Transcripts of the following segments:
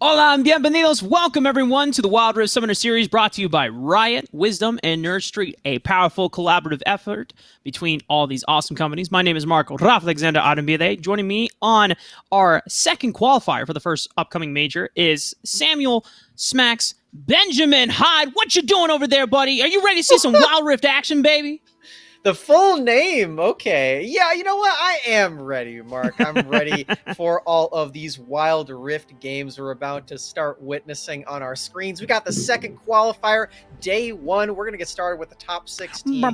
Hola and bienvenidos. Welcome everyone to the Wild Rift Summoner Series brought to you by Riot, Wisdom, and Nerd Street, a powerful collaborative effort between all these awesome companies. My name is Marco Rafaa Alexander Adambide. Joining me on our second qualifier for the first upcoming major is Samuel Smax Benjamin Hyde. What you doing over there, buddy? Are you ready to see some Wild Rift action, baby? The full name, okay. Yeah, you know what? I am ready, Mark. I'm ready for all of these Wild Rift games we're about to start witnessing on our screens. We got the second qualifier, day one. We're going to get started with the top 16 here.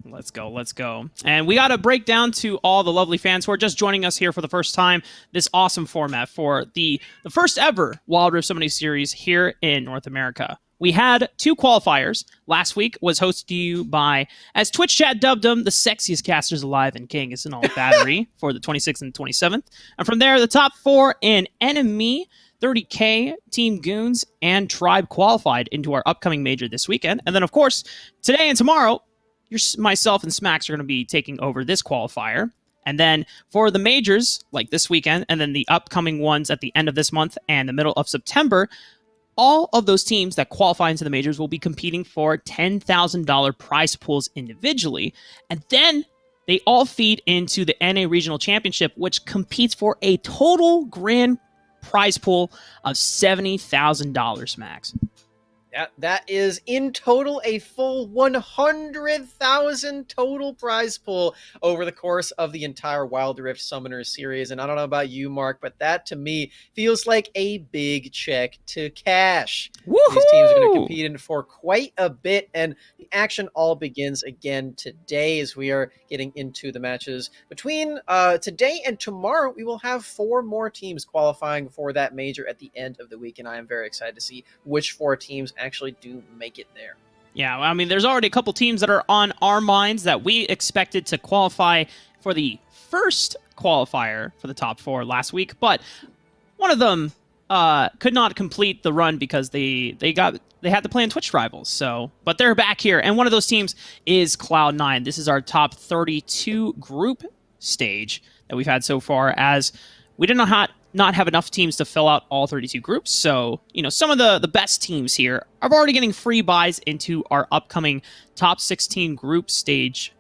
Let's go. And we got to break down to all the lovely fans who are just joining us here for the first time, this awesome format for the first ever Wild Rift Summoning Series here in North America. We had two qualifiers. Last week was hosted to you by, as Twitch chat dubbed them, the sexiest casters alive in Kangas and all battery for the 26th and 27th. And from there, the top four in Enemy, 30K, Team Goons, and Tribe qualified into our upcoming major this weekend. And then, of course, today and tomorrow, myself and Smax are going to be taking over this qualifier. And then for the majors, like this weekend, and then the upcoming ones at the end of this month and the middle of September, all of those teams that qualify into the majors will be competing for $10,000 prize pools individually. And then they all feed into the NA Regional Championship, which competes for a total grand prize pool of $70,000 max. That is in total a full 100,000 total prize pool over the course of the entire Wild Rift Summoner series. And I don't know about you, Mark, but that to me feels like a big check to cash. Woo-hoo! These teams are going to compete in for quite a bit, and the action all begins again today as we are getting into the matches. Between today and tomorrow, we will have 4 more teams qualifying for that major at the end of the week, and I am very excited to see which 4 teams actually do make it there. Yeah, I mean, there's already a couple teams that are on our minds that we expected to qualify for the first qualifier for the top 4 last week, but one of them could not complete the run because they had to play in Twitch Rivals. So, but they're back here, and one of those teams is Cloud9. This is our top 32 group stage that we've had so far, as we did not have enough teams to fill out all 32 groups. So, some of the best teams here are already getting free buys into our upcoming top 16 group stage.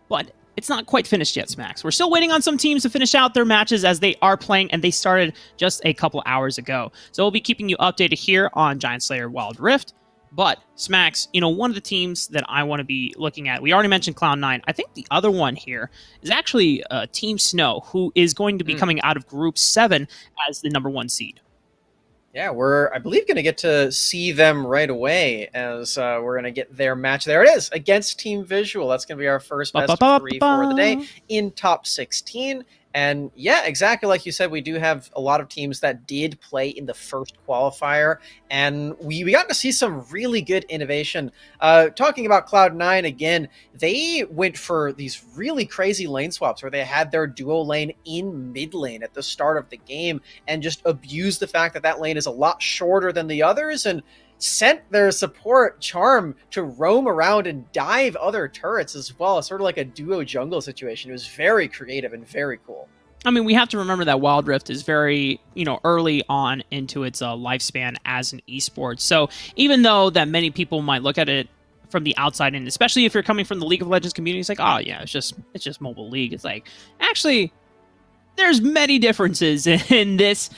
But it's not quite finished yet, Smax. We're still waiting on some teams to finish out their matches as they are playing, and they started just a couple hours ago. So we'll be keeping you updated here on GiantSlayerWR Wild Rift. But, Smax, one of the teams that I want to be looking at, we already mentioned Cloud9. I think the other one here is actually Team Snow, who is going to be coming out of Group 7 as the number 1 seed. Yeah, we're, I believe, going to get to see them right away as we're going to get their match. There it is, against Team Visual. That's going to be our first best of 3 for the day in top 16. And yeah, exactly like you said, we do have a lot of teams that did play in the first qualifier, and we got to see some really good innovation. Talking about Cloud9 again, they went for these really crazy lane swaps where they had their duo lane in mid lane at the start of the game and just abused the fact that that lane is a lot shorter than the others, and sent their support Charm to roam around and dive other turrets as well, sort of like a duo jungle situation. It was very creative and very cool. I mean, we have to remember that Wild Rift is very, early on into its lifespan as an esports. So even though that many people might look at it from the outside in, especially if you're coming from the League of Legends community, it's like, oh yeah, it's just mobile League. It's like, actually, there's many differences in this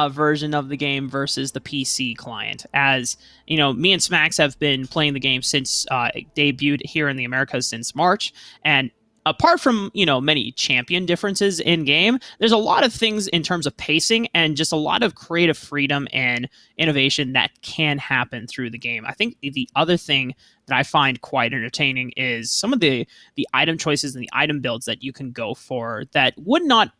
version of the game versus the PC client. As me and Smax have been playing the game since it debuted here in the Americas since March, and apart from many champion differences in game, there's a lot of things in terms of pacing and just a lot of creative freedom and innovation that can happen through the game. I think the other thing that I find quite entertaining is some of the item choices and the item builds that you can go for that would not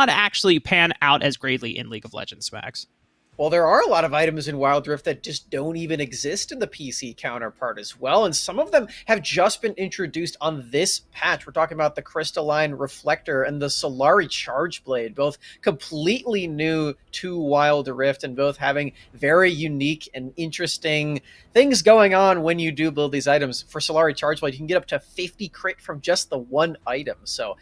actually pan out as greatly in League of Legends, Max. Well, there are a lot of items in Wild Rift that just don't even exist in the PC counterpart as well, and some of them have just been introduced on this patch. We're talking about the Crystalline Reflector and the Solari Charge Blade, both completely new to Wild Rift and both having very unique and interesting things going on when you do build these items. For Solari Charge Blade, you can get up to 50 crit from just the one item, so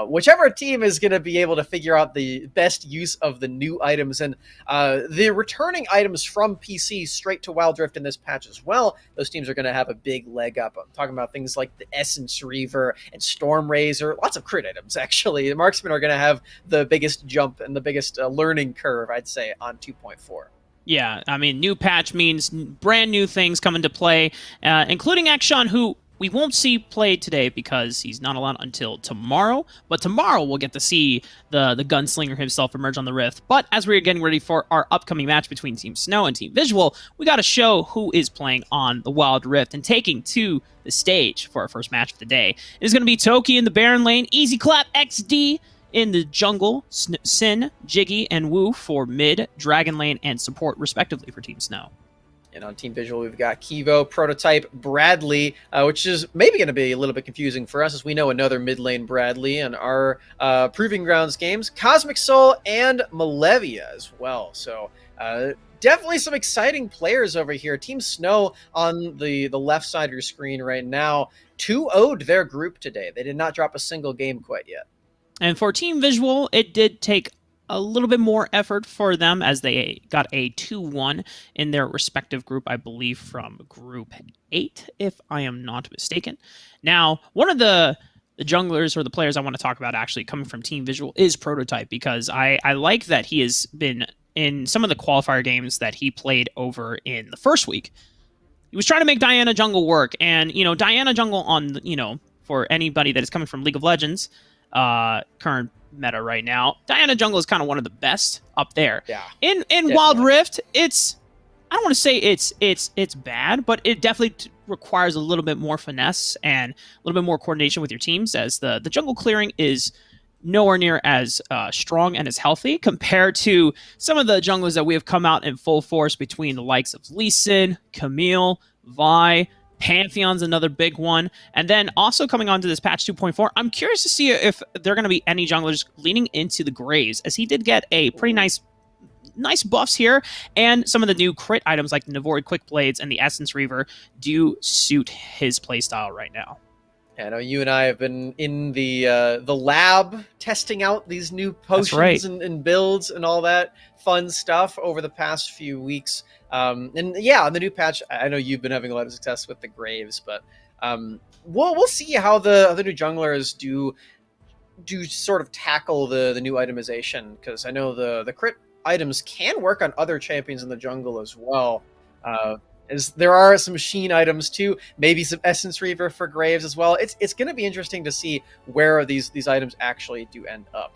whichever team is going to be able to figure out the best use of the new items and the returning items from PC straight to Wild Rift in this patch as well, those teams are going to have a big leg up. I'm talking about things like the Essence Reaver and Storm Razor, lots of crit items, actually. The marksmen are going to have the biggest jump and the biggest learning curve, I'd say, on 2.4. Yeah, I mean, new patch means brand new things come into play, including Akshan, who we won't see play today because he's not allowed until tomorrow. But tomorrow we'll get to see the gunslinger himself emerge on the Rift. But as we're getting ready for our upcoming match between Team Snow and Team Visual, we got to show who is playing on the Wild Rift and taking to the stage for our first match of the day. It is going to be Toki in the Baron lane, Easy Clap XD in the jungle, Sin, Jiggy, and Wu for mid, Dragon lane, and support respectively for Team Snow. And on Team Visual, we've got Kivo, Prototype, Bradley, which is maybe going to be a little bit confusing for us as we know another mid lane Bradley in our Proving Grounds games, Cosmic Soul, and Malevia as well. So definitely some exciting players over here. Team Snow on the left side of your screen right now 2-0'd their group today. They did not drop a single game quite yet. And for Team Visual, it did take a little bit more effort for them as they got a 2-1 in their respective group, I believe from Group 8, if I am not mistaken. Now, one of the junglers or the players I want to talk about actually coming from Team Visual is Prototype, because I like that he has been in some of the qualifier games that he played over in the first week. He was trying to make Diana jungle work, and, Diana jungle on, for anybody that is coming from League of Legends, current meta right now, Diana jungle is kind of one of the best up there. Yeah. In Wild Rift, I don't want to say it's bad, but it definitely requires a little bit more finesse and a little bit more coordination with your teams, as the jungle clearing is nowhere near as strong and as healthy compared to some of the junglers that we have come out in full force between the likes of Lee Sin, Camille, Vi, Pantheon's another big one. And then also coming on to this patch 2.4, I'm curious to see if there are going to be any junglers leaning into the Graves, as he did get a pretty nice buffs here, and some of the new crit items like the Navori Quick Blades and the Essence Reaver do suit his playstyle right now. I know you and I have been in the lab testing out these new potions and builds and all that fun stuff over the past few weeks. And yeah, on the new patch, I know you've been having a lot of success with the Graves, but we'll see how the new junglers do sort of tackle the new itemization, because I know the crit items can work on other champions in the jungle as well. As there are some Sheen items too, maybe some Essence Reaver for Graves as well. It's going to be interesting to see where these items actually do end up.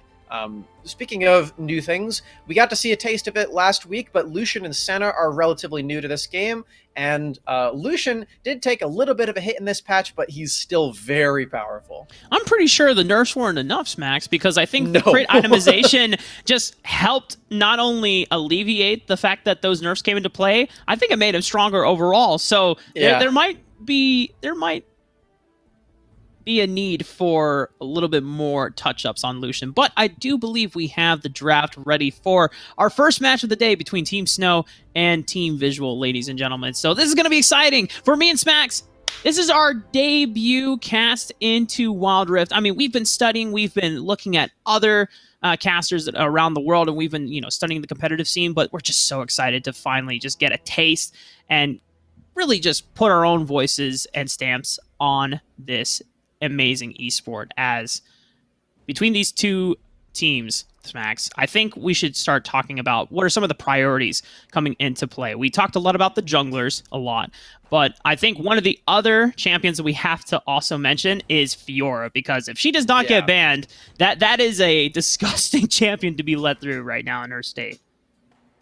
Speaking of new things, we got to see a taste of it last week, but Lucian and Senna are relatively new to this game, and Lucian did take a little bit of a hit in this patch, but he's still very powerful. I'm pretty sure the nerfs weren't enough, Smax, because I think the crit itemization just helped not only alleviate the fact that those nerfs came into play, I think it made him stronger overall. So yeah, there might be a need for a little bit more touch-ups on Lucian. But I do believe we have the draft ready for our first match of the day between Team Snow and Team Visual, ladies and gentlemen. So this is going to be exciting for me and Smax. This is our debut cast into Wild Rift. I mean, we've been studying, we've been looking at other casters around the world, and we've been, studying the competitive scene, but we're just so excited to finally just get a taste and really just put our own voices and stamps on this amazing esport. As between these two teams, Smax, I think we should start talking about what are some of the priorities coming into play. We talked a lot about the junglers but I think one of the other champions that we have to also mention is Fiora, because if she does not get banned, that is a disgusting champion to be let through right now in her state.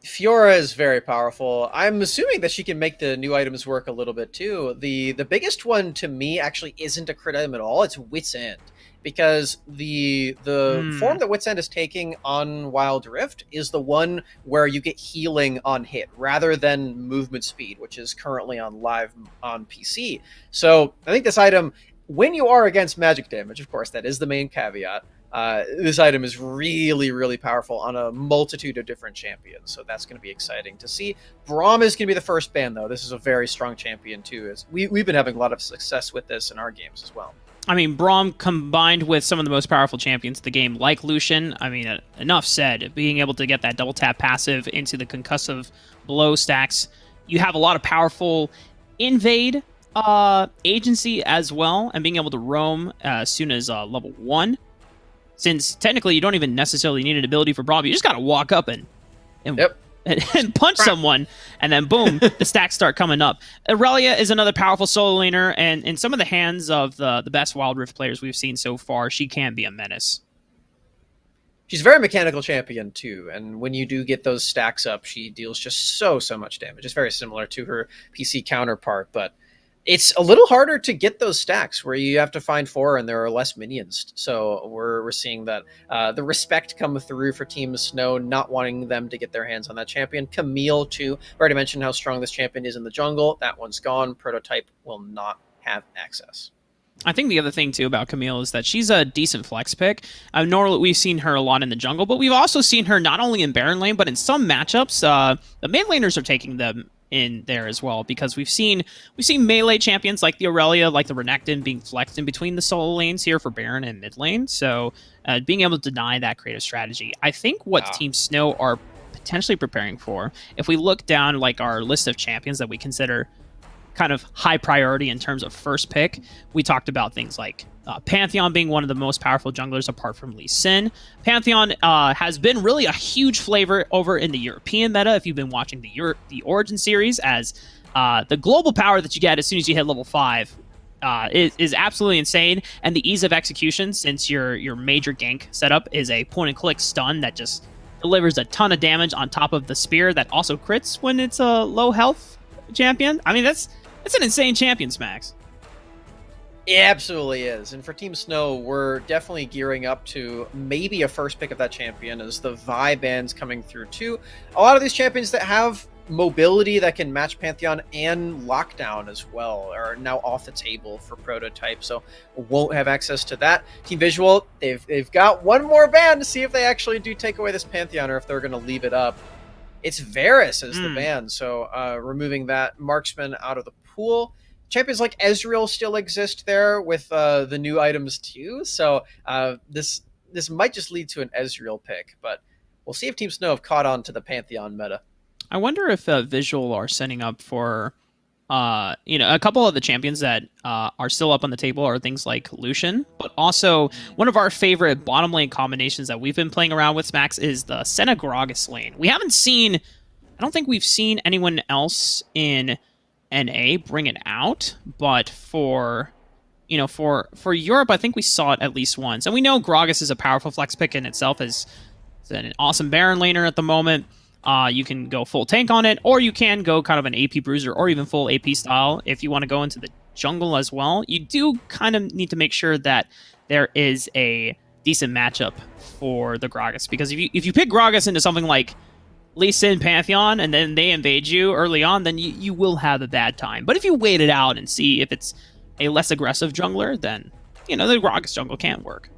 Fiora is very powerful. I'm assuming that she can make the new items work a little bit too. The biggest one to me actually isn't a crit item at all. It's Wit's End. Because the form that Wit's End is taking on Wild Rift is the one where you get healing on hit rather than movement speed, which is currently on live on PC. So I think this item, when you are against magic damage, of course, that is the main caveat. This item is really, really powerful on a multitude of different champions, so that's going to be exciting to see. Braum is going to be the first ban, though. This is a very strong champion, too. We've been having a lot of success with this in our games as well. I mean, Braum combined with some of the most powerful champions of the game, like Lucian, I mean, enough said. Being able to get that double tap passive into the concussive blow stacks, you have a lot of powerful invade agency as well, and being able to roam as soon as level 1. Since technically you don't even necessarily need an ability for Braum, you just got to walk up and punch someone, and then boom, the stacks start coming up. Irelia is another powerful solo laner, and in some of the hands of the best Wild Rift players we've seen so far, she can be a menace. She's a very mechanical champion, too, and when you do get those stacks up, she deals just so much damage. It's very similar to her PC counterpart, but it's a little harder to get those stacks where you have to find 4 and there are less minions. So we're seeing that the respect come through for Team Snow, not wanting them to get their hands on that champion. Camille, too. I already mentioned how strong this champion is in the jungle. That one's gone. Prototype will not have access. I think the other thing, too, about Camille is that she's a decent flex pick. Normally, we've seen her a lot in the jungle, but we've also seen her not only in Baron lane, but in some matchups, the mid laners are taking them in there as well, because we've seen melee champions like the Irelia, like the Renekton, being flexed in between the solo lanes here for Baron and mid lane. So being able to deny that creative strategy, I think what Team Snow are potentially preparing for, if we look down like our list of champions that we consider kind of high priority in terms of first pick, we talked about things like Pantheon being one of the most powerful junglers apart from Lee Sin. Pantheon has been really a huge flavor over in the European meta if you've been watching the Origin series, as the global power that you get as soon as you hit level 5 is absolutely insane, and the ease of execution, since your major gank setup is a point-and-click stun that just delivers a ton of damage on top of the spear that also crits when it's a low health champion. I mean, that's an insane champion, Smax. It absolutely is. And for Team Snow, we're definitely gearing up to maybe a first pick of that champion as the Vi bands coming through too. A lot of these champions that have mobility that can match Pantheon and Lockdown as well are now off the table for Prototype, so won't have access to that. Team Visual, they've got one more ban to see if they actually do take away this Pantheon or if they're going to leave it up. It's Varus as the ban, so removing that marksman out of the pool. Champions like Ezreal still exist there with the new items too, so this might just lead to an Ezreal pick, but we'll see if Team Snow have caught on to the Pantheon meta. I wonder if Visual are setting up for, a couple of the champions that are still up on the table are things like Lucian, but also one of our favorite bottom lane combinations that we've been playing around with, Smax, is the Senna Gragas lane. I don't think we've seen anyone else in NA bring it out, but for Europe, I think we saw it at least once. And we know Gragas is a powerful flex pick in itself, as an awesome Baron laner at the moment. You can go full tank on it, or you can go kind of an AP bruiser, or even full AP style if you want to go into the jungle as well. You do kind of need to make sure that there is a decent matchup for the Gragas, because if you pick Gragas into something like Lee Sin Pantheon and then they invade you early on, then you will have a bad time. But if you wait it out and see if it's a less aggressive jungler, then the Gragas jungle can work.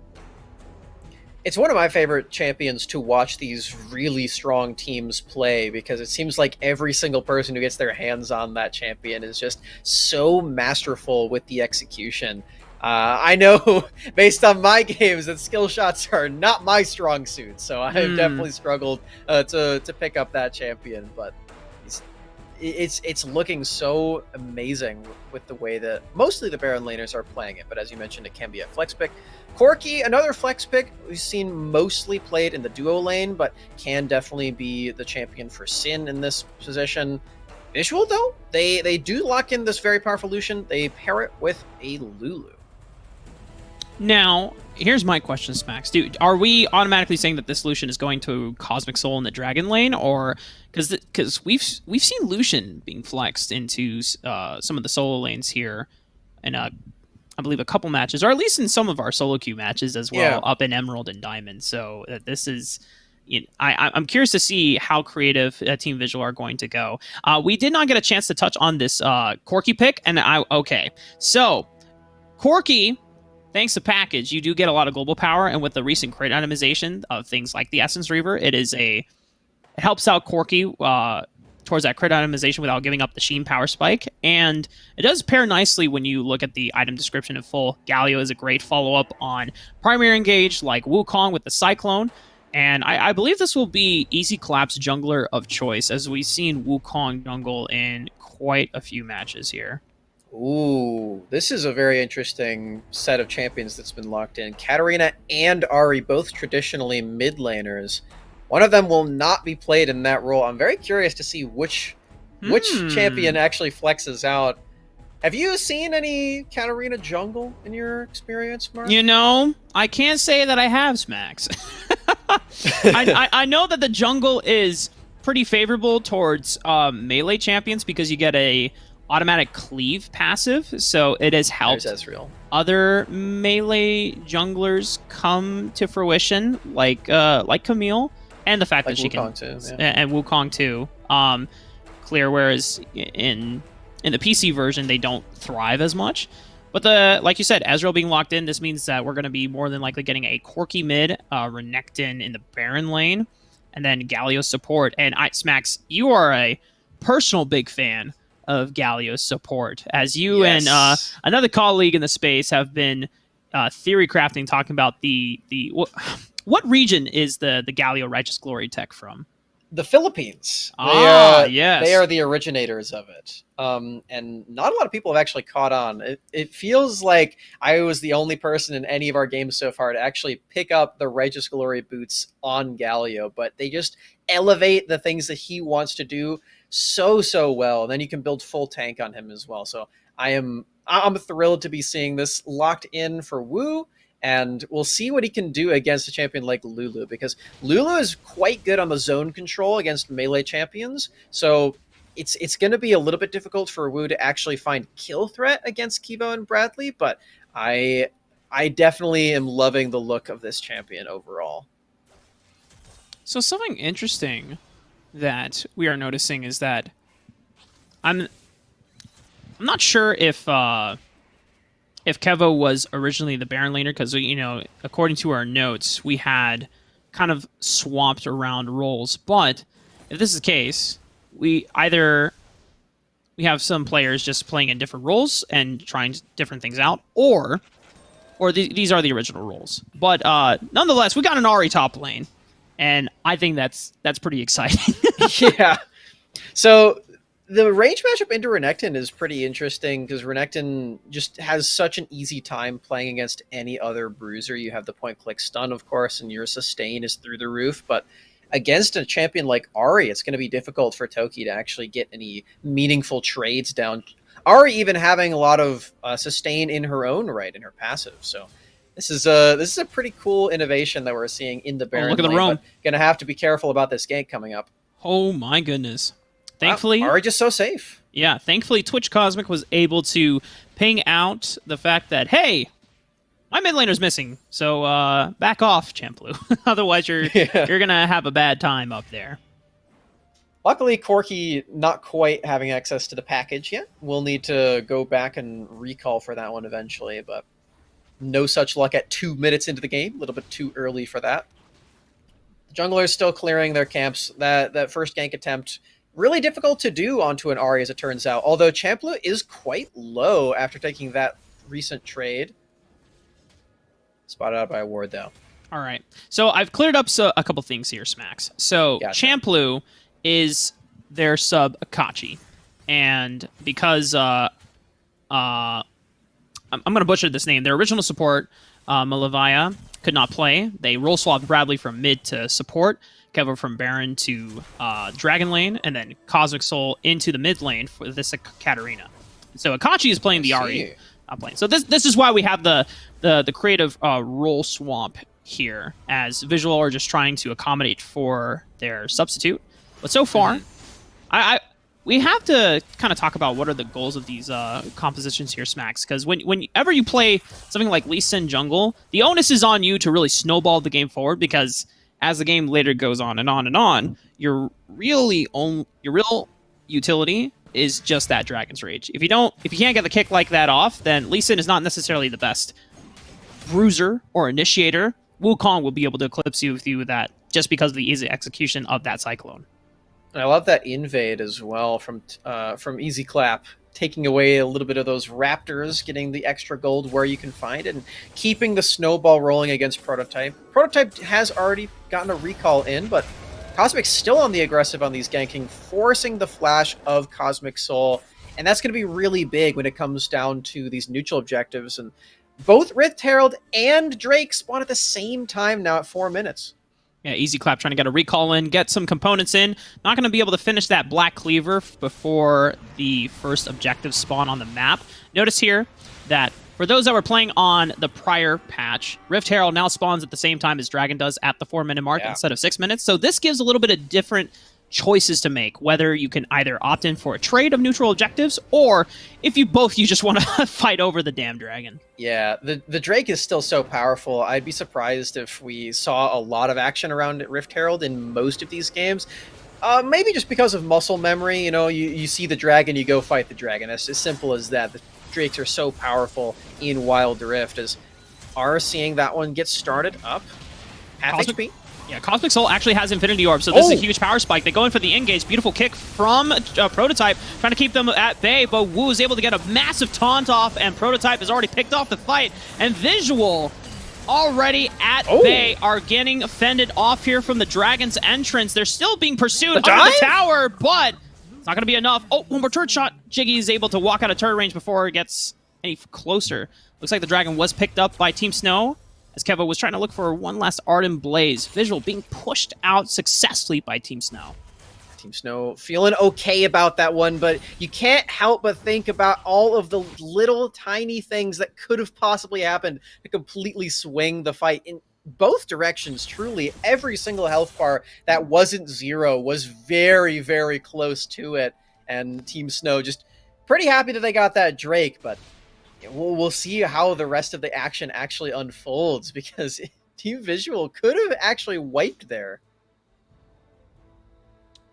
It's one of my favorite champions to watch these really strong teams play, because it seems like every single person who gets their hands on that champion is just so masterful with the execution. I know based on my games that skill shots are not my strong suit, so I've definitely struggled to pick up that champion, but it's looking so amazing with the way that mostly the Baron laners are playing it, but as you mentioned, it can be a flex pick. Corki, another flex pick we've seen mostly played in the duo lane, but can definitely be the champion for Sin in this position. Visual, though, they do lock in this very powerful Lucian. They pair it with a Lulu. Now, here's my question, Smax. Are we automatically saying that this Lucian is going to Cosmic Soul in the Dragon lane, or because we've seen Lucian being flexed into some of the solo lanes here, and I believe a couple matches, or at least in some of our solo queue matches as well, up in Emerald and Diamond. So this is. I'm curious to see how creative Team Visual are going to go. We did not get a chance to touch on this Corki pick, and so Corki. Thanks to package, you do get a lot of global power, and with the recent crit itemization of things like the Essence Reaver, it helps out Corki towards that crit itemization without giving up the Sheen power spike, and it does pair nicely when you look at the item description in full. Galio is a great follow-up on primary engage like Wukong with the Cyclone, and I believe this will be easy collapse jungler of choice, as we've seen Wukong jungle in quite a few matches here. Ooh, this is a very interesting set of champions that's been locked in. Katarina and Ahri, both traditionally mid laners. One of them will not be played in that role. I'm very curious to see which champion actually flexes out. Have you seen any Katarina jungle in your experience, Mark? You know, I can't say that I have, Smax. I know that the jungle is pretty favorable towards melee champions because you get a automatic cleave passive, so it has helped other melee junglers come to fruition, like Camille, and the fact that she can, and Wukong too, clear. Whereas in the PC version, they don't thrive as much. But like you said, Ezreal being locked in, this means that we're going to be more than likely getting a Corki mid, Renekton in the Baron lane, and then Galio support. And Smax, you are a personal big fan of Galio's support, as you and another colleague in the space have been theory crafting, talking about what region is the Galio Righteous Glory tech from? The Philippines. Yes. They are the originators of it. And not a lot of people have actually caught on. It feels like I was the only person in any of our games so far to actually pick up the Righteous Glory boots on Galio, but they just elevate the things that he wants to do so well. And then you can build full tank on him as well. So I'm thrilled to be seeing this locked in for Wu, and we'll see what he can do against a champion like Lulu, because Lulu is quite good on the zone control against melee champions. So it's going to be a little bit difficult for Wu to actually find kill threat against Kivo and Bradley, but I definitely am loving the look of this champion overall. So something interesting that we are noticing is that I'm not sure if Kevo was originally the Baron laner, because, you know, according to our notes, we had kind of swapped around roles. But if this is the case, we have some players just playing in different roles and trying different things out, or these are the original roles. But nonetheless, we got an Ahri top lane, and I think that's pretty exciting. Yeah. So the range matchup into Renekton is pretty interesting, because Renekton just has such an easy time playing against any other bruiser. You have the point-click stun, of course, and your sustain is through the roof. But against a champion like Ahri, it's going to be difficult for Toki to actually get any meaningful trades down. Ahri even having a lot of sustain in her own right, in her passive. So this is a pretty cool innovation that we're seeing in the Baron look at the roam. Going to have to be careful about this gank coming up. Oh my goodness. Thankfully, Ahri just so safe. Yeah, thankfully Twitch Cosmic was able to ping out the fact that, hey, my mid laner's missing, so back off, Champlu. Otherwise, you're gonna have a bad time up there. Luckily, Corki not quite having access to the package yet. We'll need to go back and recall for that one eventually, but no such luck at 2 minutes into the game. A little bit too early for that. Junglers still clearing their camps. That first gank attempt, really difficult to do onto an Ahri, as it turns out. Although Champlu is quite low after taking that recent trade. Spotted out by a ward, though. All right. So I've cleared up a couple things here, Smax. So gotcha. Champlu is their sub Akachi. And because I'm going to butcher this name, their original support, Malavaya, could not play. They role swapped Bradley from mid to support, Kevo from Baron to Dragon lane, and then Cosmic Soul into the mid lane for this Katarina. So Akachi is playing the Ahri not playing. So this is why we have the creative role swamp here, as Visual are just trying to accommodate for their substitute. But so far, we have to kind of talk about what are the goals of these compositions here, Smax, because whenever you play something like Lee Sin jungle, the onus is on you to really snowball the game forward, because as the game later goes on and on and on, your real utility is just that Dragon's Rage. If you can't get the kick like that off, then Lee Sin is not necessarily the best bruiser or initiator. Wukong will be able to eclipse you with that just because of the easy execution of that Cyclone. I love that invade as well from Easy Clap, taking away a little bit of those Raptors, getting the extra gold where you can find it, and keeping the snowball rolling against Prototype. Prototype has already gotten a recall in, but Cosmic's still on the aggressive on these ganking, forcing the flash of Cosmic Soul, and that's going to be really big when it comes down to these neutral objectives. And both Rift Herald and Drake spawn at the same time now at 4 minutes. Yeah, Easy Clap trying to get a recall in, get some components in. Not going to be able to finish that Black Cleaver before the first objective spawn on the map. Notice here that for those that were playing on the prior patch, Rift Herald now spawns at the same time as Dragon does at the 4-minute mark instead of 6 minutes. So this gives a little bit of different choices to make, whether you can either opt in for a trade of neutral objectives, or if you just want to fight over the damn dragon. Yeah, the Drake is still so powerful. I'd be surprised if we saw a lot of action around Rift Herald in most of these games. Maybe just because of muscle memory, you see the dragon, you go fight the dragon. It's as simple as that. The Drakes are so powerful in Wild Rift, as are seeing that one get started up. Half HP. Yeah, Cosmic Soul actually has Infinity Orb, so this is a huge power spike. They go in for the engage. Beautiful kick from Prototype, trying to keep them at bay, but Wu is able to get a massive taunt off, and Prototype has already picked off the fight, and Visual already at bay are getting fended off here from the Dragon's entrance. They're still being pursued under the tower, but it's not going to be enough. Oh, one more turret shot. Jiggy is able to walk out of turret range before it gets any closer. Looks like the Dragon was picked up by Team Snow, as Kevo was trying to look for one last Ardent Blaze. Visual being pushed out successfully by Team Snow. Team Snow feeling okay about that one, but you can't help but think about all of the little tiny things that could have possibly happened to completely swing the fight in both directions. Truly, every single health bar that wasn't 0 was very, very close to it, and Team Snow just pretty happy that they got that Drake, but we'll see how the rest of the action actually unfolds, because Team Visual could have actually wiped there.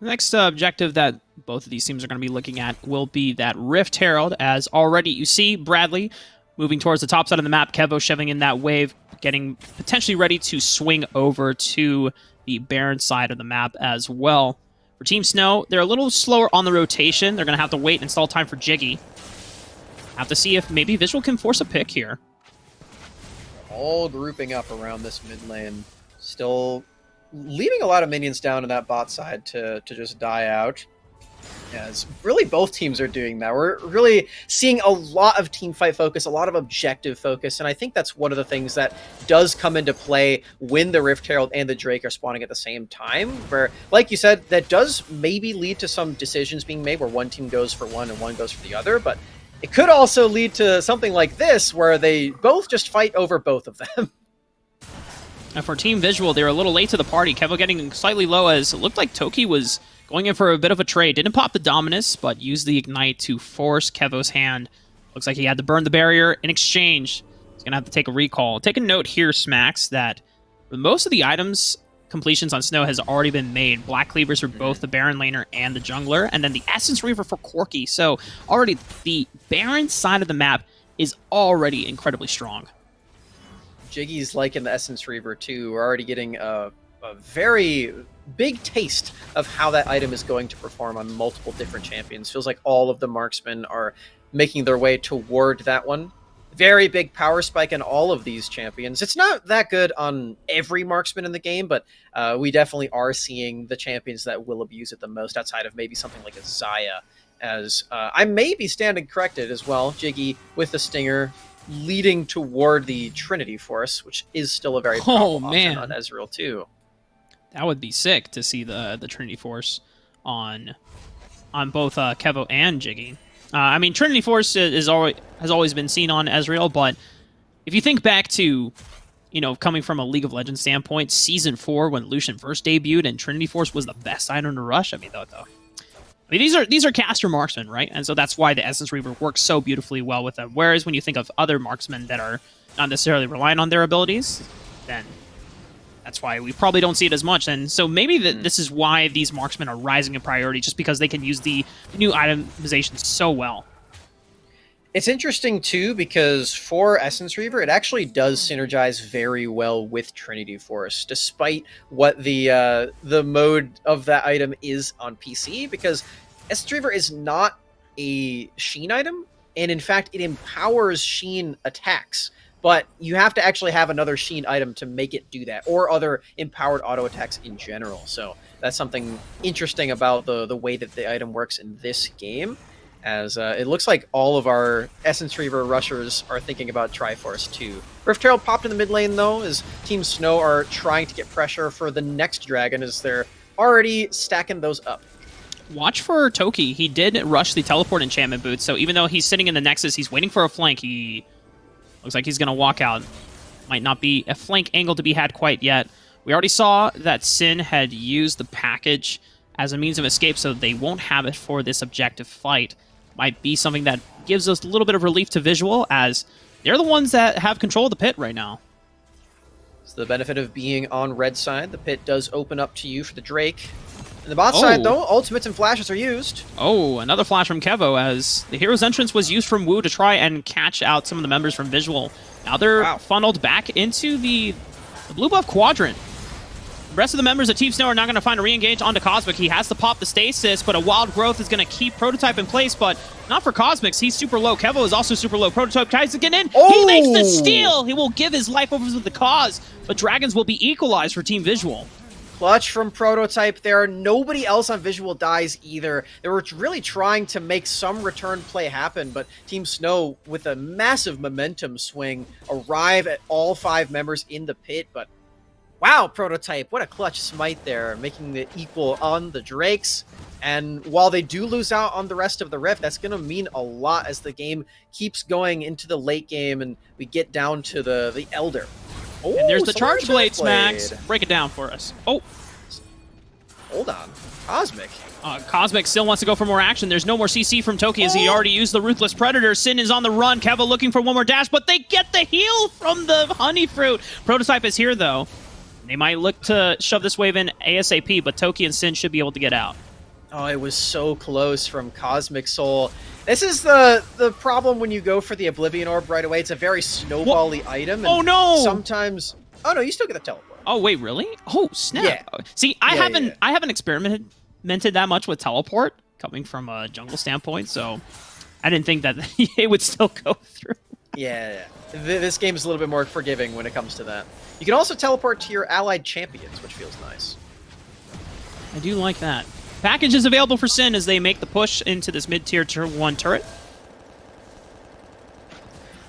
The next objective that both of these teams are going to be looking at will be that Rift Herald, as already you see Bradley moving towards the top side of the map, Kevo shoving in that wave, getting potentially ready to swing over to the Baron side of the map as well. For Team Snow, they're a little slower on the rotation. They're going to have to wait and install time for Jiggy. Have to see if maybe Visual can force a pick here. All grouping up around this mid lane. Still leaving a lot of minions down in that bot side to just die out. As really both teams are doing that. We're really seeing a lot of team fight focus, a lot of objective focus, and I think that's one of the things that does come into play when the Rift Herald and the Drake are spawning at the same time, where, like you said, that does maybe lead to some decisions being made where one team goes for one and one goes for the other, but it could also lead to something like this, where they both just fight over both of them. And for Team Visual, they were a little late to the party. Kevo getting slightly low, as it looked like Toki was going in for a bit of a trade. Didn't pop the Dominus, but used the Ignite to force Kevo's hand. Looks like he had to burn the barrier. In exchange, he's going to have to take a recall. Take a note here, Smax, that most of the items completions on Snow has already been made. Black Cleavers for both the Baron laner and the jungler, and then the Essence Reaver for Corki. So already the Baron side of the map is already incredibly strong. Jiggy's liking the Essence Reaver too. We're already getting a very big taste of how that item is going to perform on multiple different champions. Feels like all of the marksmen are making their way toward that one. Very big power spike in all of these champions. It's not that good on every marksman in the game, but we definitely are seeing the champions that will abuse it the most, outside of maybe something like a Xayah. As I may be standing corrected as well. Jiggy with the Stinger, leading toward the Trinity Force, which is still a very powerful option on Ezreal too. That would be sick to see the Trinity Force on both Kevo and Jiggy. I mean, Trinity Force is already has always been seen on Ezreal, but if you think back to, you know, coming from a League of Legends standpoint, Season 4 when Lucian first debuted and Trinity Force was the best item to rush. I mean, these are caster marksmen, right? And so that's why the Essence Reaver works so beautifully well with them. Whereas when you think of other marksmen that are not necessarily relying on their abilities, then that's why we probably don't see it as much. And so maybe this is why these marksmen are rising in priority, just because they can use the new itemization so well. It's interesting, too, because for Essence Reaver, it actually does synergize very well with Trinity Force, despite what the mode of that item is on PC, because Essence Reaver is not a Sheen item, and in fact, it empowers Sheen attacks, but you have to actually have another Sheen item to make it do that, or other empowered auto attacks in general. So that's something interesting about the way that the item works in this game. As it looks like all of our Essence Reaver rushers are thinking about Triforce too. Rift Herald popped in the mid lane though, as Team Snow are trying to get pressure for the next dragon as they're already stacking those up. Watch for Toki. He did rush the teleport enchantment boots, so even though he's sitting in the Nexus, he's waiting for a flank. He looks like he's going to walk out. Might not be a flank angle to be had quite yet. We already saw that Sin had used the package as a means of escape, so they won't have it for this objective fight. Might be something that gives us a little bit of relief to Visual, as they're the ones that have control of the pit right now. It's the benefit of being on red side. The pit does open up to you for the Drake. And the bot side, though, ultimates and flashes are used. Oh, another flash from Kevo, as the hero's entrance was used from Wu to try and catch out some of the members from Visual. Now they're funneled back into the blue buff quadrant. The rest of the members of Team Snow are not going to find a re-engage onto Cosmic. He has to pop the stasis, but a Wild Growth is going to keep Prototype in place, but not for Cosmics. He's super low. Kevo is also super low. Prototype tries to get in. Oh! He makes the steal! He will give his life over to the cause, but Dragons will be equalized for Team Visual. Clutch from Prototype there. Nobody else on Visual dies either. They were really trying to make some return play happen, but Team Snow, with a massive momentum swing, arrive at all 5 members in the pit, but wow, Prototype, what a clutch smite there, making the equal on the Drakes. And while they do lose out on the rest of the Rift, that's going to mean a lot as the game keeps going into the late game and we get down to the Elder. Oh, and there's the Charge Blade, Smax. Break it down for us. Oh. Hold on. Cosmic. Cosmic still wants to go for more action. There's no more CC from Toki as he already used the Ruthless Predator. Sin is on the run. Kevo looking for one more dash, but they get the heal from the Honey Fruit. Prototype is here, though. They might look to shove this wave in ASAP, but Toki and Sin should be able to get out. Oh, it was so close from Cosmic Soul. This is the problem when you go for the Oblivion Orb right away. It's a very snowball-y item. And oh, no! Sometimes... Oh, no, you still get the teleport. Oh, wait, really? Oh, snap. Yeah. See, I haven't experimented that much with teleport, coming from a jungle standpoint, so I didn't think that it would still go through. Yeah. This game is a little bit more forgiving when it comes to that. You can also teleport to your allied champions, which feels nice. I do like that. Package is available for Sin as they make the push into this mid-tier tier 1 turret.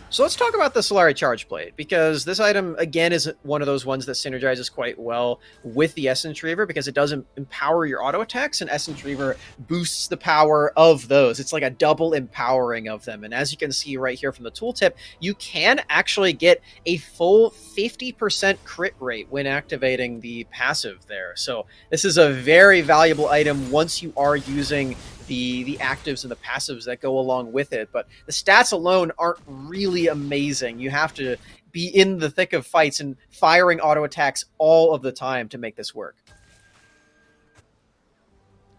So let's talk about the Solari Charge Blade, because this item, again, is one of those ones that synergizes quite well with the Essence Reaver, because it does empower your auto attacks, and Essence Reaver boosts the power of those. It's like a double empowering of them. And as you can see right here from the tooltip, you can actually get a full 50% crit rate when activating the passive there. So this is a very valuable item once you are using the actives and the passives that go along with it, but the stats alone aren't really amazing. You have to be in the thick of fights and firing auto attacks all of the time to make this work.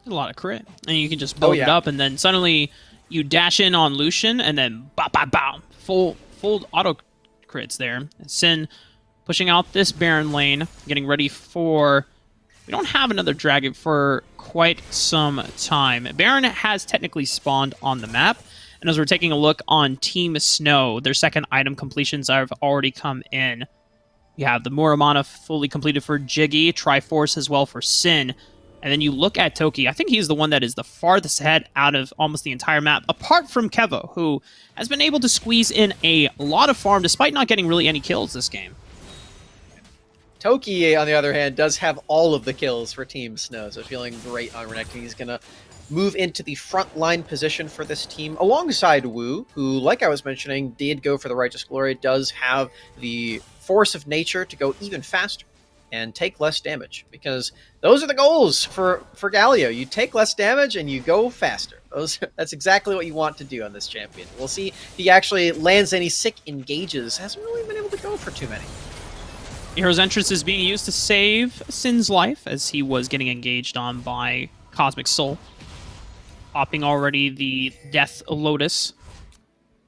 A lot of crit, and you can just build it up, and then suddenly you dash in on Lucian, and then bop, bop, bop, full auto crits there. Sin pushing out this Baron lane, getting ready for... We don't have another dragon for quite some time. Baron has technically spawned on the map, and as we're taking a look on Team Snow, their second item completions have already come in. You have the Muramana fully completed for Jiggy, Triforce as well for Sin, and then you look at Toki. I think he's the one that is the farthest ahead out of almost the entire map, apart from Kevo, who has been able to squeeze in a lot of farm despite not getting really any kills this game. Toki, on the other hand, does have all of the kills for Team Snow, so feeling great on Renekton. He's going to move into the front line position for this team alongside Wu, who, like I was mentioning, did go for the Righteous Glory, does have the force of nature to go even faster and take less damage, because those are the goals for Galio. You take less damage and you go faster. That's exactly what you want to do on this champion. We'll see if he actually lands any sick engages. Hasn't really been able to go for too many. Hero's entrance is being used to save Sin's life as he was getting engaged on by Cosmic Soul. Popping already the Death Lotus.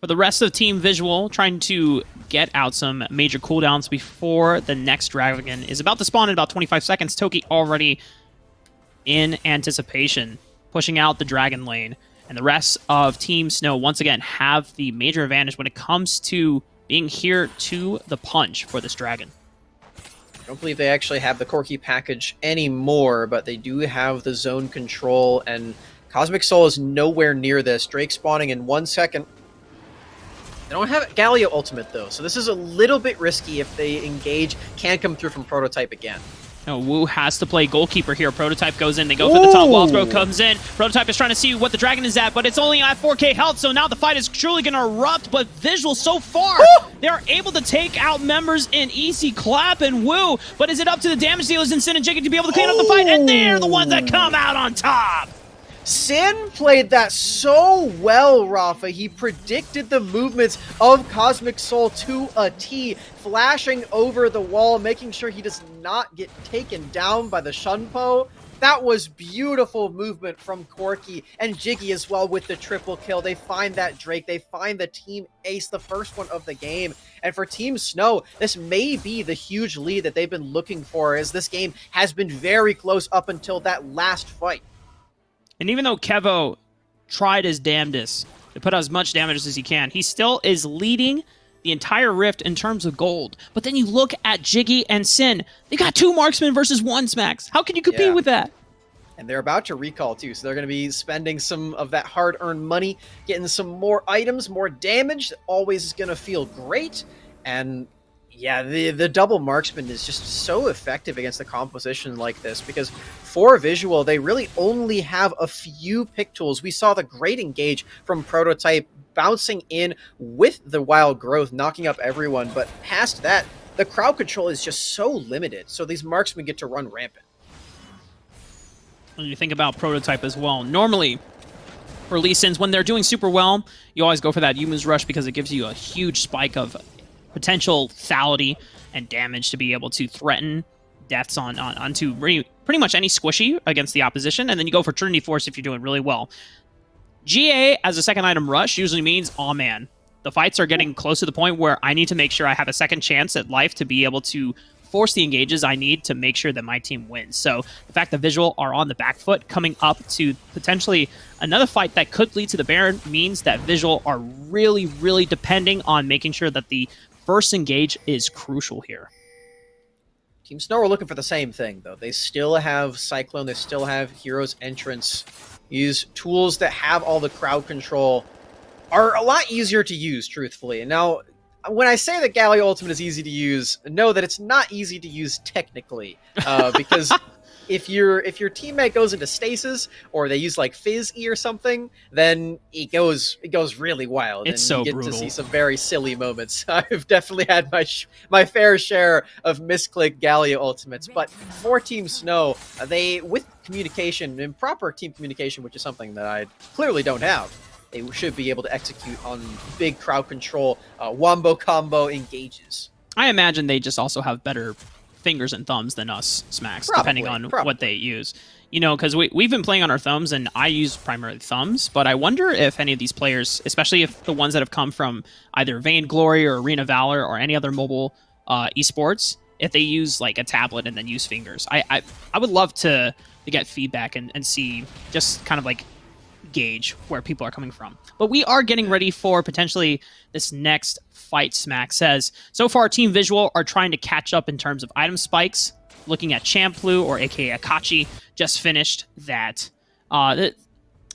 For the rest of Team Visual, trying to get out some major cooldowns before the next Dragon is about to spawn in about 25 seconds. Toki already in anticipation, pushing out the Dragon lane. And the rest of Team Snow, once again, have the major advantage when it comes to being here to the punch for this Dragon. I don't believe they actually have the Corki package anymore, but they do have the zone control, and Cosmic Soul is nowhere near this. Drake spawning in 1 second. They don't have Galio ultimate, though, so this is a little bit risky if they engage. Can come through from Prototype again. No, Wu has to play goalkeeper here. Prototype goes in. They go for the top. Wall throw comes in. Prototype is trying to see what the Dragon is at, but it's only at 4k health, so now the fight is truly going to erupt, but Visual so far, they're able to take out members in easy clap and Wu, but is it up to the damage dealers in Sin and Jiggy to be able to clean up the fight? And they're the ones that come out on top! Sin played that so well, Rafa. He predicted the movements of Cosmic Soul to a T, flashing over the wall, making sure he does not get taken down by the Shunpo. That was beautiful movement from Corki and Jiggy as well with the triple kill. They find that Drake. They find the team ace, the first one of the game. And for Team Snow, this may be the huge lead that they've been looking for, as this game has been very close up until that last fight. And even though Kevo tried his damnedest to put out as much damage as he can, he still is leading the entire Rift in terms of gold. But then you look at Jiggy and Sin. They got 2 marksmen versus 1 Smax. How can you compete with that? And they're about to recall, too, so they're going to be spending some of that hard-earned money, getting some more items, more damage. Always is going to feel great. And yeah, the double marksman is just so effective against a composition like this, because for Visual, they really only have a few pick tools. We saw the great engage from Prototype bouncing in with the Wild Growth, knocking up everyone, but past that, the crowd control is just so limited, so these marksmen get to run rampant. When you think about Prototype as well, normally for Lee Sins, when they're doing super well, you always go for that Yuma's Rush because it gives you a huge spike of potential lethality and damage to be able to threaten deaths onto pretty much any squishy against the opposition, and then you go for Trinity Force if you're doing really well. GA as a second item rush usually means, oh man, the fights are getting close to the point where I need to make sure I have a second chance at life to be able to force the engages I need to make sure that my team wins. So the fact that Visual are on the back foot coming up to potentially another fight that could lead to the Baron means that Visual are really, really depending on making sure that the first engage is crucial here. Team Snow are looking for the same thing, though. They still have Cyclone, they still have Hero's Entrance. These tools that have all the crowd control are a lot easier to use, truthfully. And now, when I say that Galio Ultimate is easy to use, know that it's not easy to use technically, because if your teammate goes into stasis or they use like Fizz E or something, then it goes really wild. It's and so you get brutal to see some very silly moments. I've definitely had my fair share of misclick Galio ultimates, but for Team Snow, they, with communication, improper team communication, which is something that I clearly don't have, they should be able to execute on big crowd control, wombo combo engages. I imagine they just also have better fingers and thumbs than us, Smax, depending on what they use. You know, because we've been playing on our thumbs, and I use primarily thumbs, but I wonder if any of these players, especially if the ones that have come from either Vainglory or Arena Valor or any other mobile esports, if they use like a tablet and then use fingers. I would love to get feedback and see, just kind of like gauge where people are coming from. But we are getting ready for potentially this next fight, Smack says. So far, Team Visual are trying to catch up in terms of item spikes. Looking at Champlu, or aka Akachi, just finished that. I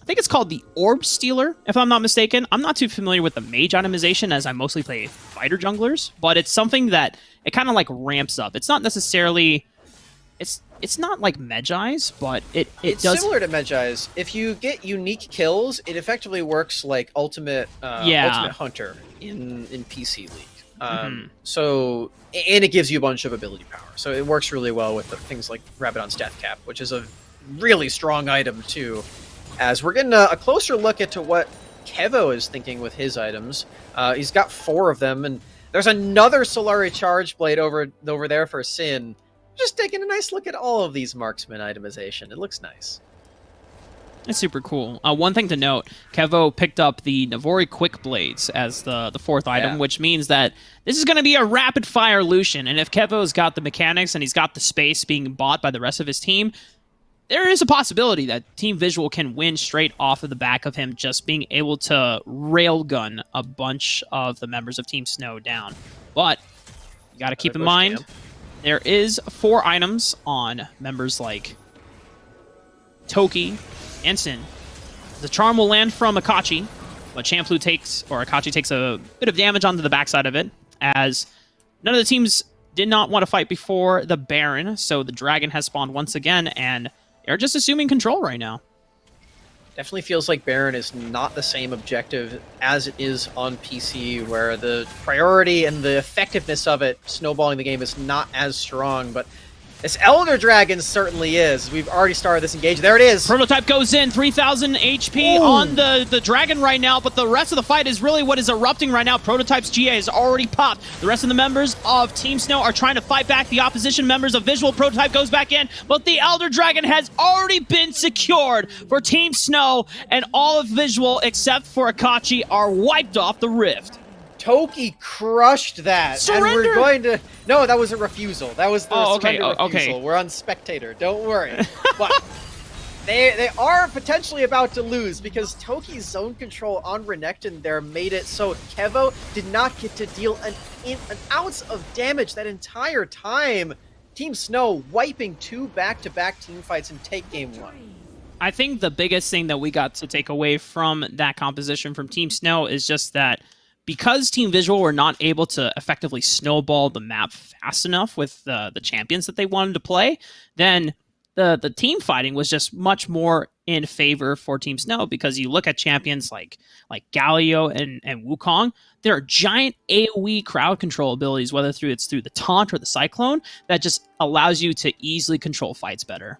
think it's called the Orb Stealer, if I'm not mistaken. I'm not too familiar with the mage itemization, as I mostly play fighter junglers, but it's something that it kind of like ramps up. It's not necessarily it's not like Medjai's, but it It's does. similar to Medjai's. If you get unique kills, it effectively works like Ultimate Hunter in PC League. So, and it gives you a bunch of ability power. So it works really well with things like Rabadon's Death Cap, which is a really strong item too. As we're getting a closer look into what Kevo is thinking with his items. He's got 4 of them, and there's another Solari Charge Blade over there for Sin. Just taking a nice look at all of these marksman itemization. It looks nice. It's super cool. One thing to note, Kevo picked up the Navori Quick Blades as the 4th item, which means that this is going to be a rapid-fire Lucian, and if Kevo's got the mechanics and he's got the space being bought by the rest of his team, there is a possibility that Team Visual can win straight off of the back of him just being able to railgun a bunch of the members of Team Snow down. But you got to keep in mind, there is 4 items on members like Toki and Sin. The charm will land from Akachi, but Akachi takes a bit of damage onto the backside of it, as none of the teams did not want to fight before the Baron, so the Dragon has spawned once again, and they're just assuming control right now. Definitely feels like Baron is not the same objective as it is on PC, where the priority and the effectiveness of it, snowballing the game, is not as strong, but this Elder Dragon certainly is. We've already started this engage. There it is. Prototype goes in, 3,000 HP on the Dragon right now, but the rest of the fight is really what is erupting right now. Prototype's GA is already popped. The rest of the members of Team Snow are trying to fight back the opposition members of Visual. Prototype goes back in, but the Elder Dragon has already been secured for Team Snow, and all of Visual, except for Akachi, are wiped off the Rift. Toki crushed that. Surrender! And we're going to... No, that was a refusal. That was the surrender refusal. Okay. We're on spectator. Don't worry. But they are potentially about to lose because Toki's zone control on Renekton there made it so Kevo did not get to deal an ounce of damage that entire time. Team Snow wiping 2 back-to-back team fights and take game 1. I think the biggest thing that we got to take away from that composition from Team Snow is just that because Team Visual were not able to effectively snowball the map fast enough with the champions that they wanted to play, then the team fighting was just much more in favor for Team Snow, because you look at champions like Galio and Wukong, there are giant AoE crowd control abilities, whether it's through the taunt or the cyclone, that just allows you to easily control fights better.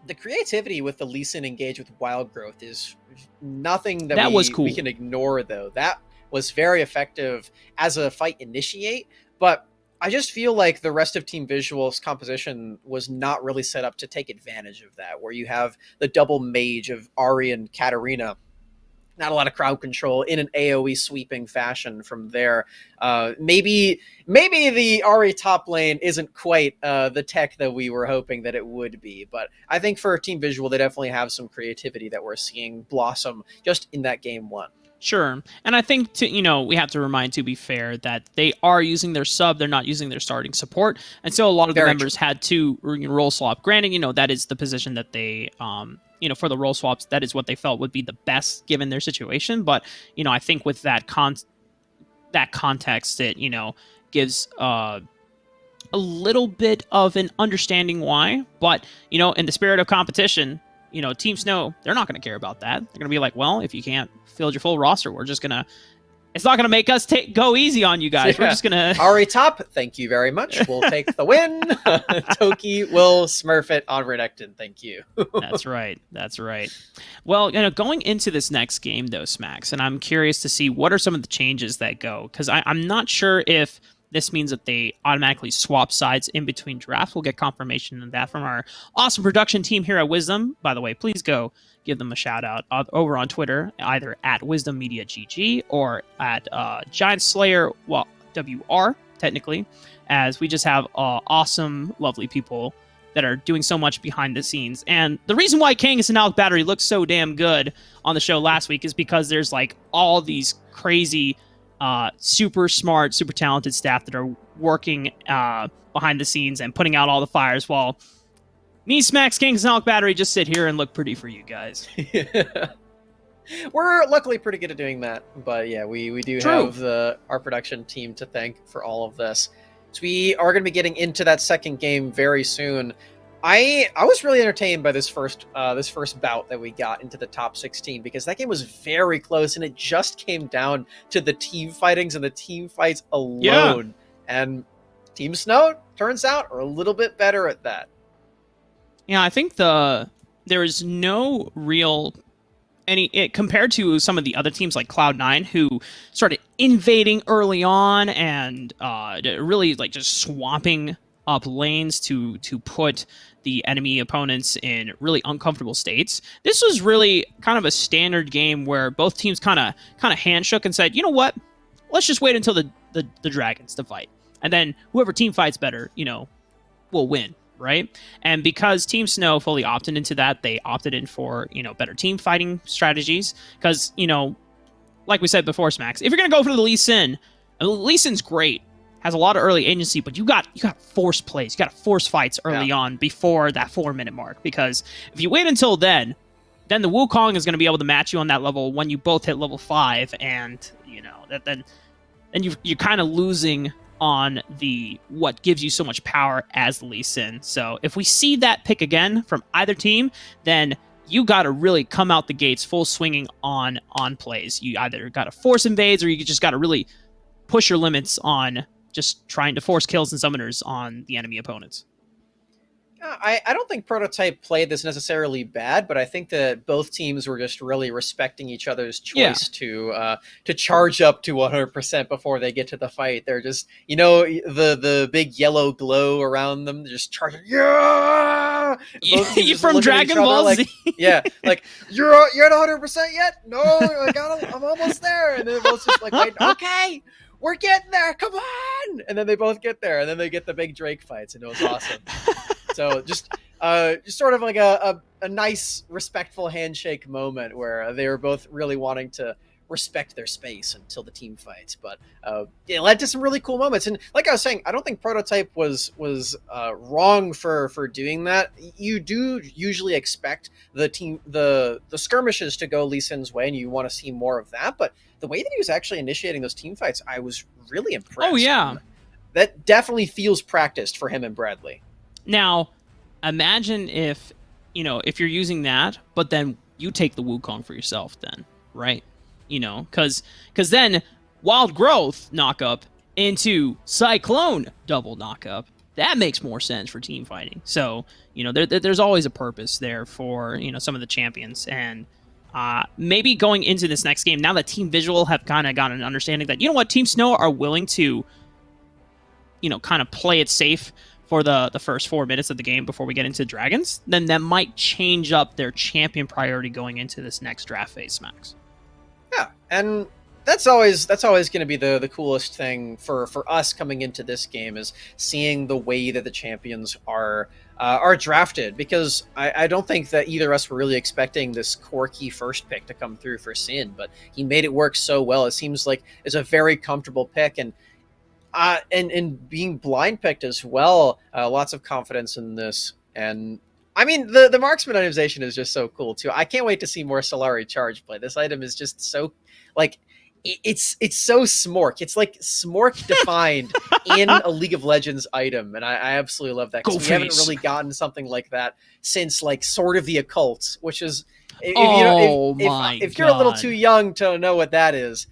The creativity with the Lee Sin engage with Wild Growth is nothing that was cool. We can ignore, though. That was very effective as a fight initiate, but I just feel like the rest of Team Visual's composition was not really set up to take advantage of that, where you have the double mage of Ari and Katarina. Not a lot of crowd control in an AoE sweeping fashion from there. Maybe the Ari top lane isn't quite the tech that we were hoping that it would be, but I think for Team Visual, they definitely have some creativity that we're seeing blossom just in that game 1. Sure. And I think, we have to remind, to be fair, that they are using their sub, they're not using their starting support. And so a lot of the members had to role swap. Granted, that is the position that they, for the role swaps, that is what they felt would be the best given their situation. But, I think with that context, it, gives a little bit of an understanding why. But, in the spirit of competition, Team Snow, they're not going to care about that. They're going to be like, well, if you can't field your full roster, we're just going to... It's not going to make us go easy on you guys. Yeah. We're just going to... Ari top, thank you very much. We'll take the win. Toki will smurf it on Renekton. Thank you. That's right. Well, going into this next game, though, Smax, and I'm curious to see what are some of the changes that go, because I'm not sure if this means that they automatically swap sides in between drafts. We'll get confirmation of that from our awesome production team here at Wisdom. By the way, please go give them a shout out over on Twitter, either at Wisdom Media GG or at GiantSlayerWR, technically, as we just have awesome, lovely people that are doing so much behind the scenes. And the reason why Kangas and Alec Battery looked so damn good on the show last week is because there's all these crazy super smart, super talented staff that are working behind the scenes and putting out all the fires, while me, Smax, Kings, and Alec Battery just sit here and look pretty for you guys. We're luckily pretty good at doing that, but yeah, we do have our production team to thank for all of this. So we are going to be getting into that second game very soon. I was really entertained by this first bout that we got into the top 16 because that game was very close and it just came down to the team fightings and the team fights alone. Yeah. And Team Snow turns out are a little bit better at that. Yeah, I think there is no real compared to some of the other teams like Cloud9 who started invading early on and really like just swamping up lanes to put the enemy opponents in really uncomfortable states. This was really kind of a standard game where both teams kind of handshook and said, you know what, let's just wait until the dragons to fight, and then whoever team fights better, will win, right? And because Team Snow fully opted into that, they opted in for better team fighting strategies. Because like we said before, Smax, if you're gonna go for the Lee Sin, and Lee Sin's great, has a lot of early agency, but you got force plays, you got force fights early on before that 4-minute mark. Because if you wait until then the Wukong is going to be able to match you on that level when you both hit level 5, and then you're kind of losing on the what gives you so much power as the Lee Sin. So if we see that pick again from either team, then you got to really come out the gates full swinging on plays. You either got to force invades, or you just got to really push your limits on just trying to force kills and summoners on the enemy opponents. I don't think Prototype played this necessarily bad, but I think that both teams were just really respecting each other's choice to charge up to 100% before they get to the fight. They're just, the big yellow glow around them, they're just charging. Yeah, you from Dragon Ball like, Z. Yeah, like you're at 100% yet? No, I'm almost there, and then they're both just like, wait, okay. We're getting there, come on! And then they both get there, and then they get the big Drake fights, and it was awesome. So just sort of like a nice, respectful handshake moment where they were both really wanting to respect their space until the team fights. But it led to some really cool moments. And like I was saying, I don't think Prototype was wrong for doing that. You do usually expect the skirmishes to go Lee Sin's way, and you want to see more of that. But the way that he was actually initiating those team fights, I was really impressed. Oh, yeah. That definitely feels practiced for him and Bradley. Now, imagine if you're using that, but then you take the Wukong for yourself then, right? Because then Wild Growth knock up into Cyclone double knock up. That makes more sense for team fighting. So, there's always a purpose there for, some of the champions. And maybe going into this next game, now that Team Visual have kind of got an understanding that, Team Snow are willing to, kind of play it safe for the first 4 minutes of the game before we get into Dragons, then that might change up their champion priority going into this next draft phase, Smax. Yeah, and that's always going to be the coolest thing for us coming into this game, is seeing the way that the champions are drafted, because I don't think that either of us were really expecting this Corki first pick to come through for Sin, but he made it work so well. It seems like it's a very comfortable pick, and being blind picked as well, lots of confidence in this. And I mean, the marksman itemization is just so cool too. I can't wait to see more Solari charge play. This item is just so like it's so Smork. It's like Smork defined in a League of Legends item, and I absolutely love that, because we haven't really gotten something like that since like Sword of the Occult, which is if you're a little too young to know what that is,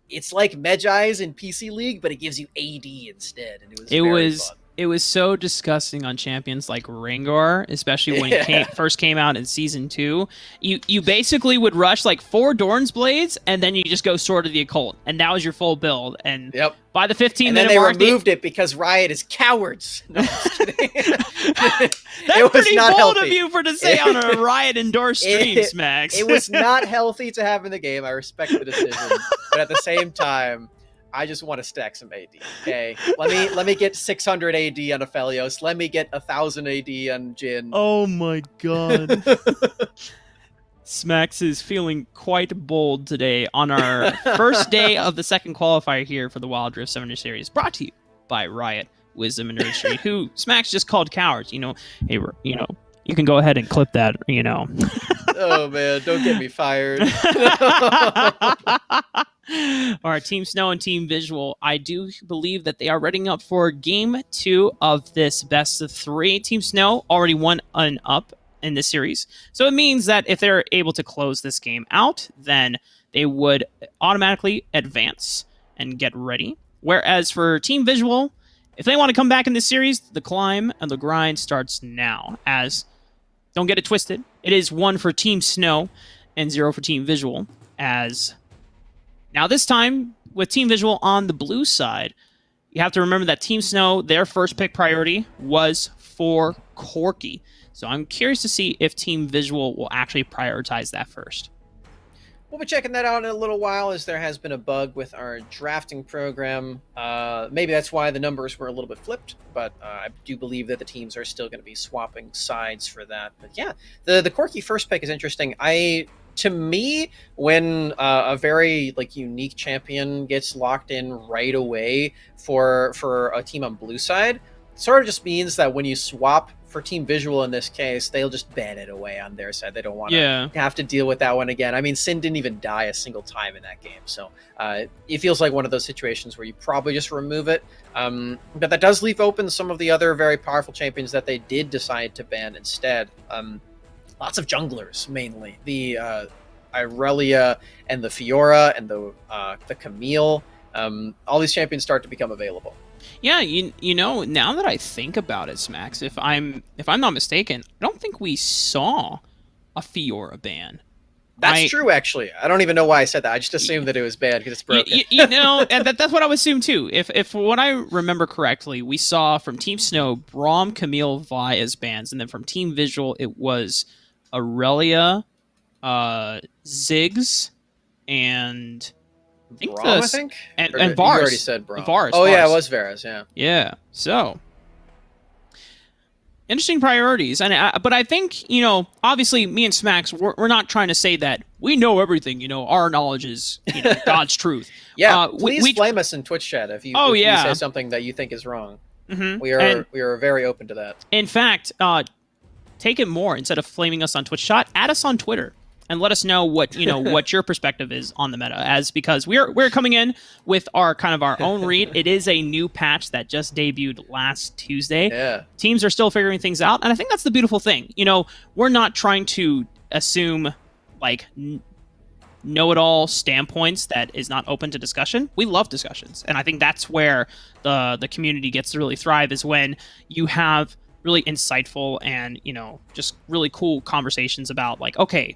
it's like Medjai's in PC League, but it gives you AD instead, and it was fun. It was so disgusting on champions like Rangor, especially when it first came out in Season 2. You basically would rush like 4 Dorn's Blades, and then you just go Sword of the Occult, and that was your full build. And by the 15-minute mark... And then they removed it because Riot is cowards. No, I'm just kidding. That's pretty bold of you to say on a Riot-endorsed stream, Smax. It was not healthy to have in the game. I respect the decision. But at the same time, I just want to stack some AD, okay? Let me get 600 AD on Aphelios. Let me get 1,000 AD on Jhin. Oh my god. Smax is feeling quite bold today on our first day of the second qualifier here for the Wild Rift Summoner Series, brought to you by Riot, Wisdom, and Nerdistry, who Smax just called cowards. Hey, you can go ahead and clip that, Oh man, don't get me fired. All right, Team Snow and Team Visual. I do believe that they are readying up for Game 2 of this best of 3. Team Snow already won an up in this series, so it means that if they're able to close this game out, then they would automatically advance and get ready. Whereas for Team Visual, if they want to come back in this series, the climb and the grind starts now. As, don't get it twisted, it is 1 for Team Snow and 0 for Team Visual. As now this time, with Team Visual on the blue side, you have to remember that Team Snow, their first pick priority was for Corki. So I'm curious to see if Team Visual will actually prioritize that first. We'll be checking that out in a little while, as there has been a bug with our drafting program. Maybe that's why the numbers were a little bit flipped, but I do believe that the teams are still going to be swapping sides for that. But yeah, the Corki first pick is interesting. To me, when a very unique champion gets locked in right away for a team on blue side, it sort of just means that when you swap for Team Visual in this case, they'll just ban it away on their side. They don't want to have to deal with that one again. I mean, Sin didn't even die a single time in that game, so it feels like one of those situations where you probably just remove it. But that does leave open some of the other very powerful champions that they did decide to ban instead. Lots of junglers, mainly the Irelia and the Fiora and the Camille. All these champions start to become available. Yeah, you know, now that I think about it, Smax, if I'm not mistaken, I don't think we saw a Fiora ban. That's true, actually. I don't even know why I said that. I just assumed that it was bad because it's broken. You know, and that's what I would assume too. If what I remember correctly, we saw from Team Snow, Braum, Camille, Vi as bans, and then from Team Visual, it was Irelia, Ziggs, and I think? And Vars. You already said Braum. Vars. Yeah, it was Vars, yeah. Yeah, so interesting priorities. But I think, you know, obviously me and Smax, we're not trying to say that we know everything, you know, our knowledge is, you know, God's truth. Yeah, please flame us in Twitch chat if you say something that you think is wrong. Mm-hmm. We are very open to that. In fact, take it more. Instead of flaming us on Twitch chat, add us on Twitter and let us know what, you know, what your perspective is on the meta. Because we're coming in with our own read. It is a new patch that just debuted last Tuesday. Yeah. Teams are still figuring things out, and I think that's the beautiful thing. You know, we're not trying to assume know-it-all standpoints that is not open to discussion. We love discussions, and I think that's where the community gets to really thrive, is when you have really insightful and, you know, just really cool conversations about okay,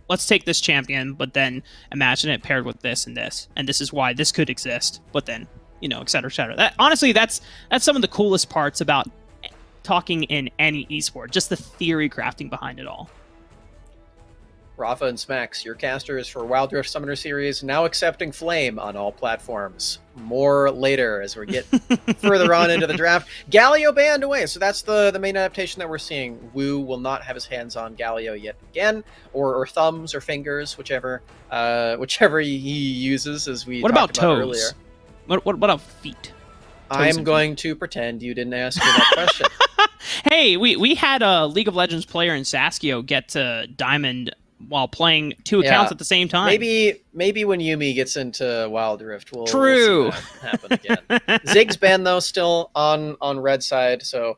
let's take this champion, but then imagine it paired with this, and this is why this could exist, but then, you know, et cetera, et cetera. Honestly, that's some of the coolest parts about talking in any esport, just the theory crafting behind it all. Rafaa and Smax, your casters for Wildrift Summoner Series, now accepting Flame on all platforms. More later as we get further on into the draft. Galio banned away, so that's the main adaptation that we're seeing. Wu will not have his hands on Galio yet again, or thumbs or fingers, whichever he uses, as we talked about earlier. What about feet? I'm going to pretend you didn't ask me that question. Hey, we had a League of Legends player in Saskio get to Diamond while playing two accounts at the same time. Maybe when Yuumi gets into Wild Rift, we'll True. see that happen again. Ziggs ban, though, still on red side, so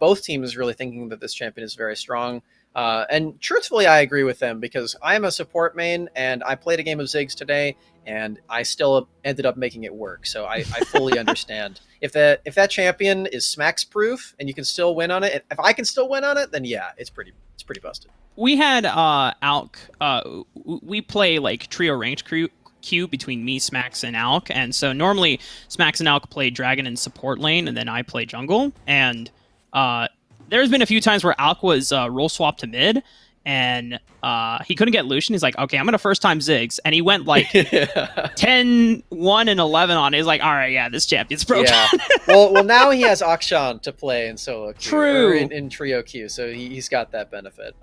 both teams really thinking that this champion is very strong. And truthfully, I agree with them, because I'm a support main, and I played a game of Ziggs today, and I still ended up making it work. So I fully understand. If that champion is Smax proof and you can still win on it, if I can still win on it, then yeah, it's pretty busted. We had Alk. We play trio ranked queue between me, Smax, and Alk, and so normally Smax and Alk play Dragon and support lane, and then I play jungle. And there's been a few times where Alk was role swapped to mid, and he couldn't get Lucian. He's like, okay, I'm gonna first time Ziggs, and he went 10, 1, and 11 on it. He's like, all right, yeah, this champion's broken. Yeah. Well, now he has Akshan to play in solo queue. True. Or in trio queue, so he's got that benefit.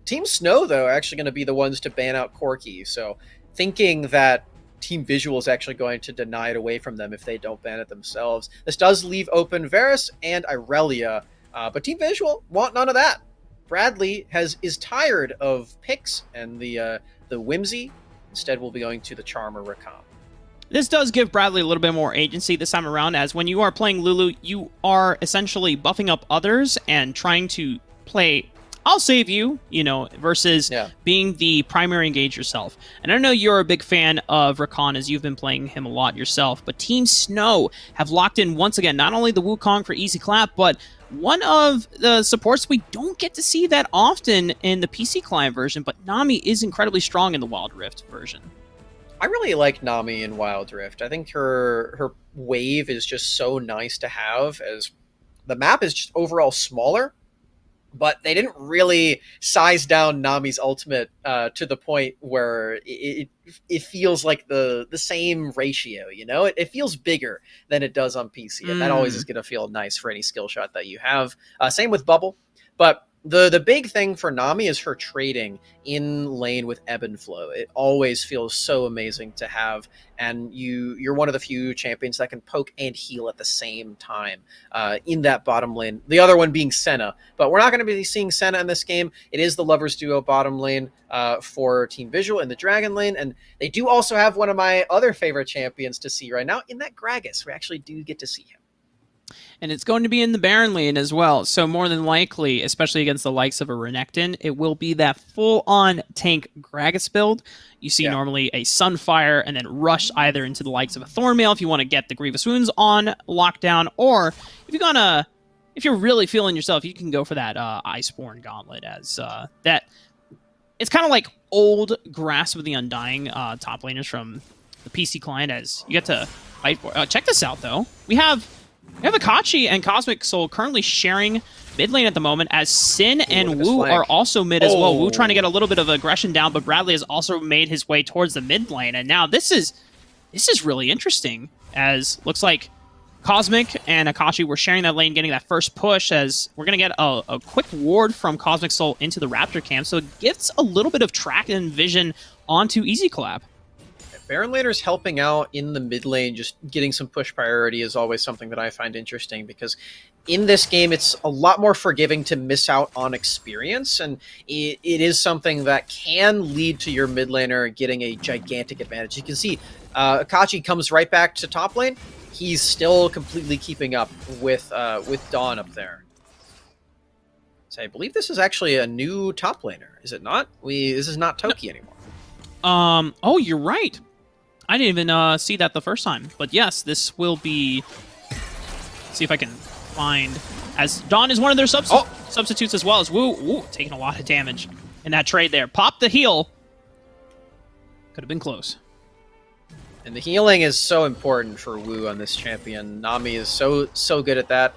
Team Snow, though, are actually going to be the ones to ban out Corki, so thinking that Team Visual is actually going to deny it away from them if they don't ban it themselves. This does leave open Varus and Irelia, but Team Visual want none of that. Bradley is tired of picks and the whimsy. Instead, we'll be going to the Charmer Rakan. This does give Bradley a little bit more agency this time around, as when you are playing Lulu, you are essentially buffing up others and trying to play I'll save you, you know, versus being the primary engage yourself. And I know you're a big fan of Rakan, as you've been playing him a lot yourself, but Team Snow have locked in once again, not only the Wukong for easy clap, but one of the supports we don't get to see that often in the PC client version, but Nami is incredibly strong in the Wild Rift version. I really like Nami in Wild Rift. I think her wave is just so nice to have, as the map is just overall smaller, but they didn't really size down Nami's ultimate to the point where it feels like the same ratio, you know? It feels bigger than it does on PC, and that always is going to feel nice for any skill shot that you have. Same with Bubble, but the big thing for Nami is her trading in lane with ebb and flow. It always feels so amazing to have, and you're one of the few champions that can poke and heal at the same time in that bottom lane. The other one being Senna, but we're not going to be seeing Senna in this game. It is the Lovers Duo bottom lane for Team Visual in the Dragon lane, and they do also have one of my other favorite champions to see right now in that Gragas. We actually do get to see him. And it's going to be in the Baron lane as well. So more than likely, especially against the likes of a Renekton, it will be that full-on tank Gragas build. You see normally a Sunfire and then rush either into the likes of a Thornmail if you want to get the Grievous Wounds on lockdown, or if you're really feeling yourself, you can go for that Iceborne Gauntlet, as that it's kind of like old Grasp of the Undying top laners from the PC client, as you get to fight for. Check this out though. We have Akachi and Cosmic Soul currently sharing mid lane at the moment, as Sin and Wu are also mid as well. Wu trying to get a little bit of aggression down, but Bradley has also made his way towards the mid lane. And now this is really interesting, as looks like Cosmic and Akachi were sharing that lane, getting that first push, as we're going to get a quick ward from Cosmic Soul into the Raptor camp. So it gives a little bit of track and vision onto Easy Collab. Baron laners helping out in the mid lane, just getting some push priority, is always something that I find interesting, because in this game it's a lot more forgiving to miss out on experience, and it is something that can lead to your mid laner getting a gigantic advantage. You can see Akachi comes right back to top lane. He's still completely keeping up with Dawn up there. So I believe this is actually a new top laner, is it not? This is not Toki anymore. Oh, you're right. I didn't even see that the first time. But yes, this will be... Let's see if I can find... As Dawn is one of their substitutes as well, as Wu taking a lot of damage in that trade there. Pop the heal. Could have been close. And the healing is so important for Wu on this champion. Nami is so good at that.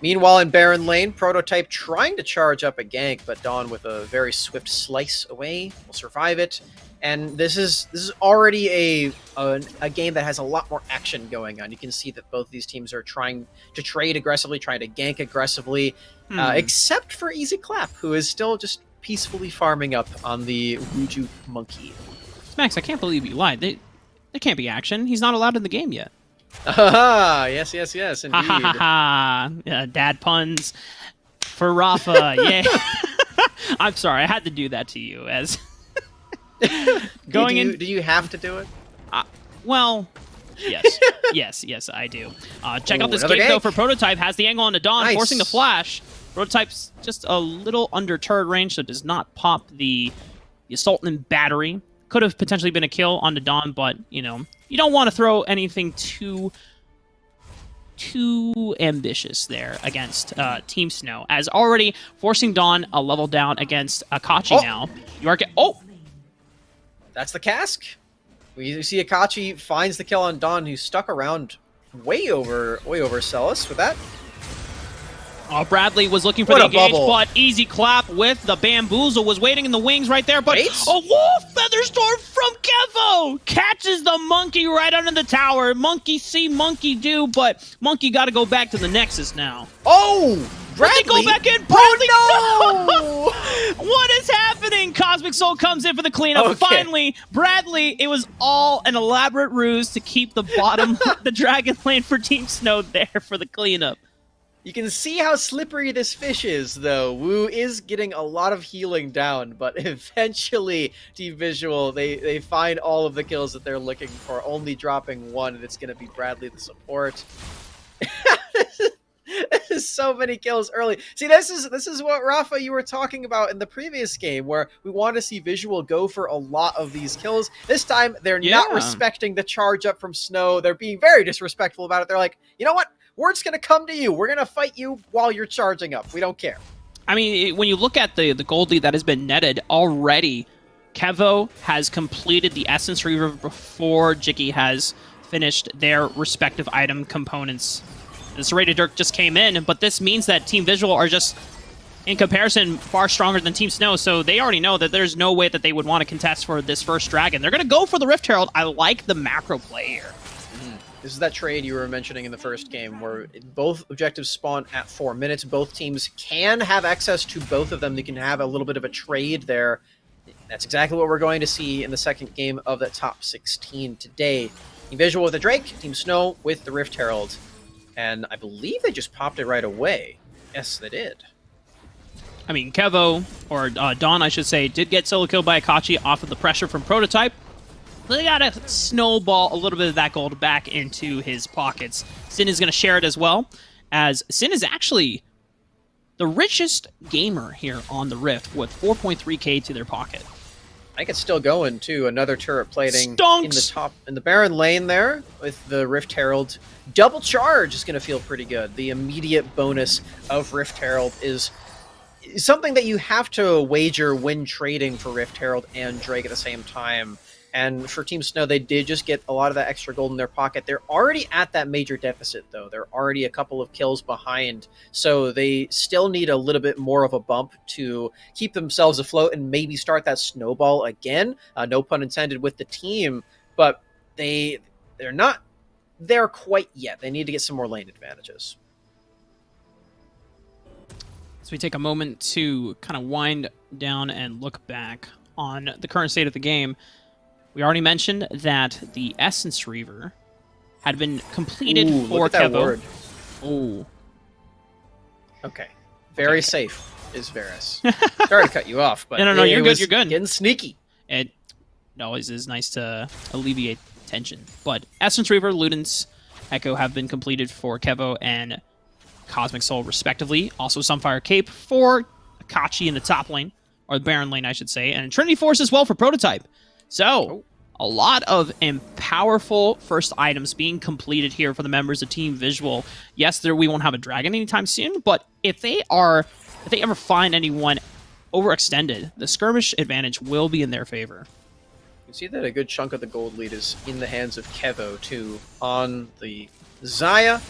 Meanwhile, in Baron lane, Prototype trying to charge up a gank, but Dawn with a very swift slice away will survive it. And this is already a game that has a lot more action going on. You can see that both these teams are trying to trade aggressively, trying to gank aggressively, except for Easy Clap, who is still just peacefully farming up on the Wuju Monkey. Smax, I can't believe you lied. There can't be action. He's not allowed in the game yet. Yes, indeed. Ha ha ha ha. Dad puns for Rafa. Yeah. I'm sorry, I had to do that to you, as... Do you have to do it? Well, yes. yes, I do. Check out this game, though, for Prototype. Has the angle on the Dawn, forcing the flash. Prototype's just a little under turret range, so does not pop the Assault and Battery. Could have potentially been a kill on the Dawn, but, you know, you don't want to throw anything too ambitious there against Team Snow, as already forcing Dawn a level down against Akachi now. You are That's the cask. We see Akachi finds the kill on Dawn, who's stuck around way over Celis with that. Oh, Bradley was looking for the engage, but Easy Clap with the bamboozle was waiting in the wings right there. But a wolf featherstorm from Kevo catches the monkey right under the tower. Monkey see, monkey do, but monkey got to go back to the Nexus now. Oh! Bradley? Go back in. Bradley, no! What is happening? Cosmic Soul comes in for the cleanup. Okay. Finally, Bradley, it was all an elaborate ruse to keep the bottom, the Dragon lane for Team Snow there for the cleanup. You can see how slippery this fish is, though. Wu is getting a lot of healing down, but eventually Team Visual, they find all of the kills that they're looking for, only dropping one, and it's going to be Bradley the support. So many kills early. See, this is what, Rafa, you were talking about in the previous game, where we want to see Visual go for a lot of these kills. This time, they're not respecting the charge up from Snow. They're being very disrespectful about it. They're like, you know what? We're just going to come to you. We're going to fight you while you're charging up. We don't care. I mean, when you look at the gold lead that has been netted already, Kevo has completed the Essence Reaver before Jiggy has finished their respective item components. This Serrated Dirk just came in, but this means that Team Visual are just, in comparison, far stronger than Team Snow, so they already know that there's no way that they would want to contest for this first Dragon. They're going to go for the Rift Herald. I like the macro play here. This is that trade you were mentioning in the first game, where both objectives spawn at 4 minutes. Both teams can have access to both of them. They can have a little bit of a trade there. That's exactly what we're going to see in the second game of the top 16 today. Team Visual with the Drake, Team Snow with the Rift Herald. And I believe they just popped it right away. Yes, they did. I mean, Kevo, or Dawn, I should say, did get solo killed by Akachi off of the pressure from Prototype. They gotta snowball a little bit of that gold back into his pockets. Sin is gonna share it as well, as Sin is actually the richest gamer here on the Rift with 4.3k to their pocket. I think it's still going too. Another turret plating Stonks! in the top, in the Baron lane there with the Rift Herald. Double charge is gonna feel pretty good. The immediate bonus of Rift Herald is something that you have to wager when trading for Rift Herald and Drake at the same time. And for Team Snow, they did just get a lot of that extra gold in their pocket. They're already at that major deficit, though. They're already a couple of kills behind. So they still need a little bit more of a bump to keep themselves afloat and maybe start that snowball again. No pun intended with the team. But they're not there quite yet. They need to get some more lane advantages. So we take a moment to kind of wind down and look back on the current state of the game. We already mentioned that the Essence Reaver had been completed for Kevo. Oh. Okay. Very safe is Varus. Sorry to cut you off, but no, you're good. You're good. Getting sneaky. It always is nice to alleviate tension. But Essence Reaver, Ludens, Echo have been completed for Kevo and Cosmic Soul, respectively. Also, Sunfire Cape for Akachi in the top lane, or the Baron lane, I should say, and Trinity Force as well for Prototype. So, a lot of powerful first items being completed here for the members of Team Visual. Yes, we won't have a dragon anytime soon, but if they ever find anyone overextended, the skirmish advantage will be in their favor. You can see that a good chunk of the gold lead is in the hands of Kevo, too, on the Xayah.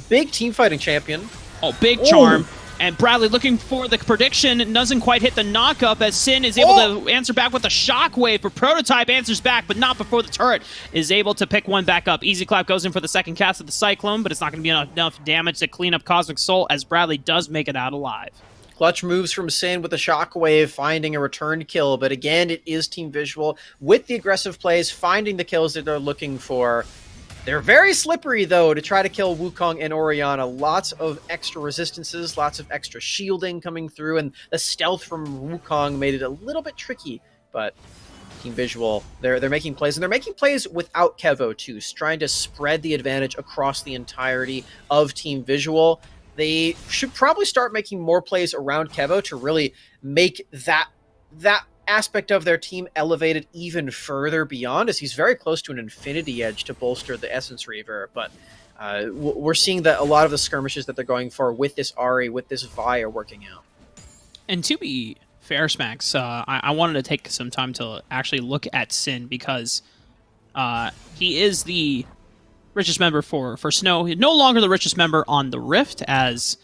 Big team fighting champion. Oh, big charm. And Bradley looking for the prediction, doesn't quite hit the knock-up as Sin is able to answer back with a shockwave, but Prototype answers back, but not before the turret is able to pick one back up. Easy Clap goes in for the second cast of the Cyclone, but it's not going to be enough damage to clean up Cosmic Soul as Bradley does make it out alive. Clutch moves from Sin with a shockwave, finding a return kill, but again, it is Team Visual with the aggressive plays, finding the kills that they're looking for. They're very slippery, though, to try to kill Wukong and Orianna. Lots of extra resistances, lots of extra shielding coming through, and the stealth from Wukong made it a little bit tricky. But Team Visual, they're making plays, and they're making plays without Kevo, too, trying to spread the advantage across the entirety of Team Visual. They should probably start making more plays around Kevo to really make that aspect of their team elevated even further beyond, as he's very close to an infinity edge to bolster the Essence Reaver. But we're seeing that a lot of the skirmishes that they're going for with this Ahri, with this Vi, are working out. And to be fair, Smax, I wanted to take some time to actually look at Sin, because he is the richest member for Snow. He's no longer the richest member on the Rift, as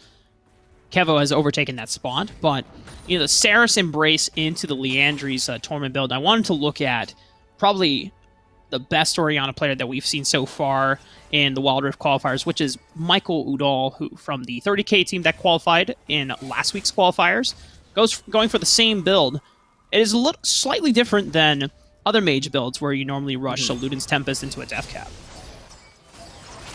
Kevo has overtaken that spot, but the Saris Embrace into the Liandry's Torment build, I wanted to look at probably the best Orianna player that we've seen so far in the Wild Rift qualifiers, which is Michael Udall, who from the 30k team that qualified in last week's qualifiers, going for the same build. It is slightly different than other mage builds where you normally rush a Luden's Tempest into a Death Cap.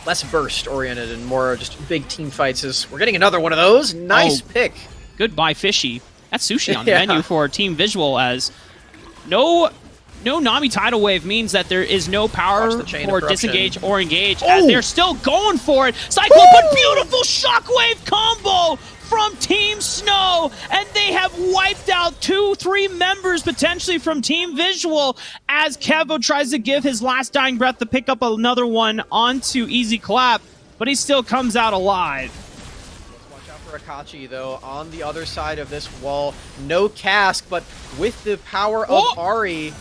less burst oriented and more just big team fights. Is we're getting another one of those. Nice pick. Goodbye, Fishy. That's sushi on the menu for Team Visual, as no Nami Tidal Wave means that there is no power for disengage or engage, as they're still going for it. Cyclone, but beautiful shockwave combo from Team Snow, and they have wiped out 2-3 members potentially from Team Visual, as Kevo tries to give his last dying breath to pick up another one onto Easy Clap, but he still comes out alive. Watch out for Akachi, though, on the other side of this wall. No cask, but with the power of Ari.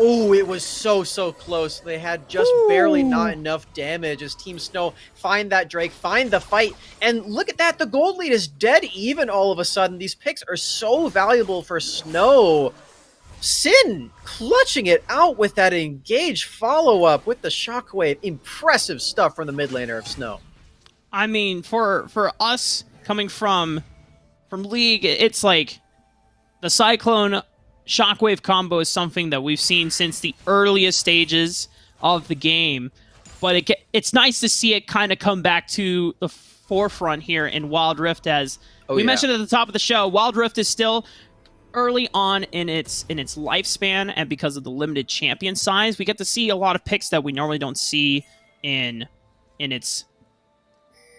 Oh, it was so close. They had just barely not enough damage as Team Snow find that Drake, find the fight, and look at that. The gold lead is dead even all of a sudden. These picks are so valuable for Snow. Sin clutching it out with that engage follow-up with the shockwave. Impressive stuff from the mid laner of Snow. I mean, for us coming from League, it's like the Cyclone Shockwave combo is something that we've seen since the earliest stages of the game, but it's nice to see it kind of come back to the forefront here in Wild Rift. As we mentioned at the top of the show, Wild Rift is still early on in its lifespan, and because of the limited champion size, we get to see a lot of picks that we normally don't see in its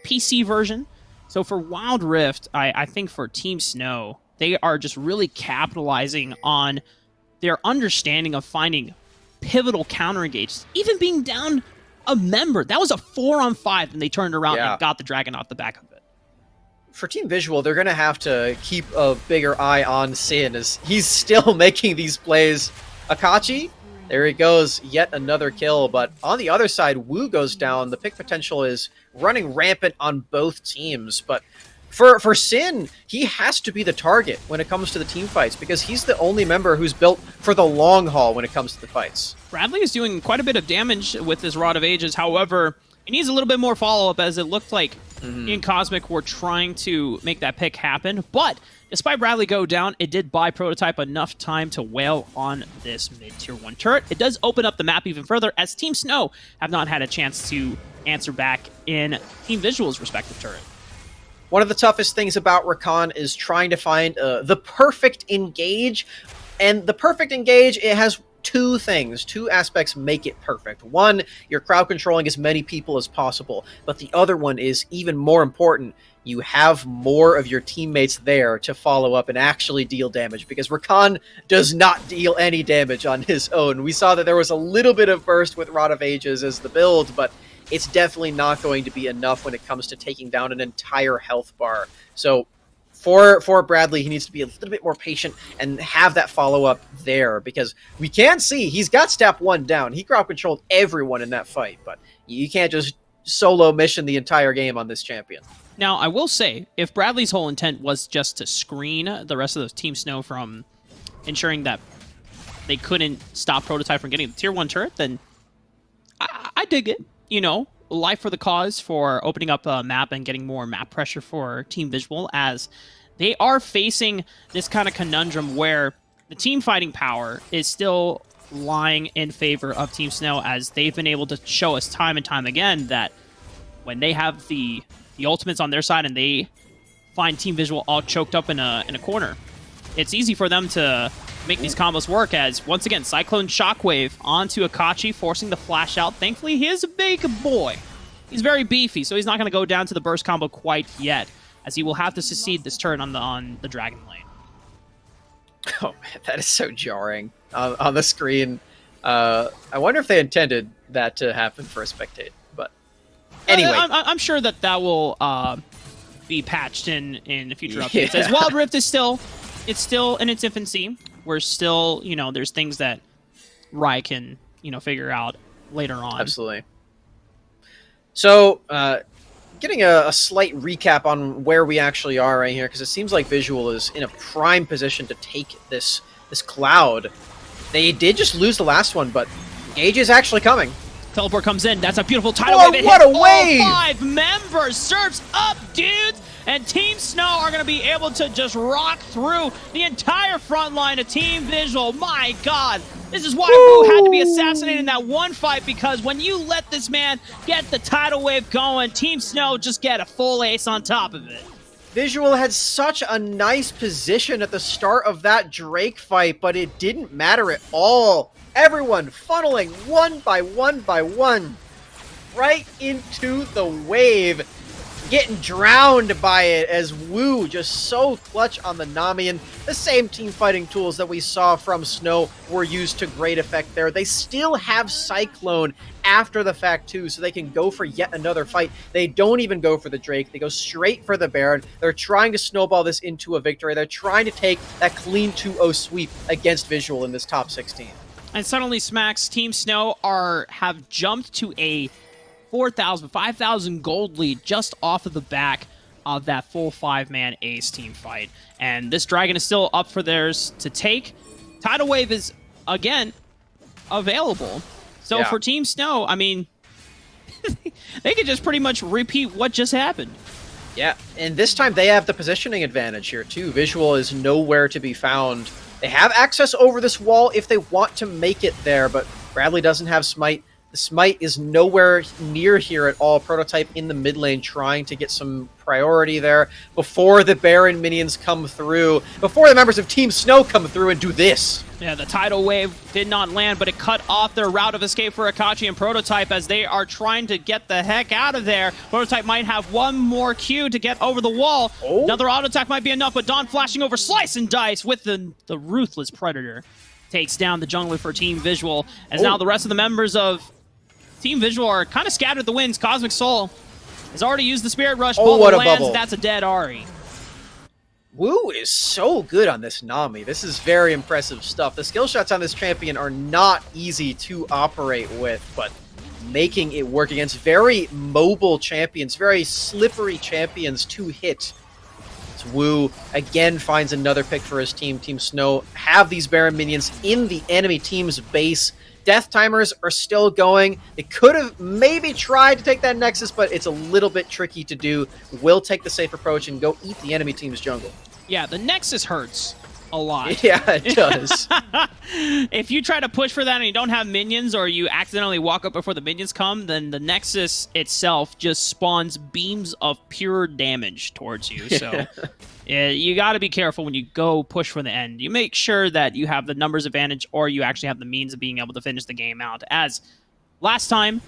PC version. So for Wild Rift, I think for Team Snow, they are just really capitalizing on their understanding of finding pivotal counter engages. Even being down a member, that was a 4-on-5, and they turned around and got the dragon off the back of it. For Team Visual, they're going to have to keep a bigger eye on Sin, as he's still making these plays. Akachi, there he goes, yet another kill, but on the other side, Wu goes down. The pick potential is running rampant on both teams, but For Sin, he has to be the target when it comes to the team fights, because he's the only member who's built for the long haul when it comes to the fights. Bradley is doing quite a bit of damage with his Rod of Ages. However, he needs a little bit more follow-up, as it looked like in Cosmic were trying to make that pick happen. But despite Bradley go down, it did buy Prototype enough time to wail on this mid-tier 1 turret. It does open up the map even further, as Team Snow have not had a chance to answer back in Team Visual's respective turret. One of the toughest things about Rakan is trying to find the perfect engage. And the perfect engage, it has two aspects make it perfect. One, you're crowd controlling as many people as possible. But the other one is even more important. You have more of your teammates there to follow up and actually deal damage, because Rakan does not deal any damage on his own. We saw that there was a little bit of burst with Rod of Ages as the build, but it's definitely not going to be enough when it comes to taking down an entire health bar. So for Bradley, he needs to be a little bit more patient and have that follow-up there, because we can see he's got step 1 down. He crowd controlled everyone in that fight, but you can't just solo mission the entire game on this champion. Now, I will say, if Bradley's whole intent was just to screen the rest of the Team Snow from ensuring that they couldn't stop Prototype from getting the tier 1 turret, then I dig it. You know, life for the cause for opening up a map and getting more map pressure for Team Visual, as they are facing this kind of conundrum where the team fighting power is still lying in favor of Team Snow, as they've been able to show us time and time again that when they have the ultimates on their side and they find Team Visual all choked up in a corner, it's easy for them to make these combos work, as once again Cyclone Shockwave onto Akachi, forcing the flash out. Thankfully, he is a big boy. He's very beefy, so he's not going to go down to the burst combo quite yet, as he will have to succeed this turn on the Dragon Lane. Oh man, that is so jarring on the screen. I wonder if they intended that to happen for a spectate, but anyway. I'm sure that will be patched in future updates, as Wild Rift is still in its infancy. We're still, there's things that Riot can, figure out later on. Absolutely. So, getting a slight recap on where we actually are right here, because it seems like Visual is in a prime position to take this Cloud. They did just lose the last one, but Gage is actually coming. Teleport comes in. That's a beautiful tidal wave. What a wave! All 5 members. Surfs up, dudes. and Team Snow are going to be able to just rock through the entire front line of Team Visual. My God, this is why Wu had to be assassinated in that one fight, because when you let this man get the tidal wave going, Team Snow just get a full ace on top of it. Visual had such a nice position at the start of that Drake fight, but it didn't matter at all. Everyone funneling one by one right into the wave, getting drowned by it as Wu just so clutch on the Nami, and the same team fighting tools that we saw from Snow were used to great effect there. They still have Cyclone after the fact too, so they can go for yet another fight. They don't even go for the Drake, they go straight for the Baron. They're trying to snowball this into a victory. They're trying to take that clean 2-0 sweep against Visual in this top 16. And suddenly Smax, Team Snow have jumped to a 4,000, 5,000 gold lead just off of the back of that full 5-man ace team fight. And this Dragon is still up for theirs to take. Tidal Wave is, again, available. So yeah. For Team Snow, I mean, they could just pretty much repeat what just happened. Yeah, and this time they have the positioning advantage here too. Visual is nowhere to be found. They have access over this wall if they want to make it there, but Bradley doesn't have Smite. The Smite is nowhere near here at all. Prototype in the mid lane trying to get some priority there before the Baron minions come through, before the members of Team Snow come through and do this. Yeah, the tidal wave did not land, but it cut off their route of escape for Akachi and Prototype as they are trying to get the heck out of there. Prototype might have one more Q to get over the wall. Oh. Another auto attack might be enough, but Dawn flashing over Slice and Dice with the ruthless Predator. Takes down the jungler for Team Visual, as now the rest of the members of Team Visual are kind of scattered the winds. Cosmic Soul has already used the Spirit Rush. Oh, what a bubble. That's a dead Ahri. Wu is so good on this Nami. This is very impressive stuff. The skill shots on this champion are not easy to operate with, but making it work against very mobile champions, very slippery champions to hit. It's Wu again finds another pick for his team. Team Snow have these Baron minions in the enemy team's base. Death timers are still going. They could have maybe tried to take that Nexus, but it's a little bit tricky to do. Will take the safe approach and go eat the enemy team's jungle. Yeah, the Nexus hurts a lot. Yeah, it does. If you try to push for that and you don't have minions, or you accidentally walk up before the minions come, then the Nexus itself just spawns beams of pure damage towards you. So you got to be careful when you go push for the end. You make sure that you have the numbers advantage, or you actually have the means of being able to finish the game out. As last time,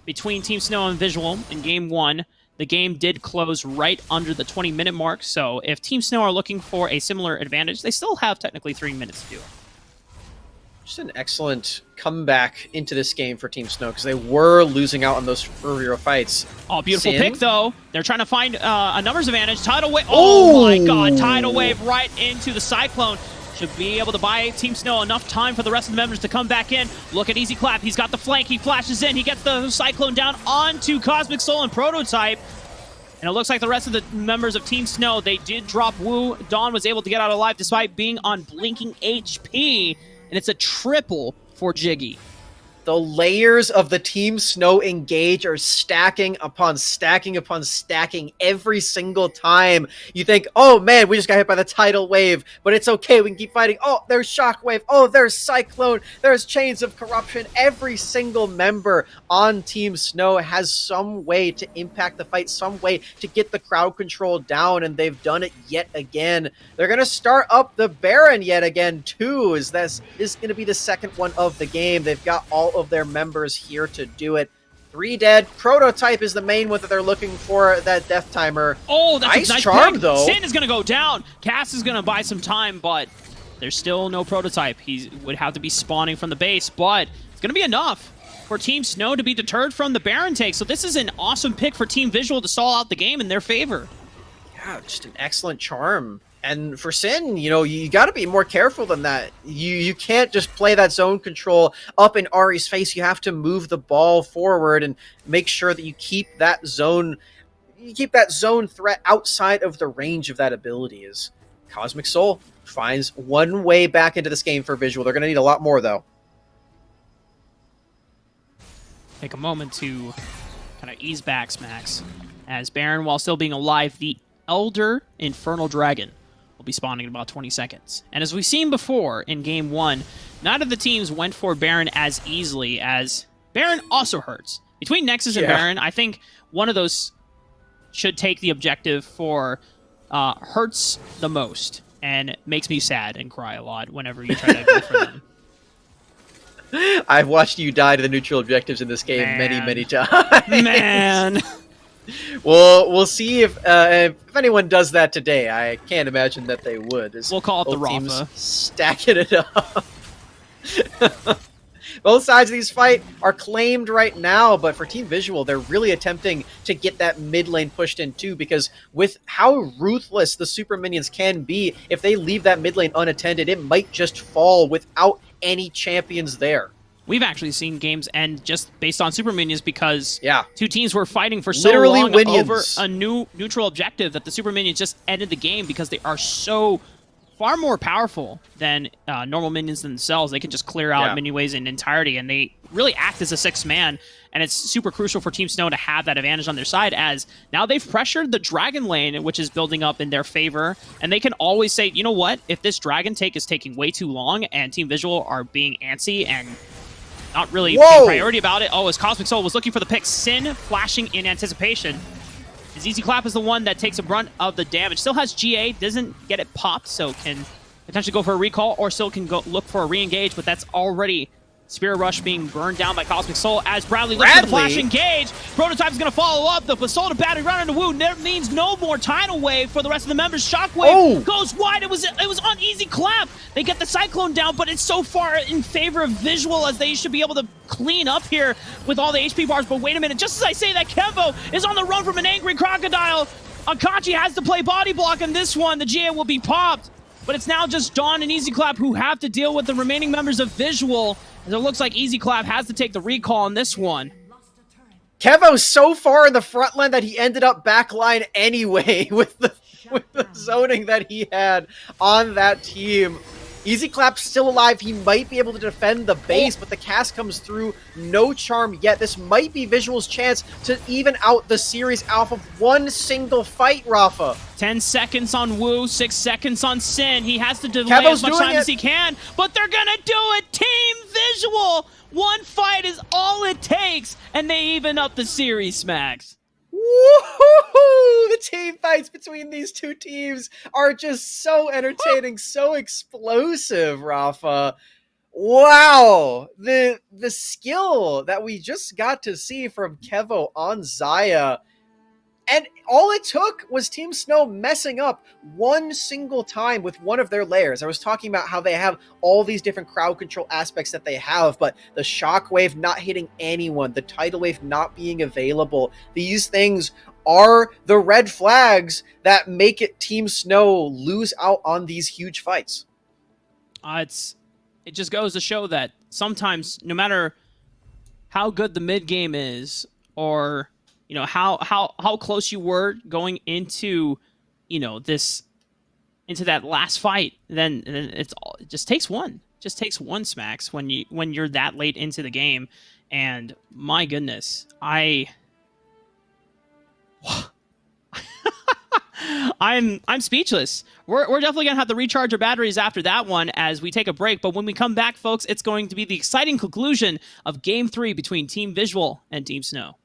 between Team Snow and Visual in Game 1, the game did close right under the 20-minute mark, so if Team Snow are looking for a similar advantage, they still have technically 3 minutes to do it. Just an excellent comeback into this game for Team Snow, because they were losing out on those earlier fights. Oh, beautiful pick, though. They're trying to find a numbers advantage. Tidal Wave. Oh, my God. Tidal Wave right into the Cyclone. Should be able to buy Team Snow enough time for the rest of the members to come back in. Look at Easy Clap. He's got the flank. He flashes in. He gets the Cyclone down onto Cosmic Soul and Prototype. And it looks like the rest of the members of Team Snow, they did drop Wu. Dawn was able to get out alive despite being on blinking HP. And it's a triple for Jiggy. The layers of the Team Snow engage are stacking upon stacking upon stacking every single time. You think, oh man, we just got hit by the tidal wave, but it's okay, we can keep fighting. Oh, there's Shockwave. Oh, there's Cyclone. There's Chains of Corruption. Every single member on Team Snow has some way to impact the fight, some way to get the crowd control down, and they've done it yet again. They're going to start up the Baron yet again, too, as this is going to be the second one of the game. They've got all of their members here to do it. 3 dead. Prototype is the main one that they're looking for, that death timer. Oh, that's nice a nice charm, pick. though. Sin is going to go down. Cass is going to buy some time, but there's still no Prototype. He would have to be spawning from the base, but it's going to be enough for Team Snow to be deterred from the Baron take. So this is an awesome pick for Team Visual to stall out the game in their favor. Yeah, just an excellent charm. And for Sin, you know, you got to be more careful than that. You can't just play that zone control up in Ahri's face. You have to move the ball forward and make sure that you keep that zone threat outside of the range of that ability. As Cosmic Soul finds one way back into this game for Visual. They're going to need a lot more, though. Take a moment to kind of ease back Smax. As Baron, while still being alive, the Elder Infernal Dragon will be spawning in about 20 seconds. And as we've seen before in Game 1, none of the teams went for Baron as easily, as Baron also hurts. Between Nexus and Baron, I think one of those should take the objective for hurts the most and makes me sad and cry a lot whenever you try to go for them. I've watched you die to the neutral objectives in this game many times. Man. Well, we'll see if anyone does that today. I can't imagine that they would. We'll call it the both teams Rafaa. stacking it up. Both sides of these fight are claimed right now, but for Team Visual, they're really attempting to get that mid lane pushed in too, because with how ruthless the super minions can be, if they leave that mid lane unattended, it might just fall without any champions there. We've actually seen games end just based on super minions because two teams were fighting for so Literally long minions. over a neutral objective that the super minions just ended the game because they are so far more powerful than normal minions themselves. They can just clear out minion waves in entirety, and they really act as a sixth man, and it's super crucial for Team Snow to have that advantage on their side, as now they've pressured the dragon lane, which is building up in their favor, and they can always say, you know what, if this dragon take is taking way too long and Team Visual are being antsy and not really being priority about it. Oh, as Cosmic Soul was looking for the pick, Sin flashing in anticipation. His Easy Clap is the one that takes a brunt of the damage. Still has GA, doesn't get it popped, so can potentially go for a recall, or still can go look for a re-engage, but that's already Spirit Rush being burned down by Cosmic Soul as Bradley looks for the flash engage. Prototype is going to follow up. The Basalt battery round into Woo means no more Tidal Wave for the rest of the members. Shockwave goes wide. It was on Easy Clap. They get the Cyclone down, but it's so far in favor of Visual, as they should be able to clean up here with all the HP bars. But wait a minute, just as I say that, Kevo is on the run from an angry crocodile. Akachi has to play body block in this one. The GA will be popped, but it's now just Dawn and Easy Clap who have to deal with the remaining members of Visual. As it looks like Easy Clap has to take the recall on this one. Kevo's so far in the front line that he ended up backline anyway with the zoning that he had on that team. Easy Clap's still alive. He might be able to defend the base, but the cast comes through. No charm yet. This might be Visual's chance to even out the series off of one single fight, Rafaa. 10 seconds on Woo, 6 seconds on Sin. He has to delay as much time as he can, but they're gonna do it! Team Visual! One fight is all it takes, and they even up the series, Smax. Woohoo! The team fights between these two teams are just so entertaining, so explosive, Rafaa. Wow! The skill that we just got to see from Kevo on Xayah. And all it took was Team Snow messing up one single time with one of their layers. I was talking about how they have all these different crowd control aspects that they have, but the shockwave not hitting anyone, the tidal wave not being available, these things are the red flags that make it Team Snow lose out on these huge fights. It just goes to show that sometimes, no matter how good the mid game is, or you know how close you were going into, you know, into that last fight, then it just takes one. Just takes one, Smax, when you're that late into the game. And my goodness, I'm speechless. We're definitely gonna have to recharge our batteries after that one as we take a break. But when we come back, folks, it's going to be the exciting conclusion of Game 3 between Team Visual and Team Snow.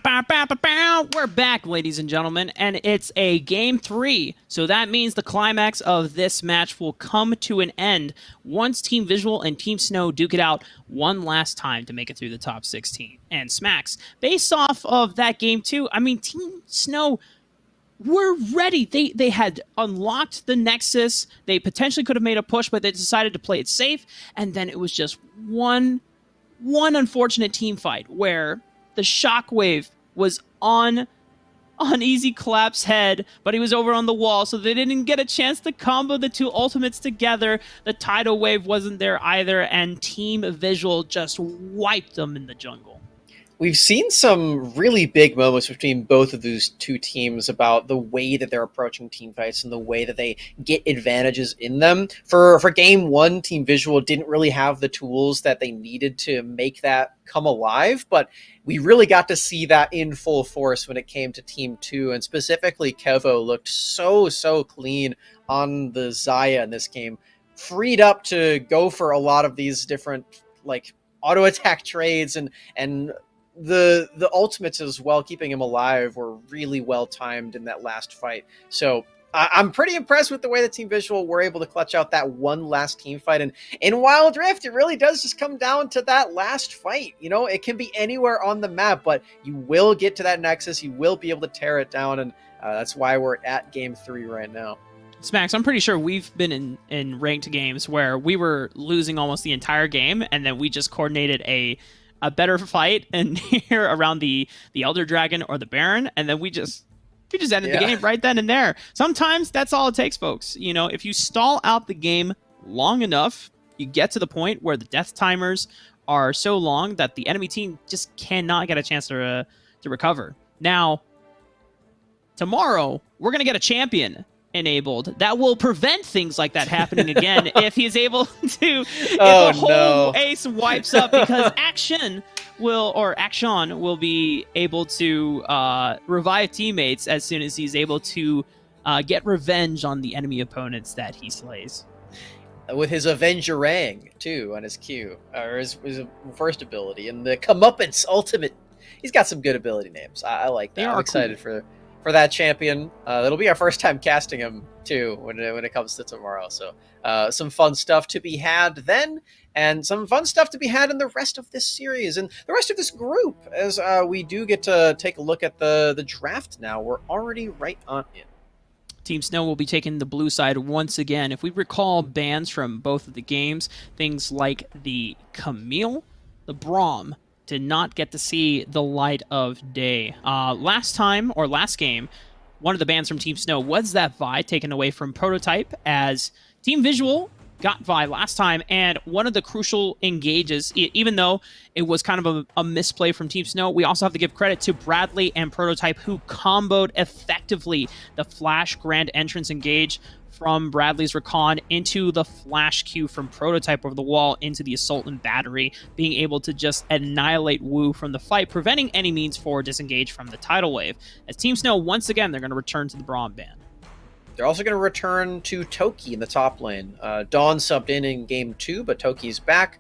We're back, ladies and gentlemen, and it's a game 3. So that means the climax of this match will come to an end once Team Visual and Team Snow duke it out one last time to make it through the top 16. And Smax, based off of that game 2, I mean, Team Snow were ready. They had unlocked the Nexus. They potentially could have made a push, but they decided to play it safe. And then it was just one unfortunate team fight where the Shockwave was on Easy Clap's head, but he was over on the wall, so they didn't get a chance to combo the two ultimates together. The Tidal Wave wasn't there either, and Team Visual just wiped them in the jungle. We've seen some really big moments between both of those two teams about the way that they're approaching team fights and the way that they get advantages in them. For game 1, Team Visual didn't really have the tools that they needed to make that come alive, but we really got to see that in full force when it came to Team 2, and specifically Kevo looked so clean on the Xayah in this game, freed up to go for a lot of these different like auto attack trades and the ultimates as well, keeping him alive, were really well timed in that last fight. So I'm pretty impressed with the way that Team Visual were able to clutch out that one last team fight. And in Wild Rift, it really does just come down to that last fight. You know, it can be anywhere on the map, but you will get to that Nexus. You will be able to tear it down. And that's why we're at game 3 right now. Smax, I'm pretty sure we've been in ranked games where we were losing almost the entire game, and then we just coordinated a better fight and here around the Elder Dragon or the Baron, and then we just ended the game right then and there. Sometimes that's all it takes, folks. You know, if you stall out the game long enough, you get to the point where the death timers are so long that the enemy team just cannot get a chance to recover. Now, tomorrow, we're going to get a champion enabled that will prevent things like that happening again if he's able to, if the whole ace wipes up, because Action will be able to revive teammates as soon as he's able to get revenge on the enemy opponents that he slays. With his Avengerang, too, on his Q, or his first ability, and the Comeuppance ultimate. He's got some good ability names. I like that. I'm excited for that champion. It'll be our first time casting him too when it comes to tomorrow. So some fun stuff to be had then, and some fun stuff to be had in the rest of this series and the rest of this group, as we do get to take a look at the draft now. We're already right on in. Team Snow will be taking the blue side once again. If we recall bans from both of the games, things like the Camille, the Braum, did not get to see the light of day. Last game, one of the bans from Team Snow was that Vi taken away from Prototype, as Team Visual got Vi last time, and one of the crucial engages, even though it was kind of a misplay from Team Snow, we also have to give credit to Bradley and Prototype, who comboed effectively the Flash Grand Entrance engage from Bradley's Recon into the Flash Q from Prototype over the wall into the Assault and Battery, being able to just annihilate Wu from the fight, preventing any means for disengage from the Tidal Wave. As Team Snow, once again, they're going to return to the Braum ban. They're also going to return to Toki in the top lane. Dawn subbed in game 2, but Toki's back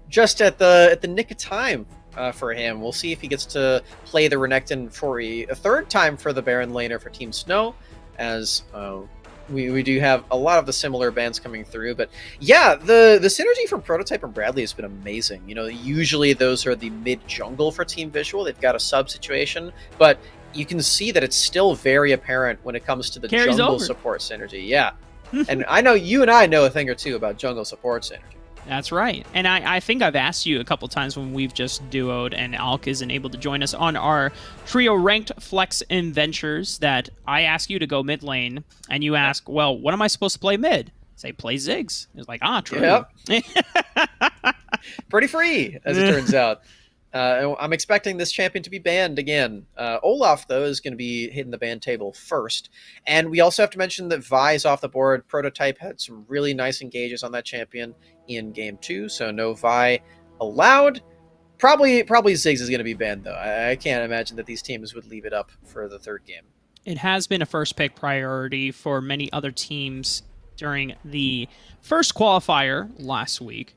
just at the nick of time for him. We'll see if he gets to play the Renekton for a third time for the Baron laner for Team Snow, as we do have a lot of the similar bands coming through. But yeah, the synergy from Prototype and Bradley has been amazing. You know, usually those are the mid-jungle for Team Visual. They've got a sub situation, but you can see that it's still very apparent when it comes to the jungle support synergy. Yeah. And I know you and I know a thing or two about jungle support synergy. That's right. And I think I've asked you a couple times when we've just duoed and Alk isn't able to join us on our trio ranked flex adventures that I ask you to go mid lane, and you ask, well, what am I supposed to play mid? Say, play Ziggs. It's like, true. Yep. Pretty free, as it turns out. I'm expecting this champion to be banned again. Olaf, though, is going to be hitting the ban table first. And we also have to mention that Vi is off the board. Prototype had some really nice engages on that champion in game 2, so no Vi allowed. Probably Ziggs is going to be banned, though. I can't imagine that these teams would leave it up for the third game. It has been a first pick priority for many other teams during the first qualifier last week,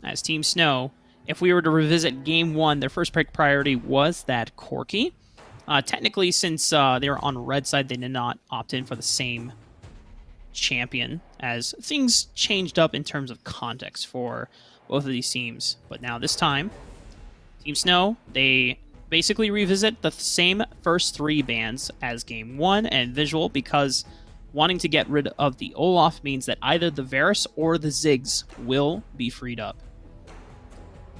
as Team Snow if we were to revisit Game 1, their first pick priority was that Corki. Technically, since they were on red side, they did not opt in for the same champion, as things changed up in terms of context for both of these teams. But now this time, Team Snow, they basically revisit the same first 3 bans as Game 1 and Visual, because wanting to get rid of the Olaf means that either the Varus or the Ziggs will be freed up.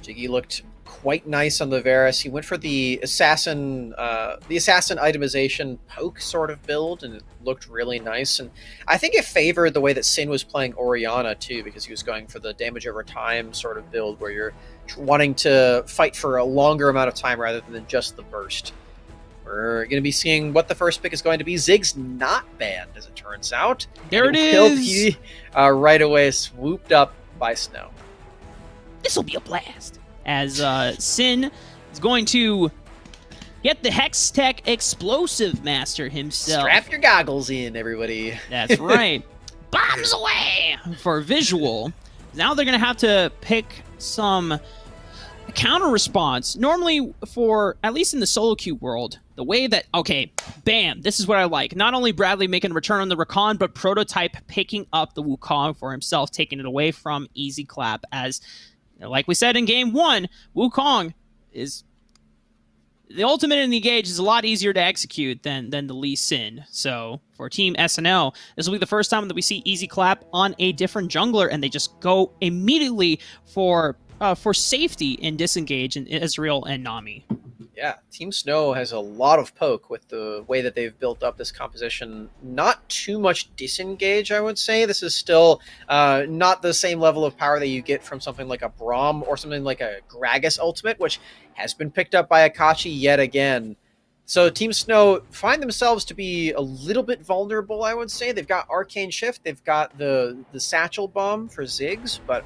Jiggy looked quite nice on the Varus. He went for the assassin itemization poke sort of build, and it looked really nice. And I think it favored the way that Sin was playing Orianna too, because he was going for the damage over time sort of build, where you're wanting to fight for a longer amount of time rather than just the burst. We're going to be seeing what the first pick is going to be. Ziggs not banned, as it turns out. There it is! Right away swooped up by Snow. This will be a blast. As Sin is going to get the Hex Tech Explosive Master himself. Strap your goggles in, everybody. That's right. Bombs away for Visual. Now they're going to have to pick some counter response. Normally, for at least in the solo queue world, the way that, okay, bam, this is what I like. Not only Bradley making a return on the Rakan, but Prototype picking up the Wukong for himself, taking it away from Easy Clap. As, like we said in Game 1, Wukong is... the ultimate in the engage is a lot easier to execute than the Lee Sin. So for Team SNL, this will be the first time that we see Easy Clap on a different jungler, and they just go immediately for safety and disengage in Israel and Nami. Yeah, Team Snow has a lot of poke with the way that they've built up this composition. Not too much disengage, I would say. This is still not the same level of power that you get from something like a Braum or something like a Gragas ultimate, which has been picked up by Akachi yet again. So Team Snow find themselves to be a little bit vulnerable, I would say. They've got Arcane Shift, they've got the Satchel Bomb for Ziggs, but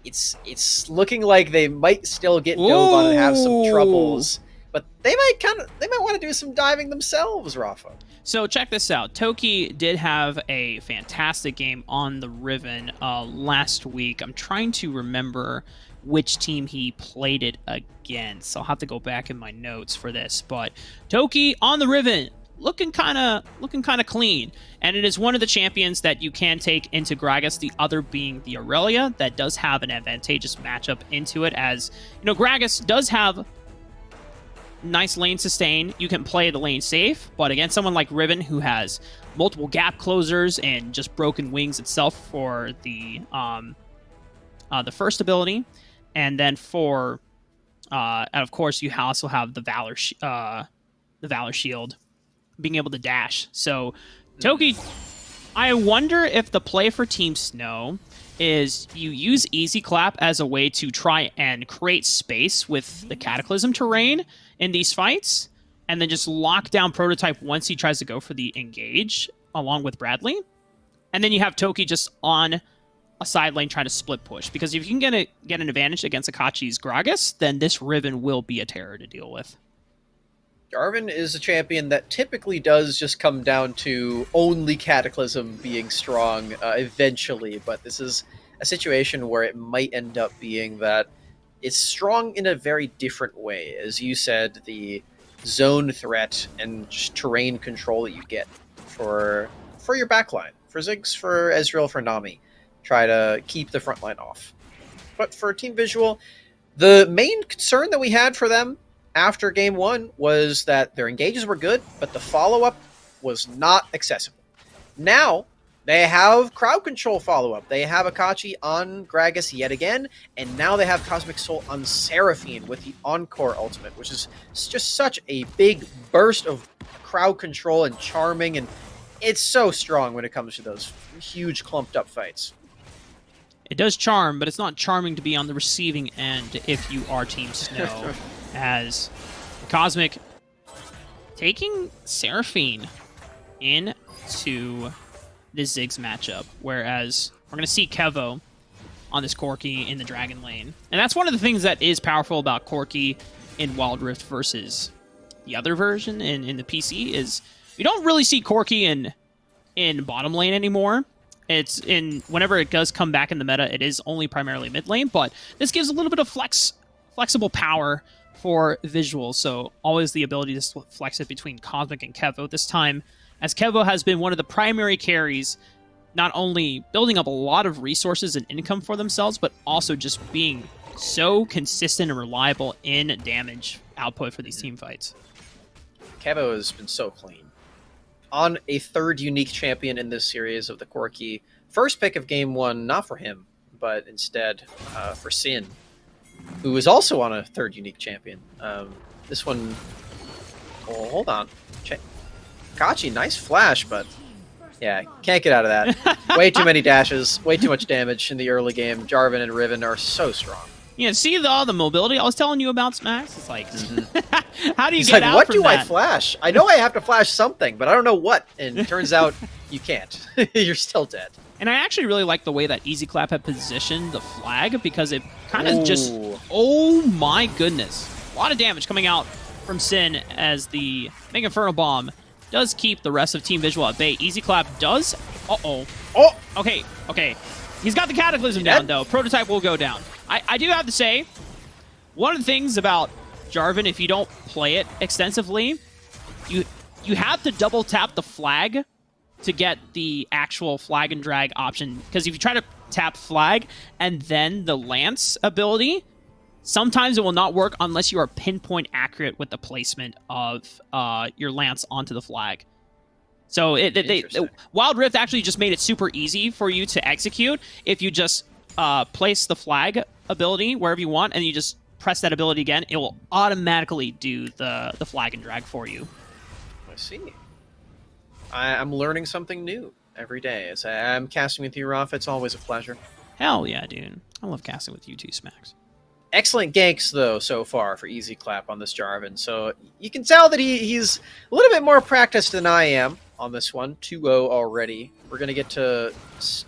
it's looking like they might still get dove on and have some troubles. But they might want to do some diving themselves, Rafa. So check this out. Toki did have a fantastic game on the Riven last week. I'm trying to remember which team he played it against. I'll have to go back in my notes for this. But Toki on the Riven, looking kind of clean, and it is one of the champions that you can take into Gragas, the other being the Irelia. That does have an advantageous matchup into it, as you know, Gragas does have nice lane sustain. You can play the lane safe, but against someone like Riven, who has multiple gap closers and just broken wings itself for the first ability, and then for and of course you also have the Valor Shield, being able to dash. So Toki, I wonder if the play for Team Snow is you use Easy Clap as a way to try and create space with the Cataclysm terrain in these fights, and then just lock down Prototype once he tries to go for the engage along with Bradley. And then you have Toki just on a side lane trying to split push, because if you can get an advantage against Akachi's Gragas, then this Riven will be a terror to deal with. Jarvan is a champion that typically does just come down to only Cataclysm being strong eventually, but this is a situation where it might end up being that it's strong in a very different way. As you said, the zone threat and just terrain control that you get for your backline, for Ziggs, for Ezreal, for Nami. Try to keep the front line off. But for Team Visual, the main concern that we had for them after Game 1 was that their engages were good, but the follow-up was not accessible. Now, they have crowd control follow-up. They have Akachi on Gragas yet again, and now they have Cosmic Soul on Seraphine with the Encore ultimate, which is just such a big burst of crowd control and charming, and it's so strong when it comes to those huge clumped-up fights. It does charm, but it's not charming to be on the receiving end if you are Team Snow. As Cosmic taking Seraphine into the Ziggs matchup, whereas we're going to see Kevo on this Corki in the Dragon lane. And that's one of the things that is powerful about Corki in Wild Rift versus the other version in the PC, is you don't really see Corki in bottom lane anymore. Whenever it does come back in the meta, it is only primarily mid lane, but this gives a little bit of flex flexible power for Visual, so always the ability to flex it between Cosmic and Kevo. This time, as Kevo has been one of the primary carries, not only building up a lot of resources and income for themselves, but also just being so consistent and reliable in damage output for these team fights. Kevo has been so clean. On a third unique champion in this series of the Corki. First pick of game one, not for him, but instead for Sin, who is also on a third unique champion. This one... Oh, hold on. Kachi, nice flash, but... Yeah, can't get out of that. Way too many dashes, way too much damage in the early game. Jarvan and Riven are so strong. Yeah, see all the mobility I was telling you about, Smax? It's like, how do you He's get like, out what from do that? I flash? I know I have to flash something, but I don't know what. And it turns out you can't. You're still dead. And I actually really like the way that Easy Clap had positioned the flag, because it kind of just... Oh my goodness. A lot of damage coming out from Sin as the Mega Inferno Bomb does keep the rest of Team Visual at bay. Easy Clap does... Uh-oh. Oh! Okay, okay. He's got the Cataclysm down, though. Prototype will go down. I do have to say, one of the things about Jarvan, if you don't play it extensively, you have to double tap the flag to get the actual flag and drag option. Because if you try to tap flag and then the lance ability, sometimes it will not work unless you are pinpoint accurate with the placement of your lance onto the flag. So Wild Rift actually just made it super easy for you to execute if you just place the flag ability wherever you want, and you just press that ability again. It will automatically do the flag and drag for you. I see. I'm learning something new every day. As I'm casting with you, Rafaa, it's always a pleasure. Hell yeah, dude. I love casting with you too, Smax. Excellent ganks, though, so far for Easy Clap on this Jarvan. So you can tell that he's a little bit more practiced than I am on this one. 2-0 already. We're going to get to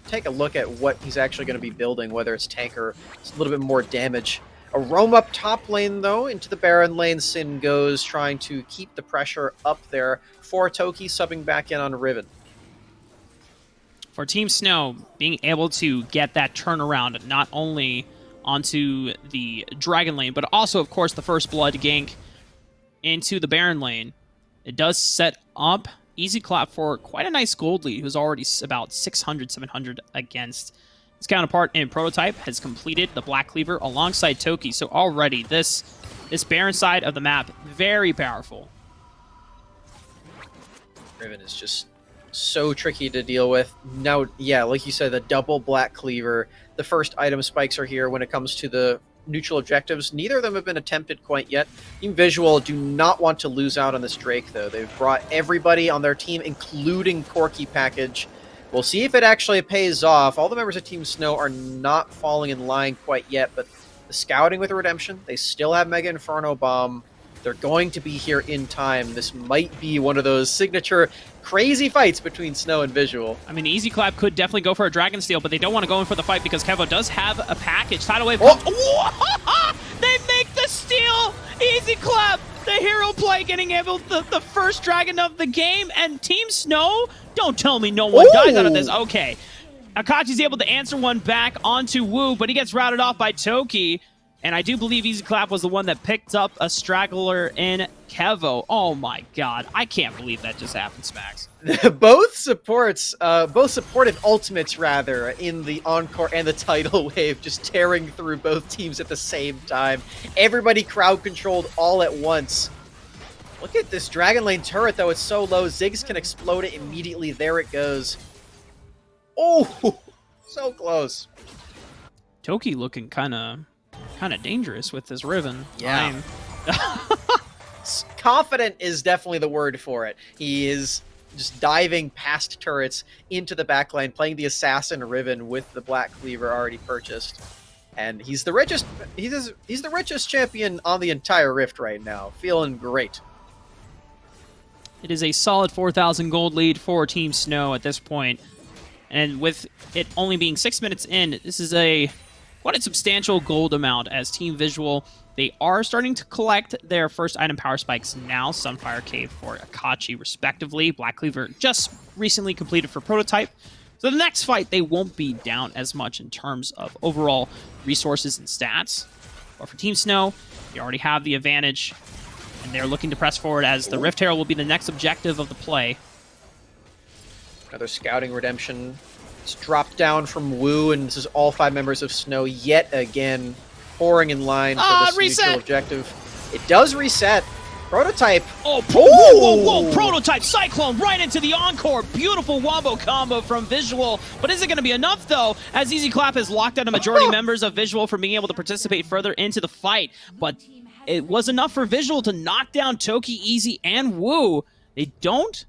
take a look at what he's actually going to be building, whether it's tank or it's a little bit more damage. A roam up top lane, though, into the Baron lane. Sin goes, trying to keep the pressure up there for Toki, subbing back in on Riven. For Team Snow, being able to get that turnaround, not only onto the Dragon lane, but also, of course, the first blood gank into the Baron lane. It does set up Easy Clap for quite a nice gold lead, who's already about 600, 700 against his counterpart in Prototype, has completed the Black Cleaver alongside Toki. So already this Baron side of the map, very powerful. Riven is just so tricky to deal with. Now, yeah, like you said, the double Black Cleaver. The first item spikes are here when it comes to the neutral objectives. Neither of them have been attempted quite yet. Team Visual do not want to lose out on this Drake, though. They've brought everybody on their team, including Corki Package. We'll see if it actually pays off. All the members of Team Snow are not falling in line quite yet, but the scouting with Redemption, they still have Mega Inferno Bomb. They're going to be here in time. This might be one of those signature crazy fights between Snow and Visual. I mean, Easy Clap could definitely go for a Dragon Steel, but they don't want to go in for the fight because Kevo does have a package. Tidal Wave. Oh! They make the steal! Easy Clap! The hero play getting able to the first Dragon of the game, and Team Snow? Don't tell me no one dies out of this. Okay. Akachi's able to answer one back onto Wu, but he gets routed off by Toki. And I do believe Easy Clap was the one that picked up a straggler in Kevo. Oh my god. I can't believe that just happened, Smax. both supportive ultimates, rather, in the Encore and the Tidal Wave, just tearing through both teams at the same time. Everybody crowd controlled all at once. Look at this Dragon Lane turret, though. It's so low. Ziggs can explode it immediately. There it goes. Oh, so close. Toki looking kind of dangerous with this Riven. Yeah. Confident is definitely the word for it. He is just diving past turrets into the backline, playing the assassin Riven with the Black Cleaver already purchased. And he's the richest he's the richest champion on the entire Rift right now. Feeling great. It is a solid 4,000 gold lead for Team Snow at this point. And with it only being 6 minutes in, this is quite a substantial gold amount as Team Visual, they are starting to collect their first item power spikes now. Sunfire Cave for Akachi, respectively. Black Cleaver just recently completed for Prototype. So the next fight, they won't be down as much in terms of overall resources and stats. But for Team Snow, you already have the advantage, and they're looking to press forward as the Rift Herald will be the next objective of the play. Another scouting redemption. It's dropped down from Wu, and this is all 5 members of Snow yet again pouring in line for this reset. neutral objective. It does reset. Prototype. Oh, whoa. Prototype Cyclone right into the Encore. Beautiful wombo combo from Visual. But is it going to be enough, though, as Easy Clap has locked out a majority members of Visual from being able to participate further into the fight. But it was enough for Visual to knock down Toki, Easy, and Wu. They don't...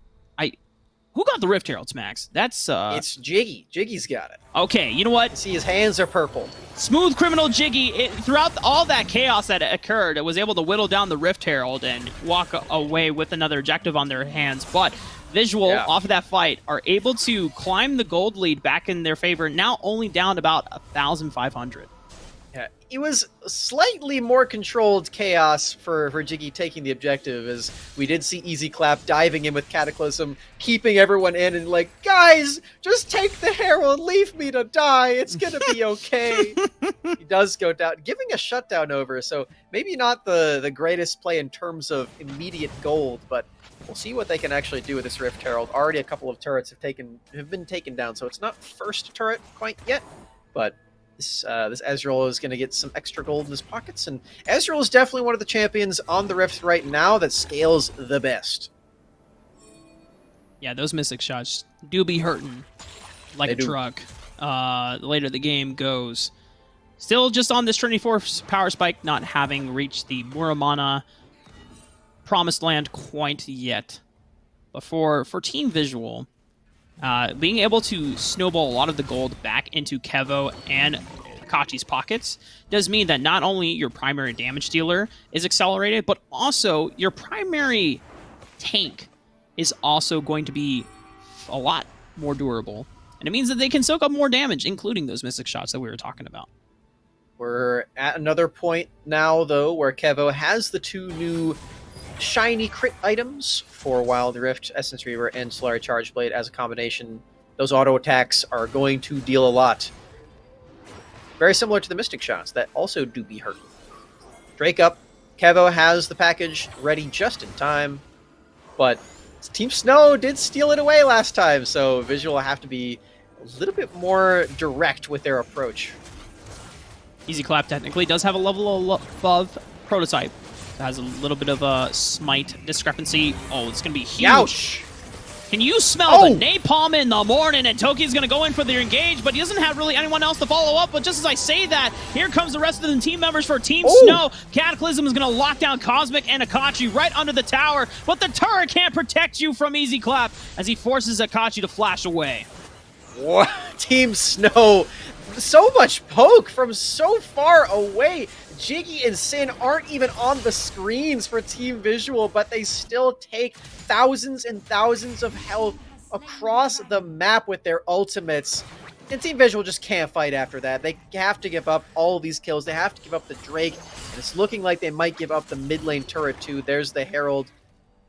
Who got the Rift Heralds, Max? That's, It's Jiggy. Jiggy's got it. Okay, you know what? See, his hands are purple. Smooth Criminal Jiggy, throughout all that chaos that occurred, it was able to whittle down the Rift Herald and walk away with another objective on their hands. But Visual, off of that fight, are able to climb the gold lead back in their favor, now only down about 1,500. Yeah, it was slightly more controlled chaos for Jiggy taking the objective, as we did see Easy Clap diving in with Cataclysm, keeping everyone in, and like, guys, just take the Herald, leave me to die, it's gonna be okay. He does go down, giving a shutdown over, so maybe not the greatest play in terms of immediate gold, but we'll see what they can actually do with this Rift Herald. Already a couple of turrets have been taken down, so it's not first turret quite yet, but this Ezreal is going to get some extra gold in his pockets, and Ezreal is definitely one of the champions on the Rift right now that scales the best. Yeah, those Mystic shots do be hurting like a truck. The later the game goes. Still just on this Trinity Force power spike, not having reached the Muramana promised land quite yet. But for Team Visual, being able to snowball a lot of the gold back into Kevo and Akachi's pockets does mean that not only your primary damage dealer is accelerated, but also your primary tank is also going to be a lot more durable. And it means that they can soak up more damage, including those Mystic shots that we were talking about. We're at another point now, though, where Kevo has the 2 new shiny crit items for Wild Rift, Essence Reaver, and Solari Charge Blade as a combination. Those auto attacks are going to deal a lot. Very similar to the Mystic shots that also do be hurt. Drake up. Kevo has the package ready just in time, but Team Snow did steal it away last time, so Visual will have to be a little bit more direct with their approach. Easy Clap technically does have a level above Prototype. Has a little bit of a smite discrepancy. Oh, it's going to be huge. Ouch! Can you smell the napalm in the morning? And Toki's going to go in for the engage, but he doesn't have really anyone else to follow up. But just as I say that, here comes the rest of the team members for Team Snow. Cataclysm is going to lock down Cosmic and Akachi right under the tower, but the turret can't protect you from Easy Clap as he forces Akachi to flash away. What? Team Snow, so much poke from so far away. Jiggy and Sin aren't even on the screens for Team Visual, but they still take thousands and thousands of health across the map with their ultimates. And Team Visual just can't fight after that. They have to give up all these kills. They have to give up the Drake. And it's looking like they might give up the mid lane turret too. There's the Herald.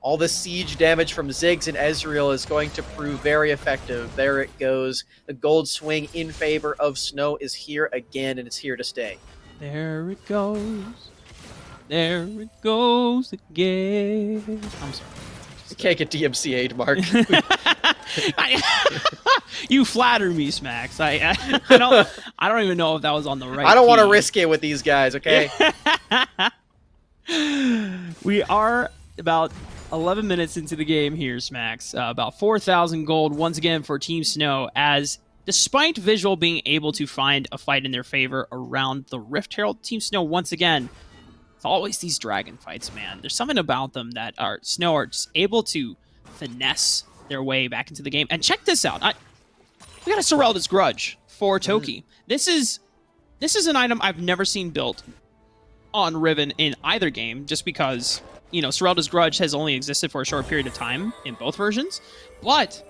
All the siege damage from Ziggs and Ezreal is going to prove very effective. There it goes. The gold swing in favor of Snow is here again, and it's here to stay. There it goes. There it goes again. I'm sorry. You can't get DMCA'd, Mark. You flatter me, Smax. I don't even know if that was on the right I don't want to key. risk it with these guys, okay? We are about 11 minutes into the game here, Smax. About 4,000 gold once again for Team Snow, as despite Visual being able to find a fight in their favor around the Rift Herald, Team Snow once again, it's always these dragon fights, man. There's something about them that Snow are just able to finesse their way back into the game. And check this out. We got a Serelda's Grudge for Toki. This is an item I've never seen built on Riven in either game, just because, you know, Serelda's Grudge has only existed for a short period of time in both versions. But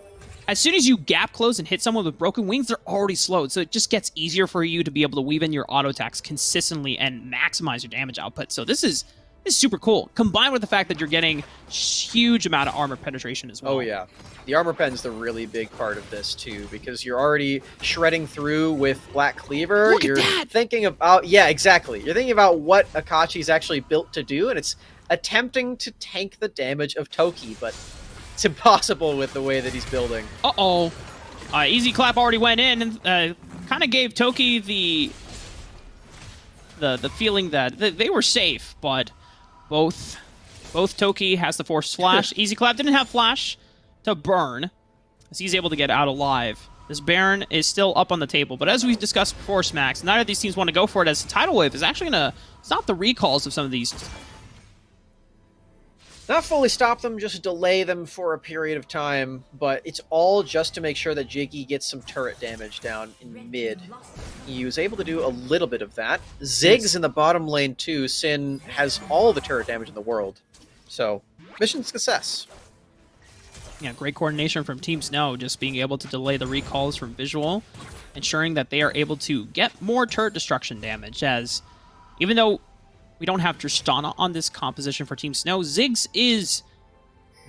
as soon as you gap close and hit someone with broken wings, they're already slowed. So it just gets easier for you to be able to weave in your auto attacks consistently and maximize your damage output. So this is is super cool, combined with the fact that you're getting huge amount of armor penetration as well. Oh yeah, the armor pen's the really big part of this too, because you're already shredding through with Black Cleaver. Look at You're that! thinking about, yeah, exactly. You're thinking about what Akachi's actually built to do, and it's attempting to tank the damage of Toki, but it's impossible with the way that he's building. Uh-oh. Easy Clap already went in and kind of gave Toki the feeling that they were safe, but both Toki has the Force Flash. Easy Clap didn't have Flash to burn, as he's able to get out alive. This Baron is still up on the table, but as we discussed before, Smax, neither of these teams want to go for it, as the Tidal Wave is actually going to stop the recalls of some of these. Not fully stop them, just delay them for a period of time, but it's all just to make sure that Jiggy gets some turret damage down in mid. He was able to do a little bit of that. Ziggs in the bottom lane too. Sin has all the turret damage in the world. So, mission success. Yeah, great coordination from Team Snow, just being able to delay the recalls from Visual, ensuring that they are able to get more turret destruction damage, as even though we don't have Tristana on this composition for Team Snow, Ziggs is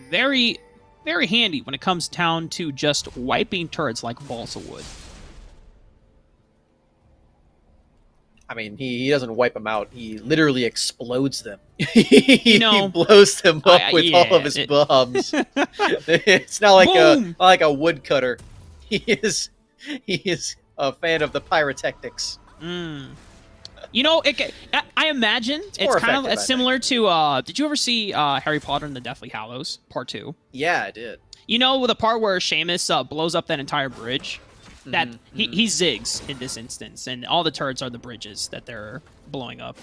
very, very handy when it comes down to just wiping turrets like Balsa would. I mean, he doesn't wipe them out. He literally explodes them. He blows them up with all of his bombs. It's not like a woodcutter. He is a fan of the pyrotechnics. You know, I imagine it's kind of similar to, did you ever see Harry Potter and the Deathly Hallows, Part 2? Yeah, I did. You know the part where Seamus blows up that entire bridge? That he zigs in this instance, and all the turrets are the bridges that they're blowing up.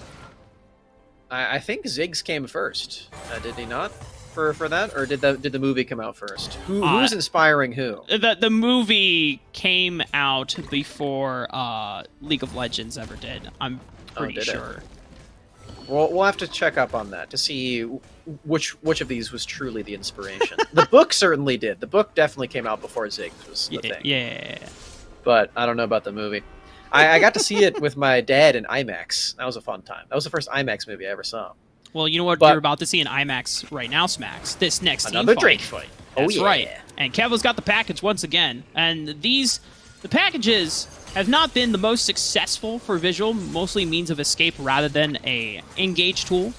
I think Ziggs came first, did he not? For that, or did the movie come out first? Who's inspiring who? The movie came out before League of Legends ever did. I'm pretty sure. We'll have to check up on that to see which of these was truly the inspiration. The book certainly did. The book definitely came out before Ziggs was the thing. Yeah. But I don't know about the movie. I got to see it with my dad in IMAX. That was a fun time. That was the first IMAX movie I ever saw. Well, you know what you're about to see in IMAX right now, Smax? This next another team Drake fight. That's right. And Kevo's got the package once again. And the packages have not been the most successful for Visual, mostly means of escape rather than a engage tool.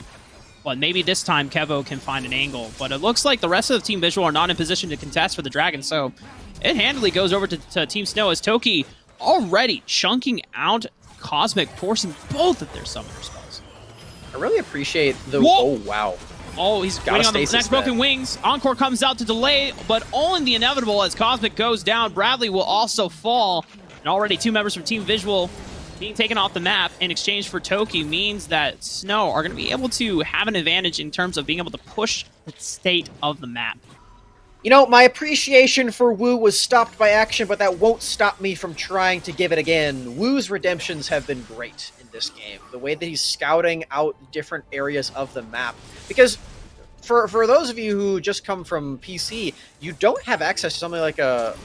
But maybe this time Kevo can find an angle. But it looks like the rest of the Team Visual are not in position to contest for the Dragon, so it handily goes over to Team Snow, as Toki already chunking out Cosmic, forcing both of their summoner spells. I really appreciate the... Whoa! Oh, wow. Oh, he's waiting on the next Broken Wings. Encore comes out to delay, but only the inevitable as Cosmic goes down. Bradley will also fall. And already 2 members from Team Visual being taken off the map in exchange for Toki means that Snow are going to be able to have an advantage in terms of being able to push the state of the map. You know, my appreciation for Wu was stopped by action, but that won't stop me from trying to give it again. Wu's redemptions have been great in this game. The way that he's scouting out different areas of the map. Because for those of you who just come from PC, you don't have access to something like a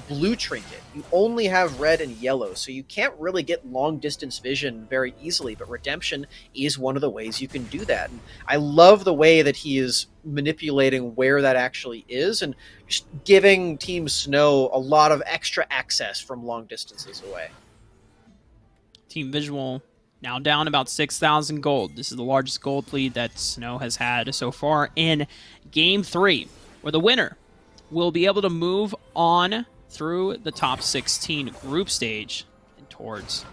blue trinket. You only have red and yellow, so you can't really get long-distance vision very easily, but Redemption is one of the ways you can do that. And I love the way that he is manipulating where that actually is and just giving Team Snow a lot of extra access from long distances away. Team Visual now down about 6,000 gold. This is the largest gold lead that Snow has had so far in Game 3, where the winner will be able to move on through the top 16 group stage and towards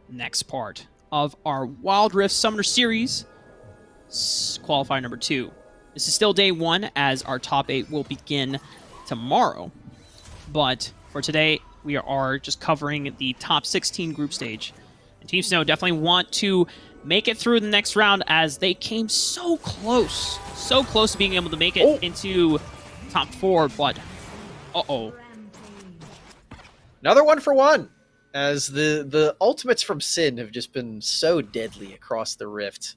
the next part of our Wild Rift Summoner Series, qualifier number 2. This is still day 1, as our top 8 will begin tomorrow. But for today, we are just covering the top 16 group stage. Team Snow definitely want to make it through the next round, as they came so close to being able to make it into top 4, but Another 1-for-1, as the ultimates from Sin have just been so deadly across the rift.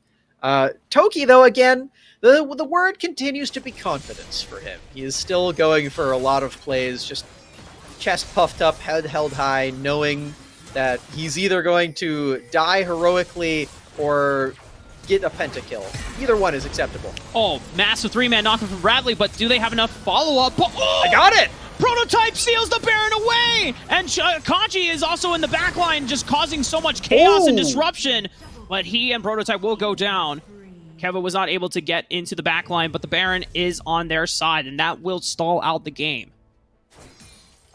Toki, though, again, the word continues to be confidence for him. He is still going for a lot of plays, just chest puffed up, head held high, knowing that he's either going to die heroically or get a pentakill. Either one is acceptable. Oh, massive 3-man knockdown from Bradley, but do they have enough follow-up? Oh! I got it! Prototype seals the Baron away! And Kanji is also in the backline, just causing so much chaos and disruption. But he and Prototype will go down. Keva was not able to get into the backline, but the Baron is on their side, and that will stall out the game.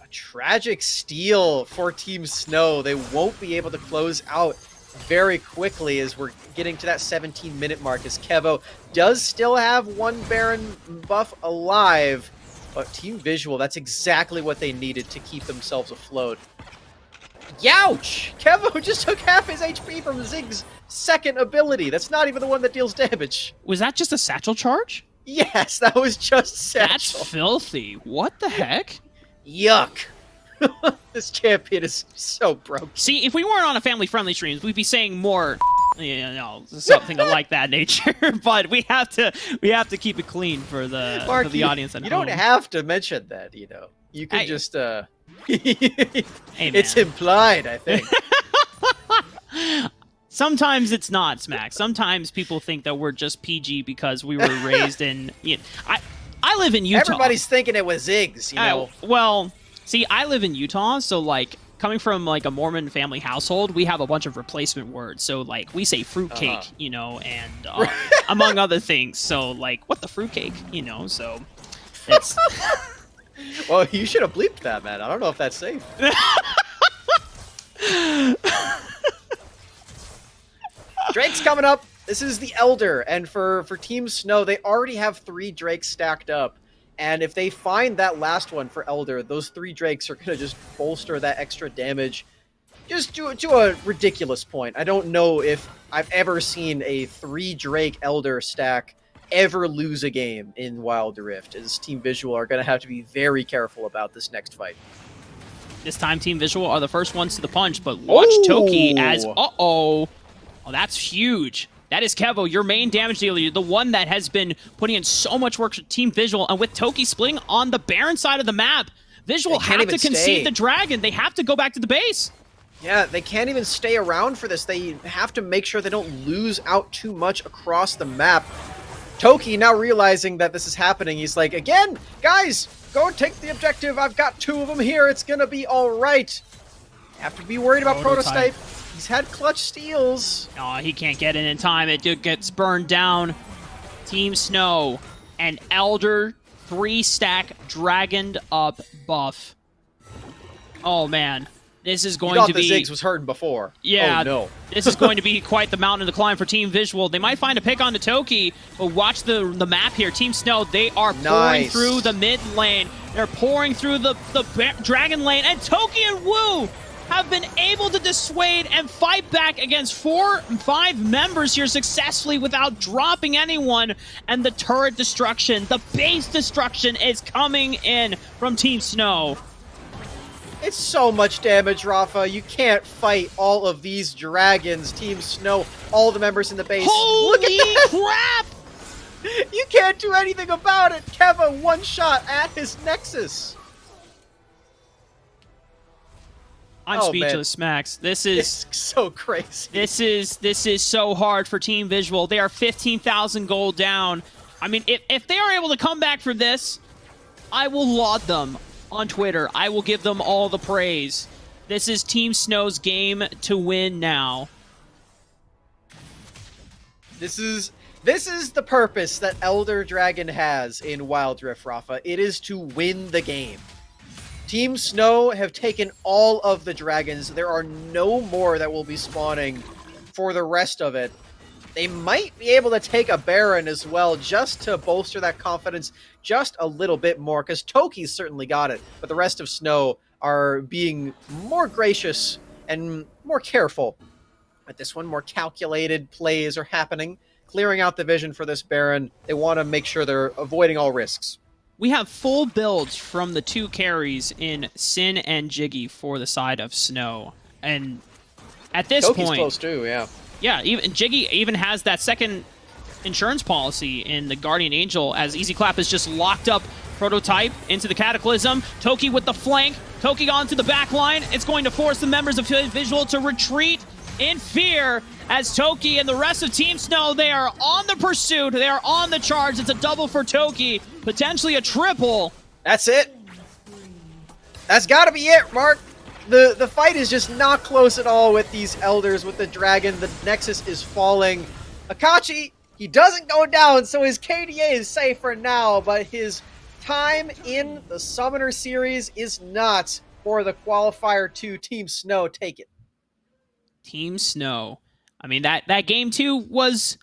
A tragic steal for Team Snow. They won't be able to close out very quickly as we're getting to that 17-minute mark, as Kevo does still have one Baron buff alive. But Team Visual, that's exactly what they needed to keep themselves afloat. Youch! Kevo just took half his HP from Zig's second ability. That's not even the one that deals damage. Was that just a satchel charge? Yes, that was just satchel. That's filthy. What the heck? Yuck. This champion is so broken. See, if we weren't on a family-friendly stream, we'd be saying more, something like that nature. But we have to keep it clean for the Mark, audience at home. You don't have to mention that, You can just Hey, it's implied, I think. Sometimes it's not, Smack. Sometimes people think that we're just PG because we were raised in. I live in Utah. Everybody's thinking it was Ziggs, Well, see, I live in Utah, so like coming from like a Mormon family household, we have a bunch of replacement words. So like we say fruitcake, and among other things. So like, what the fruitcake, So it's. Well, you should have bleeped that, man. I don't know if that's safe. Drake's coming up. This is the Elder, and for Team Snow, they already have 3 Drakes stacked up. And if they find that last one for Elder, those 3 Drakes are going to just bolster that extra damage just to a ridiculous point. I don't know if I've ever seen a 3 Drake Elder stack ever lose a game in Wild Rift, as Team Visual are going to have to be very careful about this next fight. This time, Team Visual are the first ones to the punch, but watch Toki as... Oh, that's huge. That is Kevo, your main damage dealer, the one that has been putting in so much work for Team Visual, and with Toki splitting on the Baron side of the map, Visual have to concede the Dragon. They have to go back to the base. Yeah, they can't even stay around for this. They have to make sure they don't lose out too much across the map. Toki, now realizing that this is happening, he's like, again, guys, go and take the objective. I've got 2 of them here. It's going to be all right. Have to be worried about Prototype. He's had clutch steals. Oh, he can't get in time. It gets burned down. Team Snow, an Elder 3-stack dragoned up buff. Oh, man. This is going to be... the Ziggs was hurting before. Yeah. Oh, no. This is going to be quite the mountain to climb for Team Visual. They might find a pick onto Toki, but watch the map here. Team Snow, they are pouring through the mid lane. They're pouring through the dragon lane, and Toki and Wu have been able to dissuade and fight back against 4 and 5 members here successfully without dropping anyone. And the turret destruction, the base destruction is coming in from Team Snow. It's so much damage, Rafaa. You can't fight all of these dragons. Team Snow, all the members in the base. Holy crap! You can't do anything about it. Keva, 1 shot at his Nexus. I'm speechless, Max. This is so crazy. This is so hard for Team Visual. They are 15,000 gold down. I mean, if they are able to come back for this, I will laud them on Twitter. I will give them all the praise. This is Team Snow's game to win now. This is the purpose that Elder Dragon has in Wild Rift, Rafaa. It is to win the game. Team Snow have taken all of the dragons. There are no more that will be spawning for the rest of it. They might be able to take a Baron as well, just to bolster that confidence just a little bit more, because Toki's certainly got it, but the rest of Snow are being more gracious and more careful. At this one, more calculated plays are happening, clearing out the vision for this Baron. They want to make sure they're avoiding all risks. We have full builds from the 2 carries in Sin and Jiggy for the side of Snow. And at this Toki's point... close too, yeah. Yeah, even Jiggy even has that second insurance policy in the Guardian Angel, as Easy Clap has just locked up Prototype into the Cataclysm. Toki with the flank. Toki onto the back line. It's going to force the members of Visual to retreat. in fear as Toki and the rest of Team Snow, they are on the pursuit. They are on the charge. It's a double for Toki, potentially a triple. That's it. That's got to be it, Mark. The fight is just not close at all with these Elders, with the Dragon. The Nexus is falling. Akachi, he doesn't go down, so his KDA is safe for now, but his time in the Summoner Series is not. For the Qualifier 2, Team Snow, take it. Team Snow. I mean, that game 2 was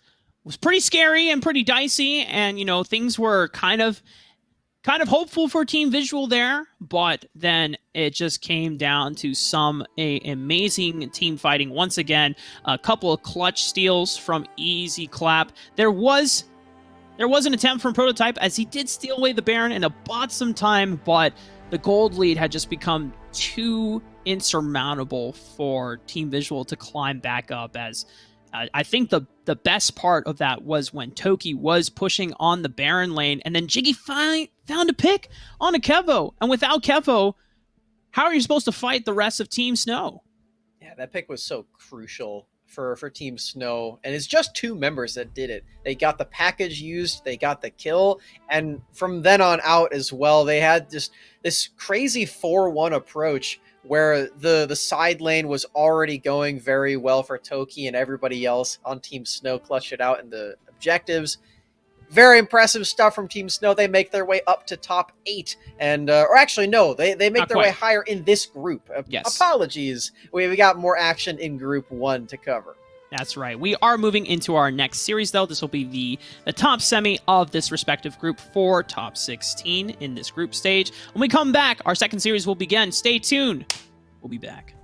pretty scary and pretty dicey, and, you know, things were kind of hopeful for Team Visual there, but then it just came down to some amazing team fighting. Once again, a couple of clutch steals from Easy Clap. There was an attempt from Prototype as he did steal away the Baron and it bought some time, but the gold lead had just become too insurmountable for Team Visual to climb back up. As I think the best part of that was when Toki was pushing on the Baron lane, and then Jiggy found a pick on a Kevo. And without Kevo, how are you supposed to fight the rest of Team Snow? Yeah, that pick was so crucial for Team Snow, and it's just 2 members that did it. They got the package used, they got the kill, and from then on out as well, they had just this crazy 4-1 approach where the side lane was already going very well for Toki, and everybody else on Team Snow clutched it out in the objectives. Very impressive stuff from Team Snow. They make their way up to top 8. And, or actually, no, they make their way higher in this group. Yes. Apologies. We got more action in Group 1 to cover. That's right. We are moving into our next series, though. This will be the top semi of this respective group for top 16 in this group stage. When we come back, our second series will begin. Stay tuned. We'll be back.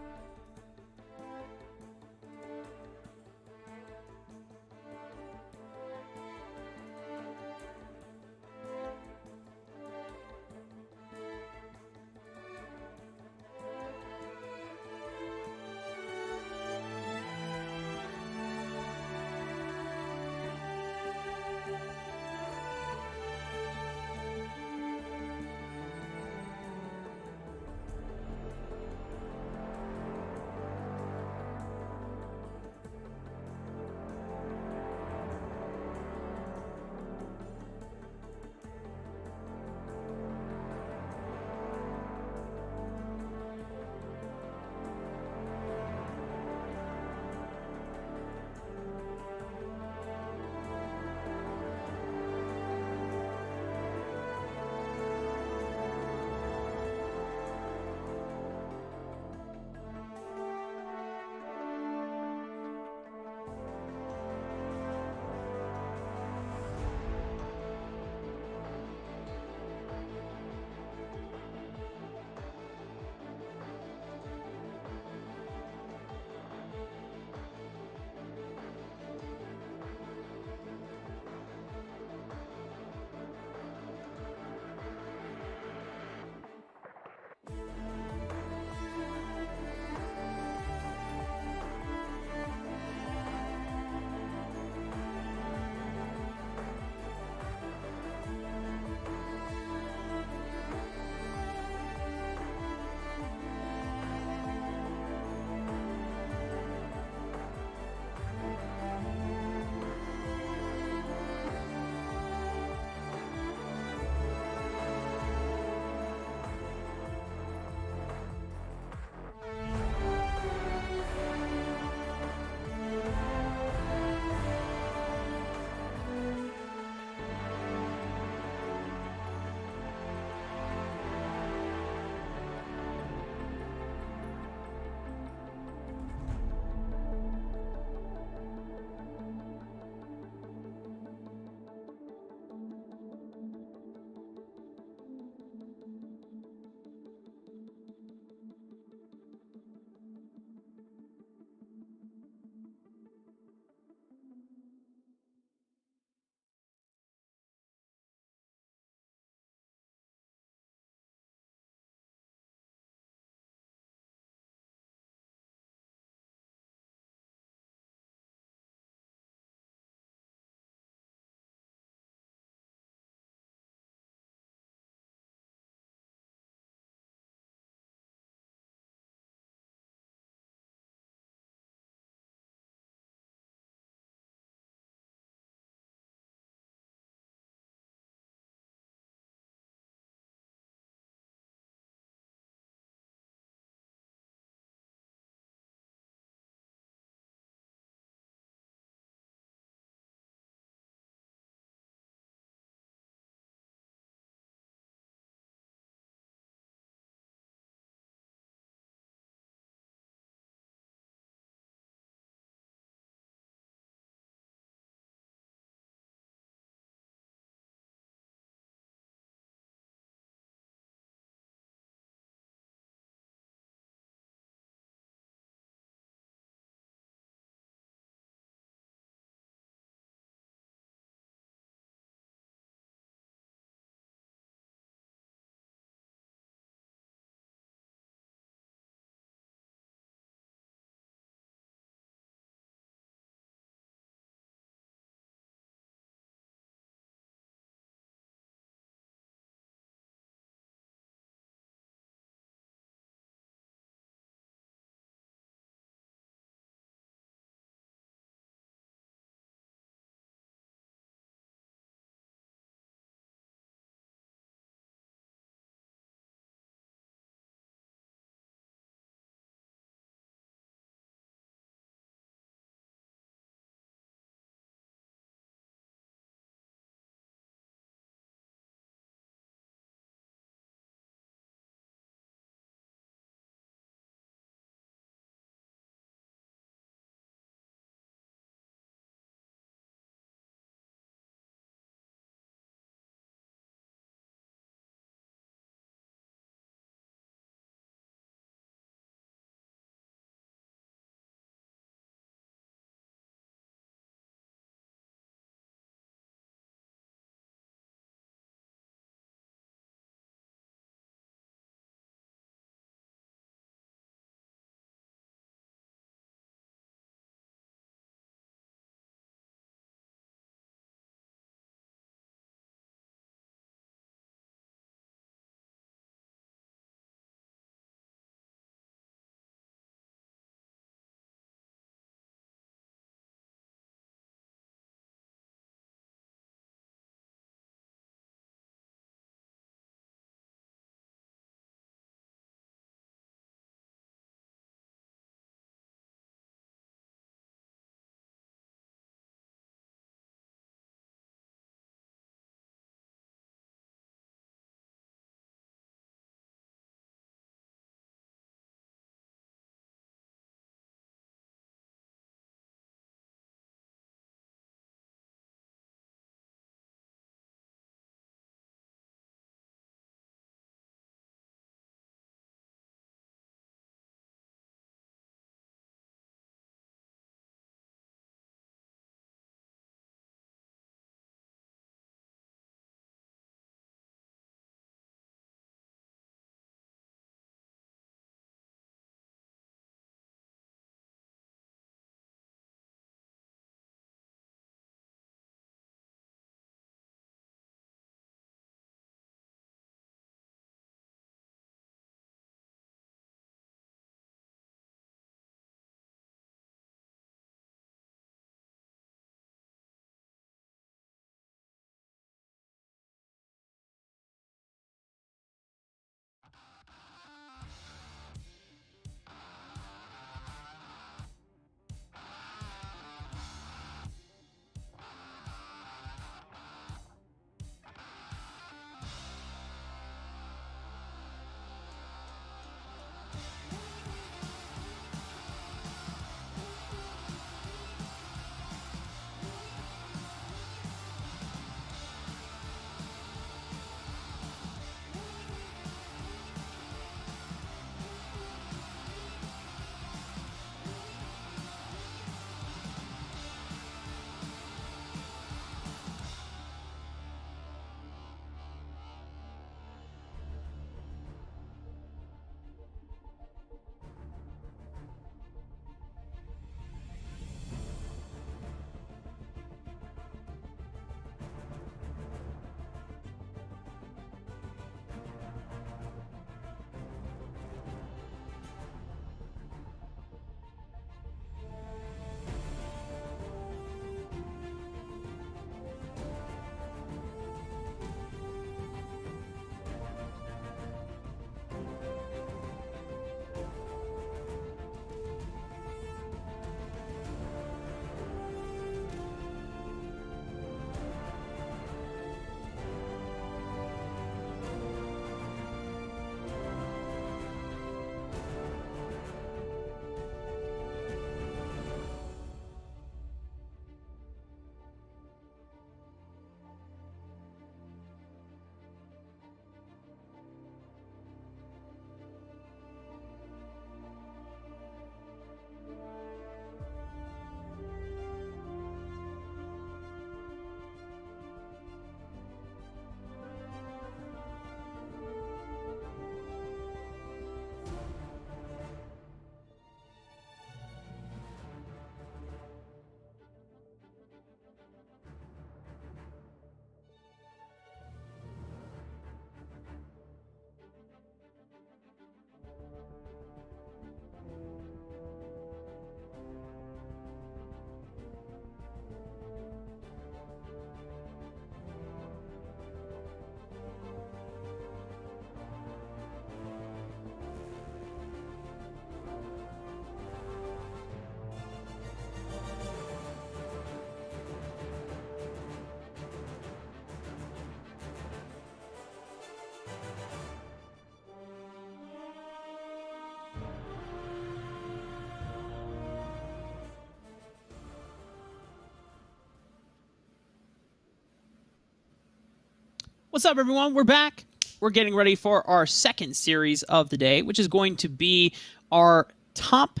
What's up, everyone? We're back. We're getting ready for our second series of the day, which is going to be our top,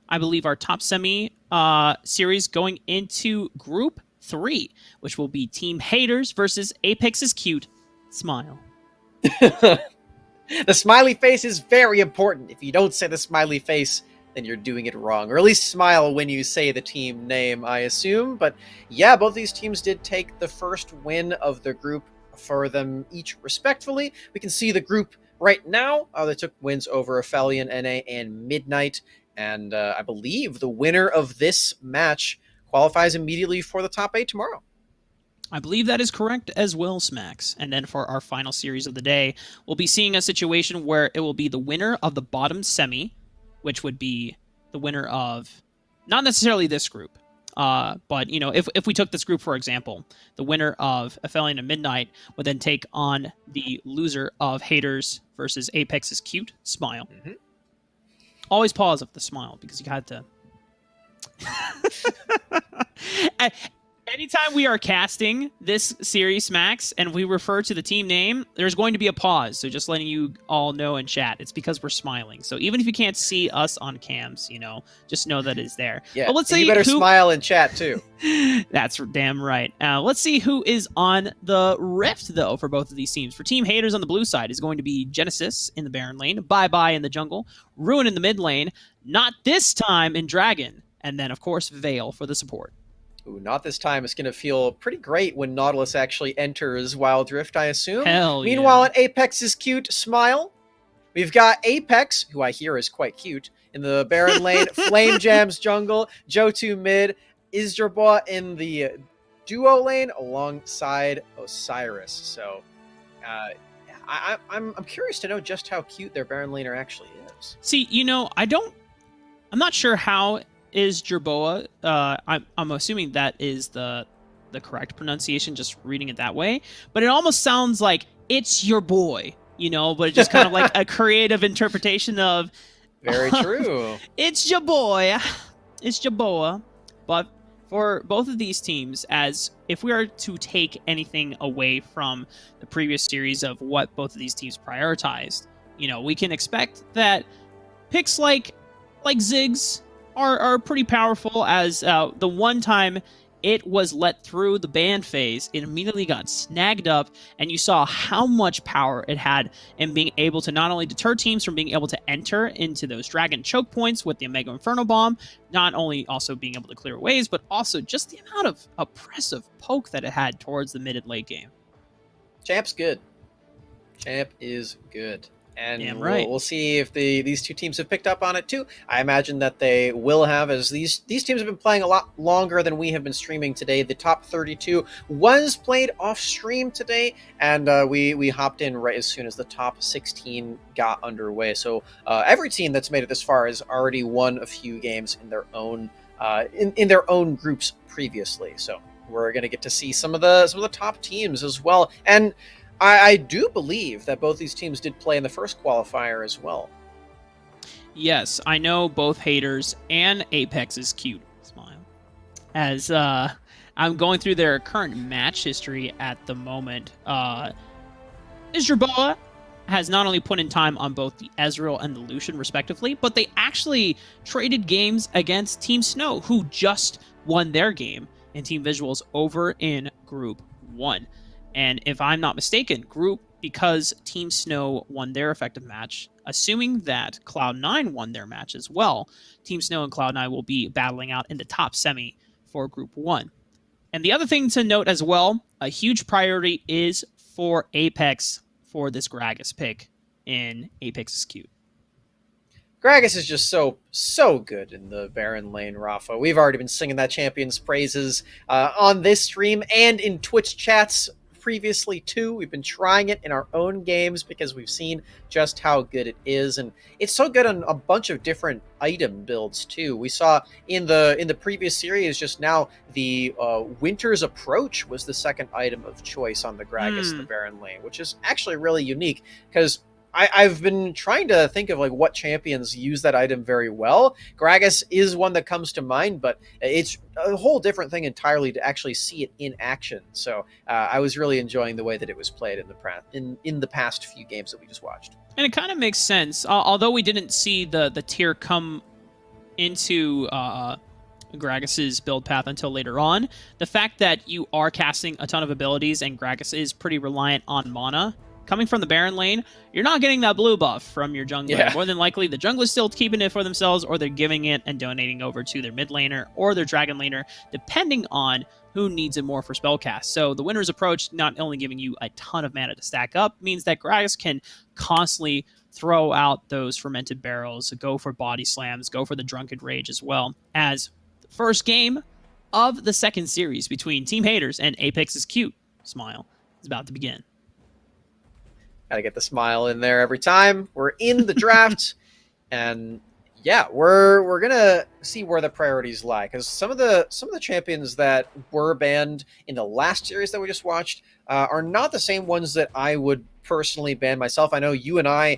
I believe, our top semi series going into Group 3, which will be Team Haters versus Apex's Cute Smile. The smiley face is very important. If you don't say the smiley face, then you're doing it wrong. Or at least smile when you say the team name, I assume. But yeah, both these teams did take the first win of the group for them each respectfully. We can see the group right now. They took wins over Aphelion, NA, and Midnight. And I believe the winner of this match qualifies immediately for the top 8 tomorrow. I believe that is correct as well, Smax. And then for our final series of the day, we'll be seeing a situation where it will be the winner of the bottom semi, which would be the winner of not necessarily this group, but you know, if we took this group for example, the winner of Aphelion and Midnight would then take on the loser of Haters versus Apex's Cute Smile. Mm-hmm. Always pause at the smile because you had to. Anytime we are casting this series, Max, and we refer to the team name, there's going to be a pause. So just letting you all know in chat, it's because we're smiling. So even if you can't see us on cams, you know, just know that it's there. Yeah, but let's see, you better smile in chat too. That's damn right. Let's see who is on the Rift, though, for both of these teams. For Team Haters on the blue side is going to be Genesis in the Baron lane, Bye-Bye in the jungle, Ruin in the mid lane, Not This Time in Dragon, and then, of course, Veil for the support. Ooh, Not This Time. It's going to feel pretty great when Nautilus actually enters Wildrift, I assume. Hell Meanwhile, yeah. at Apex's Cute Smile, we've got Apex, who I hear is quite cute, in the Baron lane, Flame Jam's jungle, Johto mid, Isdraba in the duo lane alongside Osiris. So I'm curious to know just how cute their Baron laner actually is. See, you know, I'm not sure how is Jerboa. I'm assuming that is the correct pronunciation, just reading it that way. But it almost sounds like it's your boy, you know, but it's just kind of like a creative interpretation of very true. It's your boy. It's Jerboa. But for both of these teams, as if we are to take anything away from the previous series of what both of these teams prioritized, you know, we can expect that picks like Ziggs are pretty powerful, as the one time it was let through the ban phase, it immediately got snagged up, and you saw how much power it had in being able to not only deter teams from being able to enter into those dragon choke points with the Omega Inferno Bomb, not only also being able to clear waves, but also just the amount of oppressive poke that it had towards the mid and late game. Champ's good. Champ is good. And Damn right. we'll see if these two teams have picked up on it too. I imagine that they will have, as these teams have been playing a lot longer than we have been streaming today. The top 32 was played off stream today, and we hopped in right as soon as the top 16 got underway. So every team that's made it this far has already won a few games in their own in their own groups previously. So we're gonna get to see some of the top teams as well. And I do believe that both these teams did play in the first qualifier as well. Yes, I know both Haters and Apex's Cute Smile. As I'm going through their current match history at the moment, Isdraba has not only put in time on both the Ezreal and the Lucian respectively, but they actually traded games against Team Snow, who just won their game in Team Visuals over in Group 1. And if I'm not mistaken, because Team Snow won their effective match, assuming that Cloud9 won their match as well, Team Snow and Cloud9 will be battling out in the top semi for Group 1. And the other thing to note as well, a huge priority is for Apex for this Gragas pick in Apex's Cute. Gragas is just so good in the Baron lane, Rafa. We've already been singing that champion's praises on this stream and in Twitch chats previously too. We've been trying it in our own games because we've seen just how good it is, and it's so good on a bunch of different item builds too. We saw in the previous series just now the Winter's Approach was the second item of choice on the Gragas, the Baron lane, which is actually really unique because I've been trying to think of like what champions use that item very well. Gragas is one that comes to mind, but it's a whole different thing entirely to actually see it in action. So I was really enjoying the way that it was played in the past few games that we just watched. And it kind of makes sense, although we didn't see the tier come into Gragas's build path until later on. The fact that you are casting a ton of abilities and Gragas is pretty reliant on mana coming from the Baron lane, you're not getting that blue buff from your jungler. Yeah. More than likely, the jungler's still keeping it for themselves, or they're giving it and donating over to their mid laner or their dragon laner, depending on who needs it more for spellcast. So the winner's approach, not only giving you a ton of mana to stack up, means that Gragas can constantly throw out those fermented barrels, go for body slams, go for the drunken rage as well, as the first game of the second series between Team Haters and Apex's cute smile is about to begin. Gotta get the smile in there every time. We're in the draft, and yeah, we're gonna see where the priorities lie, because some of the champions that were banned in the last series that we just watched are not the same ones that I would personally ban myself. I know you and I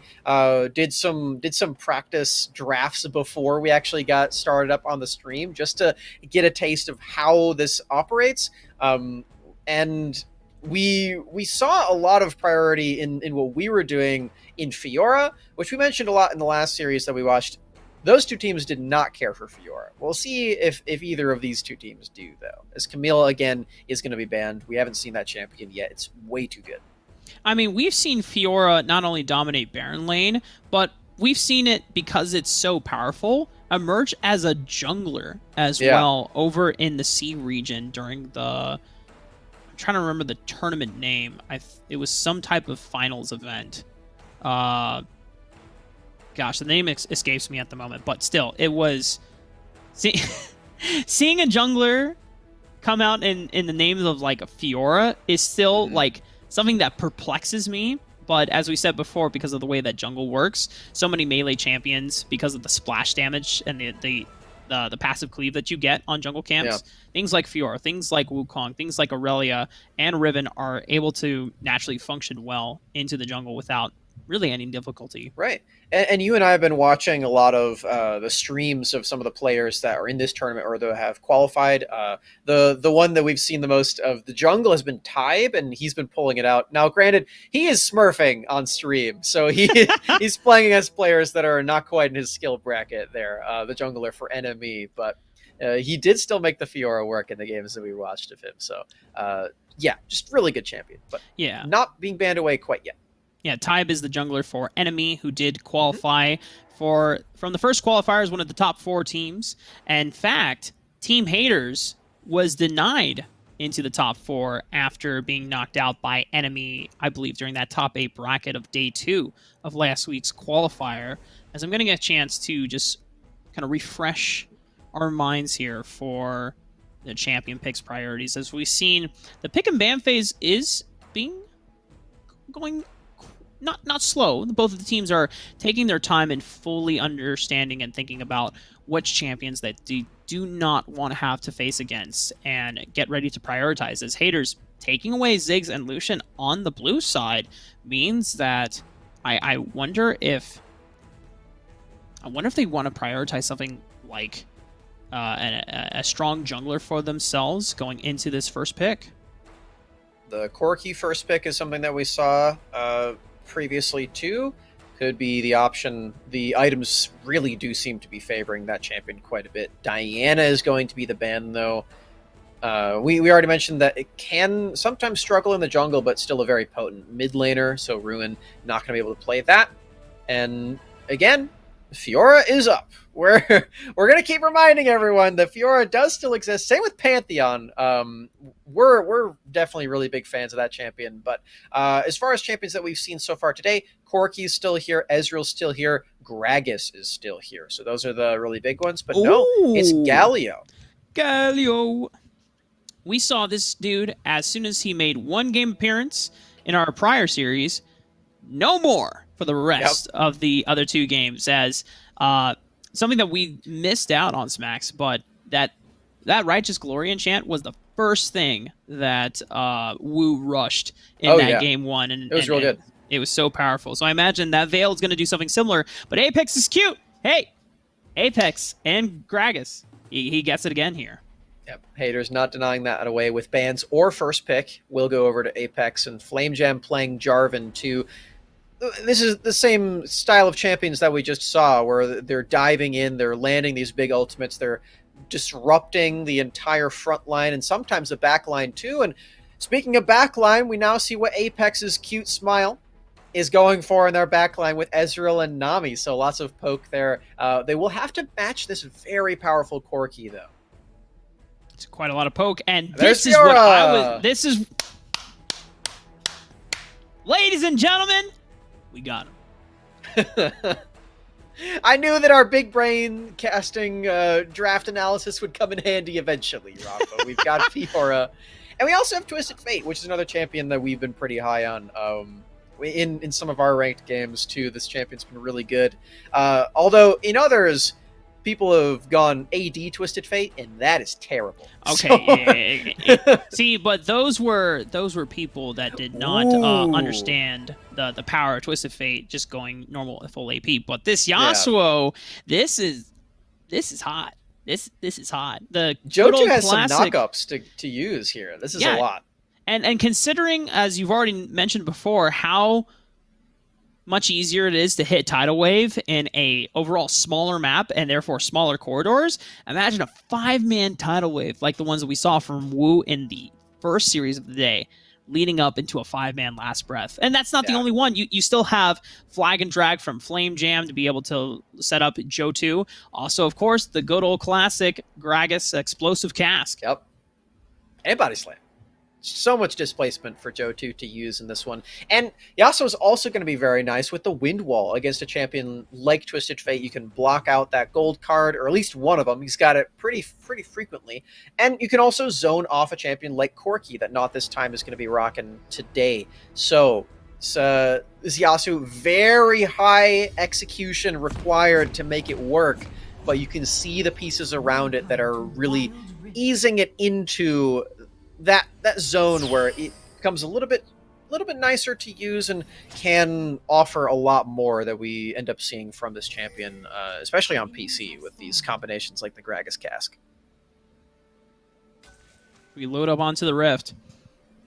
did some practice drafts before we actually got started up on the stream, just to get a taste of how this operates, and we saw a lot of priority in what we were doing in Fiora, which we mentioned a lot in the last series that we watched. Those two teams did not care for Fiora. We'll see if either of these two teams do, though, as Camille, again, is going to be banned. We haven't seen that champion yet. It's way too good. I mean, we've seen Fiora not only dominate Baron lane, but we've seen it, because it's so powerful, emerge as a jungler as well over in the C region during the... I'm trying to remember the tournament name. It was some type of finals event. Gosh, the name escapes me at the moment, but still, it was... Seeing a jungler come out in the name of, like, a Fiora is still, like, something that perplexes me. But as we said before, because of the way that jungle works, so many melee champions, because of the splash damage and the passive cleave that you get on jungle camps, things like Fiora, things like Wukong, things like Irelia and Riven are able to naturally function well into the jungle without really any difficulty. Right. And you and I have been watching a lot of the streams of some of the players that are in this tournament or that have qualified. The one that we've seen the most of the jungle has been Tybe, and he's been pulling it out. Now, granted, he is smurfing on stream, so he's playing against players that are not quite in his skill bracket there, the jungler for NME, but he did still make the Fiora work in the games that we watched of him. So, yeah, just really good champion, but not being banned away quite yet. Yeah, Tybe is the jungler for Enemy, who did qualify from the first qualifier as one of the top 4 teams. And in fact, Team Haters was denied into the top 4 after being knocked out by Enemy, I believe, during that top 8 bracket of day 2 of last week's qualifier. As I'm going to get a chance to just kind of refresh our minds here for the champion picks priorities. As we've seen, the pick and ban phase is going not slow. Both of the teams are taking their time and fully understanding and thinking about which champions that they do not want to have to face against and get ready to prioritize. As Haters taking away Ziggs and Lucian on the blue side means that I wonder if they want to prioritize something like a strong jungler for themselves going into this first pick. The Corki first pick is something that we saw previously too. Could be the option. The items really do seem to be favoring that champion quite a bit. Diana is going to be the ban, though. We already mentioned that it can sometimes struggle in the jungle, but still a very potent mid laner, so Ruin not going to be able to play that. And again, Fiora is up. We're going to keep reminding everyone that Fiora does still exist. Same with Pantheon. We're definitely really big fans of that champion. But as far as champions that we've seen so far today, Corki is still here. Ezreal's still here. Gragas is still here. So those are the really big ones. But no, it's Galio. Galio. We saw this dude as soon as he made one game appearance in our prior series. No more for the rest of the other 2 games, as something that we missed out on Smax, but that Righteous Glory enchant was the first thing that Wu rushed in game 1. And it was real good. It was so powerful. So I imagine that Veil is going to do something similar. But Apex is cute. Hey, Apex and Gragas. He gets it again here. Yep. Haters not denying that away with bans or first pick. We'll go over to Apex and Flame Jam playing Jarvan too. This is the same style of champions that we just saw, where they're diving in, they're landing these big ultimates, they're disrupting the entire front line and sometimes the back line too. And speaking of back line, we now see what Apex's cute smile is going for in their backline with Ezreal and Nami. So lots of poke there. They will have to match this very powerful Corki, though. It's quite a lot of poke, and There's this is what I was. This is, ladies and gentlemen, we got him. I knew that our big brain casting draft analysis would come in handy eventually, Rafa. We've got Fiora. And we also have Twisted Fate, which is another champion that we've been pretty high on. In some of our ranked games, too, this champion's been really good. Although, in others, people have gone AD Twisted Fate, and that is terrible. Okay, see, but those were people that did not understand the power of Twisted Fate, just going normal full AP. But this Yasuo, this is hot. This is hot. The Jojo has some knockups to use here. This is a lot. And considering, as you've already mentioned before, how much easier it is to hit Tidal Wave in a overall smaller map and therefore smaller corridors, imagine a 5-man Tidal Wave like the ones that we saw from Wu in the first series of the day, leading up into a 5-man Last Breath. And that's not the only one. You still have Flag and Drag from Flame Jam to be able to set up Joe2. Also, of course, the good old classic Gragas Explosive Cask. Yep. And Body Slam. So much displacement for Joe2 to use in this one. And Yasuo is also going to be very nice with the Wind Wall against a champion like Twisted Fate. You can block out that gold card, or at least one of them. He's got it pretty frequently. And you can also zone off a champion like Corki that Not This Time is going to be rocking today. So this Yasuo, very high execution required to make it work, but you can see the pieces around it that are really easing it into that zone where it becomes a little bit nicer to use and can offer a lot more that we end up seeing from this champion, especially on PC with these combinations like the Gragas Cask. We load up onto the Rift.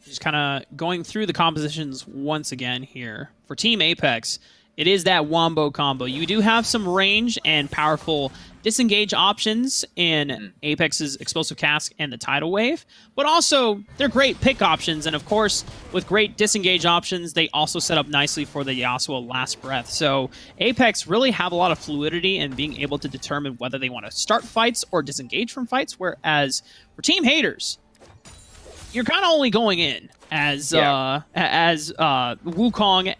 Just kind of going through the compositions once again here. For Team Apex, it is that wombo combo. You do have some range and powerful disengage options in Apex's Explosive Cask and the Tidal Wave, but also they're great pick options, and of course, with great disengage options, they also set up nicely for the Yasuo Last Breath. So Apex really have a lot of fluidity in being able to determine whether they want to start fights or disengage from fights, whereas for Team Haters, you're kind of only going in as Wukong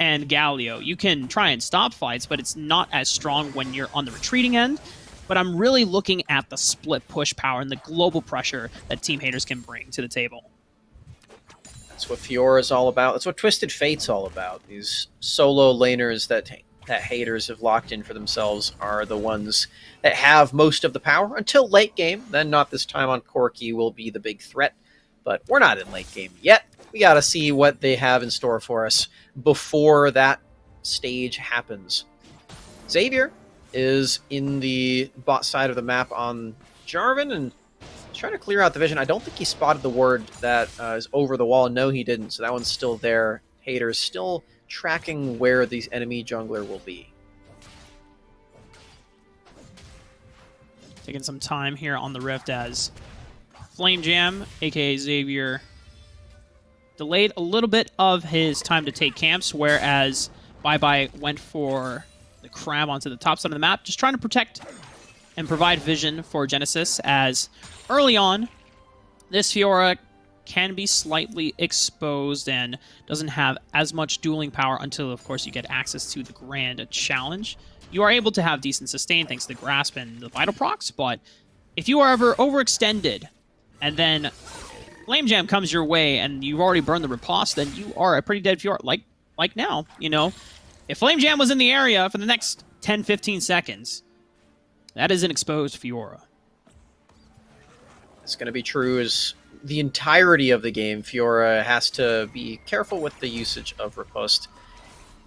and Galio. You can try and stop fights, but it's not as strong when you're on the retreating end. But I'm really looking at the split push power and the global pressure that Team Haters can bring to the table. That's what Fiora is all about. That's what Twisted Fate's all about. These solo laners that Haters have locked in for themselves are the ones that have most of the power until late game. Then Not This Time on Corki will be the big threat. But we're not in late game yet. We got to see what they have in store for us before that stage happens. Xavier is in the bot side of the map on Jarvan and trying to clear out the vision. I don't think he spotted the ward that is over the wall. No, he didn't. So that one's still there. Haters still tracking where the enemy jungler will be. Taking some time here on the Rift as Flame Jam, aka Xavier, delayed a little bit of his time to take camps, whereas Bye Bye went for the crab onto the top side of the map, just trying to protect and provide vision for Genesis, as early on, this Fiora can be slightly exposed and doesn't have as much dueling power until, of course, you get access to the Grand Challenge. You are able to have decent sustain thanks to the Grasp and the Vital Procs, but if you are ever overextended and then Flame Jam comes your way and you've already burned the riposte, then you are a pretty dead Fiora. Like now, you know. If Flame Jam was in the area for the next 10-15 seconds, that is an exposed Fiora. It's going to be true as the entirety of the game. Fiora has to be careful with the usage of riposte.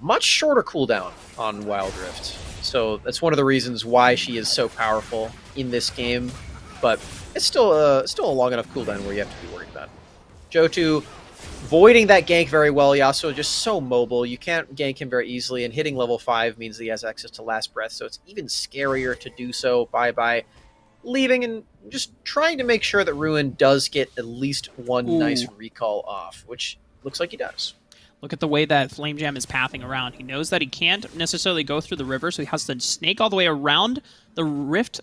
much shorter cooldown on wildrift. So that's one of the reasons why she is so powerful in this game. But it's still a long enough cooldown where you have to be worried about it. Johto voiding that gank very well. Yasuo just so mobile. You can't gank him very easily, and hitting level 5 means that he has access to Last Breath, so it's even scarier to do so by leaving and just trying to make sure that Ruin does get at least one nice recall off, which looks like he does. Look at the way that Flame Jam is pathing around. He knows that he can't necessarily go through the river, so he has to snake all the way around the rift,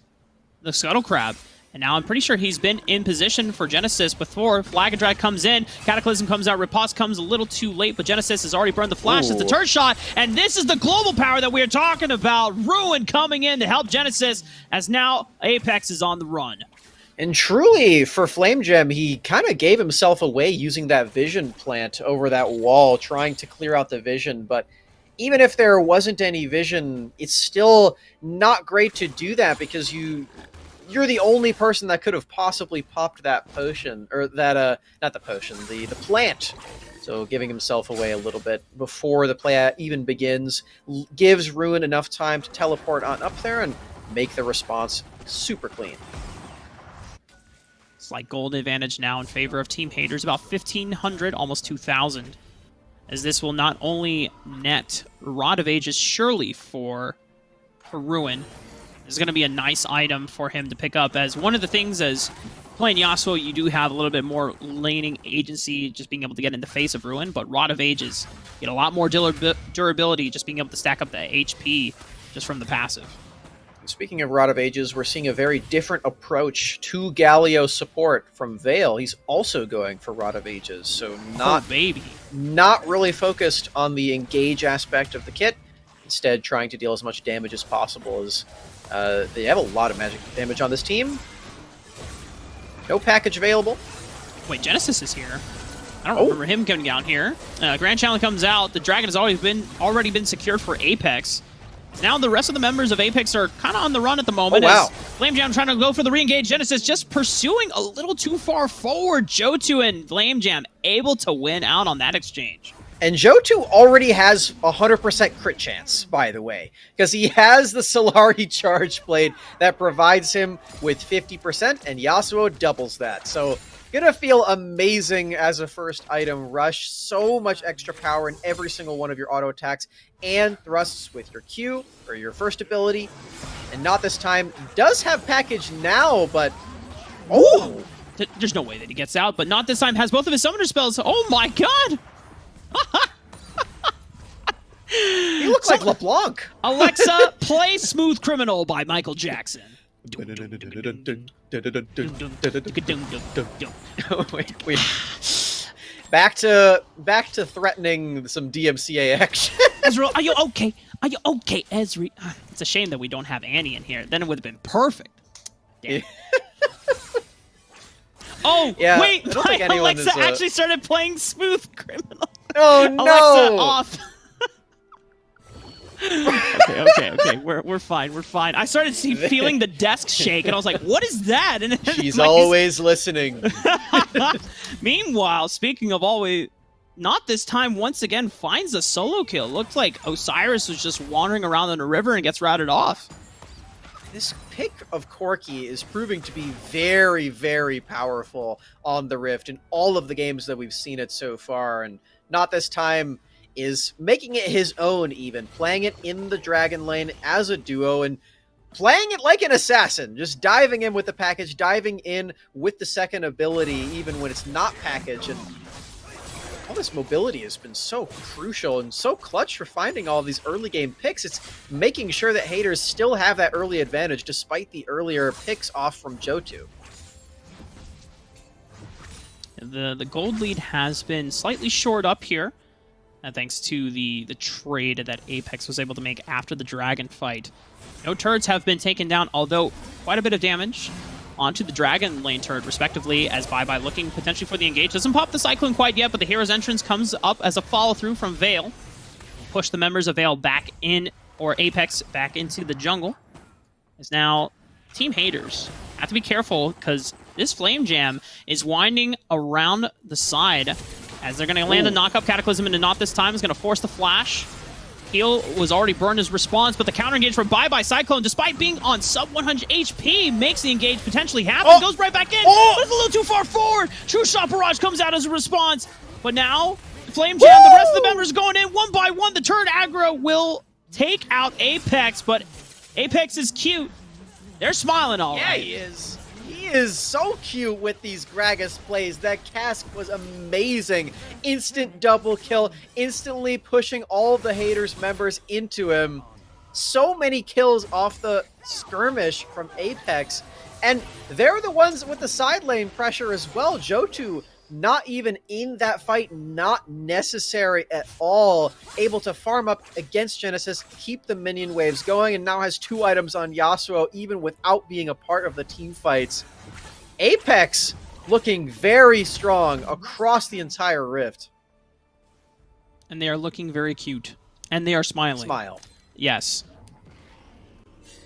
the Scuttle Crab. And now I'm pretty sure he's been in position for Genesis before Flag and Drag comes in. Cataclysm comes out. Riposte comes a little too late, but Genesis has already burned the flash. It's the turret shot, and this is the global power that we're talking about. Ruin coming in to help Genesis, as now Apex is on the run. And truly, for Flame Gem, he kind of gave himself away using that vision plant over that wall, trying to clear out the vision. But even if there wasn't any vision, it's still not great to do that because you're the only person that could have possibly popped that potion, or that, not the potion, the plant. So giving himself away a little bit before the play even begins gives Ruin enough time to teleport on up there and make the response super clean. Slight gold advantage now in favor of Team Haters, about 1,500, almost 2,000. As this will not only net Rod of Ages surely for Ruin. This is going to be a nice item for him to pick up, as one of the things as playing Yasuo, you do have a little bit more laning agency, just being able to get in the face of Ruin, but Rod of Ages get a lot more durability, just being able to stack up the HP just from the passive. Speaking of Rod of Ages, we're seeing a very different approach to Galio support from Vale. He's also going for Rod of Ages, so not really focused on the engage aspect of the kit, instead trying to deal as much damage as possible, as they have a lot of magic damage on this team. No package available. Wait, Genesis is here. I don't remember him coming down here. Grand Challenge comes out. The Dragon has already been secured for Apex. Now the rest of the members of Apex are kind of on the run at the moment. Oh, wow. Flame Jam trying to go for the re-engage. Genesis just pursuing a little too far forward. Johto and Flame Jam able to win out on that exchange. And Johto already has 100% crit chance, by the way, because he has the Solari Charge Blade that provides him with 50%, and Yasuo doubles that. So, gonna feel amazing as a first item. Rush, so much extra power in every single one of your auto attacks, and thrusts with your Q, or your first ability. And not this time. Does have package now, but... Oh! There's no way that he gets out, but not this time. Has both of his summoner spells. Oh my god! You look like LeBlanc. Alexa, play Smooth Criminal by Michael Jackson. Wait. Back to threatening some DMCA action. Ezreal, are you okay? Are you okay, Ezreal? It's a shame that we don't have Annie in here. Then it would have been perfect. Damn. Oh, yeah, wait, Alexa actually started playing Smooth Criminal. Oh, no! Alexa, off. Okay, we're fine. I started feeling the desk shake, and I was like, what is that? And she's always listening. Meanwhile, speaking of always, not this time, once again, finds a solo kill. Looked like Osiris was just wandering around in the river and gets routed off. This pick of Corki is proving to be very, very powerful on the Rift in all of the games that we've seen it so far, and not this time is making it his own even, playing it in the Dragon Lane as a duo and playing it like an assassin, just diving in with the package, diving in with the second ability even when it's not package, and all this mobility has been so crucial and so clutch for finding all these early game picks. It's making sure that haters still have that early advantage despite the earlier picks off from Johto. The gold lead has been slightly shored up here, thanks to the trade that Apex was able to make after the Dragon fight. No turrets have been taken down, although quite a bit of damage onto the Dragon lane turret, respectively, as Bye looking potentially for the engage. Doesn't pop the Cyclone quite yet, but the Hero's Entrance comes up as a follow-through from Vale. Push the members of Vale back in, or Apex back into the jungle. As now, Team Haters have to be careful, because this Flame Jam is winding around the side, as they're going to land a knock-up Cataclysm into not this time. Is going to force the flash. Heal was already burned his response, but the counter engage from Bye Bye Cyclone, despite being on sub 100 HP, makes the engage potentially happen. Goes right back in, but it's a little too far forward. True Shot Barrage comes out as a response, but now Flame Jam, the rest of the members going in one by one. The turret aggro will take out Apex, but Apex is cute. They're smiling all right. Yeah, he is. He is so cute with these Gragas plays. That cask was amazing. Instant double kill, instantly pushing all of the haters members into him. So many kills off the skirmish from Apex. And they're the ones with the side lane pressure as well. Johto not even in that fight, not necessary at all. Able to farm up against Genesis, keep the minion waves going, and now has 2 items on Yasuo, even without being a part of the team fights. Apex looking very strong across the entire Rift. And they are looking very cute. And they are smiling. Smile. Yes.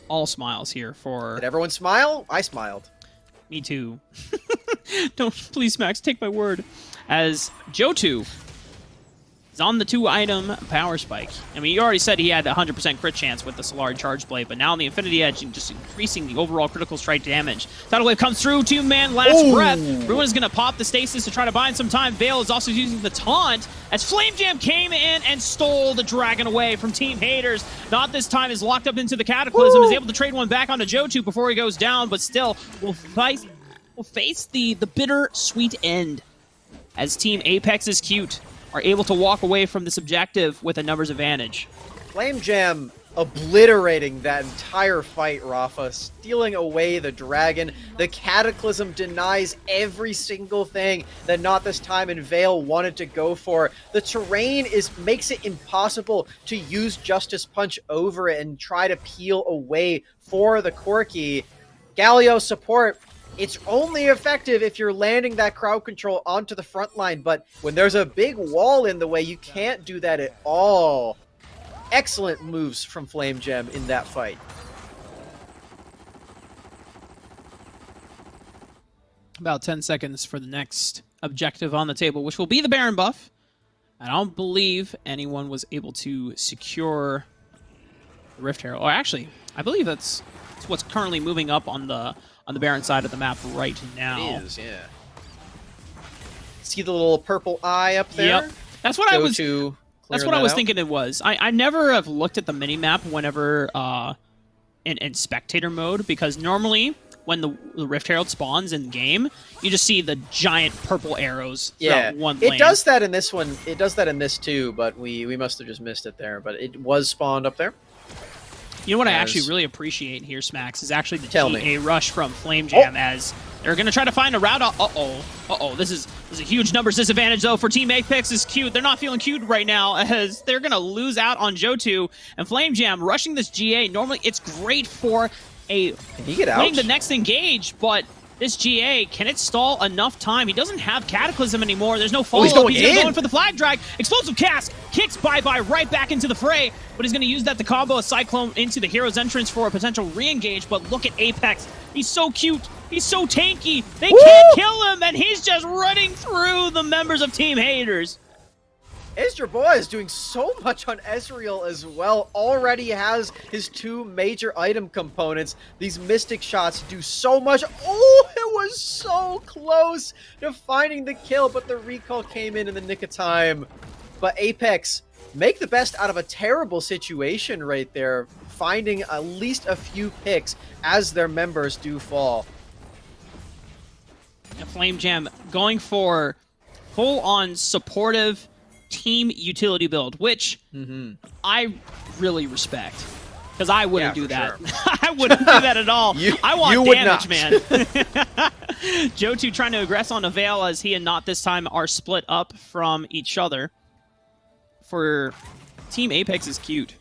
All smiles here for... Did everyone smile? I smiled. Me too. Don't, please, Max, take my word. As Johto is on the 2-item power spike. I mean, you already said he had a 100% crit chance with the Solari Charge Blade, but now on the Infinity Edge, just increasing the overall critical strike damage. Tidal Wave comes through, 2-man last breath. Ruin is going to pop the stasis to try to buy in some time. Veil is also using the taunt as Flame Jam came in and stole the dragon away from Team Haters. Not this time, is locked up into the Cataclysm, is able to trade one back onto Johto before he goes down, but still will face the bitter sweet end as Team Apex is cute are able to walk away from this objective with a numbers advantage. Flame Jam obliterating that entire fight, Rafa, stealing away the dragon. The Cataclysm denies every single thing that Not This Time and Veil wanted to go for. The terrain makes it impossible to use Justice Punch over it and try to peel away for the Corki. Galio support, it's only effective if you're landing that crowd control onto the front line, but when there's a big wall in the way, you can't do that at all. Excellent moves from Flame Gem in that fight. About 10 seconds for the next objective on the table, which will be the Baron buff. I don't believe anyone was able to secure the Rift Herald. Or actually, I believe that's what's currently moving up on the Baron side of the map right now. It is, yeah. See the little purple eye up there? Yep. That's what I was thinking it was. I never have looked at the mini-map whenever in spectator mode, because normally when the Rift Herald spawns in game, you just see the giant purple arrows throughout one lane. It does that in this one. It does that in this too, but we must have just missed it there. But it was spawned up there. You know what I actually really appreciate here, Smax, is actually the GA rush from Flame Jam, as they're going to try to find a route. This is a huge numbers disadvantage, though, for Team Apex is cute. They're not feeling cute right now, as they're going to lose out on Johto. And Flame Jam rushing this GA. Normally, it's great for winning the next engage, but this GA, can it stall enough time? He doesn't have Cataclysm anymore. There's no follow-up. He's going for the flag drag. Explosive Cask kicks Bye Bye right back into the fray, but he's going to use that to combo a Cyclone into the hero's entrance for a potential re-engage. But look at Apex. He's so cute. He's so tanky. They can't kill him, and he's just running through the members of Team Haters. Ezra Boy is doing so much on Ezreal as well. Already has his 2 major item components. These Mystic shots do so much. Oh, it was so close to finding the kill, but the recall came in the nick of time. But Apex make the best out of a terrible situation right there, finding at least a few picks as their members do fall. And Flame Jam going for full-on supportive team utility build, which I really respect, because I wouldn't do that. Sure. I wouldn't do that at all. I want damage, man. Johto trying to aggress on a Veil, as he and Not This Time are split up from each other. For Team Apex is cute.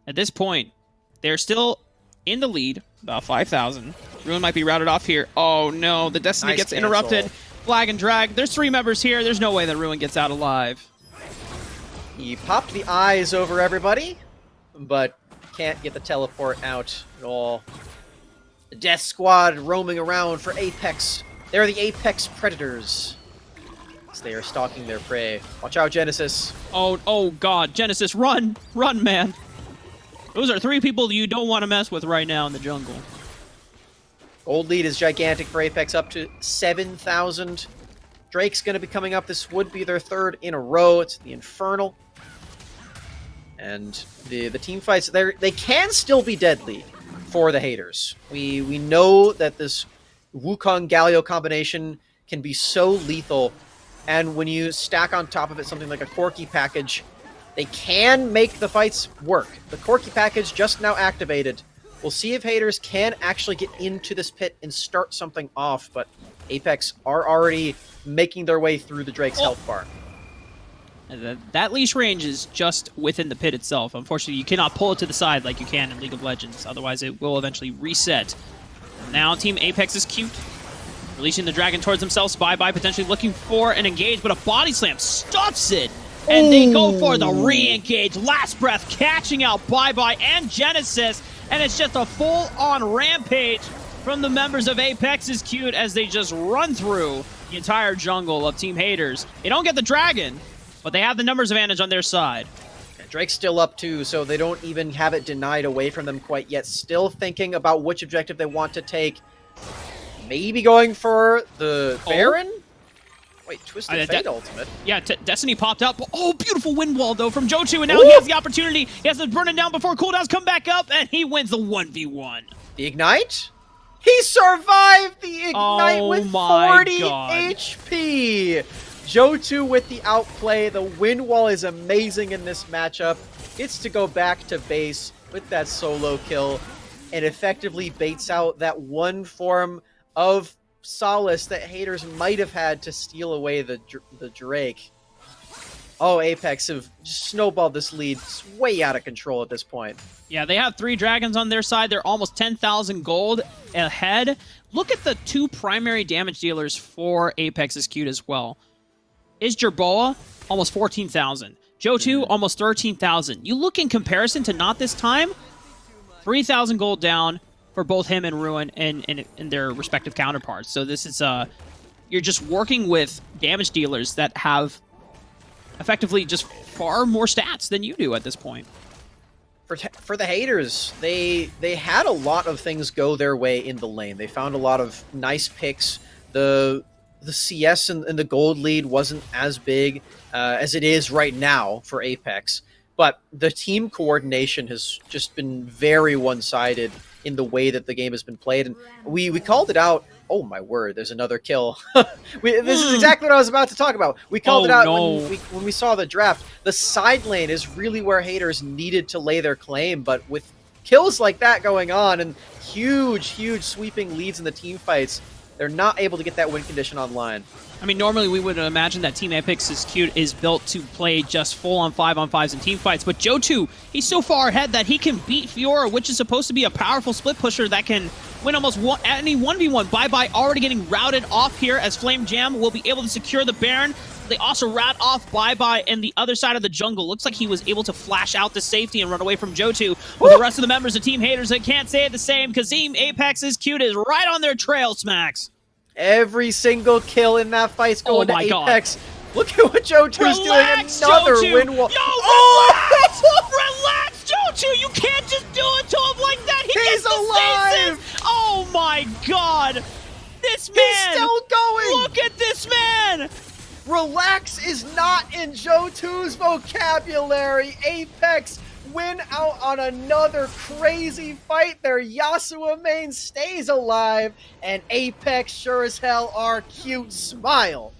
At this point, they're still in the lead, about 5,000. Ruin might be routed off here. Oh no, the Destiny gets interrupted. Flag and drag. There's 3 members here. There's no way that Ruin gets out alive. He popped the eyes over everybody, but can't get the teleport out at all. The Death Squad roaming around for Apex. They're the Apex Predators. as they are stalking their prey. Watch out, Genesis. Oh God, Genesis, run! Run, man! Those are 3 people you don't want to mess with right now in the jungle. Gold lead is gigantic for Apex, up to 7,000. Drake's going to be coming up. This would be their 3rd in a row. It's the Infernal. And the team fights, they can still be deadly for the haters. We know that this Wukong Galio combination can be so lethal, and when you stack on top of it something like a Corki package, they can make the fights work. The Corki package just now activated. We'll see if haters can actually get into this pit and start something off, but Apex are already making their way through the Drake's health bar. That leash range is just within the pit itself. Unfortunately, you cannot pull it to the side like you can in League of Legends. Otherwise, it will eventually reset. Now, Team Apex is cute. Releasing the dragon towards themselves. Bye-bye, potentially looking for an engage, but a body slam stuffs it. And they go for the re-engage. Last breath, catching out Bye-bye and Genesis. And it's just a full-on rampage from the members of Apex is cute as they just run through the entire jungle of Team Haters. They don't get the dragon, but they have the numbers advantage on their side. Drake's still up too, so they don't even have it denied away from them quite yet. Still thinking about which objective they want to take. Maybe going for the Baron? Wait, Twisted Fate ultimate. Yeah, Destiny popped out. Oh, beautiful wind wall, though, from Jotu, and now he has the opportunity. He has to burn it down before cooldowns come back up, and he wins the 1v1. The Ignite? He survived the Ignite with 40 HP! Jotu with the outplay. The wind wall is amazing in this matchup. Gets to go back to base with that solo kill and effectively baits out that one form of solace that haters might have had to steal away the Drake. Oh, Apex have just snowballed this lead. It's way out of control at this point. Yeah, they have 3 dragons on their side. They're almost 10,000 gold ahead. Look at the 2 primary damage dealers for Apex's cute as well. Is Jerboa, almost 14,000. Jotu, almost 13,000. You look in comparison to not this time, 3,000 gold down for both him and Ruin and their respective counterparts. So this is, you're just working with damage dealers that have effectively just far more stats than you do at this point. For the haters, they had a lot of things go their way in the lane. They found a lot of nice picks. The CS and the gold lead wasn't as big as it is right now for Apex, but the team coordination has just been very one-sided in the way that the game has been played, and we called it out. Oh my word, there's another kill. This is exactly what I was about to talk about. We called it out when we saw the draft. The side lane is really where haters needed to lay their claim, but with kills like that going on and huge sweeping leads in the team fights, they're not able to get that win condition online. I mean, normally we would imagine that Team Apex's cute is built to play just full-on 5-on-5s in team fights, but Jotu, he's so far ahead that he can beat Fiora, which is supposed to be a powerful split pusher that can win almost any 1v1. Bye-bye already getting routed off here as Flame Jam will be able to secure the Baron. They also rout off Bye-bye in the other side of the jungle. Looks like he was able to flash out to safety and run away from Jotu. But the rest of the members of Team Haters, they can't say it the same because Team Apex's cute is right on their trail, Smax. Every single kill in that fight's going to Apex. God. Look at what Jotu's doing. Another win wall. Relax, Jotu! You can't just do it to him like that. He's alive. Stasis. Oh my God! This man. He's still going. Look at this man. Relax is not in Jotu's vocabulary. Apex win out on another crazy fight. Their Yasuo main stays alive, and Apex sure as hell are cute. Smile.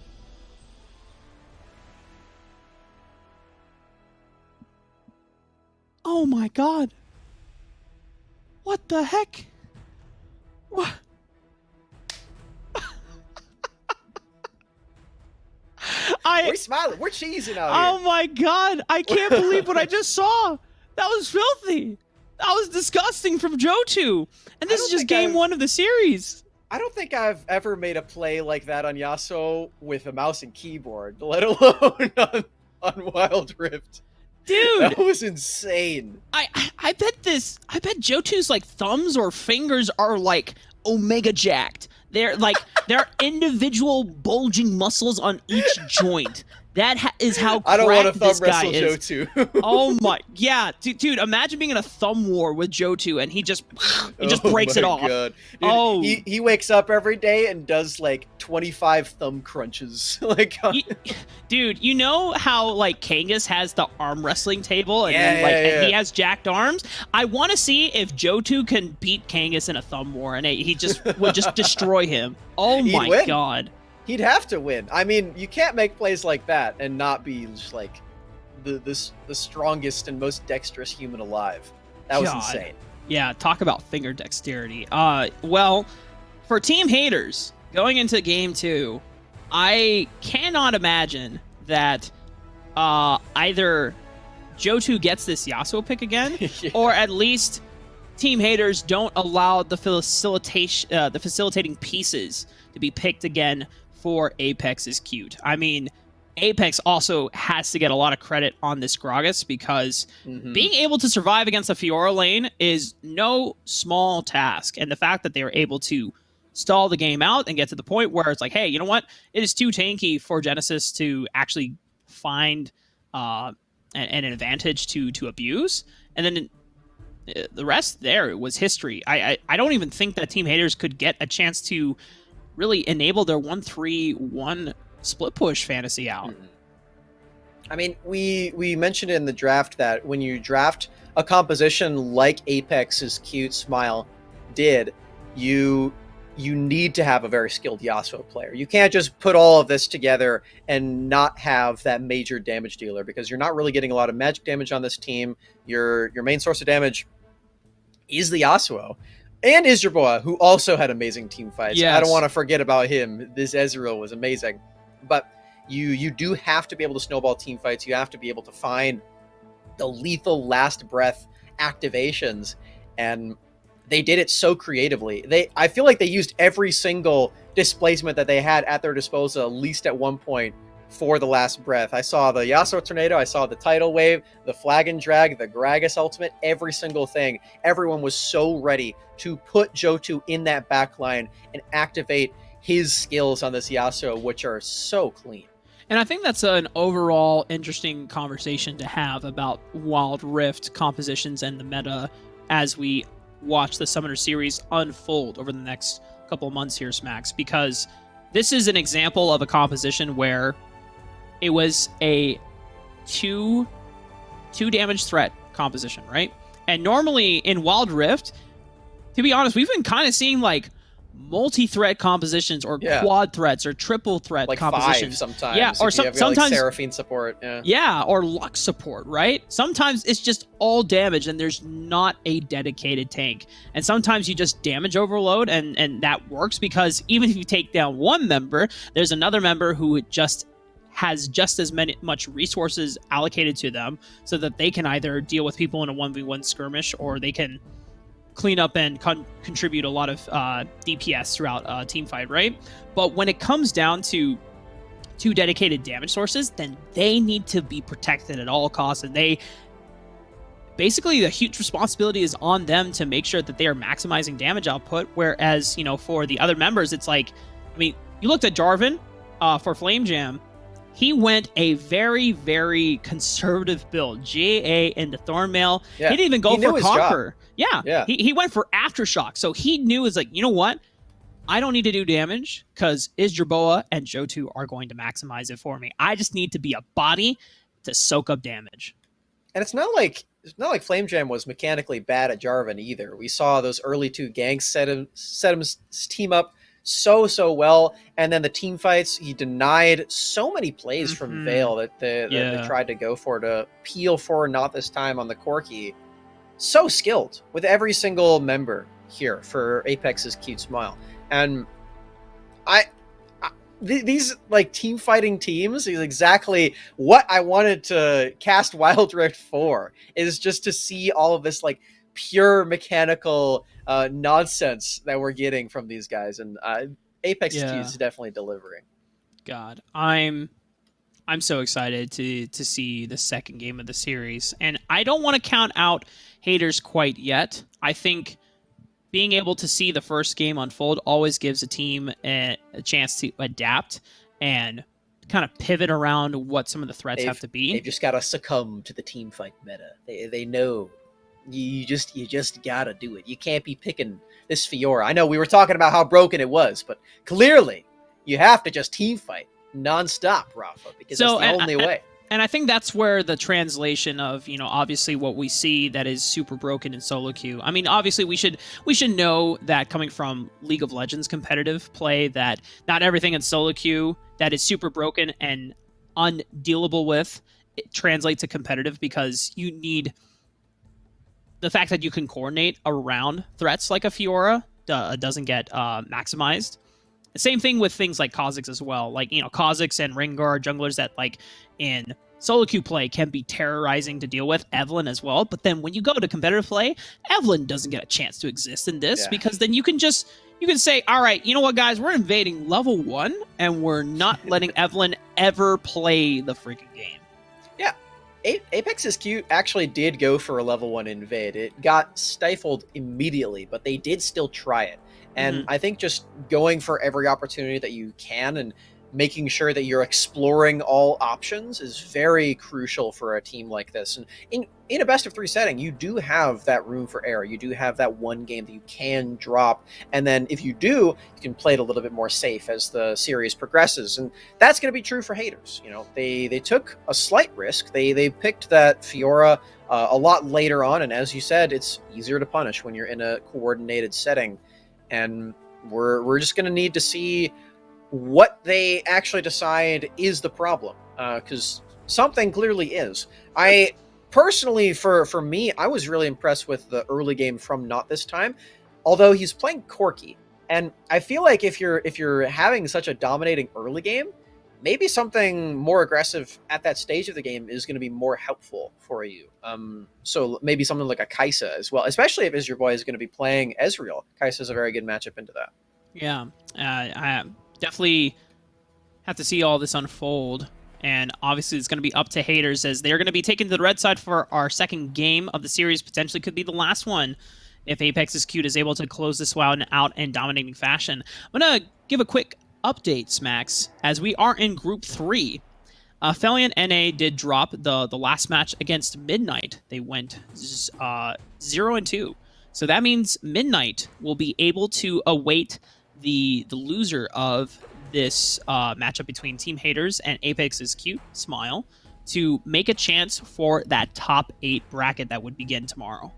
Oh my God. What the heck? What? We're smiling. We're cheesing out here. Oh my God. I can't believe what I just saw. That was filthy. That was disgusting from Jotu. And this is just game 1 of the series. I don't think I've ever made a play like that on Yasuo with a mouse and keyboard, let alone on wildrift. Dude, that was insane. I bet Jotu's like thumbs or fingers are like omega jacked. They're like There are individual bulging muscles on each joint. That is how I don't want to cracked thumb this guy wrestle is. Johto. Oh my, yeah, dude! Imagine being in a thumb war with Johto, and he just breaks it off. God. Dude, Oh, he wakes up every day and does like 25 thumb crunches. Like, dude, you know how like Kangas has the arm wrestling table, and Yeah. he has jacked arms. I want to see if Johto can beat Kangas in a thumb war, and he just would just destroy him. Oh my god. He'd have to win. I mean, you can't make plays like that and not be just like the strongest and most dexterous human alive. That was insane. Yeah, talk about finger dexterity. Well, for Team Haters, going into Game 2, I cannot imagine that either Johto gets this Yasuo pick again, or at least Team Haters don't allow the facilitating pieces to be picked again for Apex's cute. I mean, Apex also has to get a lot of credit on this Gragas because being able to survive against a Fiora lane is no small task. And the fact that they were able to stall the game out and get to the point where it's like, hey, you know what? It is too tanky for Genesis to actually find an advantage to abuse. And then the rest there was history. I don't even think that Team Haters could get a chance to really enable their 1-3-1 split push fantasy out. I mean, we mentioned in the draft that when you draft a composition like Apex's cute Smile did, you need to have a very skilled Yasuo player. You can't just put all of this together and not have that major damage dealer because you're not really getting a lot of magic damage on this team. Your main source of damage is the Yasuo. And Isherboa, who also had amazing team fights. Yes. I don't want to forget about him. This Ezreal was amazing. But you do have to be able to snowball team fights. You have to be able to find the lethal last breath activations. And they did it so creatively. I feel like they used every single displacement that they had at their disposal, at least at one point, for the last breath. I saw the Yasuo Tornado, I saw the Tidal Wave, the Flag and Drag, the Gragas Ultimate, every single thing. Everyone was so ready to put Johto in that backline and activate his skills on this Yasuo, which are so clean. And I think that's an overall interesting conversation to have about Wild Rift compositions and the meta as we watch the Summoner series unfold over the next couple of months here, Smax, because this is an example of a composition where it was a two damage threat composition, right? And normally in Wild Rift, to be honest, we've been kind of seeing like multi-threat compositions or quad threats or triple threat like compositions. 5 sometimes. Yeah, or sometimes like Seraphine support. Yeah, or Lux support, right? Sometimes it's just all damage and there's not a dedicated tank. And sometimes you just damage overload and that works because even if you take down one member, there's another member who has just as much resources allocated to them so that they can either deal with people in a 1v1 skirmish or they can clean up and contribute a lot of DPS throughout a team fight, right? But when it comes down to two dedicated damage sources, then they need to be protected at all costs, and basically the huge responsibility is on them to make sure that they are maximizing damage output, whereas, you know, for the other members, it's like, I mean, you looked at Jarvan for Flame Jam, he went a very, very conservative build. GA into Thornmail. Yeah. He didn't even go for Conquer. Yeah. He went for Aftershock. So he knew, is like, you know what? I don't need to do damage because Isjerboa and Johto are going to maximize it for me. I just need to be a body to soak up damage. And it's not like Flame Jam was mechanically bad at Jarvan either. We saw those early 2 ganks set him team up so well, and then the team fights, he denied so many plays from Vale that they tried to go for to peel for not this time on the Corki. So skilled with every single member here for Apex's cute Smile. And these like team fighting teams is exactly what I wanted to cast Wild Rift for, is just to see all of this like pure mechanical nonsense that we're getting from these guys, and Apex is definitely delivering. God, I'm so excited to see the second game of the series, and I don't want to count out haters quite yet. I think being able to see the first game unfold always gives a team a chance to adapt and kind of pivot around what some of the threats have to be. They've just got to succumb to the team fight meta. They know you just gotta do it. You can't be picking this Fiora. I know we were talking about how broken it was, but clearly you have to just team fight nonstop, Rafa, because that's the only way. And I think that's where the translation of, obviously what we see that is super broken in solo queue. I mean, obviously we should know that coming from League of Legends competitive play, that not everything in solo queue that is super broken and undealable with it translates to competitive, because you need the fact that you can coordinate around threats like a Fiora doesn't get maximized. Same thing with things like Kha'Zix as well. Like, Kha'Zix and Rengar junglers that, like, in solo queue play can be terrorizing to deal with. Evelynn as well. But then when you go to competitive play, Evelynn doesn't get a chance to exist in this, because then you can say, all right, you know what, guys? We're invading level 1, and we're not letting Evelynn ever play the freaking game. Yeah. Apex's Q actually did go for a level 1 invade. It got stifled immediately, but they did still try it. And I think just going for every opportunity that you can and making sure that you're exploring all options is very crucial for a team like this. And in a best-of-3 setting, you do have that room for error. You do have that one game that you can drop. And then if you do, you can play it a little bit more safe as the series progresses. And that's going to be true for haters. They took a slight risk. They picked that Fiora a lot later on. And as you said, it's easier to punish when you're in a coordinated setting. And we're just going to need to see what they actually decide is the problem, because something clearly is. I personally, for me, I was really impressed with the early game from Not This Time, although he's playing Corki, and I feel like if you're having such a dominating early game, maybe something more aggressive at that stage of the game is going to be more helpful for you. So maybe something like a Kai'Sa as well, especially if Azure Boy is going to be playing Ezreal. Kai'Sa is a very good matchup into that. Yeah, I definitely have to see all this unfold. And obviously it's going to be up to haters, as they're going to be taking the red side for our second game of the series. Potentially could be the last one if Apex's Q is able to close this one out in dominating fashion. I'm going to give a quick update, Smax, as we are in Group 3. Felion NA did drop the last match against Midnight. They went 0-2. So that means Midnight will be able to await the loser of this matchup between Team Haters and Apex's Cute Smile to make a chance for that top 8 bracket that would begin tomorrow.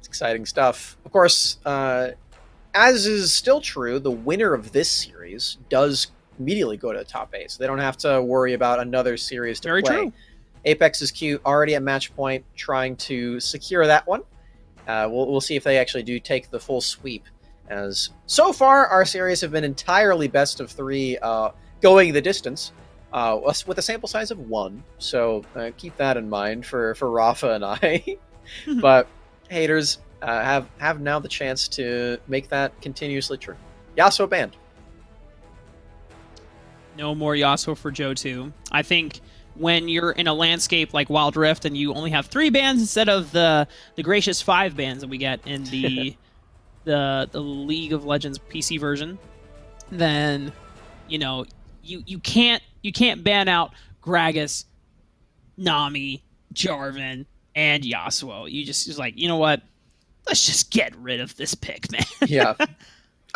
It's exciting stuff. Of course, as is still true, the winner of this series does immediately go to the top 8, so they don't have to worry about another series to play. Very true. Apex's Q already at match point, trying to secure that one. We'll see if they actually do take the full sweep, as so far our series have been entirely best of 3, going the distance, with a sample size of 1. So keep that in mind for Rafa and I. But haters have now the chance to make that continuously true. Yasuo banned. No more Yasuo for Johto. I think when you're in a landscape like wildrift and you only have 3 bans instead of the gracious 5 bans that we get in the the League of Legends PC version, then you can't ban out Gragas, Nami, Jarvan, and Yasuo. You just like, you know what? Let's just get rid of this pick, man. Yeah.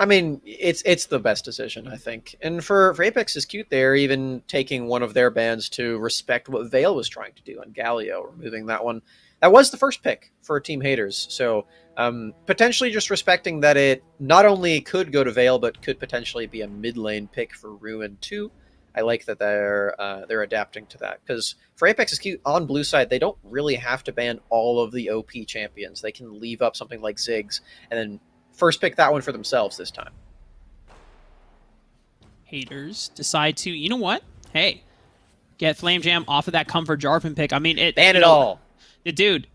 I mean, it's the best decision, I think. And for Apex's Cute, they're even taking one of their bans to respect what Vale was trying to do on Galio, removing that one. That was the first pick for Team Haters. So potentially just respecting that it not only could go to Vale, but could potentially be a mid lane pick for Ruin too. I like that they're adapting to that, because for Apex's Cute on blue side, they don't really have to ban all of the OP champions. They can leave up something like Ziggs and then first pick that one for themselves this time. Haters decide to, you know what? Hey, get Flame Jam off of that Comfort Jarvan pick. I mean, ban it all. Dude,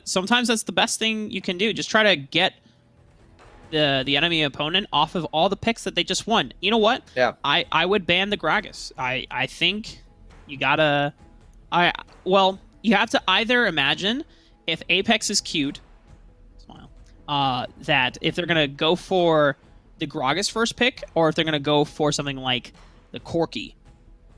sometimes that's the best thing you can do. Just try to get the enemy opponent off of all the picks that they just won. You know what? Yeah. I would ban the Gragas. I think you gotta... you have to either imagine if Apex is cute, smile, that if they're going to go for the Gragas first pick, or if they're going to go for something like the Corki,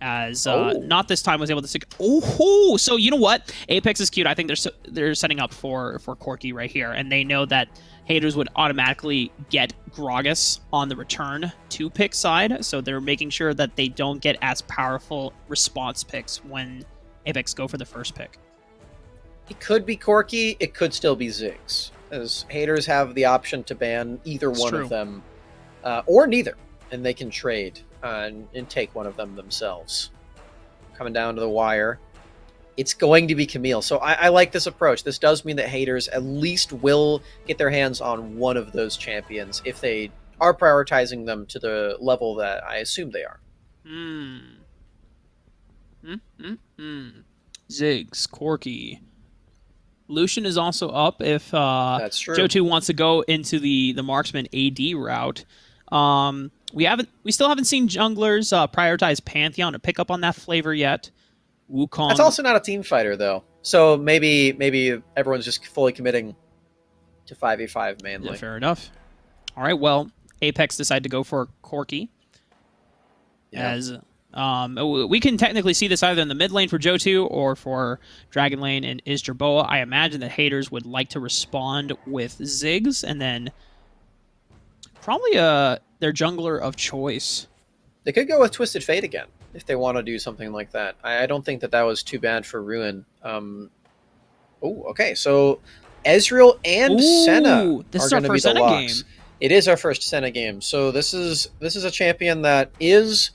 as not this time was able to. Oh, so you know what? Apex is cute. I think they're setting up for Corki right here, and they know that haters would automatically get Gragas on the return to pick side, so they're making sure that they don't get as powerful response picks when Apex go for the first pick. It could be Corki. It could still be Ziggs, as haters have the option to ban either one of them, or neither, and they can trade and take one of them themselves. Coming down to the wire, it's going to be Camille. So I like this approach. This does mean that haters at least will get their hands on one of those champions if they are prioritizing them to the level that I assume they are. Ziggs, Corki. Lucian is also up if That's true. Joe 2 wants to go into the marksman AD route. We still haven't seen junglers prioritize Pantheon or pick up on that flavor yet. Wukong. That's also not a team fighter though, so maybe everyone's just fully committing to 5v5 mainly. Yeah, fair enough. All right, well, Apex decided to go for Corki. Yeah. As we can technically see this either in the mid lane for Joe2 or for Dragon Lane and Isjerboa. I imagine that haters would like to respond with Ziggs, and then probably their jungler of choice. They could go with Twisted Fate again if they want to do something like that. I don't think that was too bad for Ruin. Okay, so Ezreal and Senna are going to be the locks. Game. It is our first Senna game, so this is a champion that is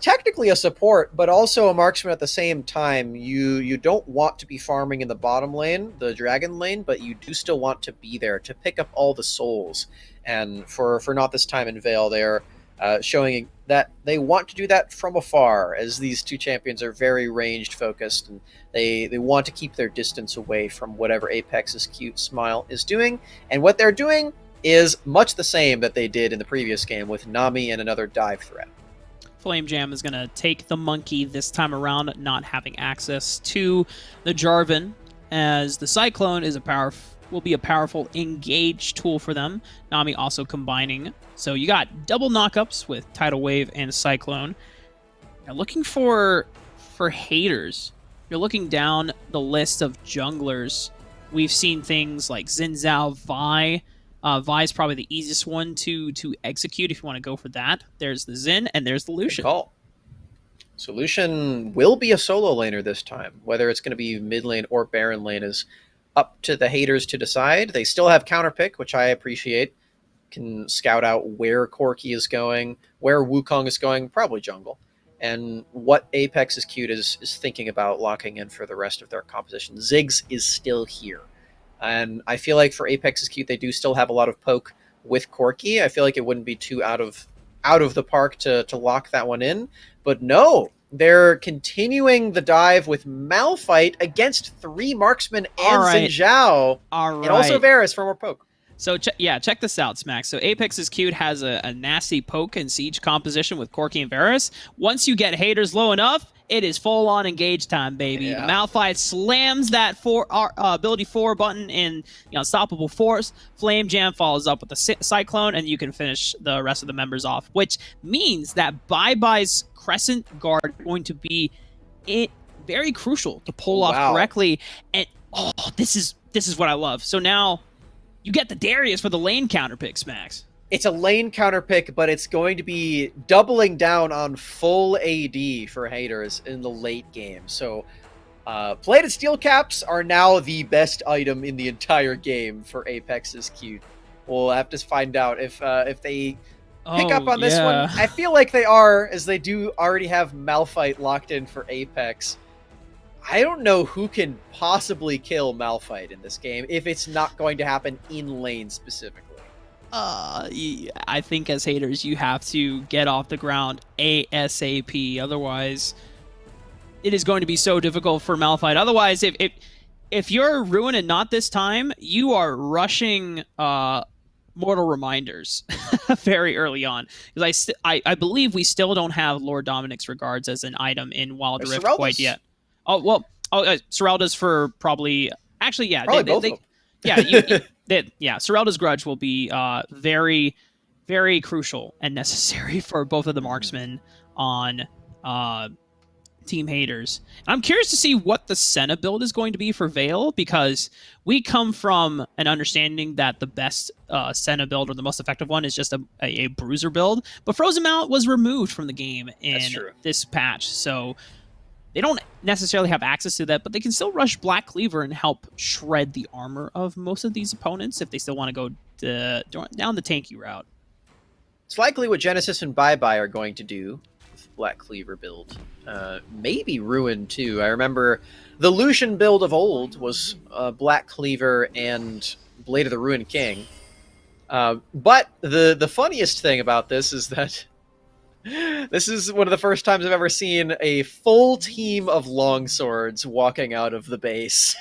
technically a support, but also a marksman at the same time. You don't want to be farming in the bottom lane, the Dragon lane, but you do still want to be there to pick up all the souls. And for Not This Time in Vale, they're showing that they want to do that from afar, as these two champions are very ranged focused, and they want to keep their distance away from whatever Apex's cute smile is doing. And what they're doing is much the same that they did in the previous game with Nami and another dive threat. Flame Jam is going to take the monkey this time around, not having access to the Jarvan, as the Cyclone is will be a powerful engage tool for them. Nami also combining. So you got double knockups with Tidal Wave and Cyclone. Now looking for haters, you're looking down the list of junglers. We've seen things like Xin Zhao, Vi. Vi is probably the easiest one to execute if you want to go for that. There's the Xin, and there's the Lucian. Good call. So Lucian will be a solo laner this time. Whether it's going to be mid lane or Baron lane is up to the haters to decide. They still have counterpick, which I appreciate. Can scout out where Corki is going, where Wukong is going, probably jungle, and what Apex is cute is thinking about locking in for the rest of their composition. Ziggs is still here. And I feel like for Apex is cute, they do still have a lot of poke with Corki. I feel like it wouldn't be too out of the park to lock that one in. But no, they're continuing the dive with Malphite against 3 marksmen and Xin Zhao. And also Varus for more poke. So, check this out, Smax. So, Apex is cute has a nasty poke and siege composition with Corki and Varus. Once you get haters low enough, it is full-on engage time, baby. Yeah. Malphite slams that ability 4 button in Unstoppable Force. Flame Jam follows up with the Cyclone, and you can finish the rest of the members off, which means that Bye-Bye's Crescent Guard is going to be very crucial to pull off correctly. And, this is what I love. So now you get the Darius for the lane counter pick, Smax. It's a lane counter pick, but it's going to be doubling down on full AD for haters in the late game. So plated steel caps are now the best item in the entire game for Apex's cute. We'll have to find out if they pick up on this one. I feel like they are, as they do already have Malphite locked in for Apex. I don't know who can possibly kill Malphite in this game if it's not going to happen in lane specifically. I think as haters, you have to get off the ground ASAP. Otherwise, it is going to be so difficult for Malphite. Otherwise, if you're Ruin and Not This Time, you are rushing Mortal Reminders very early on. Because I believe we still don't have Lord Dominic's Regards as an item in Wild Rift quite yet. Oh, well, Sorel does for probably... Actually, yeah. Probably both of them. Yeah, Serelda's Grudge will be very, very crucial and necessary for both of the marksmen on Team Haters. And I'm curious to see what the Senna build is going to be for Vale, because we come from an understanding that the best Senna build, or the most effective one, is just a bruiser build. But Frozen Mount was removed from the game in this patch, so they don't necessarily have access to that, but they can still rush Black Cleaver and help shred the armor of most of these opponents if they still want to go down the tanky route. It's likely what Genesis and Bye Bye are going to do with Black Cleaver build. Maybe Ruin too. I remember the Lucian build of old was Black Cleaver and Blade of the Ruined King. But the funniest thing about this is that this is one of the first times I've ever seen a full team of longswords walking out of the base.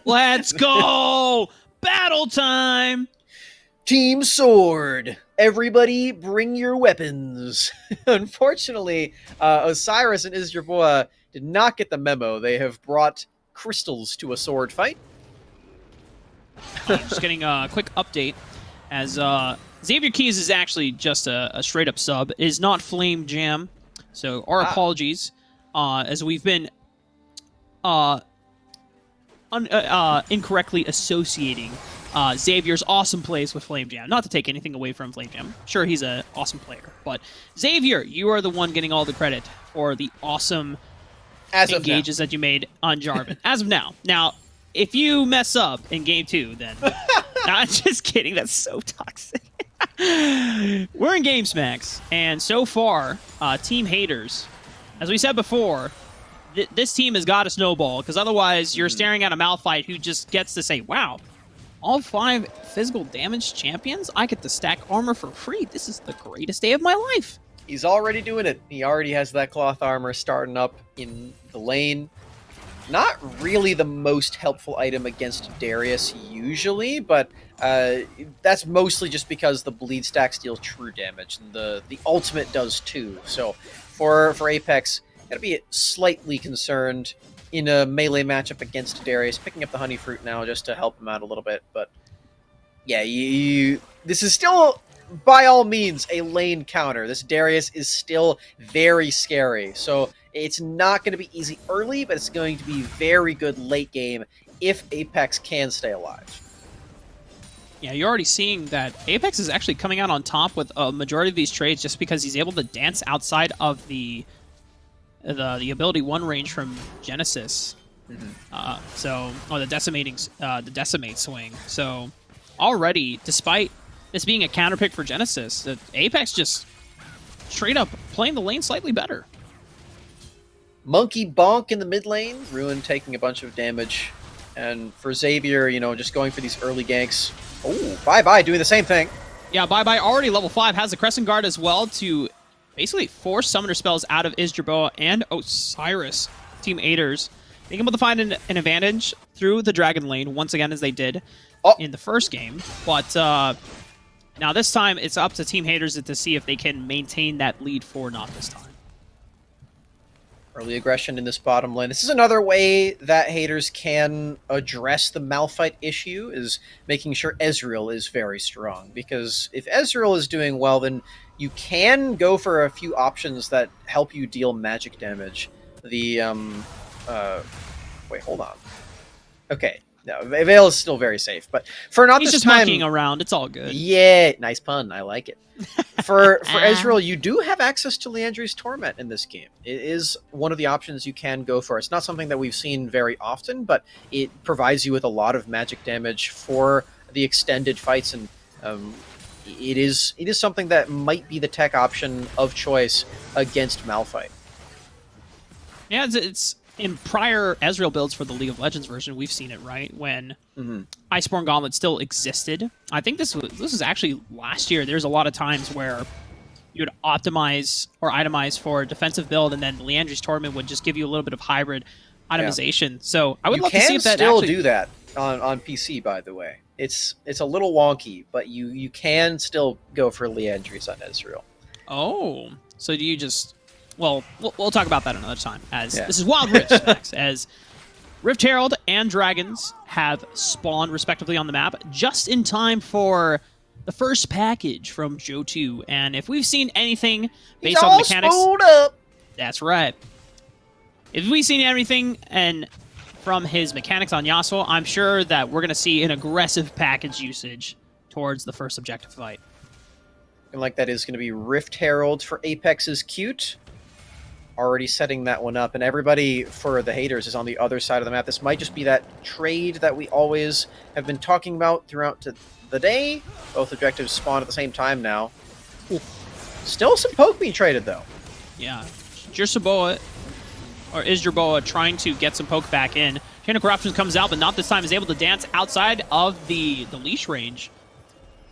Let's go! Battle time! Team Sword! Everybody bring your weapons. Unfortunately, Osiris and Isdraboa did not get the memo. They have brought crystals to a sword fight. Just getting a quick update as Xavier Keys is actually just a straight-up sub. It is not Flame Jam, so our apologies, as we've been incorrectly associating Xavier's awesome plays with Flame Jam. Not to take anything away from Flame Jam. Sure, he's an awesome player, but Xavier, you are the one getting all the credit for the awesome engages that you made on Jarvan. As of now. Now, if you mess up in Game 2, then... I'm just kidding. That's so toxic. We're in GiantSlayerWR, and so far, Team Haters, as we said before, this team has got to snowball, because otherwise you're staring at a Malphite who just gets to say, wow, all 5 physical damage champions? I get to stack armor for free. This is the greatest day of my life. He's already doing it. He already has that cloth armor starting up in the lane. Not really the most helpful item against Darius usually, but that's mostly just because the bleed stacks deal true damage, and the ultimate does too. So for Apex, gotta be slightly concerned in a melee matchup against Darius, picking up the honey fruit now just to help him out a little bit. But yeah, this is still, by all means, a lane counter. This Darius is still very scary. So it's not going to be easy early, but it's going to be very good late game if Apex can stay alive. Yeah, you're already seeing that Apex is actually coming out on top with a majority of these trades just because he's able to dance outside of the ability 1 range from Genesis. The decimate swing. So already, despite this being a counter pick for Genesis, Apex just straight up playing the lane slightly better. Monkey Bonk in the mid lane, Ruin taking a bunch of damage. And for Xavier, just going for these early ganks. Oh, Bye Bye doing the same thing. Yeah, Bye Bye already level 5, has the Crescent Guard as well to basically force summoner spells out of Isdraboa and Osiris. Team Haters being able to find an advantage through the Dragon lane once again, as they did in the first game. But now this time, it's up to Team Haters to see if they can maintain that lead for not this time. Early aggression in this bottom lane. This is another way that Haters can address the Malphite issue, is making sure Ezreal is very strong. Because if Ezreal is doing well, then you can go for a few options that help you deal magic damage. Wait, hold on. Okay. No, Vale is still very safe, but for not He's this just time... monkeying around. It's all good. Yeah, nice pun. I like it. For Ezreal, you do have access to Liandry's Torment in this game. It is one of the options you can go for. It's not something that we've seen very often, but it provides you with a lot of magic damage for the extended fights, and it is something that might be the tech option of choice against Malphite. Yeah, it's in prior Ezreal builds for the League of Legends version, we've seen it, right? When Iceborne Gauntlet still existed. I think this was actually last year. There's a lot of times where you would optimize or itemize for a defensive build, and then Liandry's Torment would just give you a little bit of hybrid itemization. Yeah. So I would love to see if that You can still do that on PC, by the way. It's a little wonky, but you can still go for Liandry's on Ezreal. Oh, so do you just... Well, we'll talk about that another time. As this is Wild Rift, Smax, as Rift Herald and Dragons have spawned respectively on the map just in time for the first package from Johto. And if we've seen anything based on the mechanics... Up. That's right. If we've seen anything and from his mechanics on Yasuo, I'm sure that we're going to see an aggressive package usage towards the first objective fight. And like that is going to be Rift Herald for Apex's cute. Already setting that one up, and everybody for the haters is on the other side of the map. This might just be that trade that we always have been talking about throughout the day. Both objectives spawn at the same time now. Ooh. Still some poke being traded, though. Yeah. Jirsaboa, or Isjerboa, trying to get some poke back in. Chain of Corruption comes out, but not this time. Is able to dance outside of the leash range.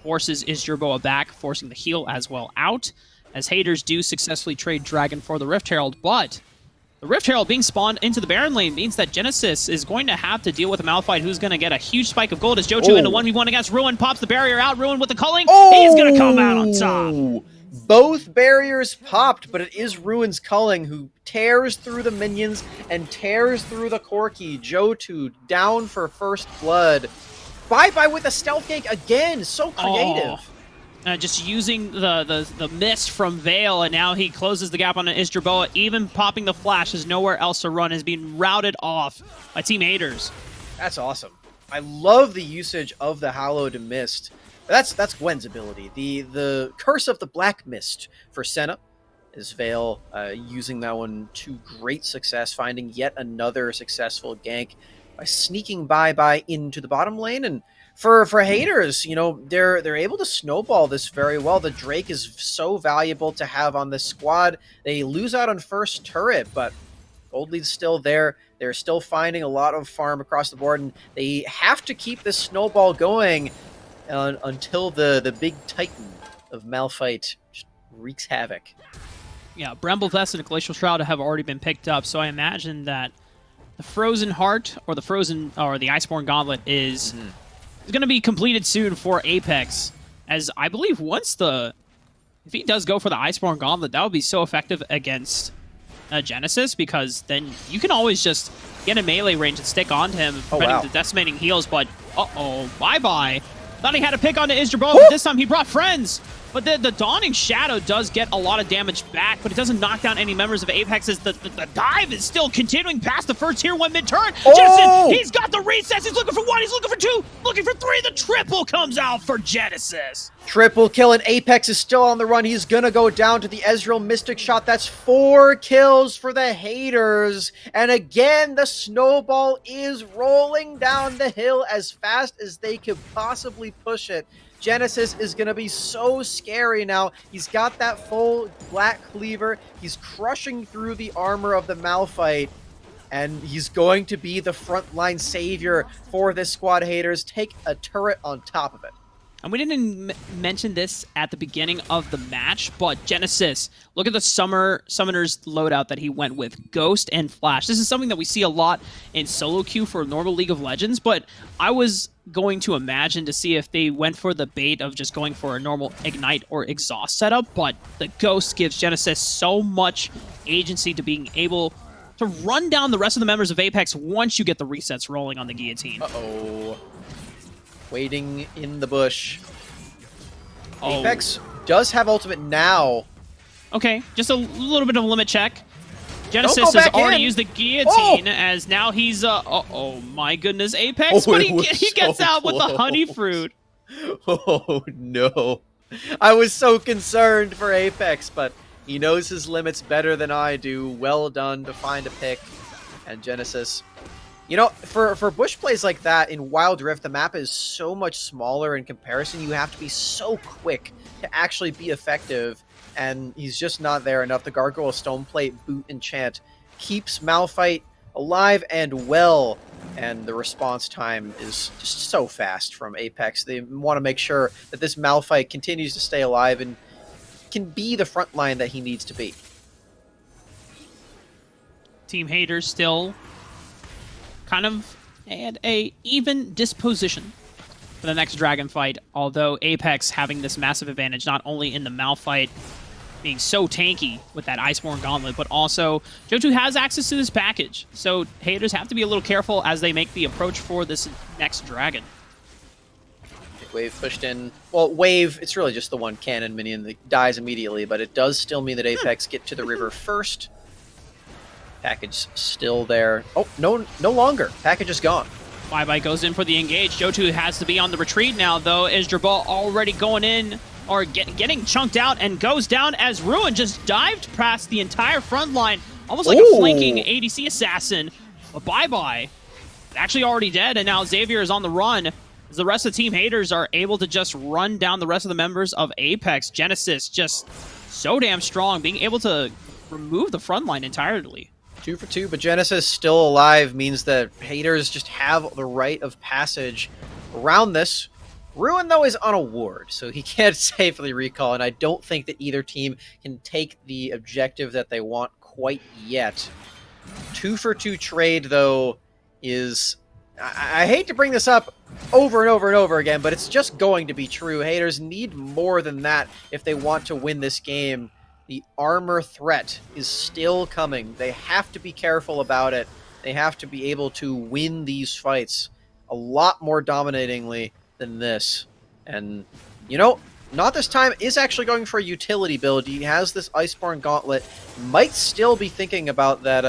Forces Isjerboa back, forcing the heal as well out. As haters do successfully trade Dragon for the Rift Herald, but the Rift Herald being spawned into the Baron lane means that Genesis is going to have to deal with a Malphite who's going to get a huge spike of gold as Johto in a 1v1 against Ruin, pops the barrier out, Ruin with the culling, he's going to come out on top. Both barriers popped, but it is Ruin's culling who tears through the minions and tears through the Corki. Johto down for first blood. Bye-bye with a stealth gank again, so creative. Just using the mist from Veil, and now he closes the gap on an Isjerboa. Even popping the flash, has nowhere else to run, is being routed off by Team Haters. That's awesome. I love the usage of the Hallowed Mist. That's Gwen's ability. The Curse of the Black Mist for Senna is Veil using that one to great success, finding yet another successful gank by sneaking by into the bottom lane. And for haters, you know, they're able to snowball this very well. The Drake is so valuable to have on this squad. They lose out on first turret, but gold lead's still there. They're still finding a lot of farm across the board, and they have to keep this snowball going until the big titan of Malphite just wreaks havoc. Yeah, Bramble Vest and Glacial Shroud have already been picked up, so I imagine that the Frozen Heart or the Iceborne Gauntlet is going to be completed soon for Apex, as I believe if he does go for the Iceborne Gauntlet, that would be so effective against Genesis, because then you can always just get in melee range and stick onto him, preventing the decimating heals, but bye-bye. Thought he had a pick onto Isjerboa, but this time he brought friends. But the Dawning Shadow does get a lot of damage back, but it doesn't knock down any members of Apex, as the dive is still continuing past the first tier 1 mid-turn. Genesis, he's got the resets. He's looking for 1, he's looking for 2, looking for 3. The triple comes out for Genesis. Triple kill, and Apex is still on the run. He's going to go down to the Ezreal Mystic Shot. That's 4 kills for the haters. And again, the snowball is rolling down the hill as fast as they could possibly push it. Genesis is going to be so scary now. He's got that full Black Cleaver. He's crushing through the armor of the Malphite. And he's going to be the frontline savior for this squad, haters. Take a turret on top of it. And we didn't mention this at the beginning of the match, but Genesis, look at the Summoner's loadout that he went with, Ghost and Flash. This is something that we see a lot in solo queue for normal League of Legends, but I was going to imagine to see if they went for the bait of just going for a normal Ignite or Exhaust setup, but the Ghost gives Genesis so much agency to being able to run down the rest of the members of Apex once you get the resets rolling on the Guillotine. Uh-oh. Waiting in the bush. Apex does have ultimate now. Okay, just a little bit of a limit check. Genesis has already used the Guillotine, as now he's, oh my goodness, Apex, but he gets out with the Honey Fruit. Oh no. I was so concerned for Apex, but he knows his limits better than I do. Well done to find a pick. And Genesis... You know, for bush plays like that in Wild Rift, the map is so much smaller in comparison. You have to be so quick to actually be effective, and he's just not there enough. The Gargoyle Stoneplate boot enchant keeps Malphite alive and well, and the response time is just so fast from Apex. They want to make sure that this Malphite continues to stay alive and can be the front line that he needs to be. Team Haters still kind of at a even disposition for the next dragon fight, although Apex having this massive advantage not only in the Malphite being so tanky with that Iceborne Gauntlet, but also Johto has access to this package, so haters have to be a little careful as they make the approach for this next dragon. Wave pushed in. Well, Wave, it's really just the one cannon minion that dies immediately, but it does still mean that Apex get to the river first. Package still there. Oh, no longer. Package is gone. Bye-bye goes in for the engage. Johto has to be on the retreat now, though. Is Jabal already going in, or getting chunked out, and goes down as Ruin just dived past the entire front line, almost like a flanking ADC assassin. But Bye-bye, actually already dead, and now Xavier is on the run. As the rest of the team haters are able to just run down the rest of the members of Apex. Genesis just so damn strong, being able to remove the front line entirely. 2 for 2, but Genesis still alive means that haters just have the right of passage around this. Ruin, though, is on a ward, so he can't safely recall, and I don't think that either team can take the objective that they want quite yet. 2 for 2 trade, though, is... I hate to bring this up over and over and over again, but it's just going to be true. Haters need more than that if they want to win this game. The armor threat is still coming. They have to be careful about it. They have to be able to win these fights a lot more dominatingly than this. And, you know, Not This Time is actually going for a utility build. He has this Iceborne Gauntlet. Might still be thinking about that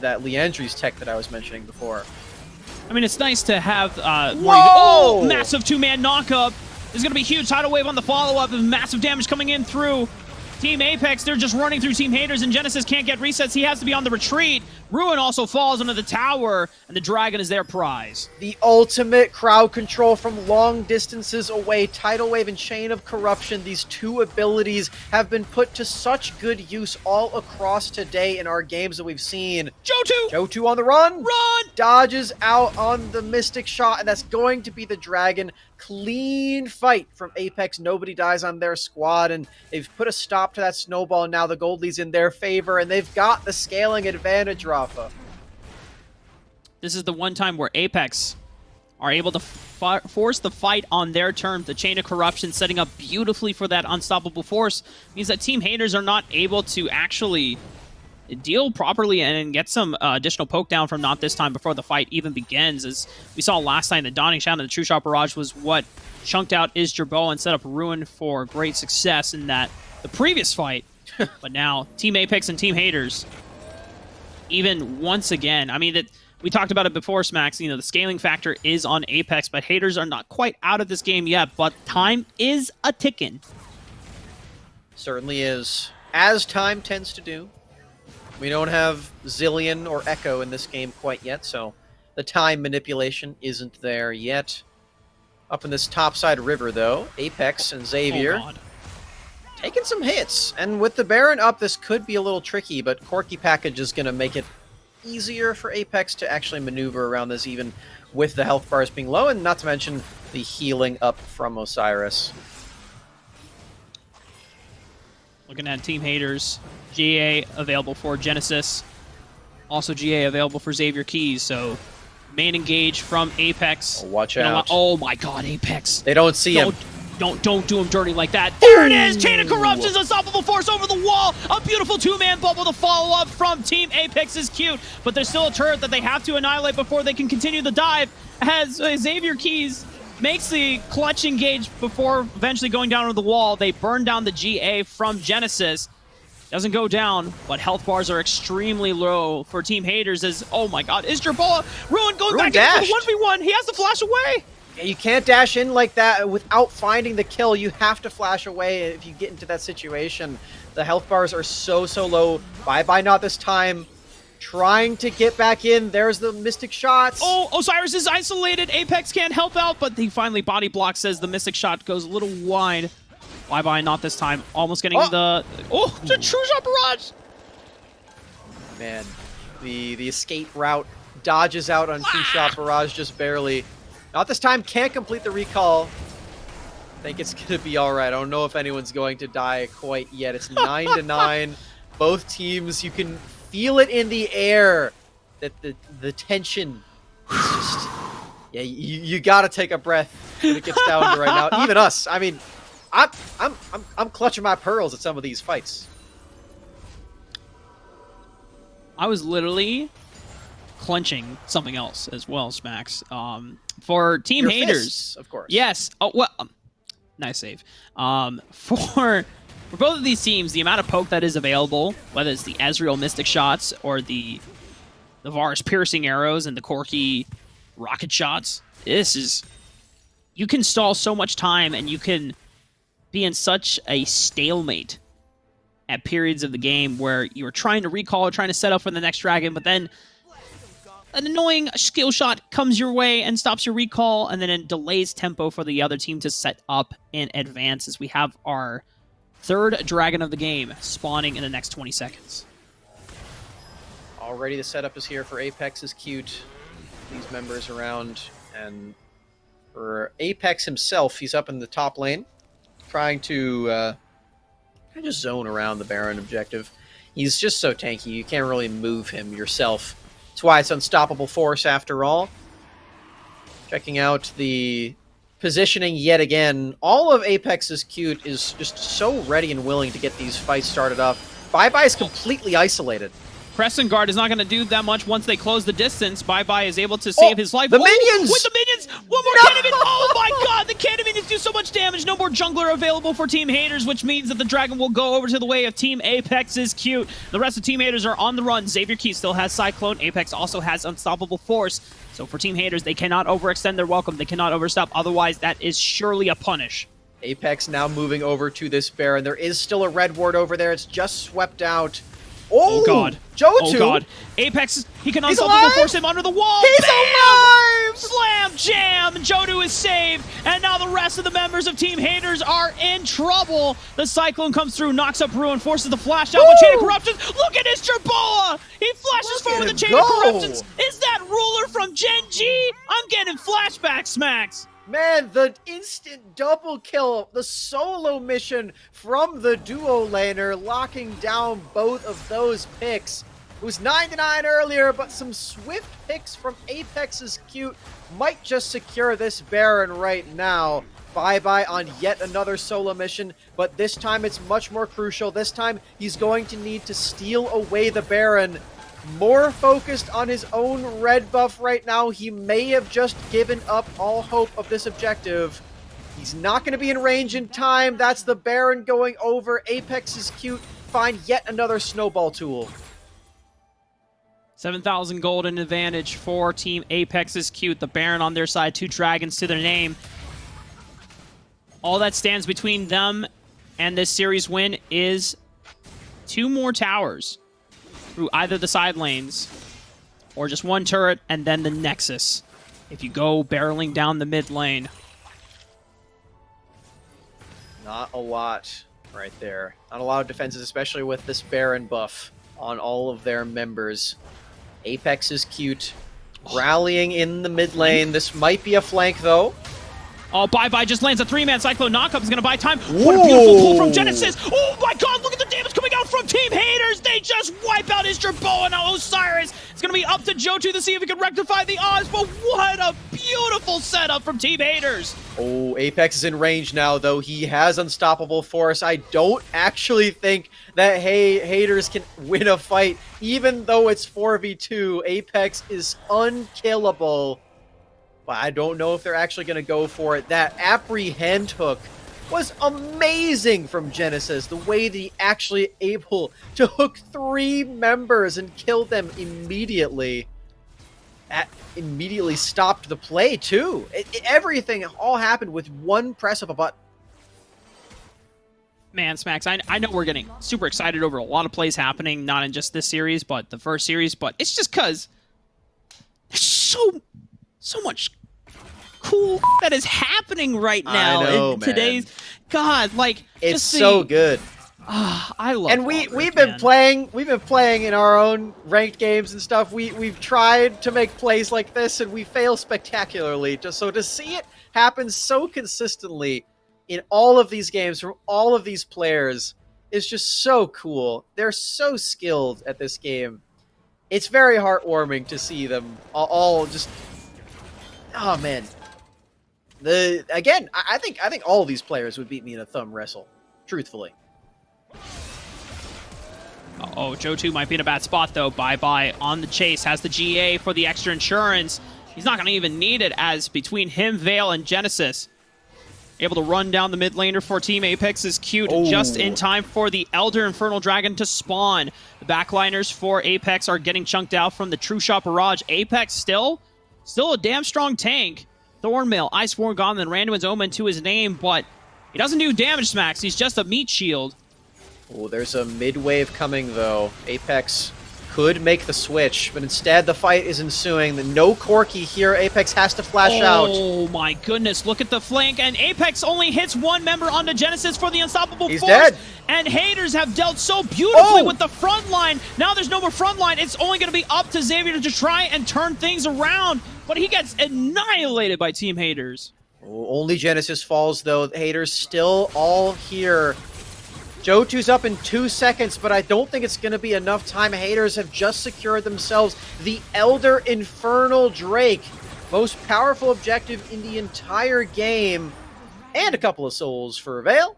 Liandry's tech that I was mentioning before. I mean, it's nice to have Whoa! Massive two-man knockup. There's going to be huge tidal wave on the follow-up and massive damage coming in through Team Apex. They're just running through Team Haters, and Genesis can't get resets. He has to be on the retreat. Ruin also falls under the tower, and the dragon is their prize. The ultimate crowd control from long distances away. Tidal Wave and Chain of Corruption. These two abilities have been put to such good use all across today in our games that we've seen. Johto on the run! Dodges out on the Mystic Shot, and that's going to be the dragon. Clean fight from Apex. Nobody dies on their squad, and they've put a stop to that snowball, and now the gold lead's in their favor, and they've got the scaling advantage, Rafa. This is the one time where Apex are able to force the fight on their terms. The Chain of Corruption setting up beautifully for that unstoppable force means that Team Haters are not able to actually deal properly and get some additional poke down from Not This Time before the fight even begins. As we saw last time, the Dawning Shadow and the True Shot Barrage was what chunked out Isjabal and set up Ruin for great success in the previous fight. But now, Team Apex and Team Haters, even once again, I mean, we talked about it before, Smax, you know, the scaling factor is on Apex, but Haters are not quite out of this game yet, but time is a-ticking. Certainly is. As time tends to do. We don't have Zillion or Echo in this game quite yet, so the time manipulation isn't there yet. Up in this topside river, though, Apex and Xavier taking some hits. And with the Baron up, this could be a little tricky, but Corki Package is going to make it easier for Apex to actually maneuver around this, even with the health bars being low, and not to mention the healing up from Osiris. Looking at Team Haters, GA available for Genesis. Also GA available for Xavier Keys, so main engage from Apex. Oh, watch out. Oh my god, Apex. They don't see him. Don't do him dirty like that. There it is! Chain of Corruption's unstoppable force over the wall. A beautiful two-man bubble to follow up from Team Apex is cute, but there's still a turret that they have to annihilate before they can continue the dive. As Xavier Keys makes the clutch engage before eventually going down to the wall. They burn down the GA from Genesis. Doesn't go down, but health bars are extremely low for Team Haters as, oh my god, Isjabal. Ruin goes back in for the 1v1. He has to flash away. Yeah, you can't dash in like that without finding the kill. You have to flash away if you get into that situation. The health bars are so low. Bye-bye, Not This Time. Trying to get back in. There's the Mystic Shots. Oh, Osiris is isolated. Apex can't help out, but he finally body blocks as the Mystic Shot goes a little wide. Bye-bye, Not This Time. Almost getting the True Shot Barrage. Man, the escape route dodges out on True Shot Barrage just barely. Not This Time can't complete the recall. I think it's going to be all right. I don't know if anyone's going to die quite yet. It's 9-9. Both teams, you can feel it in the air that the tension is just... Yeah, you got to take a breath when it gets down to right now. Even us. I mean, I'm clutching my pearls at some of these fights. I was literally clenching something else as well, Smax. For Team Your Haters, fists, of course. yes. Oh well, nice save. For both of these teams, the amount of poke that is available, whether it's the Ezreal Mystic shots or the Varus piercing arrows and the Corki rocket shots, you can stall so much time and you can be in such a stalemate at periods of the game where you're trying to recall or trying to set up for the next dragon, but then an annoying skill shot comes your way and stops your recall, and then it delays tempo for the other team to set up in advance as we have our third dragon of the game spawning in the next 20 seconds. Already the setup is here for Apex is cute. These members around, and for Apex himself, he's up in the top lane, trying to just zone around the Baron objective. He's just so tanky, you can't really move him yourself. That's why it's unstoppable force after all. Checking out the positioning yet again. All of Apex's cute is just so ready and willing to get these fights started up. Bye-Bye is completely isolated. Crescent Guard is not going to do that much once they close the distance. Bye-Bye is able to save his life. The minions! With the minions! One more cannon minion! Oh my god, the cannon minions do so much damage. No more jungler available for Team Haters, which means that the dragon will go over to the way of Team Apex's cute. The rest of Team Haters are on the run. Xavier Key still has Cyclone. Apex also has Unstoppable Force. So for Team Haters, they cannot overextend their welcome. They cannot overstep. Otherwise, that is surely a punish. Apex now moving over to this Baron. There is still a red ward over there. It's just swept out. Oh god. Johto! Oh god. Apex, he can unstoppable force him under the wall. He's Bam! alive! Slam jam! Johto is saved, and now the rest of the members of Team Haters are in trouble. The Cyclone comes through, knocks up Ruin, forces the flash out, but Chain of Corruptions, look at his Jerboa! He flashes forward the Chain of Corruptions. Is that Ruler from Gen G? I'm getting flashbacks, Smax. Man, the instant double kill, the solo mission from the duo laner, locking down both of those picks. It was 9-9 earlier, but some swift picks from Apex's cute might just secure this Baron right now. Bye-Bye on yet another solo mission, but this time it's much more crucial. This time he's going to need to steal away the Baron. More focused on his own red buff right now. He may have just given up all hope of this objective. He's not going to be in range in time. That's the Baron going over. Apex is cute. Find yet another snowball tool. 7,000 gold in advantage for Team Apex is cute. The Baron on their side, 2 dragons to their name. All that stands between them and this series win is 2 more towers through either the side lanes, or just 1 turret, and then the Nexus, if you go barreling down the mid lane. Not a lot right there. Not a lot of defenses, especially with this Baron buff on all of their members. Apex is cute. Rallying in the mid lane. This might be a flank, though. Oh, Bye-Bye just lands a 3-man Cyclone knockup. Is going to buy time. What a beautiful pull from Genesis. Oh my god, look at the damage coming out from Team Haters. They just wipe out his Jerboa. Now Osiris. It's going to be up to Johto to see if he can rectify the odds, but what a beautiful setup from Team Haters. Oh, Apex is in range now, though. He has Unstoppable Force. I don't actually think that Haters can win a fight, even though it's 4v2. Apex is unkillable. But I don't know if they're actually going to go for it. That apprehend hook was amazing from Genesis. The way that he actually able to hook 3 members and kill them immediately. That immediately stopped the play, too. Everything all happened with one press of a button. Man, Smax, I know we're getting super excited over a lot of plays happening, not in just this series, but the first series, but it's just because there's so much cool that is happening right now. I know, in today's god, like it's so good. I love. And we've been playing in our own ranked games and stuff. We've tried to make plays like this and we fail spectacularly. So to see it happen so consistently in all of these games from all of these players is just so cool. They're so skilled at this game. It's very heartwarming to see them all just. Oh man, Again, I think all of these players would beat me in a thumb wrestle, truthfully. Oh, Joe2 might be in a bad spot, though. Bye-bye on the chase. Has the GA for the extra insurance. He's not going to even need it, as between him, Vale, and Genesis, able to run down the mid laner for Team Apex is cute, just in time for the Elder Infernal Dragon to spawn. The backliners for Apex are getting chunked out from the True Shot Barrage. Apex still a damn strong tank. Thornmail, Iceborne Gauntlet, Randuin's Omen to his name, but he doesn't do damage, Smax. He's just a meat shield. Oh, there's a mid wave coming, though. Apex could make the switch, but instead the fight is ensuing. The no Corki here. Apex has to flash out. Oh my goodness, look at the flank, and Apex only hits one member onto Genesis for the Unstoppable He's Force. Dead. And haters have dealt so beautifully with the front line. Now there's no more front line. It's only going to be up to Xavier to try and turn things around, but he gets annihilated by Team Haters. Oh, only Genesis falls, though. The haters still all here. Joe2's up in 2 seconds, but I don't think it's going to be enough time. Haters have just secured themselves the Elder Infernal Drake. Most powerful objective in the entire game. And a couple of souls for Vale.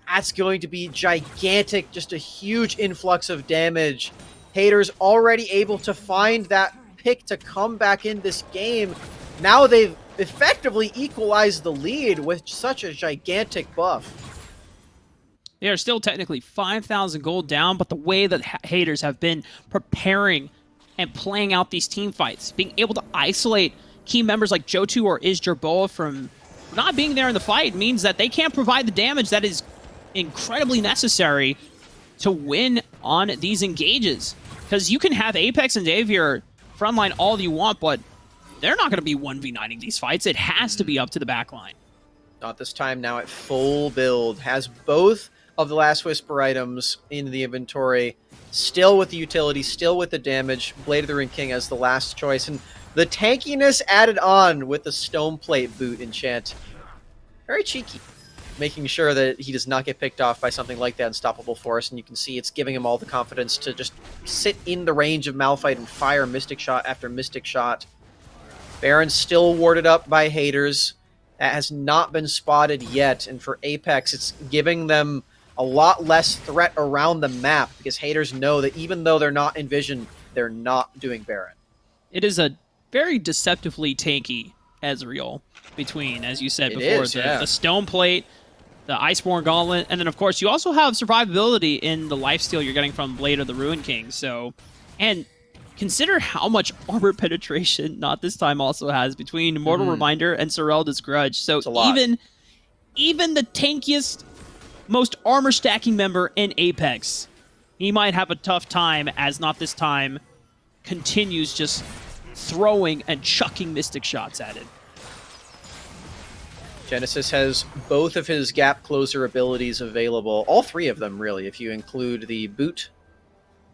That's going to be gigantic, just a huge influx of damage. Haters already able to find that pick to come back in this game. Now they've effectively equalized the lead with such a gigantic buff. They are still technically 5,000 gold down, but the way that haters have been preparing and playing out these team fights, being able to isolate key members like Joe2 or Jerboa from not being there in the fight, means that they can't provide the damage that is incredibly necessary to win on these engages. Because you can have Apex and Xavier frontline all you want, but they're not going to be 1v9ing these fights. It has to be up to the backline. Not this time, now at full build. Has both of the Last Whisper items in the inventory, still with the utility, still with the damage. Blade of the Ring King as the last choice, and the tankiness added on with the Stone Plate boot enchant. Very cheeky, making sure that he does not get picked off by something like that Unstoppable Force, and you can see it's giving him all the confidence to just sit in the range of Malphite and fire Mystic Shot after Mystic Shot. Baron's still warded up by haters. That has not been spotted yet, and for Apex, it's giving them a lot less threat around the map, because haters know that even though they're not in vision, they're not doing Baron. It is a very deceptively tanky Ezreal between, as you said before, the Stone Plate, the Iceborne Gauntlet, and then of course you also have survivability in the lifesteal you're getting from Blade of the Ruin King. So, and consider how much armor penetration Not This Time also has between Immortal Reminder and Sorelda's Grudge. So even the tankiest, most armor stacking member in Apex, he might have a tough time, as Not This Time continues just throwing and chucking Mystic Shots at it. Genesis has both of his gap closer abilities available, all three of them really, if you include the boot.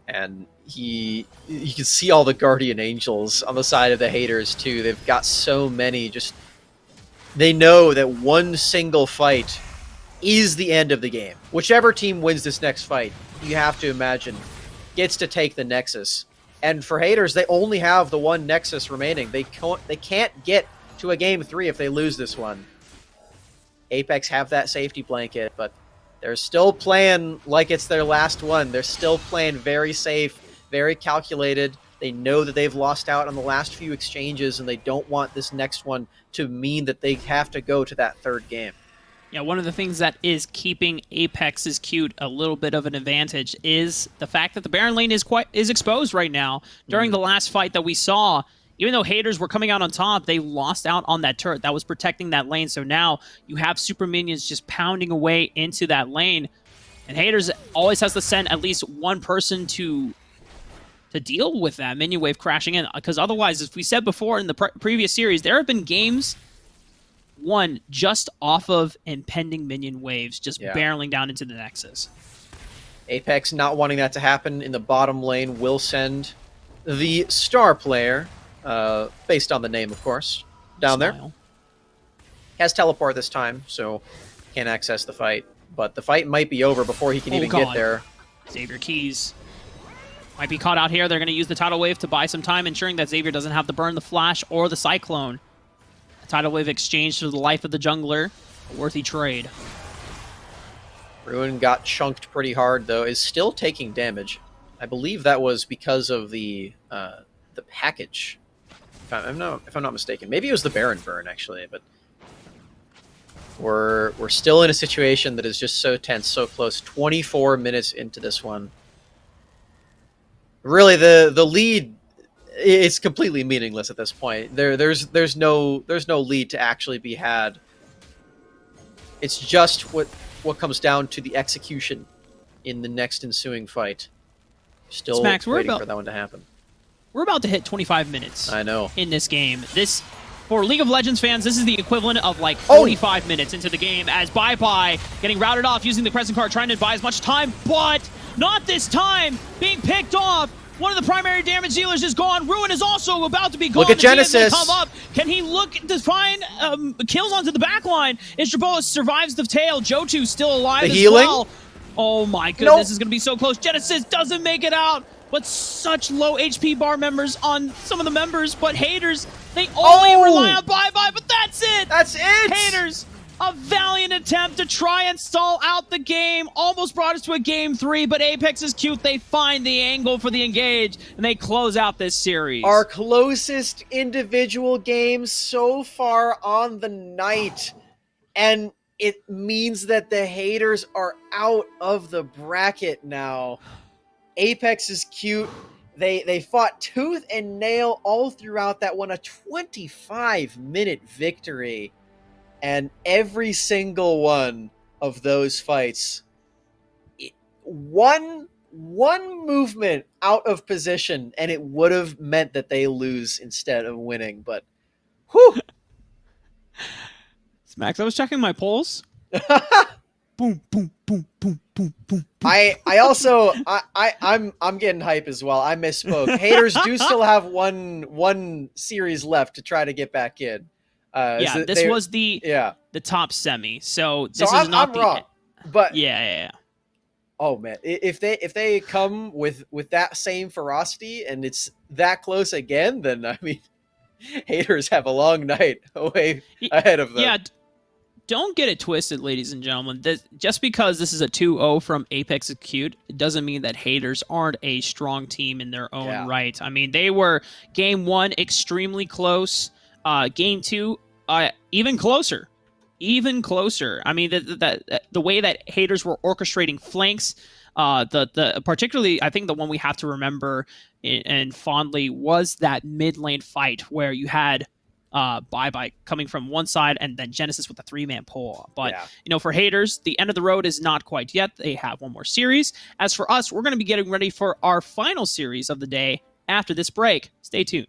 And you can see all the Guardian Angels on the side of the haters too. They've got so many. Just they know that one single fight is the end of the game. Whichever team wins this next fight, you have to imagine, gets to take the Nexus. And for haters, they only have the one Nexus remaining. They can't get to a game 3 if they lose this one. Apex have that safety blanket, but they're still playing like it's their last one. They're still playing very safe, very calculated. They know that they've lost out on the last few exchanges, and they don't want this next one to mean that they have to go to that third game. Yeah, one of the things that is keeping Apex's cute a little bit of an advantage is the fact that the Baron lane is exposed right now. During the last fight that we saw, even though haters were coming out on top, they lost out on that turret that was protecting that lane. So now you have super minions just pounding away into that lane. And haters always has to send at least one person to deal with that minion wave crashing in. Because otherwise, as we said before in the previous series, there have been games won just off of impending minion waves just barreling down into the Nexus. Apex not wanting that to happen in the bottom lane will send the star player, based on the name, of course, down there. Has teleport this time, so can't access the fight. But the fight might be over before he can even get there. Xavier Keys might be caught out here. They're going to use the tidal wave to buy some time, ensuring that Xavier doesn't have to burn the flash or the cyclone. Tidal Wave exchange for the life of the jungler. A worthy trade. Ruin got chunked pretty hard, though, is still taking damage. I believe that was because of the package, if I'm not mistaken. Maybe it was the Baron burn, actually, but we're still in a situation that is just so tense, so close. 24 minutes into this one. Really, the lead, it's completely meaningless at this point. There's no lead to actually be had. It's just what comes down to the execution in the next ensuing fight. Still Smax, waiting for that one to happen. We're about to hit 25 minutes. I know. In this game. This, for League of Legends fans, this is the equivalent of like 45 minutes into the game as Bye getting routed off using the Crescent card, trying to buy as much time, but not this time, being picked off. One of the primary damage dealers is gone. Ruin is also about to be gone. Look at Genesis. Come up. Can he look to find kills onto the back line? Istroboa survives the tail. Jotu's still alive as well. Oh my goodness, This is going to be so close. Genesis doesn't make it out, but such low HP bar members on some of the members, but haters, they only rely on Bye, but that's it. That's it. Haters, a valiant attempt to try and stall out the game. Almost brought us to a game 3, but Apex is cute. They find the angle for the engage, and they close out this series. Our closest individual game so far on the night. And it means that the haters are out of the bracket now. Apex is cute. They fought tooth and nail all throughout that one. A 25-minute victory. And every single one of those fights, one movement out of position, and it would have meant that they lose instead of winning. But, whew. Smax, I was checking my polls. Boom, boom, boom, boom, boom, boom. I'm getting hype as well. I misspoke. Haters do still have one series left to try to get back in. This was the top semi. So this is not the wrong. But yeah. Oh man, if they come with that same ferocity and it's that close again, then I mean, haters have a long night away ahead of them. Yeah. Don't get it twisted, ladies and gentlemen. Just because this is a 2-0 from Apex Acute, it doesn't mean that haters aren't a strong team in their own right. I mean, they were game 1 extremely close. Game 2, even closer. Even closer. I mean, the way that haters were orchestrating flanks, particularly, I think the one we have to remember and fondly was that mid lane fight where you had Bye coming from one side and then Genesis with a 3-man pull. But, for haters, the end of the road is not quite yet. They have one more series. As for us, we're going to be getting ready for our final series of the day after this break. Stay tuned.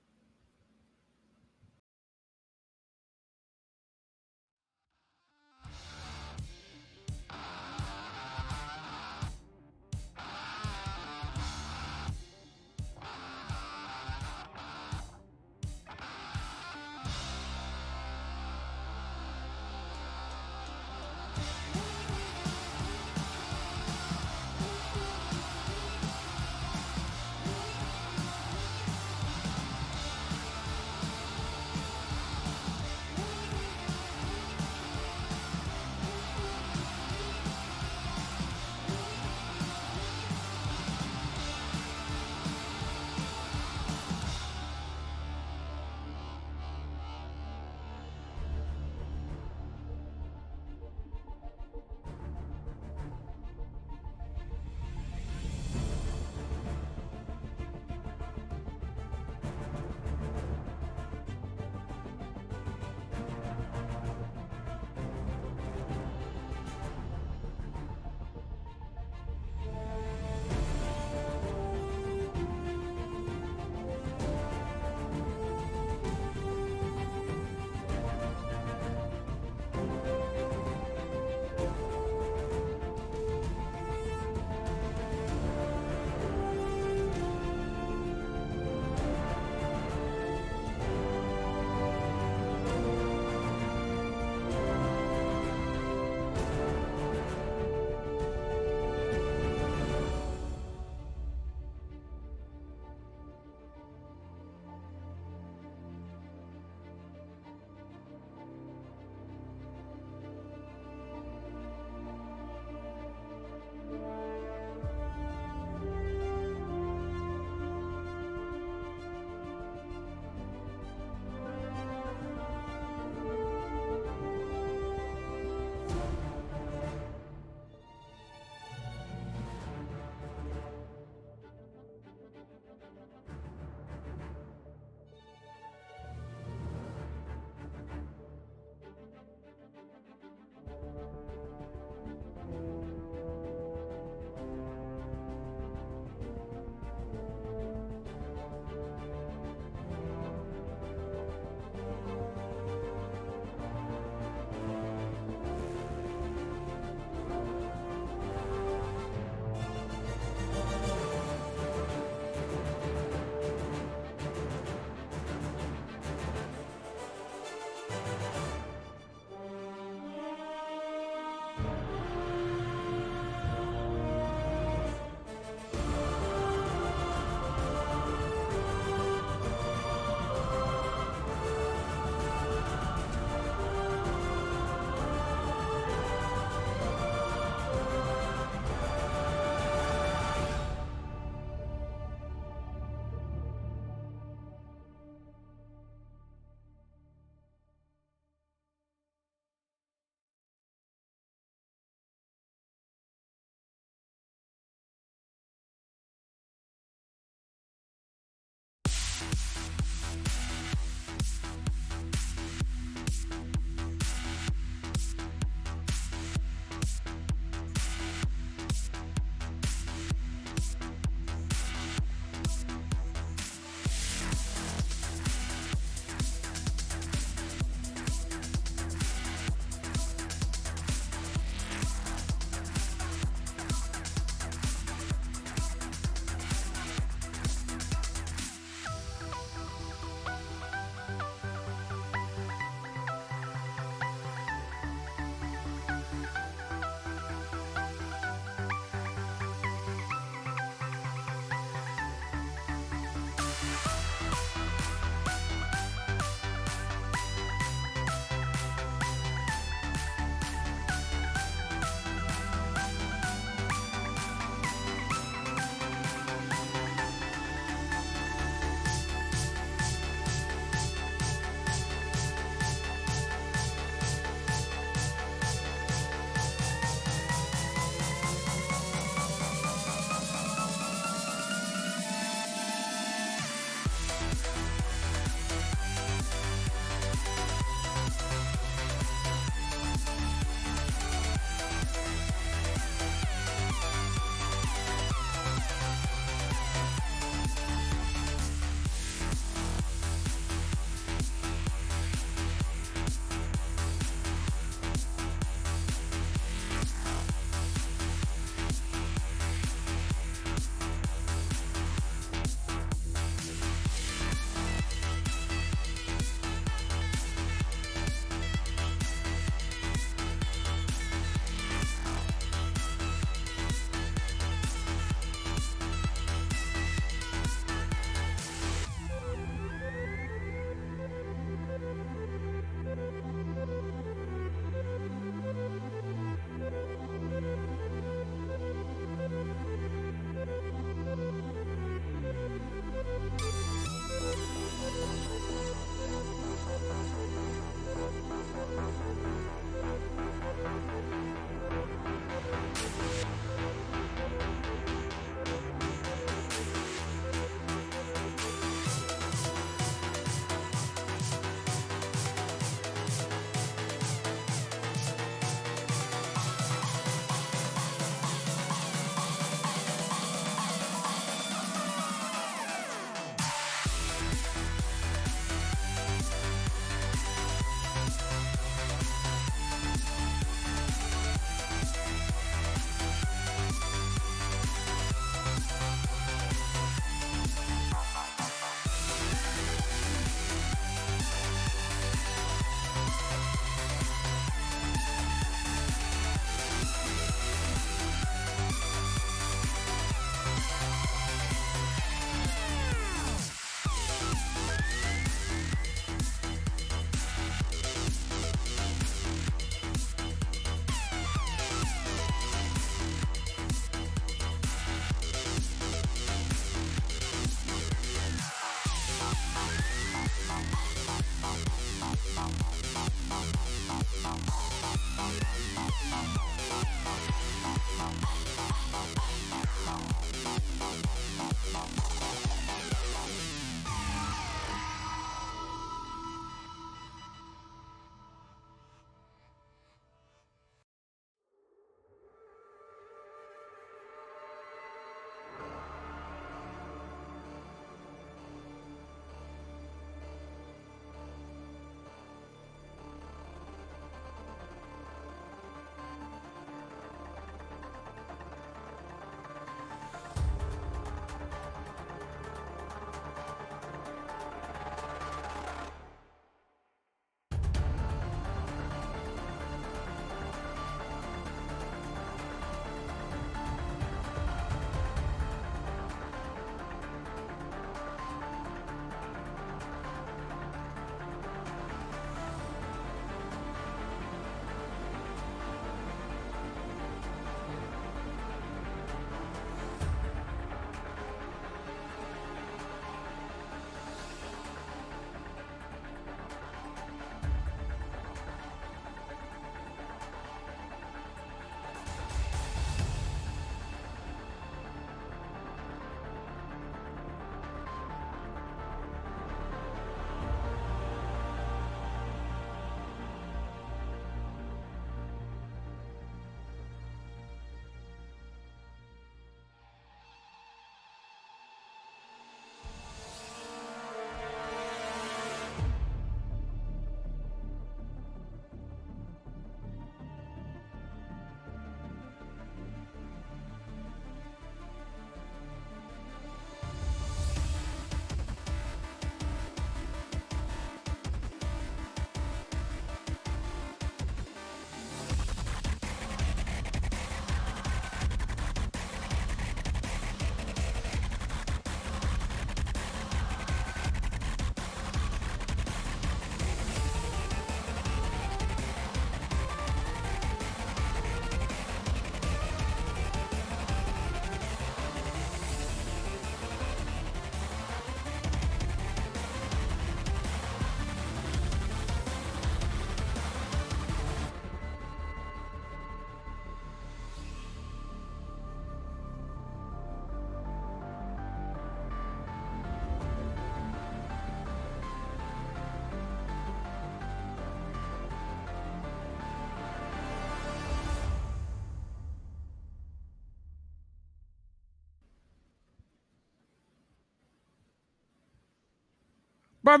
It's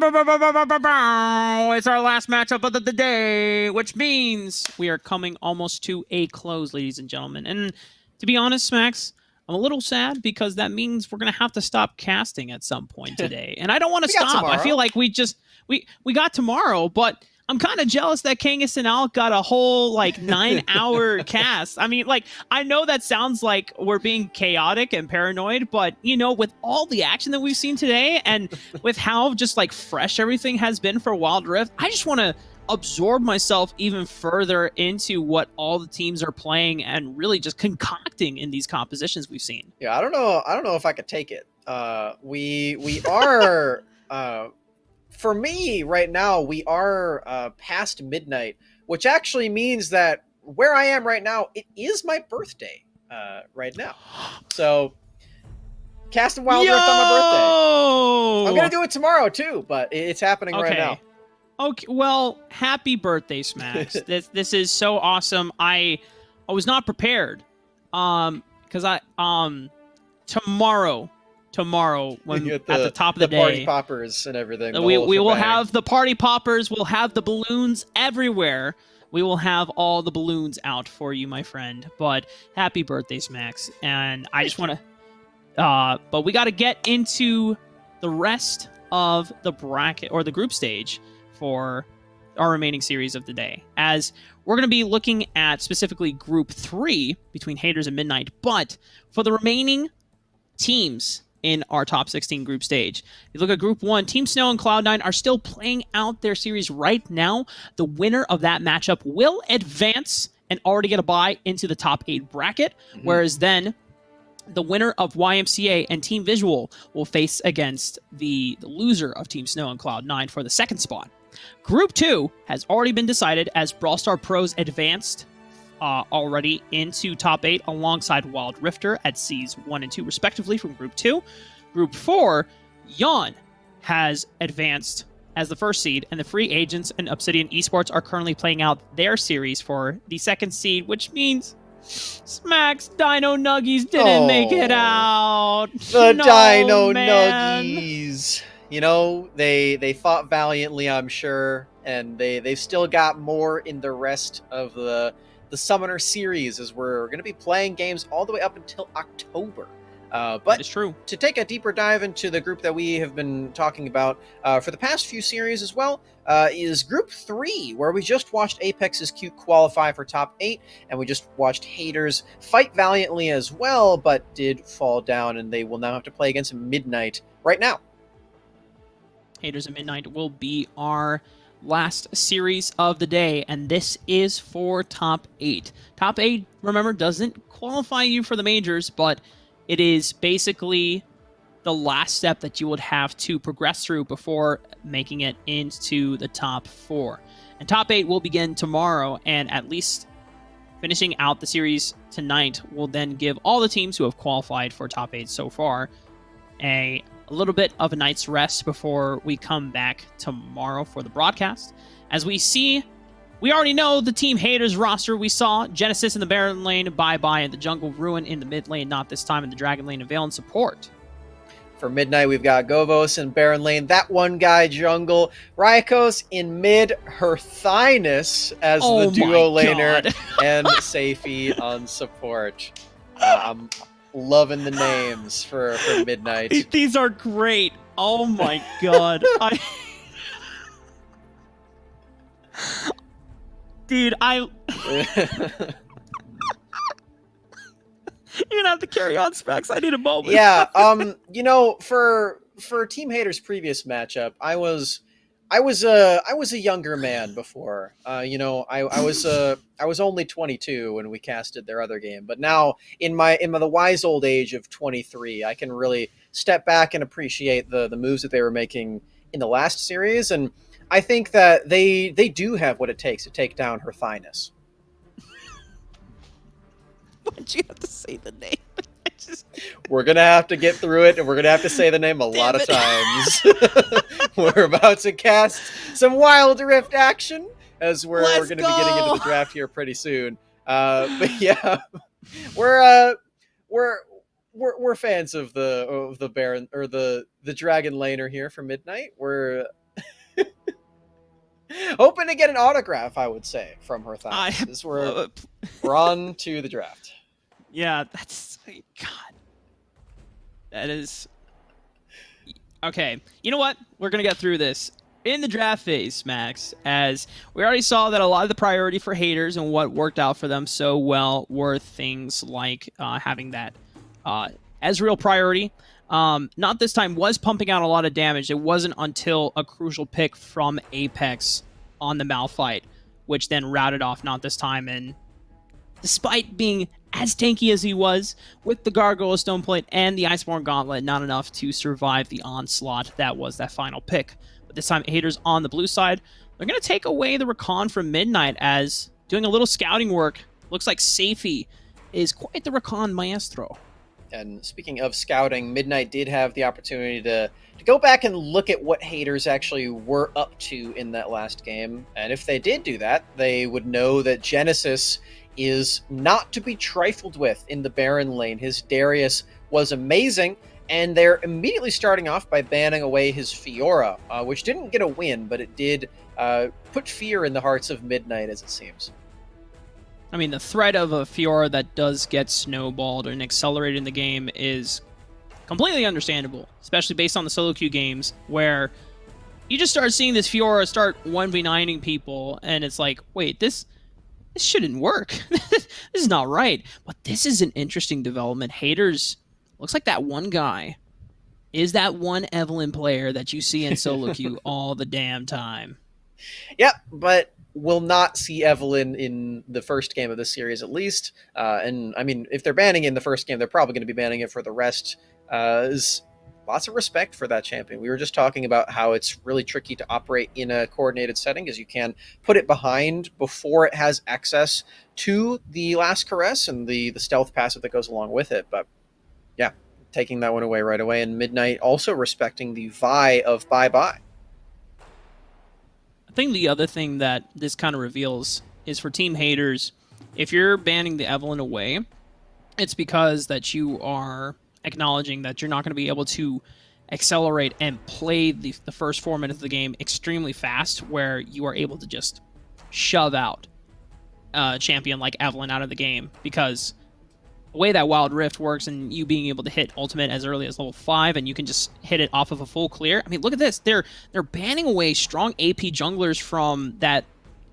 our last matchup of the day, which means we are coming almost to a close, ladies and gentlemen. And to be honest, Smax, I'm a little sad because that means we're gonna have to stop casting at some point today. And I don't want to We got stop. I feel tomorrow. like we got tomorrow, but I'm kind of jealous that Kangas and Al got a whole like 9-hour cast. I mean, like, I know that sounds like we're being chaotic and paranoid, but you know, with all the action that we've seen today and with how just like fresh everything has been for Wild Rift, I just want to absorb myself even further into what all the teams are playing and really just concocting in these compositions we've seen. Yeah, I don't know if I could take it. We are for me right now, we are past midnight, which actually means that where I am right now, it is my birthday right now. So, casting Wild Rift on my birthday. I'm gonna do it tomorrow too, but it's happening right now. Okay, well, happy birthday, Smax. this is so awesome. I was not prepared. Because tomorrow when at the top of the day, party poppers and everything. We will have the party poppers, we'll have the balloons everywhere. We will have all the balloons out for you, my friend. But happy birthday, Smax. And I just want to but we got to get into the rest of the bracket or the group stage for our remaining series of the day, as we're going to be looking at specifically Group 3 between Haters and Midnight. But for the remaining teams in our top 16 group stage, you look at Group 1, Team Snow and Cloud9 are still playing out their series right now. The winner of that matchup will advance and already get a bye into the top 8 bracket, whereas then the winner of YMCA and Team Visual will face against the loser of Team Snow and Cloud9 for the second spot. Group 2 has already been decided as Brawl Star Pros advanced already into top 8 alongside Wild Rifter at Cs 1 and 2 respectively from Group 2. Group 4, Yawn has advanced as the first seed, and the Free Agents and Obsidian Esports are currently playing out their series for the second seed, which means Smax Dino Nuggies didn't make it out. The No, Dino man. Nuggies. You know, they fought valiantly, I'm sure, and they've still got more in the rest of the Summoner series, as we're going to be playing games all the way up until October. But it's true. To take a deeper dive into the group that we have been talking about for the past few series as well, is Group 3, where we just watched Apex's cute qualify for top 8, and we just watched Haters fight valiantly as well, but did fall down, and they will now have to play against Midnight right now. Haters and Midnight will be our last series of the day, and this is for top 8. Top 8, remember, doesn't qualify you for the majors, but it is basically the last step that you would have to progress through before making it into the top 4. And top 8 will begin tomorrow, and at least finishing out the series tonight will then give all the teams who have qualified for top 8 so far a little bit of a night's rest before we come back tomorrow for the broadcast. As we see, we already know the Team Haters roster. We saw Genesis in the Baron lane, bye-bye in the jungle, Ruin in the mid lane, not this time in the Dragon lane, and Veil in support. For Midnight, we've got Govos in Baron lane, that one guy jungle, Ryakos in mid, her Thynus as the duo laner, and Safey on support. I'm loving the names for Midnight. These are great. Oh my god. Dude, you're gonna have to carry on, Specs. I need a moment. Yeah, you know, for Team Hater's previous matchup, I was a younger man before. You know, I was only 22 when we casted their other game, but now in the wise old age of 23, I can really step back and appreciate the moves that they were making in the last series, and I think that they do have what it takes to take down her Thynus. Why'd you have to say the name? We're gonna have to get through it, and we're gonna have to say the name a lot of times. We're about to cast some Wild Rift action, as we're gonna be getting into the draft here pretty soon. But yeah, we're we're fans of the Baron or the Dragon Laner here for Midnight. We're hoping to get an autograph, I would say, from her thighs. We're on to the draft. Yeah, that's God. That is okay. You know what? We're gonna get through this in the draft phase, Max, as we already saw that a lot of the priority for haters and what worked out for them so well were things like having that Ezreal priority. Not this time, was pumping out a lot of damage. It wasn't until a crucial pick from Apex on the Malphite, which then routed off Not this time. And despite being as tanky as he was with the Gargoyle Stoneplate and the Iceborne Gauntlet, not enough to survive the onslaught that was that final pick. But this time, haters on the blue side, they're going to take away the Rakan from Midnight as doing a little scouting work. Looks like Safety is quite the Rakan maestro. And speaking of scouting, Midnight did have the opportunity to go back and look at what haters actually were up to in that last game. And if they did do that, they would know that Genesis is not to be trifled with in the Baron lane. His Darius was amazing, and they're immediately starting off by banning away his Fiora, which didn't get a win, but it did put fear in the hearts of Midnight, as it seems. I mean, the threat of a Fiora that does get snowballed and accelerated in the game is completely understandable, especially based on the solo queue games, where you just start seeing this Fiora start 1v9ing people, and it's like, wait, this shouldn't work. This is not right. But this is an interesting development. Haters, looks like that one guy is that one Evelynn player that you see in solo queue all the damn time. Yep, but we'll not see Evelynn in the first game of this series, at least. And I mean, if they're banning it in the first game, they're probably going to be banning it for the rest. Lots of respect for that champion. We were just talking about how it's really tricky to operate in a coordinated setting, as you can put it behind before it has access to the last caress and the stealth passive that goes along with it. But yeah, taking that one away right away. And Midnight also respecting the Vi of bye-bye. I think the other thing that this kind of reveals is for team haters, if you're banning the Evelynn away, it's because that you are acknowledging that you're not going to be able to accelerate and play the first 4 minutes of the game extremely fast, where you are able to just shove out a champion like Evelynn out of the game, because the way that Wild Rift works and you being able to hit ultimate as early as level 5 and you can just hit it off of a full clear. I mean, look at this. They're banning away strong AP junglers from that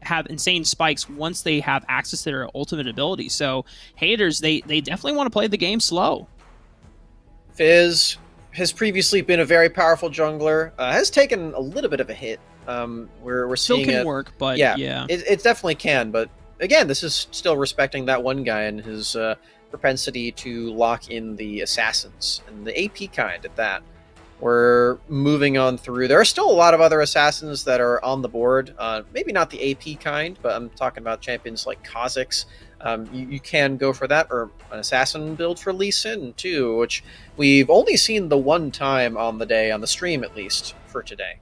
have insane spikes once they have access to their ultimate ability. So haters, they definitely want to play the game slow. Fizz has previously been a very powerful jungler, has taken a little bit of a hit. We're seeing still can it work, but yeah. It definitely can. But again, this is still respecting that one guy and his propensity to lock in the assassins and the AP kind at that. We're moving on through. There are still a lot of other assassins that are on the board. Maybe not the AP kind, but I'm talking about champions like Kha'Zix. You can go for that, or an assassin build for Lee Sin too, which we've only seen the one time on the day, on the stream at least, for today.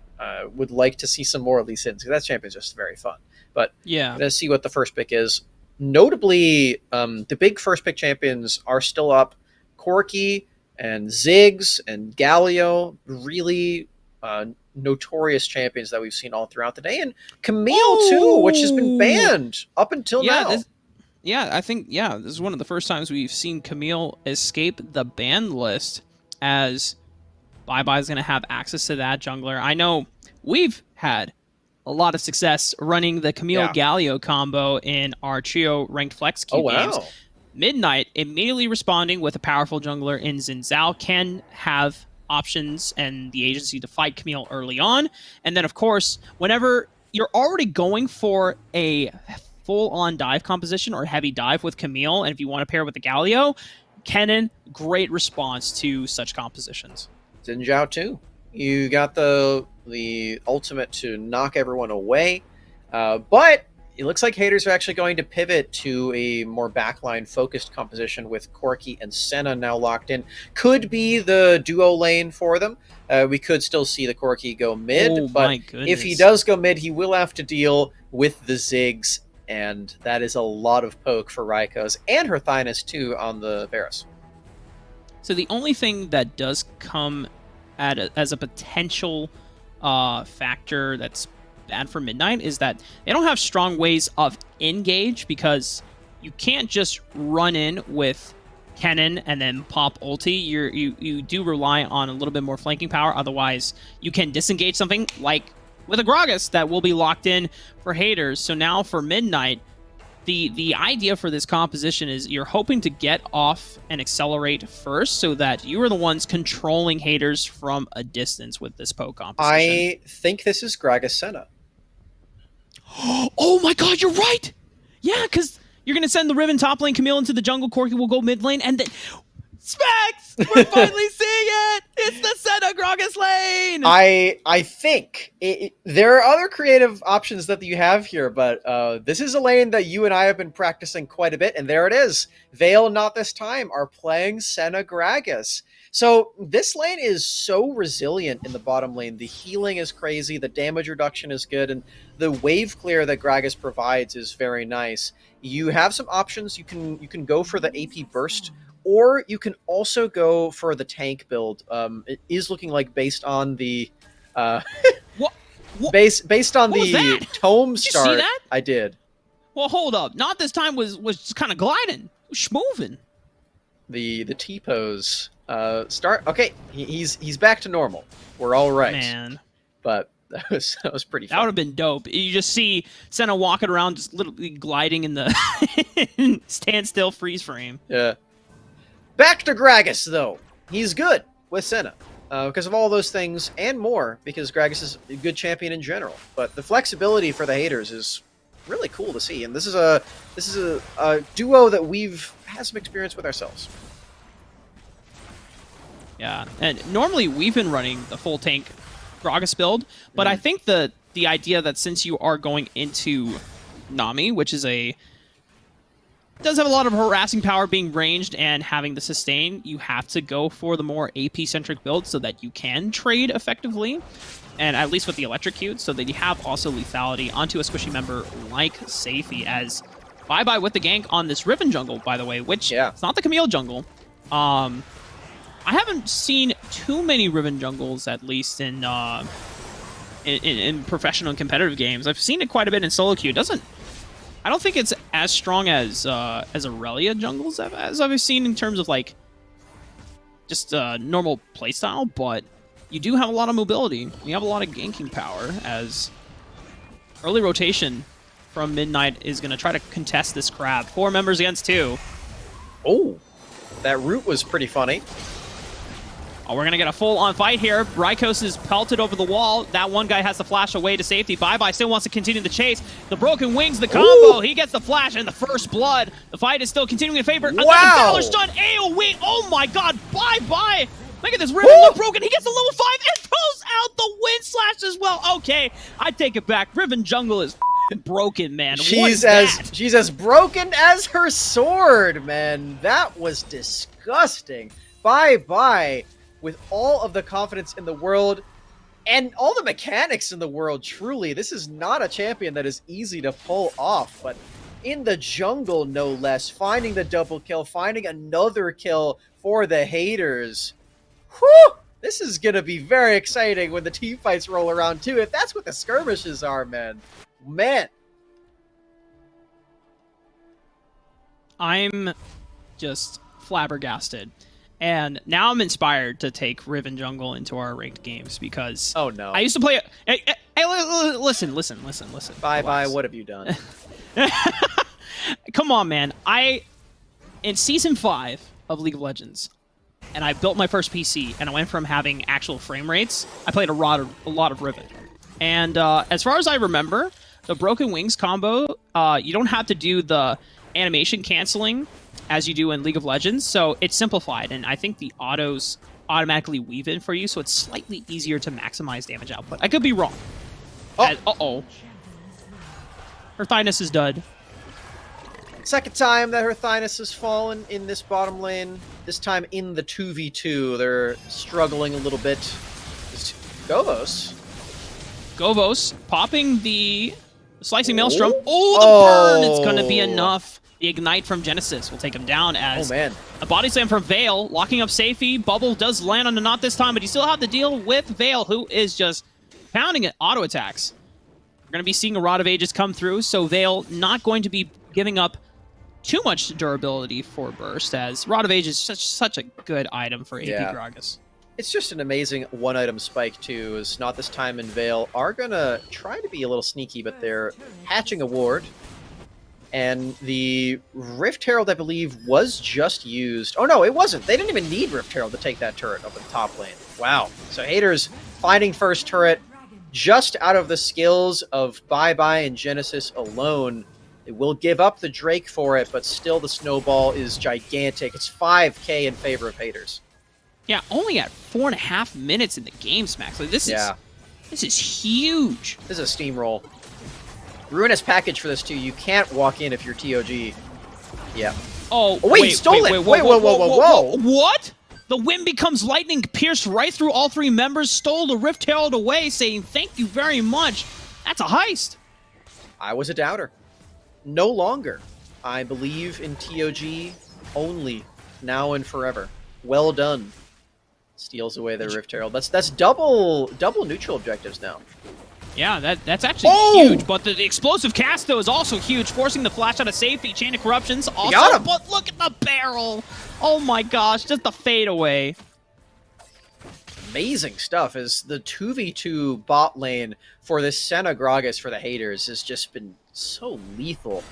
Would like to see some more Lee Sins, because that champion's just very fun. But yeah, let's see what the first pick is. Notably, the big first pick champions are still up. Corki and Ziggs and Galio, really notorious champions that we've seen all throughout the day. And Camille, too, which has been banned up until now. I think this is one of the first times we've seen Camille escape the ban list, as Bye-Bye is going to have access to that jungler. I know we've had a lot of success running the Camille Galio combo in our trio ranked flex queue games. Midnight immediately responding with a powerful jungler in Xin Zhao can have options and the agency to fight Camille early on. And then, of course, whenever you're already going for a full-on dive composition or heavy dive with Camille, and if you want to pair with the Galio, Kennen, great response to such compositions. Xin Zhao, too. You got the ultimate to knock everyone away, but it looks like haters are actually going to pivot to a more backline-focused composition with Corki and Senna now locked in. Could be the duo lane for them. We could still see the Corki go mid, but if he does go mid, he will have to deal with the Ziggs, and that is a lot of poke for Rykos and her Thynus, too, on the Varus. So the only thing that does come as a potential factor that's bad for Midnight is that they don't have strong ways of engage, because you can't just run in with Cannon and then pop ulti. You do rely on a little bit more flanking power. Otherwise, you can disengage something like with a Gragas that will be locked in for haters. So now for Midnight, the idea for this composition is you're hoping to get off and accelerate first so that you are the ones controlling haters from a distance with this poke composition. I think this is Gragas Senna. Oh my god, you're right! Yeah, because you're going to send the Riven top lane, Camille into the jungle, Corki will go mid lane, and then... Smax! We're finally seeing it! It's the Senna Gragas lane! I think there are other creative options that you have here, but this is a lane that you and I have been practicing quite a bit, and there it is. Veil Not This Time are playing Senna Gragas. So this lane is so resilient in the bottom lane. The healing is crazy, the damage reduction is good, and the wave clear that Gragas provides is very nice. You have some options. You can go for the AP burst, or you can also go for the tank build. It is looking like based on the what? based on What the tome did start. You see that? I did. Well, hold up. Not This Time was just kind of gliding, schmoving. The T-pose start. Okay, he's back to normal. We're all right. Man, but that was pretty fun. That would have been dope. You just see Senna walking around, just literally gliding in the standstill freeze frame. Yeah. Back to Gragas, though. He's good with Senna because of all those things and more, because Gragas is a good champion in general. But the flexibility for the haters is really cool to see, and this is a duo that we've had some experience with ourselves. Yeah, and normally we've been running the full tank Gragas build, but I think the idea that since you are going into Nami, which is does have a lot of harassing power being ranged and having the sustain, you have to go for the more AP-centric build so that you can trade effectively, and at least with the electrocute, so that you have also lethality onto a squishy member like Safety, as bye-bye with the gank on this Riven jungle, by the way, which it's not the Camille jungle. I haven't seen too many Riven jungles, at least in professional and competitive games. I've seen it quite a bit in solo queue. I don't think it's as strong as Irelia jungles as I've seen in terms of like just normal playstyle, but you do have a lot of mobility. You have a lot of ganking power, as early rotation from Midnight is going to try to contest this crab. 4 members against 2. Oh, that root was pretty funny. Oh, we're going to get a full-on fight here. Brykos is pelted over the wall. That one guy has to flash away to safety. Bye-bye still wants to continue the chase. The Broken Wings, the combo. Ooh. He gets the flash and the first blood. The fight is still continuing in favor. Wow. Another Valor stun. AoE. Oh, my God. Bye-bye. Look at this Riven look broken. He gets a level 5 and pulls out the wind slash as well. Okay, I take it back. Riven jungle is broken, man. She's as broken as her sword, man. That was disgusting. Bye-bye. With all of the confidence in the world and all the mechanics in the world, truly, this is not a champion that is easy to pull off. But in the jungle, no less, finding the double kill, finding another kill for the haters. Whew! This is going to be very exciting when the team fights roll around, too. If that's what the skirmishes are, man. Man. I'm just flabbergasted. And now I'm inspired to take Riven Jungle into our ranked games because... Oh, no. I used to play... Hey, listen. Bye-bye, what have you done? Come on, man. In Season 5 of League of Legends, and I built my first PC, and I went from having actual frame rates, I played a lot of Riven. And as far as I remember, the Broken Wings combo, you don't have to do the animation canceling as you do in League of Legends, so it's simplified, and I think the autos automatically weave in for you, so it's slightly easier to maximize damage output. I could be wrong. Uh-oh. Her Thynus is dud. Second time that her Thynus has fallen in this bottom lane. This time in the 2v2. They're struggling a little bit. It's Govos Popping the Slicing Maelstrom. Oh, the burn! It's going to be enough The Ignite from Genesis will take him down as a body slam from Vale, locking up Safety. Bubble does land on the knot this time, but you still have to deal with Vale, who is just pounding at auto attacks. We're going to be seeing a Rod of Ages come through, so Vale not going to be giving up too much durability for Burst, as Rod of Ages is such a good item for AP Gragas. It's just an amazing one-item spike, too, as Not This Time and Vale are going to try to be a little sneaky, but they're hatching a ward. And the Rift Herald, I believe, was just used. Oh, no, it wasn't. They didn't even need Rift Herald to take that turret up in the top lane. Wow. So Haters finding first turret just out of the skills of Bye Bye and Genesis alone. It will give up the Drake for it, but still the snowball is gigantic. It's 5k in favor of Haters. Yeah, only at 4.5 minutes in the game, Smax. Like, this is huge. This is a steamroll. Ruinous package for this, too. You can't walk in if you're TOG. Yeah. Oh, wait, he stole it! Wait, whoa. What? The wind becomes lightning, pierced right through all three members, stole the Rift Herald away, saying thank you very much. That's a heist. I was a doubter. No longer. I believe in TOG only, now and forever. Well done. Steals away the Rift Herald. That's double neutral objectives now. Yeah, that's actually huge, but the explosive cast, though, is also huge, forcing the flash out of Safety. Chain of Corruptions also, got him. But look at the barrel. Oh my gosh, just the fade away. Amazing stuff, as the 2v2 bot lane for this Senna Gragas for the Haters has just been so lethal.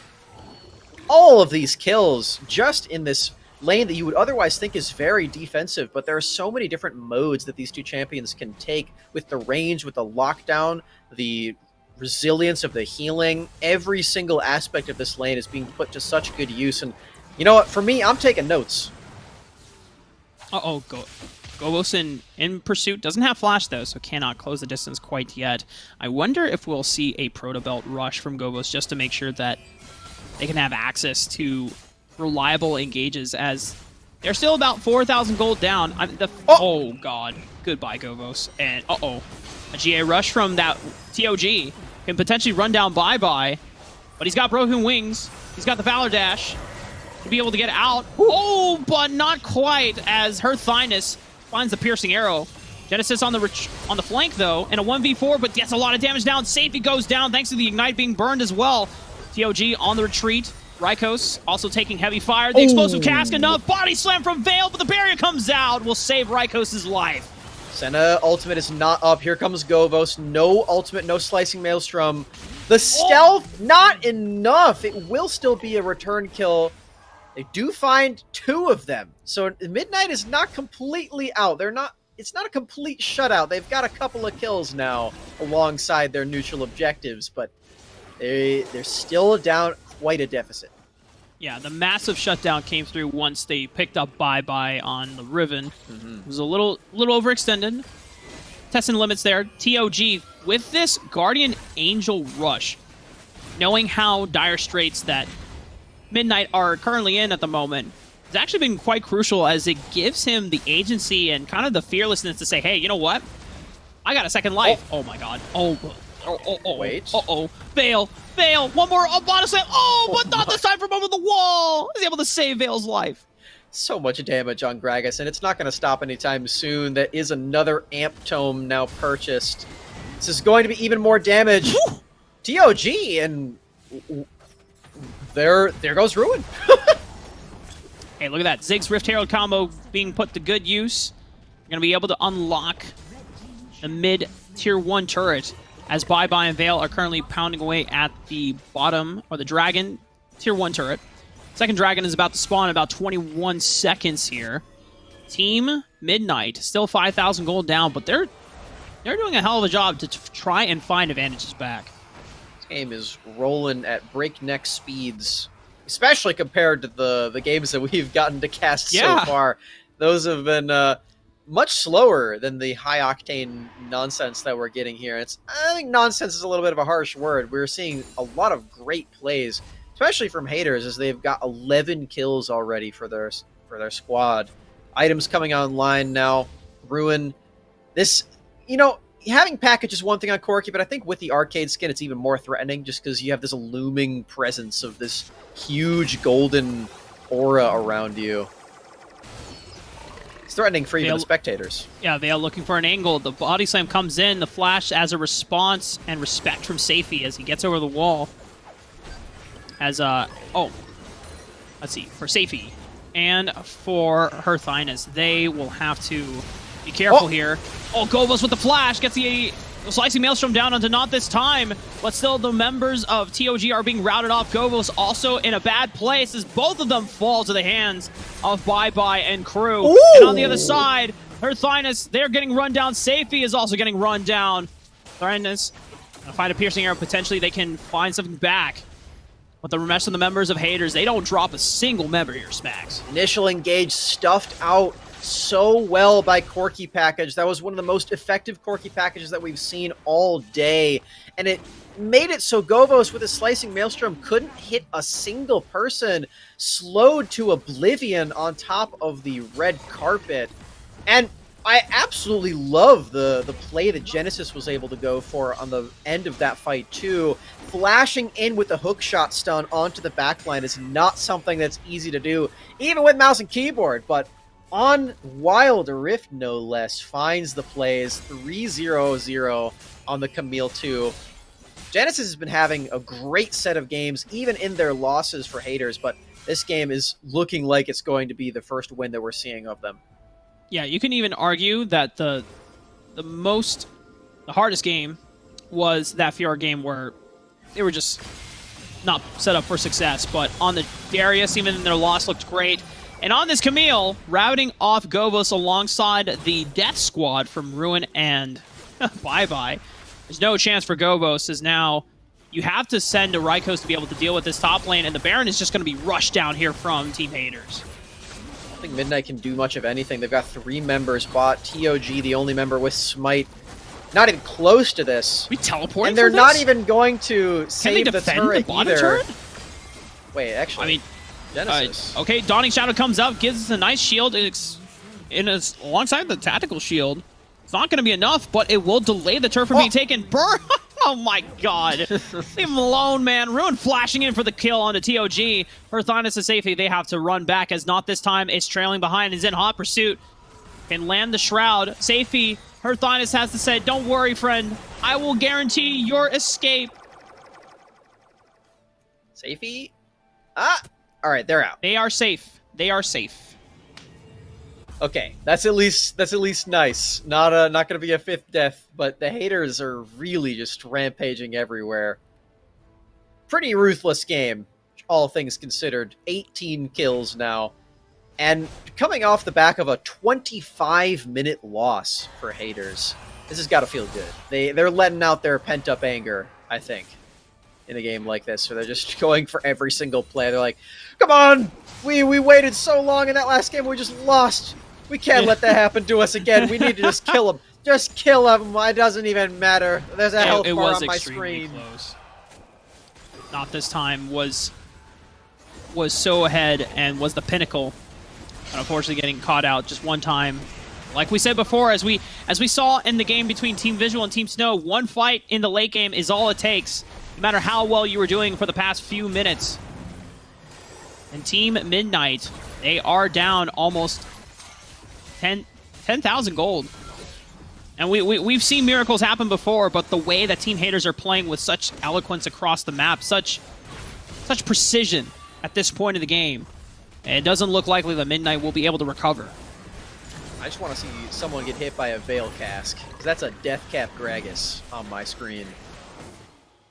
All of these kills just in this lane that you would otherwise think is very defensive, but there are so many different modes that these two champions can take with the range, with the lockdown, the resilience of the healing. Every single aspect of this lane is being put to such good use, and you know what? For me, I'm taking notes. Gobos in pursuit. Doesn't have flash, though, so cannot close the distance quite yet. I wonder if we'll see a Proto Belt rush from Gobos just to make sure that they can have access to reliable engages, as they're still about 4,000 gold down. Oh, God. Goodbye, Gobos. And, a GA rush from that TOG can potentially run down Bye Bye, but he's got Broken Wings. He's got the Valor Dash to be able to get out. Oh, but not quite, as her Thynus finds the piercing arrow. Genesis on the flank, though, in a 1v4, but gets a lot of damage down. Safety goes down thanks to the Ignite being burned as well. TOG on the retreat. Rykos also taking heavy fire. The explosive cask enough. Body slam from Vale, but the barrier comes out. Will save Rykos' life. Senna ultimate is not up. Here comes Govos. No ultimate, no slicing maelstrom. The stealth, not enough. It will still be a return kill. They do find 2 of them. So Midnight is not completely out. It's not a complete shutout. They've got a couple of kills now alongside their neutral objectives, but they're still down quite a deficit. Yeah, the massive shutdown came through once they picked up Bye Bye on the Riven. It was a little overextended. Testing limits there. TOG with this Guardian Angel rush, knowing how dire straits that Midnight are currently in at the moment, it's actually been quite crucial, as it gives him the agency and kind of the fearlessness to say, hey, you know what? I got a second life. Oh my God. Wait. Vale, one more bottom slam. But not this time from over the wall. He's able to save Vale's life. So much damage on Gragas, and it's not going to stop anytime soon. There is another Amp Tome now purchased. This is going to be even more damage. Woo! TOG, and there goes Ruin. Hey, look at that. Ziggs Rift Herald combo being put to good use. You're going to be able to unlock the mid tier 1 turret, as Bye Bye and Vale are currently pounding away at the bottom, or the Dragon tier 1 turret. Second Dragon is about to spawn in about 21 seconds here. Team Midnight, still 5,000 gold down, but they're doing a hell of a job to try and find advantages back. This game is rolling at breakneck speeds, especially compared to the games that we've gotten to cast so far. Those have been much slower than the high-octane nonsense that we're getting here. I think nonsense is a little bit of a harsh word. We're seeing a lot of great plays, especially from Haters, as they've got 11 kills already for their squad. Items coming online now. Ruin. This, having package is one thing on Corki, but I think with the arcade skin, it's even more threatening just because you have this looming presence of this huge golden aura around you. It's threatening for even the spectators. Yeah, Vale looking for an angle. The body slam comes in, the flash as a response, and respect from Safey as he gets over the wall. As, oh, let's see, for Safey and for Her Thyness, they will have to be careful here. Oh, Govos with the flash gets the slicing maelstrom down onto not this time, but still the members of TOG are being routed off. Govos also in a bad place as both of them fall to the hands of Bye Bye and crew. Ooh. And on the other side, Her Thyness, they're getting run down. Safey is also getting run down. Thyness gonna find a piercing arrow. Potentially they can find something back. But the rest of the members of Haters, they don't drop a single member here, Smax. Initial engage stuffed out so well by Corki Package. That was one of the most effective Corki packages that we've seen all day. And it made it so Govos with his slicing maelstrom couldn't hit a single person, slowed to oblivion on top of the red carpet. And I absolutely love the play that Genesis was able to go for on the end of that fight too. Flashing in with the hook shot stun onto the backline is not something that's easy to do, even with mouse and keyboard, but on Wild Rift, no less, finds the plays 3-0-0 on the Camille 2. Genesis has been having a great set of games, even in their losses for Haters, but this game is looking like it's going to be the first win that we're seeing of them. Yeah, you can even argue that the hardest game was that Fiora game where they were just not set up for success, but on the Darius, even in their loss, looked great. And on this Camille, routing off Govos alongside the Death Squad from Ruin and Bye Bye. There's no chance for Govos, as now you have to send a Rykos to be able to deal with this top lane, and the Baron is just going to be rushed down here from Team Haters. I don't think Midnight can do much of anything. They've got 3 members bot. TOG, the only member with Smite, not even close to this. We teleporting and they're for not this? even going to save the turret either. Turret? Wait, actually, I mean, Genesis. Okay, Dawning Shadow comes up, gives us a nice shield alongside the tactical shield. It's not going to be enough, but it will delay the turret from being taken. Burn! Oh my god. Leave him alone, man. Ruin flashing in for the kill onto TOG. Her Thyness is safety. They have to run back, as not this time. It's trailing behind. Is in hot pursuit. Can land the shroud. Safety. Her Thyness has to say, don't worry, friend. I will guarantee your escape. Safety? Ah! Alright, they're out. They are safe. They are safe. Okay, that's at least nice. Not gonna be a 5th death, but the Haters are really just rampaging everywhere. Pretty ruthless game, all things considered. 18 kills now. And coming off the back of a 25-minute loss for Haters, this has got to feel good. They're letting out their pent-up anger, I think, in a game like this, where they're just going for every single play. They're like, come on! We waited so long in that last game, we just lost! We can't let that happen to us again. We need to just kill him. Just kill him. It doesn't even matter. There's a health bar on my screen. Close. Not this time was so ahead and was the pinnacle. But unfortunately getting caught out just one time. Like we said before, as we saw in the game between Team Visual and Team Snow, one fight in the late game is all it takes, no matter how well you were doing for the past few minutes. And Team Midnight, they are down almost 10,000 gold. And we've seen miracles happen before, but the way that Team Haters are playing with such eloquence across the map, such precision at this point of the game, it doesn't look likely that Midnight will be able to recover. I just want to see someone get hit by a Veil Cask, because that's a Death Cap Gragas on my screen.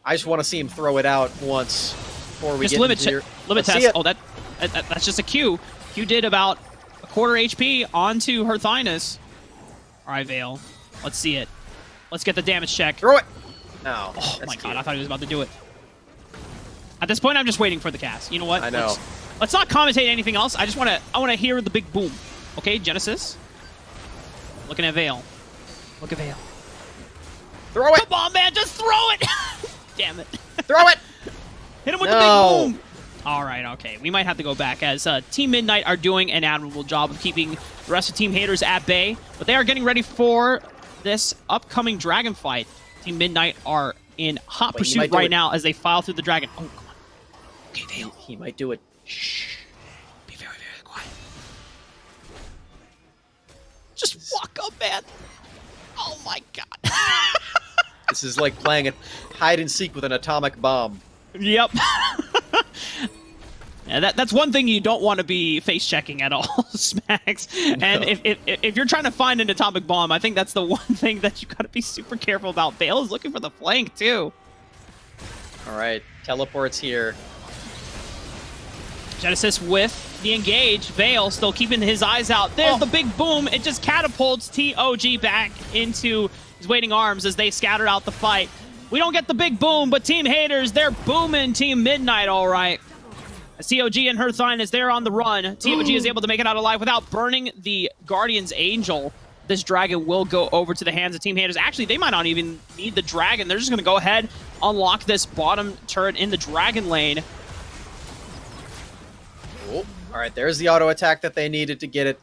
I just want to see him throw it out once before we just get limit test. Oh, that's just a Q. Q did about a quarter HP onto Her Thyness. All right, Veil. Let's see it. Let's get the damage check. Throw it! No. Oh my god, I thought he was about to do it. At this point, I'm just waiting for the cast. You know what? I know. Let's not commentate anything else. I want to hear the big boom. Okay, Genesis. Looking at Veil. Look at Veil. Throw it! Come on, man, just throw it! Damn it. Throw it! Hit him with the big boom! All right, okay. We might have to go back, as Team Midnight are doing an admirable job of keeping the rest of Team Haters at bay, but they are getting ready for this upcoming dragon fight. Team Midnight are in hot pursuit right now as they file through the dragon. Oh, come on. Okay, Vale. He might do it. Shh. Be very, very quiet. Just walk up, man. Oh my god. This is like playing a hide and seek with an atomic bomb. Yep. Yeah, that's one thing you don't want to be face checking at all, Smax. No. And if you're trying to find an atomic bomb, I think that's the one thing that you got to be super careful about. Vale is looking for the flank too. All right, teleports here. Genesis with the engage. Vale still keeping his eyes out. There's the big boom. It just catapults TOG back into his waiting arms as they scatter out the fight. We don't get the big boom, but Team Haters, they're booming Team Midnight all right. As TOG and Herthine is there on the run. TOG is able to make it out alive without burning the Guardian's Angel. This dragon will go over to the hands of Team Haters. Actually, they might not even need the dragon. They're just going to go ahead, unlock this bottom turret in the dragon lane. Oh, all right, there's the auto attack that they needed to get it.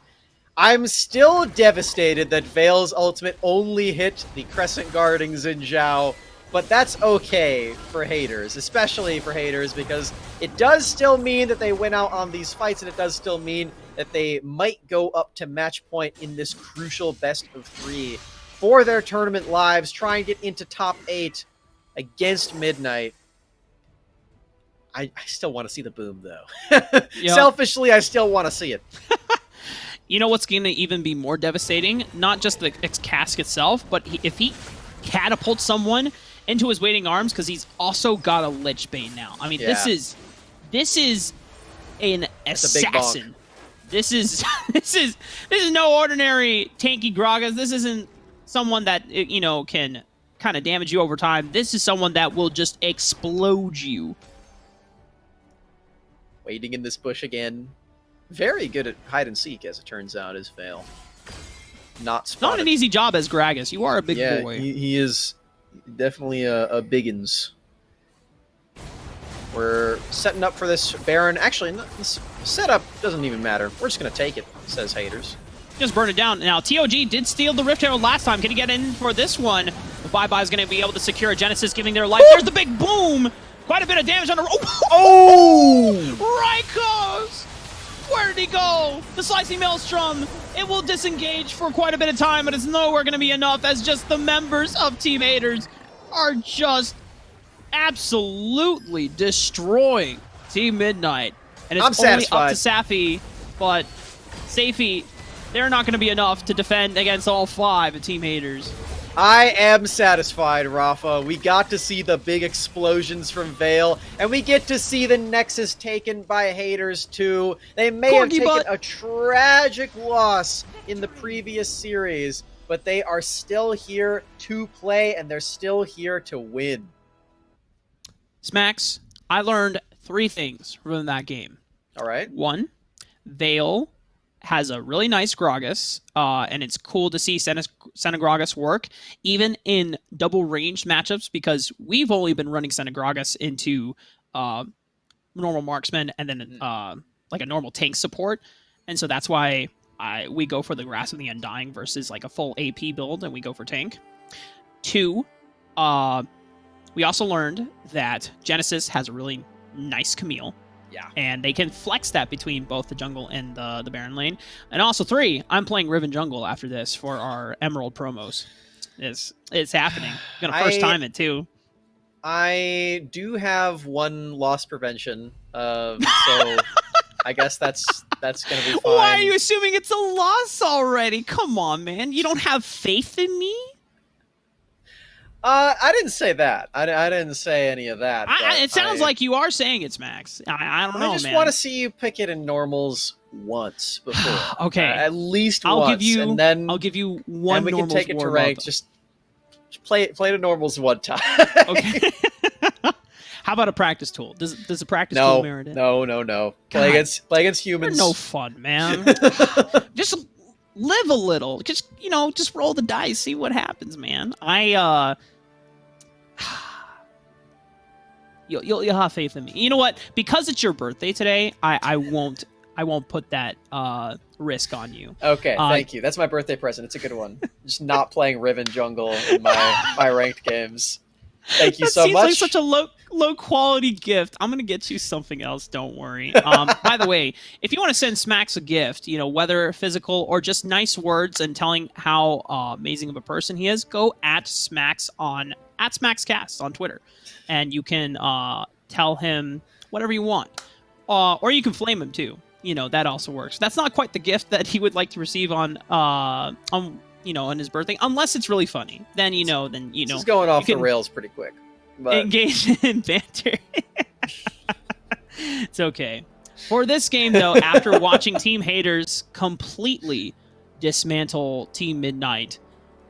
I'm still devastated that Vale's ultimate only hit the Crescent Guarding Xin Zhao. But that's okay for Haters, especially for Haters, because it does still mean that they win out on these fights, and it does still mean that they might go up to match point in this crucial best of 3 for their tournament lives, try and get into top 8 against Midnight. I still want to see the boom, though. Yep. Selfishly, I still want to see it. You know what's going to even be more devastating? Not just the cask itself, but if he catapults someone into his waiting arms, because he's also got a Lich Bane now. I mean, this is an assassin. This is no ordinary tanky Gragas. This isn't someone that, you know, can kind of damage you over time. This is someone that will just explode you. Waiting in this bush again. Very good at hide and seek, as it turns out, is Vale. Not an easy job as Gragas. You are a big boy. He is definitely a biggins. We're setting up for this Baron. Actually, this setup doesn't even matter. We're just going to take it, says Haters. Just burn it down. Now, TOG did steal the Rift Arrow last time. Can he get in for this one? The Bye-Bye is going to be able to secure a Genesis, giving their life. There's the big boom! Quite a bit of damage on the... Rykos! Where did he go? The Slicing Maelstrom. It will disengage for quite a bit of time, but it's nowhere going to be enough, as just the members of Team Haters are just absolutely destroying Team Midnight. And it's only up to Safi, but Safi, they're not going to be enough to defend against all 5 of Team Haters. I am satisfied, Rafa. We got to see the big explosions from Vale, and we get to see the Nexus taken by Haters too. They may have taken a tragic loss in the previous series, but they are still here to play, and they're still here to win. Smax, I learned 3 things from that game. All right. 1, Vale has a really nice Gragas, and it's cool to see Senna Gragas work, even in double ranged matchups, because we've only been running Senna Gragas into normal marksman and then like a normal tank support, and so that's why we go for the Grasp of the Undying versus like a full AP build, and we go for tank. 2, we also learned that Genesis has a really nice Camille. Yeah. And they can flex that between both the jungle and the Baron lane. And also 3, I'm playing Riven Jungle after this for our Emerald promos. It's happening. I'm going to first time it too. I do have 1 loss prevention, so I guess that's going to be fine. Why are you assuming it's a loss already? Come on, man. You don't have faith in me? I didn't say that. I didn't say any of that. It sounds like you are saying it's Max. I don't know, man. I just want to see you pick it in normals once before. Okay. At least once. I'll give you one. And we can take it to ranked. Just play to normals one time. Okay. How about a practice tool? Does a practice tool merit it? No. Play against humans. They're no fun, man. Just live a little. Just roll the dice, see what happens, man. You'll have faith in me. You know what? Because it's your birthday today, I won't I won't put that risk on you. Okay, thank you. That's my birthday present. It's a good one. Just not playing Riven jungle in my ranked games. Thank you so much. That seems like such a low quality gift. I'm gonna get you something else. Don't worry. By the way, if you want to send Smax a gift, whether physical or just nice words and telling how amazing of a person he is, go at Smaxcasts on Twitter, and you can tell him whatever you want, or you can flame him too. That also works. That's not quite the gift that he would like to receive on his birthday, unless it's really funny. Then This is going off the rails pretty quick. But engage in banter. It's okay. For this game, though, after watching Team Haters completely dismantle Team Midnight,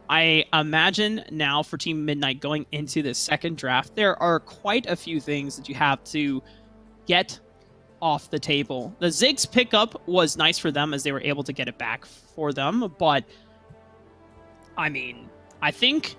I imagine now for Team Midnight going into the second draft, there are quite a few things that you have to get off the table. The Ziggs pickup was nice for them as they were able to get it back for them, but I mean, I think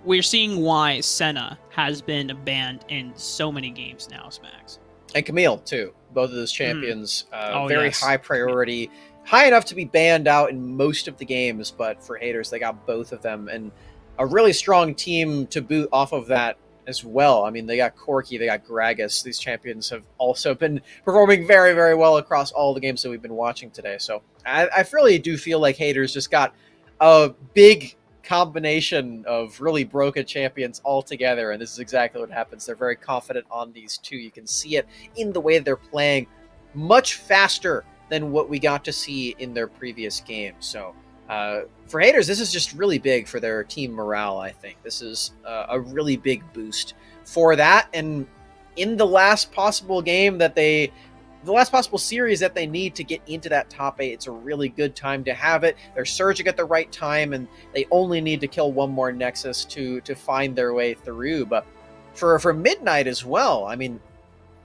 we're seeing why Senna has been banned in so many games now, Smax. And Camille, too. Both of those champions, very high priority. High enough to be banned out in most of the games, but for Haters, they got both of them. And a really strong team to boot off of that as well. I mean, they got Corki, they got Gragas. These champions have also been performing very, very well across all the games that we've been watching today. So I really do feel like Haters just got a big combination of really broken champions all together, and this is exactly what happens. They're very confident on these two. You can see it in the way they're playing much faster than what we got to see in their previous game. So for Haters, this is just really big for their team morale. I think this is a really big boost for that, and in the last possible game that the last possible series that they need to get into that top 8, it's a really good time to have it. They're surging at the right time, and they only need to kill one more Nexus to find their way through. But for Midnight as well, I mean,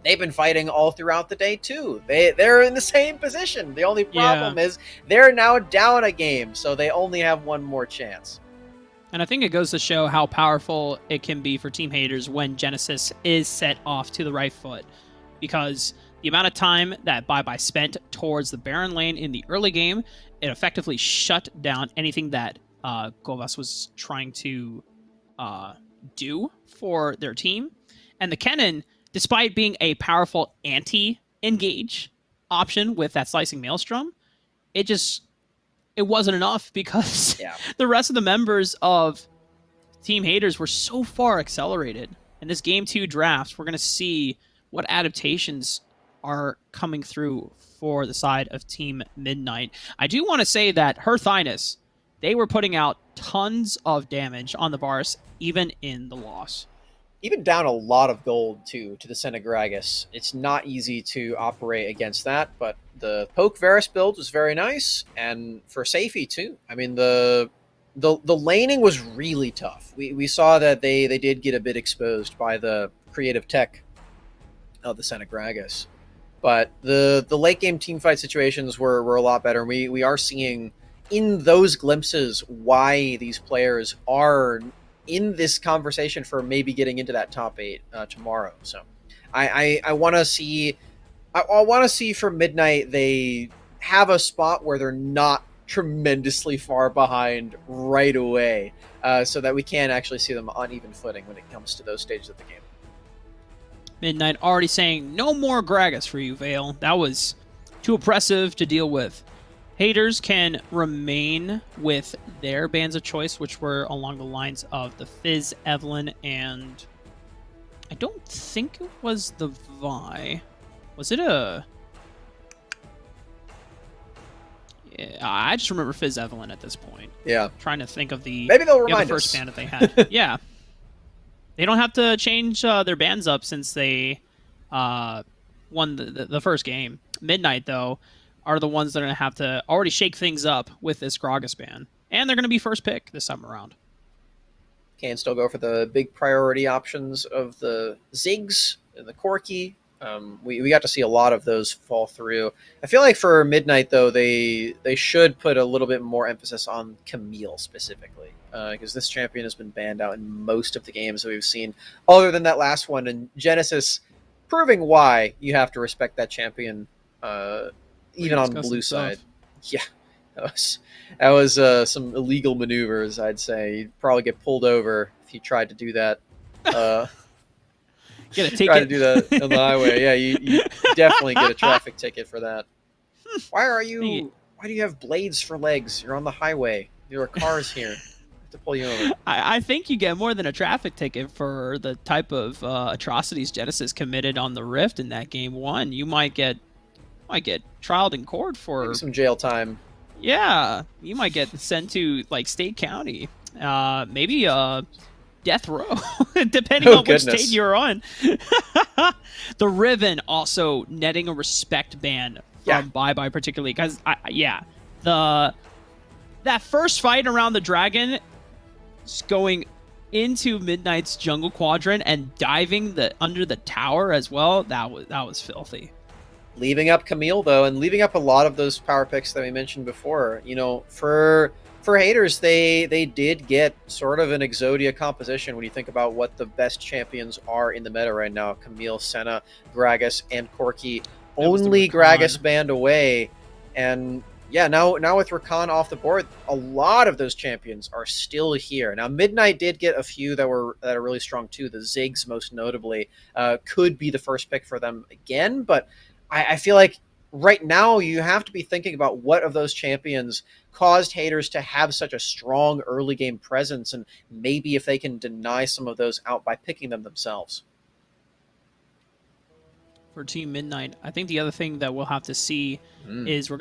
they've been fighting all throughout the day too. They're in the same position. The only problem is they're now down a game, so they only have one more chance. And I think it goes to show how powerful it can be for Team Haters when Genesis is set off to the right foot, because the amount of time that Bye spent towards the Baron lane in the early game, it effectively shut down anything that Govas was trying to do for their team. And the Kennen, despite being a powerful anti-engage option with that Slicing Maelstrom, it wasn't enough because the rest of the members of Team Haters were so far accelerated. In this Game 2 draft, we're going to see what adaptations are coming through for the side of Team Midnight. I do want to say that Her Thyness, they were putting out tons of damage on the Varus, even in the loss. Even down a lot of gold, too, to the Senegragas. It's not easy to operate against that, but the Poke Varus build was very nice, and for Safety, too. I mean, the laning was really tough. We saw that they did get a bit exposed by the creative tech of the Senegragas. But the late game teamfight situations were a lot better. We are seeing in those glimpses why these players are in this conversation for maybe getting into that top 8 tomorrow. So I want to see for Midnight they have a spot where they're not tremendously far behind right away, so that we can actually see them on even footing when it comes to those stages of the game. Midnight already saying, no more Gragas for you, Vale. That was too oppressive to deal with. Haters can remain with their bands of choice, which were along the lines of the Fizz, Evelynn, and I don't think it was the Vi. Was it a... Yeah, I just remember Fizz, Evelynn at this point. Yeah. I'm trying to think of the... Maybe they'll remind the first us. band that they had. Yeah. They don't have to change their bands up since they won the first game. Midnight, though, are the ones that are going to have to already shake things up with this Gragas ban. And they're going to be first pick this time around. Can still go for the big priority options of the Ziggs and the Corki. We got to see a lot of those fall through. I feel like for Midnight, though, they should put a little bit more emphasis on Camille specifically, because this champion has been banned out in most of the games that we've seen, other than that last one. And Genesis proving why you have to respect that champion even on discuss blue some side. stuff. Yeah, that was some illegal maneuvers, I'd say. You'd probably get pulled over if you tried to do that. Get a Try to ticket. do that on the highway. Yeah, you definitely get a traffic ticket for that. Why do you have blades for legs? You're on the highway. There are cars here. I have to pull you over. I think you get more than a traffic ticket for the type of atrocities Genesis committed on the Rift in that game one. You might get trialed in court for Maybe some jail time. Yeah, you might get sent to like state county, maybe death row, depending on which state you're on. The Riven also netting a respect ban from Bye Bye, particularly because that first fight around the dragon, going into Midnight's jungle quadrant and diving under the tower as well. That was filthy. Leaving up Camille, though, and leaving up a lot of those power picks that we mentioned before. You know, for haters, they did get sort of an Exodia composition when you think about what the best champions are in the meta right now. Camille, Senna, Gragas, and Corki. Only Gragas banned away. And yeah, now with Rakan off the board, a lot of those champions are still here. Now, Midnight did get a few that are really strong too. The Ziggs, most notably, could be the first pick for them again, but I feel like right now you have to be thinking about what of those champions caused haters to have such a strong early game presence, and maybe if they can deny some of those out by picking them themselves. For Team Midnight, I think the other thing that we'll have to see is we're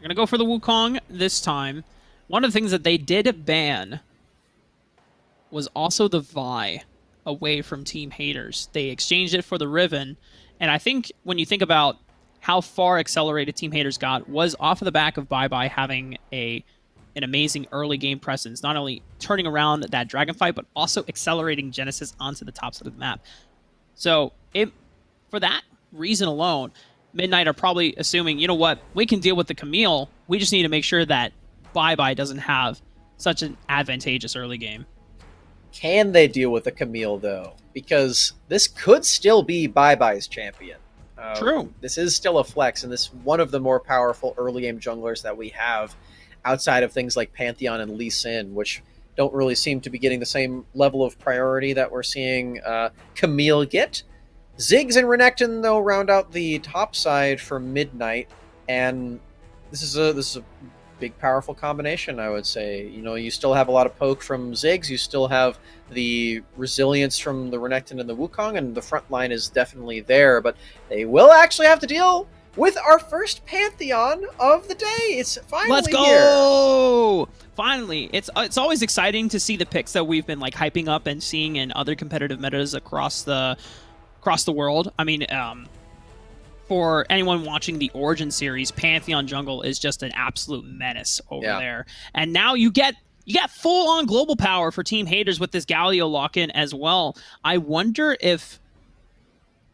gonna go for the Wukong this time. One of the things that they did ban was also the Vi away from Team Haters. They exchanged it for the Riven, and I think when you think about how far accelerated Team Haters got was off of the back of Bye Bye having an amazing early game presence, not only turning around that dragon fight, but also accelerating Genesis onto the top side of the map. So for that reason alone, Midnight are probably assuming, you know what, we can deal with the Camille. We just need to make sure that Bye Bye doesn't have such an advantageous early game. Can they deal with the Camille, though? Because this could still be Bye Bye's champion. True. This is still a flex, and this is one of the more powerful early game junglers that we have outside of things like Pantheon and Lee Sin, which don't really seem to be getting the same level of priority that we're seeing Camille get. Ziggs and Renekton, though, round out the top side for Midnight, and this is a big, powerful combination, I would say. You know, you still have a lot of poke from Ziggs, you still have the resilience from the Renekton and the Wukong, and the front line is definitely there, but they will actually have to deal with our first Pantheon of the day. It's finally Let's go! Here. Finally. It's always exciting to see the picks that we've been like hyping up and seeing in other competitive metas across the world. I mean, for anyone watching the Origin series, Pantheon Jungle is just an absolute menace over there. And now you get full-on global power for Team Haters with this Galio lock-in as well. I wonder if...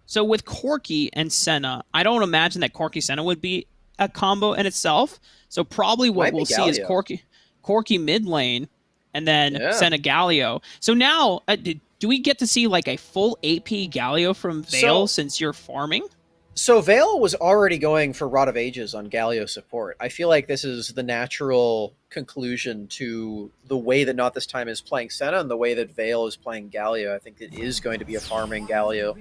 So with Corki and Senna, I don't imagine that Corki-Senna would be a combo in itself. So probably what we'll see is Corki mid lane, and then Senna Galio. So now, do we get to see like a full AP Galio from Vale since you're farming? So Vale was already going for Rod of Ages on Galio support. I feel like this is the natural conclusion to the way that Not This Time is playing Senna and the way that Vale is playing Galio. I think it is going to be a farming Galio.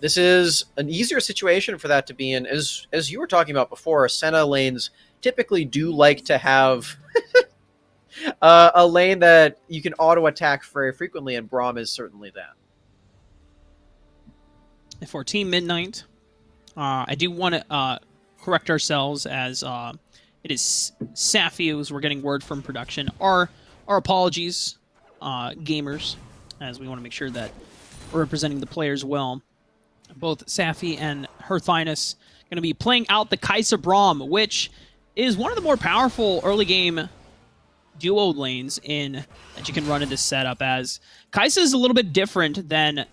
This is an easier situation for that to be in. As you were talking about before, Senna lanes typically do like to have a lane that you can auto-attack very frequently, and Braum is certainly that. For Team Midnight, I do want to correct ourselves as it is Safi as we're getting word from production. Our apologies, gamers, as we want to make sure that we're representing the players well. Both Safi and Her Thyness going to be playing out the Kai'Sa Braum, which is one of the more powerful early game duo lanes that you can run in this setup, as Kai'Sa is a little bit different than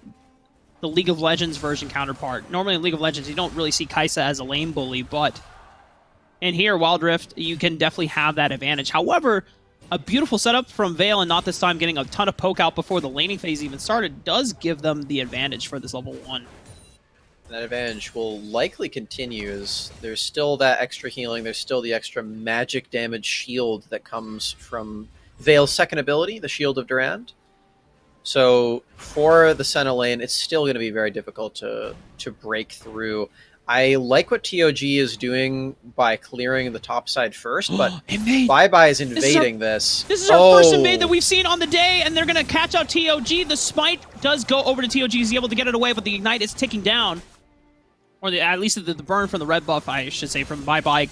the League of Legends version counterpart. Normally in League of Legends, you don't really see Kai'Sa as a lane bully, but in here, wildrift, you can definitely have that advantage. However, a beautiful setup from Vale, and Not This Time getting a ton of poke out before the laning phase even started, does give them the advantage for this level 1. That advantage will likely continue as there's still that extra healing, there's still the extra magic damage shield that comes from Veil's second ability, the Shield of Durand. So for the Senna lane, it's still going to be very difficult to break through. I like what TOG is doing by clearing the top side first, but Bye is invading this. This is our first invade that we've seen on the day, and they're going to catch out TOG. The Smite does go over to TOG. He's able to get it away, but the Ignite is ticking down. Or at least the burn from the red buff, I should say, from Bye.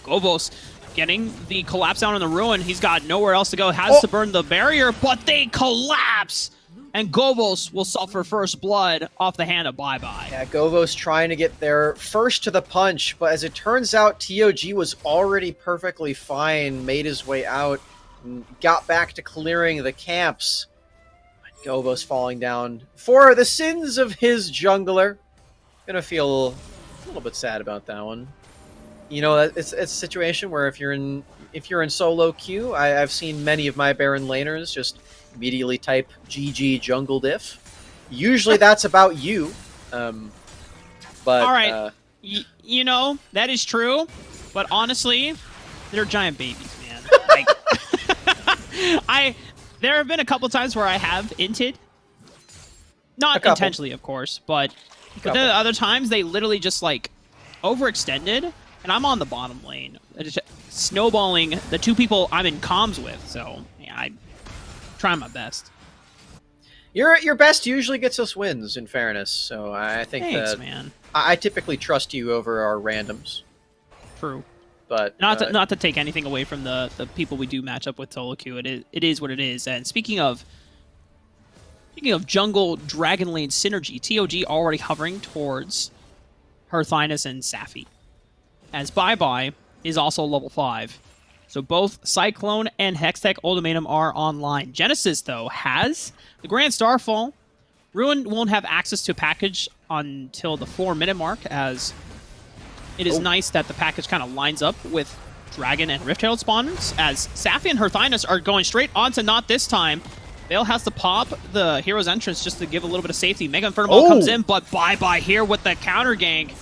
Govos getting the collapse down on the Ruin. He's got nowhere else to go. Has to burn the barrier, but they collapse! And Govos will suffer first blood off the hand of Bye. Yeah, Govos trying to get there first to the punch, but as it turns out, TOG was already perfectly fine, made his way out, and got back to clearing the camps. But Govos falling down for the sins of his jungler. Gonna feel a little bit sad about that one. You know, it's a situation where if you're in solo queue, I've seen many of my Baron laners just immediately type GG jungle diff. Usually that's about you. But all right, you know that is true. But honestly, they're giant babies, man. Like, there have been a couple times where I have inted, not intentionally, of course, but then other times they literally just like overextended. And I'm on the bottom lane, just snowballing the two people I'm in comms with. So yeah, I'm trying my best. Your best usually gets us wins, in fairness. So I think man. I typically trust you over our randoms. True, but not to take anything away from the people we do match up with solo queue. It is what it is. And speaking of jungle dragon lane synergy, TOG already hovering towards Herthynus and Safi. As Bye is also level 5. So both Cyclone and Hextech Ultimatum are online. Genesis, though, has the Grand Starfall. Ruin won't have access to a package until the 4-minute mark, as it is nice that the package kind of lines up with Dragon and Rift Herald spawners, as Safi and Herthynus are going straight onto Not this time. Veil has to pop the hero's entrance just to give a little bit of safety. Mega Inferno comes in, but Bye here with the counter gank.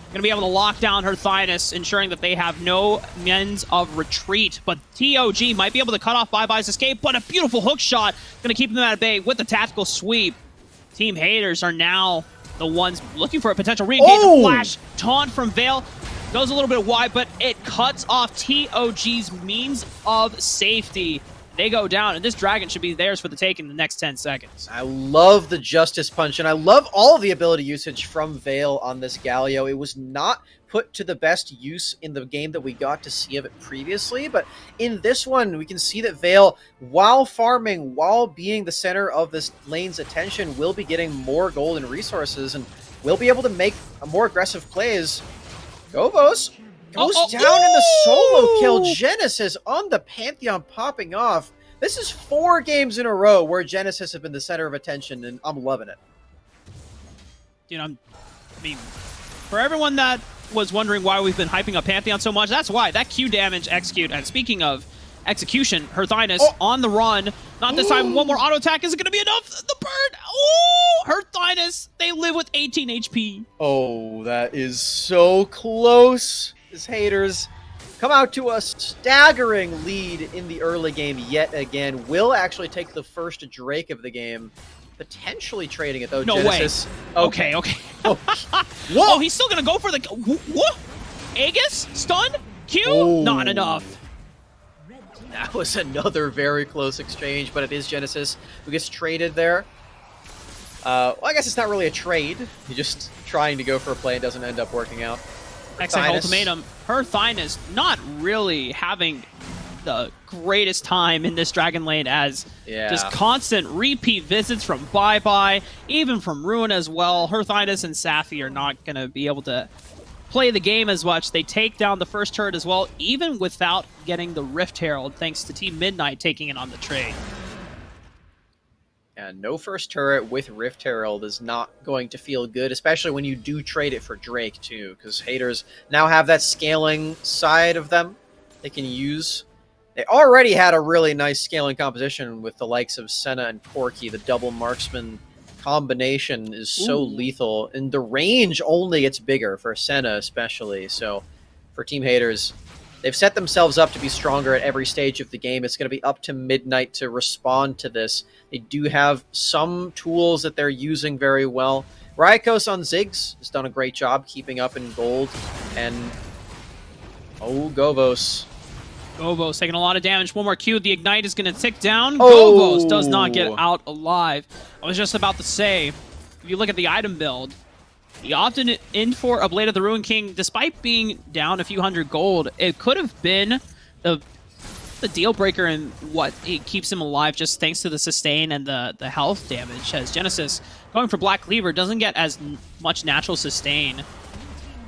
Going to be able to lock down Herthynus, ensuring that they have no means of retreat. But TOG might be able to cut off Bye's escape, but a beautiful hook shot going to keep them at bay with the tactical sweep. Team Haters are now the ones looking for a potential re-engage. Flash taunt from Veil goes a little bit wide, but it cuts off TOG's means of safety. They go down, and this dragon should be theirs for the take in the next 10 seconds. I love the Justice Punch, and I love all the ability usage from Veil on this Galio. It was not put to the best use in the game that we got to see of it previously, but in this one, we can see that Veil, while farming, while being the center of this lane's attention, will be getting more gold and resources, and will be able to make more aggressive plays. Govos goes down in the solo kill. Genesis on the Pantheon popping off. This is 4 games in a row where Genesis have been the center of attention, and I'm loving it. Dude, I mean, for everyone that was wondering why we've been hyping up Pantheon so much, that's why. That Q damage execute. And speaking of execution, Herthynus on the run. Not this time. One more auto attack. Is it going to be enough? The bird. Oh, Herthynus. They live with 18 HP. Oh, that is so close. His Haters come out to a staggering lead in the early game yet again. Will actually take the first Drake of the game. Potentially trading it, though. No Genesis. way. Okay. Whoa, he's still going to go for the... What? Aegis? Stun? Q? Not enough. That was another very close exchange, but it is Genesis who gets traded there. Well, I guess it's not really a trade. You're just trying to go for a play and doesn't end up working out. Hextech Ultimatum. Herthynus not really having the greatest time in this Dragon Lane, as just constant repeat visits from Bye, even from Ruin as well. Herthynus and Safi are not going to be able to play the game as much. They take down the first turret as well, even without getting the Rift Herald, thanks to Team Midnight taking it on the trade. And no first turret with Rift Herald is not going to feel good, especially when you do trade it for Drake, too, because Haters now have that scaling side of them they can use. They already had a really nice scaling composition with the likes of Senna and Corki, the double marksman combination is so lethal, and the range only gets bigger for Senna especially. So for Team Haters, they've set themselves up to be stronger at every stage of the game. It's going to be up to Midnight to respond to this. They do have some tools that they're using very well. Ryakos on Ziggs has done a great job keeping up in gold. And, oh, Govos. Govos taking a lot of damage. One more Q. The Ignite is going to tick down. Oh. Govos does not get out alive. I was just about to say, if you look at the item build, he opted in for a Blade of the Ruin King, despite being down a few hundred gold. It could have been the deal breaker in what it keeps him alive, just thanks to the sustain and the health damage. As Genesis going for Black Cleaver doesn't get as much natural sustain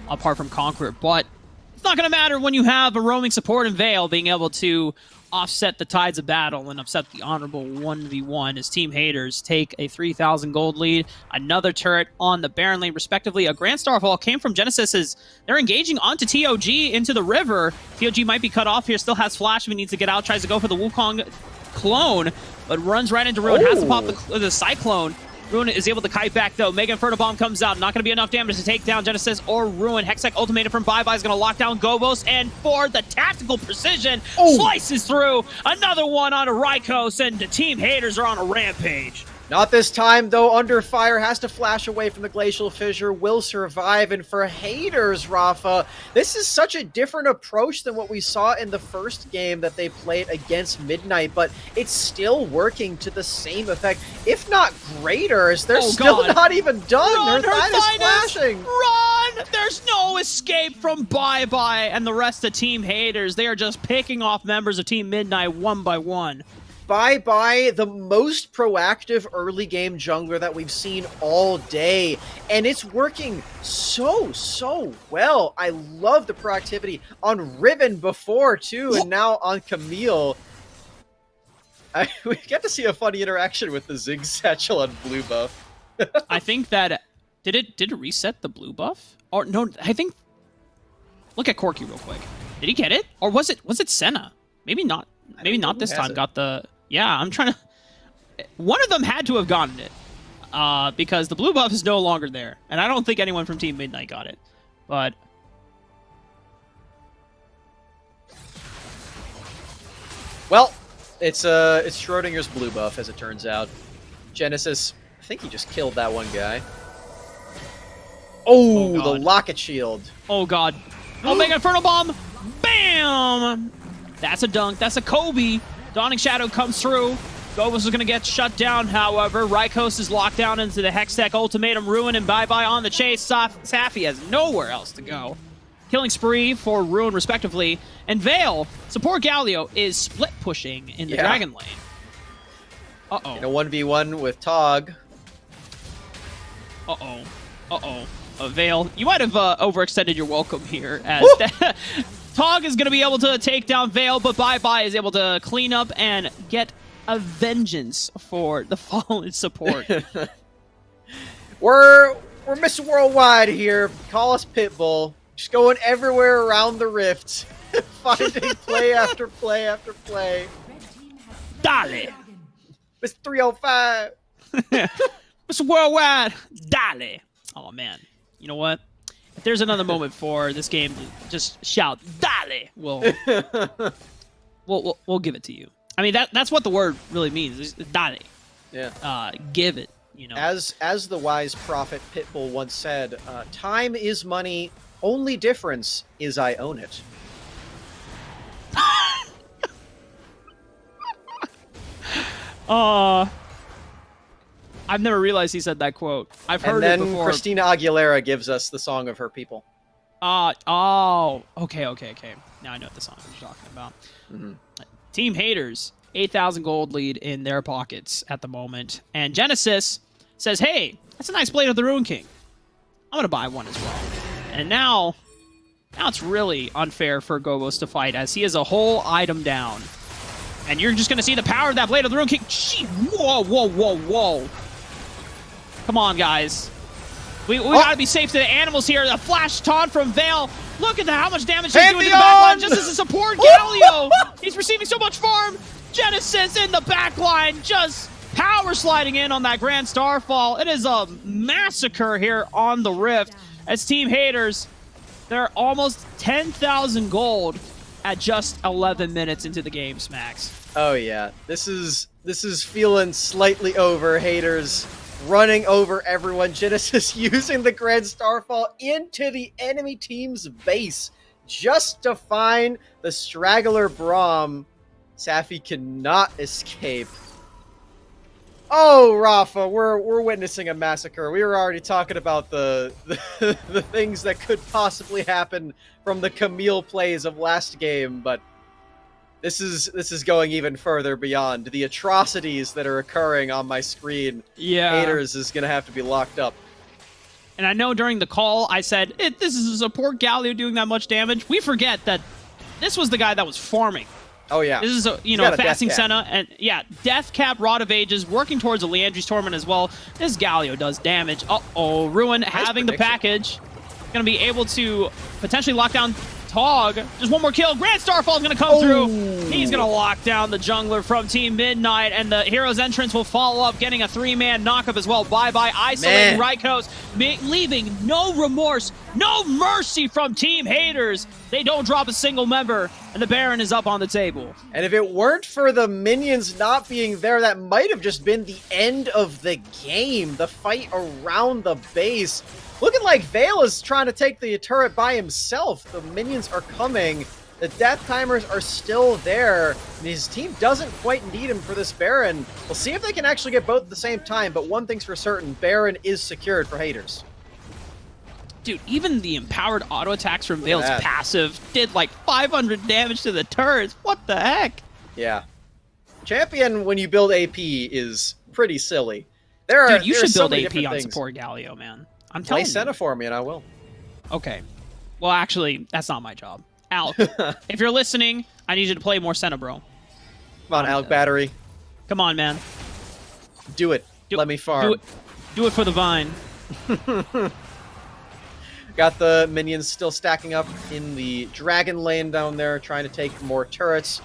apart from Conqueror, but it's not going to matter when you have a roaming support in Veil being able to offset the tides of battle and upset the honorable 1v1 as Team Haters take a 3,000 gold lead. Another turret on the Baron lane, respectively. A Grand Starfall came from Genesis as they're engaging onto TOG into the river. TOG might be cut off here, still has flash if he needs to get out, tries to go for the Wukong clone, but runs right into Ruin, has to pop the Cyclone. Ruin is able to kite back, though. Mega Inferno Bomb comes out. Not going to be enough damage to take down Genesis or Ruin. Hextech ultimated from Bye Bye is going to lock down Govos. And for the tactical precision, slices through. Another one on a Rykos, and the Team Haters are on a rampage. Not this time, though. Under Fire has to flash away from the Glacial Fissure, will survive. And for Haters, Rafa, this is such a different approach than what we saw in the first game that they played against Midnight, but it's still working to the same effect, if not greater, as they're still not even done. Run, Their is flashing. Run! There's no escape from Bye Bye and the rest of Team Haters. They are just picking off members of Team Midnight one by one. Bye Bye, the most proactive early game jungler that we've seen all day, and it's working so well. I love the proactivity on Riven before too, and now on Camille. We get to see a funny interaction with the Zig Satchel on blue buff. I think that did it reset the blue buff? Or no, I think. Look at Corki real quick. Did he get it, or was it Senna? Maybe not. Maybe not this time. Got the. Yeah, I'm trying to... One of them had to have gotten it, because the blue buff is no longer there. And I don't think anyone from Team Midnight got it. But... Well, it's Schrodinger's blue buff, as it turns out. Genesis, I think he just killed that one guy. Oh, the Locket Shield. Oh, God. Oh, Mega Inferno Bomb! Bam! That's a dunk. That's a Kobe. Dawning Shadow comes through. Govos is going to get shut down, however. Rykos is locked down into the Hextech Ultimatum. Ruin and Bye Bye on the chase. Safi has nowhere else to go. Killing spree for Ruin, respectively. And Veil, support Galio, is split pushing in the Dragon lane. Uh-oh. In a 1v1 with Tog. Veil, you might have overextended your welcome here, as Tog is going to be able to take down Veil, but Bye Bye is able to clean up and get a vengeance for the fallen support. We're Mr. Worldwide here. Call us Pitbull. Just going everywhere around the rift. Finding play after play after play. Dale! Mr. 305. Mr. Worldwide, dale! Oh, man. You know what? If there's another moment for this game, just shout "Dale!" We'll give it to you. I mean, that's what the word really means. Dale. Yeah. Give it. You know. As the wise prophet Pitbull once said, "Time is money. Only difference is I own it." I've never realized he said that quote. I've heard it before. And then Christina Aguilera gives us the song of her people. Okay. Now I know what the song you're talking about. Mm-hmm. Team Haters, 8,000 gold lead in their pockets at the moment. And Genesis says, hey, that's a nice Blade of the Ruin King. I'm going to buy one as well. And now it's really unfair for Govos to fight, as he has a whole item down. And you're just going to see the power of that Blade of the Ruin King. Gee, whoa. Come on, guys. We gotta be safe to the animals here. A flash taunt from Veil. Look at how much damage he's doing to the backline just as a support. Galio, he's receiving so much farm. Genesis in the backline just power sliding in on that Grand Starfall. It is a massacre here on the Rift as Team Haters, they're almost 10,000 gold at just 11 minutes into the game, Smax. Oh yeah, this is feeling slightly over. Haters running over everyone. Genesis using the Grand Starfall into the enemy team's base just to find the straggler Braum. Safi cannot escape. Oh, Rafa, we're witnessing a massacre. We were already talking about the things that could possibly happen from the Camille plays of last game, but this is going even further beyond the atrocities that are occurring on my screen. Yeah, Haters is gonna have to be locked up. And I know during the call I said this is a support Galio doing that much damage. We forget that this was the guy that was farming. Oh yeah, this is a fasting Senna, and yeah, Death Cap, Rod of Ages, working towards a Liandry's Torment as well. This Galio does damage. Uh-oh, Ruin having the package. Gonna be able to potentially lock down Tog. Just one more kill. Grand Starfall is gonna come through. He's gonna lock down the jungler from Team Midnight, and the Hero's Entrance will follow up, getting a 3-man knockup as well. Bye-bye, isolating Rykos, leaving no remorse, no mercy from Team Haters. They don't drop a single member, and the Baron is up on the table. And if it weren't for the minions not being there, that might have just been the end of the game. The fight around the base. Looking like Vale is trying to take the turret by himself. The minions are coming. The death timers are still there. And his team doesn't quite need him for this Baron. We'll see if they can actually get both at the same time, but one thing's for certain, Baron is secured for Haters. Dude, even the empowered auto attacks from Vale's passive did like 500 damage to the turrets. What the heck? Yeah. Champion, when you build AP, is pretty silly. Dude, you should build AP on support Galio, man. I'm telling you. Play Senna for me, and I will. Okay. Well, actually, that's not my job. Alk, if you're listening, I need you to play more Senna, bro. Come on, Alk Battery. Come on, man. Do it. Let me farm. Do it for the vine. Got the minions still stacking up in the dragon lane down there, trying to take more turrets.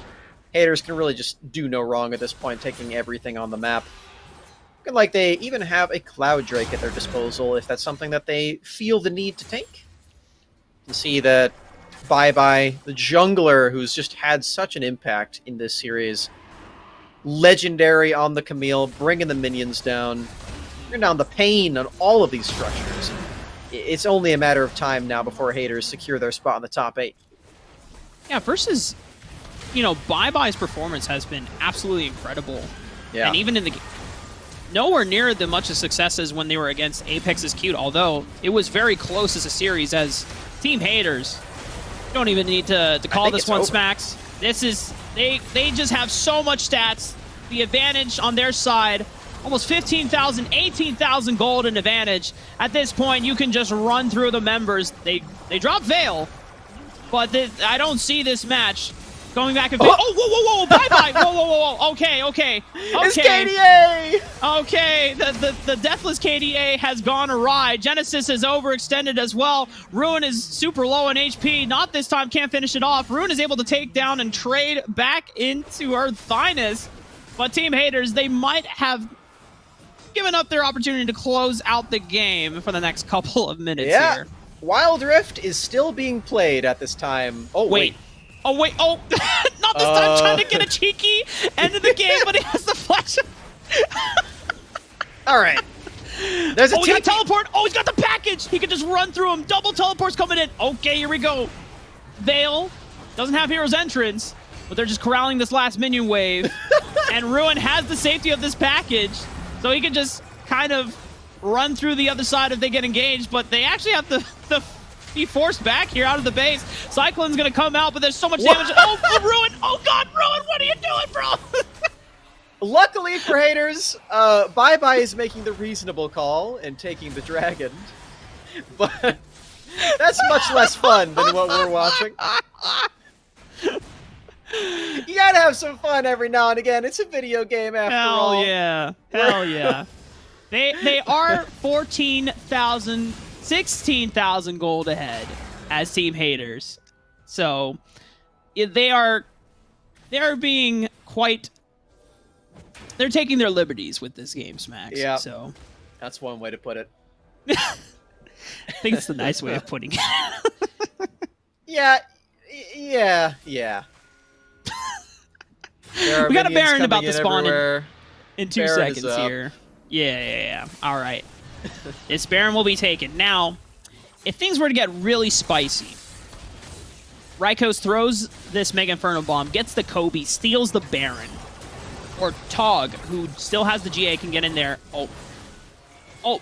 Haters can really just do no wrong at this point, taking everything on the map. Looking like they even have a Cloud Drake at their disposal, if that's something that they feel the need to take. You can see that Bye-Bye, the jungler who's just had such an impact in this series. Legendary on the Camille, bringing the minions down. Bringing down the pain on all of these structures. It's only a matter of time now before Haters secure their spot in the top 8. Yeah, versus, Bye-Bye's performance has been absolutely incredible. Yeah. And even in the game, nowhere near the much of success as when they were against Apex's Cute, although it was very close as a series, as Team Haters don't even need to call this one Smax. This is, they just have so much stats, the advantage on their side, almost 15,000, 18,000 gold in advantage. At this point, you can just run through the members. They drop Vale, but I don't see this match going back and forth. Oh, whoa, bye-bye. Whoa. Okay. It's KDA! Okay, the Deathless KDA has gone awry. Genesis is overextended as well. Ruin is super low in HP. Not this time, can't finish it off. Ruin is able to take down and trade back into her Thynus. But Team Haters, they might have given up their opportunity to close out the game for the next couple of minutes here. Wildrift is still being played at this time. Oh, wait. Not this time, trying to get a cheeky end of the game, but he has the flash. All right. There's a he got teleport. Oh, he's got the package. He can just run through him. Double teleports coming in. Okay, here we go. Vale doesn't have Hero's Entrance, but they're just corralling this last minion wave. And Ruin has the safety of this package, so he can just kind of run through the other side if they get engaged, but they actually have to be forced back here out of the base. Cyclone's gonna come out, but there's so much damage. Oh, Ruin! Oh God, Ruin! What are you doing, bro? Luckily for Haters, Bye-Bye is making the reasonable call and taking the dragon, but that's much less fun than what we're watching. You gotta have some fun every now and again. It's a video game after all. Hell yeah. They are 14,000, 16,000 gold ahead as Team Haters. So they are being quite they're taking their liberties with this game, Smax. Yeah. So that's one way to put it. I think it's the nice way of putting it. Yeah. We got a Baron about to spawn in 2 Baron seconds here. Yeah. All right. This Baron will be taken. Now, if things were to get really spicy, Rykos throws this Mega Inferno Bomb, gets the Kobe, steals the Baron. Or Tog, who still has the GA, can get in there. Oh,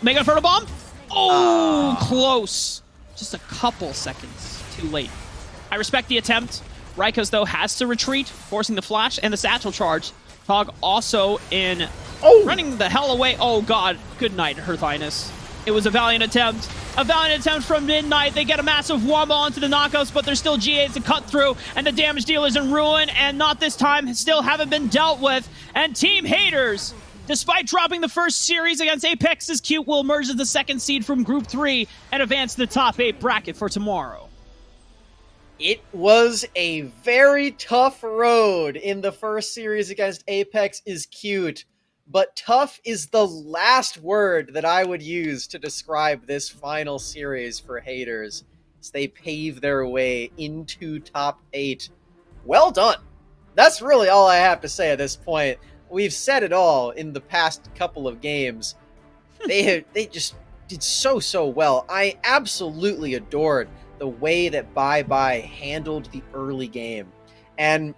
Mega Inferno Bomb? Oh, close. Just a couple seconds too late. I respect the attempt. Rykos, though, has to retreat, forcing the flash and the satchel charge. Tog also in running the hell away. Oh, God. Good night, Her Highness. It was a valiant attempt. A valiant attempt from Midnight. They get a massive wombo onto the knockouts, but there's still GAs to cut through, and the damage dealers in ruin, and not this time, still haven't been dealt with. And Team Haters, despite dropping the first series against Apex's Cute, will emerge as the second seed from Group 3 and advance to the top 8 bracket for tomorrow. It was a very tough road in the first series against Apex is Cute. But tough is the last word that I would use to describe this final series for Haters, as they pave their way into top 8. Well done. That's really all I have to say at this point. We've said it all in the past couple of games. They just did so well. I absolutely adored the way that Bye Bye handled the early game. And,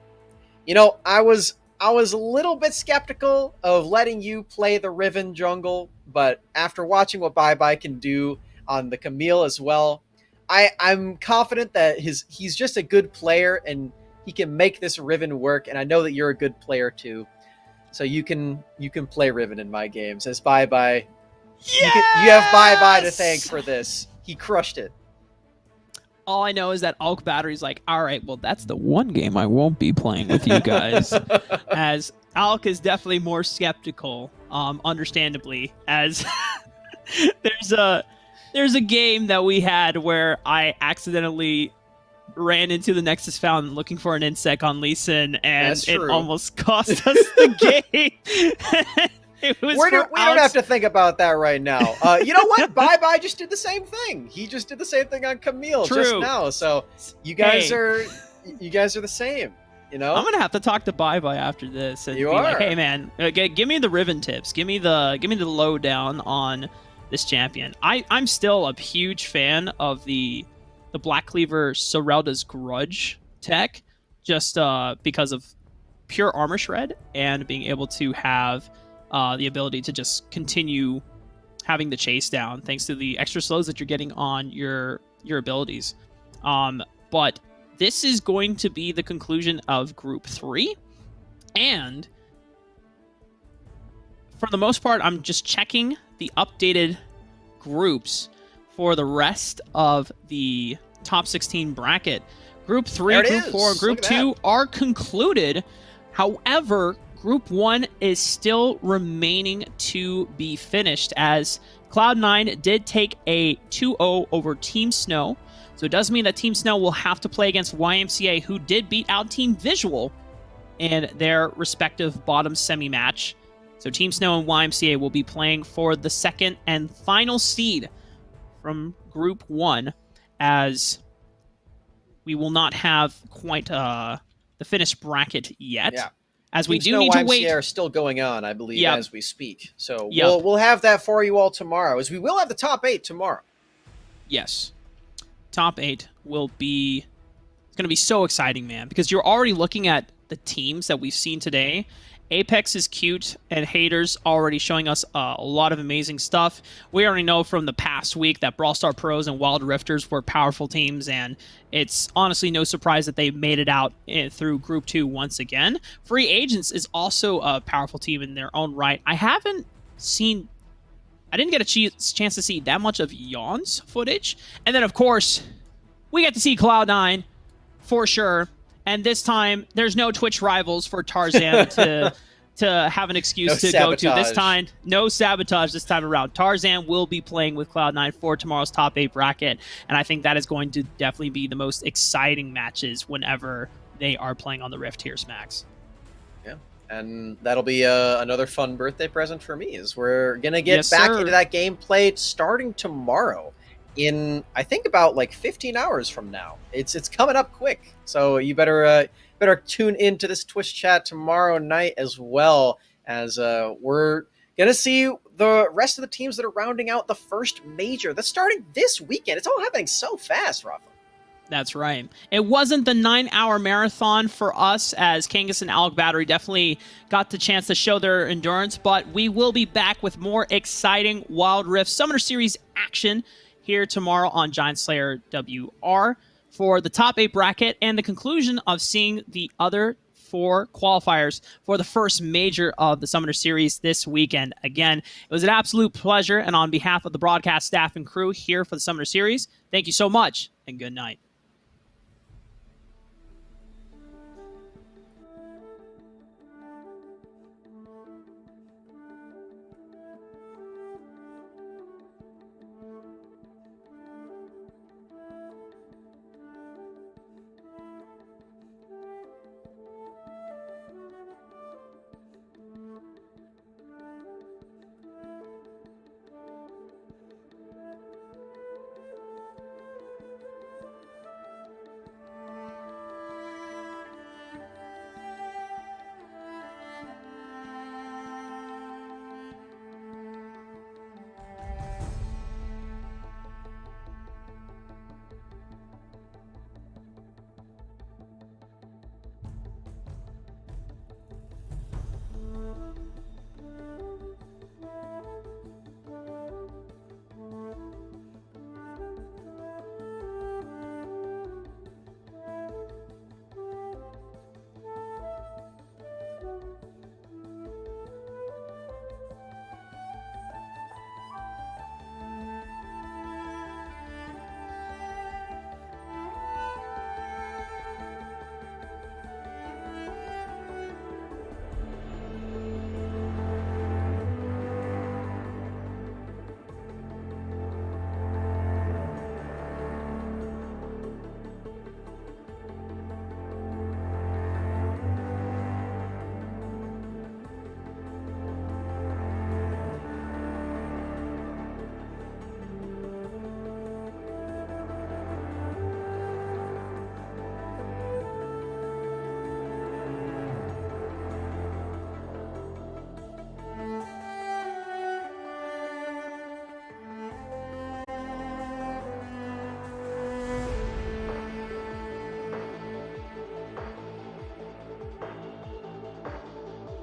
you know, I was a little bit skeptical of letting you play the Riven jungle, but after watching what Bye Bye can do on the Camille as well, I'm confident that he's just a good player and he can make this Riven work, and I know that you're a good player too. So you can play Riven in my games as Bye Bye. Yes! You have Bye Bye to thank for this. He crushed it. All I know is that Alk Battery's like, all right, well, that's the one game I won't be playing with you guys. As Alk is definitely more skeptical, understandably, as there's a game that we had where I accidentally ran into the Nexus Fountain looking for an insect on Lee Sin, and it almost cost us the game. We don't have to think about that right now. You know what? Bye Bye just did the same thing. He just did the same thing on Camille just now. So you guys are the same. You know, I'm gonna have to talk to Bye Bye after this and like, hey man, give me the Riven tips. Give me the lowdown on this champion. I'm still a huge fan of the Black Cleaver Sorelda's Grudge tech, just because of pure armor shred and being able to have the ability to just continue having the chase down thanks to the extra slows that you're getting on your abilities. But this is going to be the conclusion of Group 3. And for the most part, I'm just checking the updated groups for the rest of the top 16 bracket. Group 3, Group 4, and Group 2 are concluded. However, Group 1 is still remaining to be finished, as Cloud9 did take a 2-0 over Team Snow. So it does mean that Team Snow will have to play against YMCA, who did beat out Team Visual in their respective bottom semi-match. So Team Snow and YMCA will be playing for the second and final seed from Group 1, as we will not have quite the finished bracket yet. Yeah. As we do need to wait. are still going on, I believe, as we speak. So we'll have that for you all tomorrow, as we will have the top 8 tomorrow. Yes. Top 8 will be... It's going to be so exciting, man, because you're already looking at the teams that we've seen today. Apex is Cute, and Haters already showing us a lot of amazing stuff. We already know from the past week that Brawl Star Pros and Wild Rifters were powerful teams, and it's honestly no surprise that they made it out through Group 2 once again. Free Agents is also a powerful team in their own right. I didn't get a chance to see that much of Yawn's footage. And then, of course, we get to see Cloud9 for sure. And this time, there's no Twitch rivals for Tarzan to have an excuse to go to. This time, no sabotage this time around. Tarzan will be playing with Cloud9 for tomorrow's top 8 bracket, and I think that is going to definitely be the most exciting matches whenever they are playing on the Rift here, Smax. Yeah, And that'll be another fun birthday present for me. Is we're gonna get Yes, back sir. into that gameplay starting tomorrow. In I think about like 15 hours from now. It's coming up quick, so you better tune into this Twitch chat tomorrow night as well, as we're gonna see the rest of the teams that are rounding out the first major that's starting this weekend. It's all happening so fast, Rafa. That's right. It wasn't the 9-hour marathon for us, as Kangas and Alec Battery definitely got the chance to show their endurance, but we will be back with more exciting Wild Rift Summoner Series action here tomorrow on GiantSlayerWR for the top 8 bracket and the conclusion of seeing the other 4 qualifiers for the first major of the Summoner Series this weekend. Again, it was an absolute pleasure, and on behalf of the broadcast staff and crew here for the Summoner Series, thank you so much, and good night.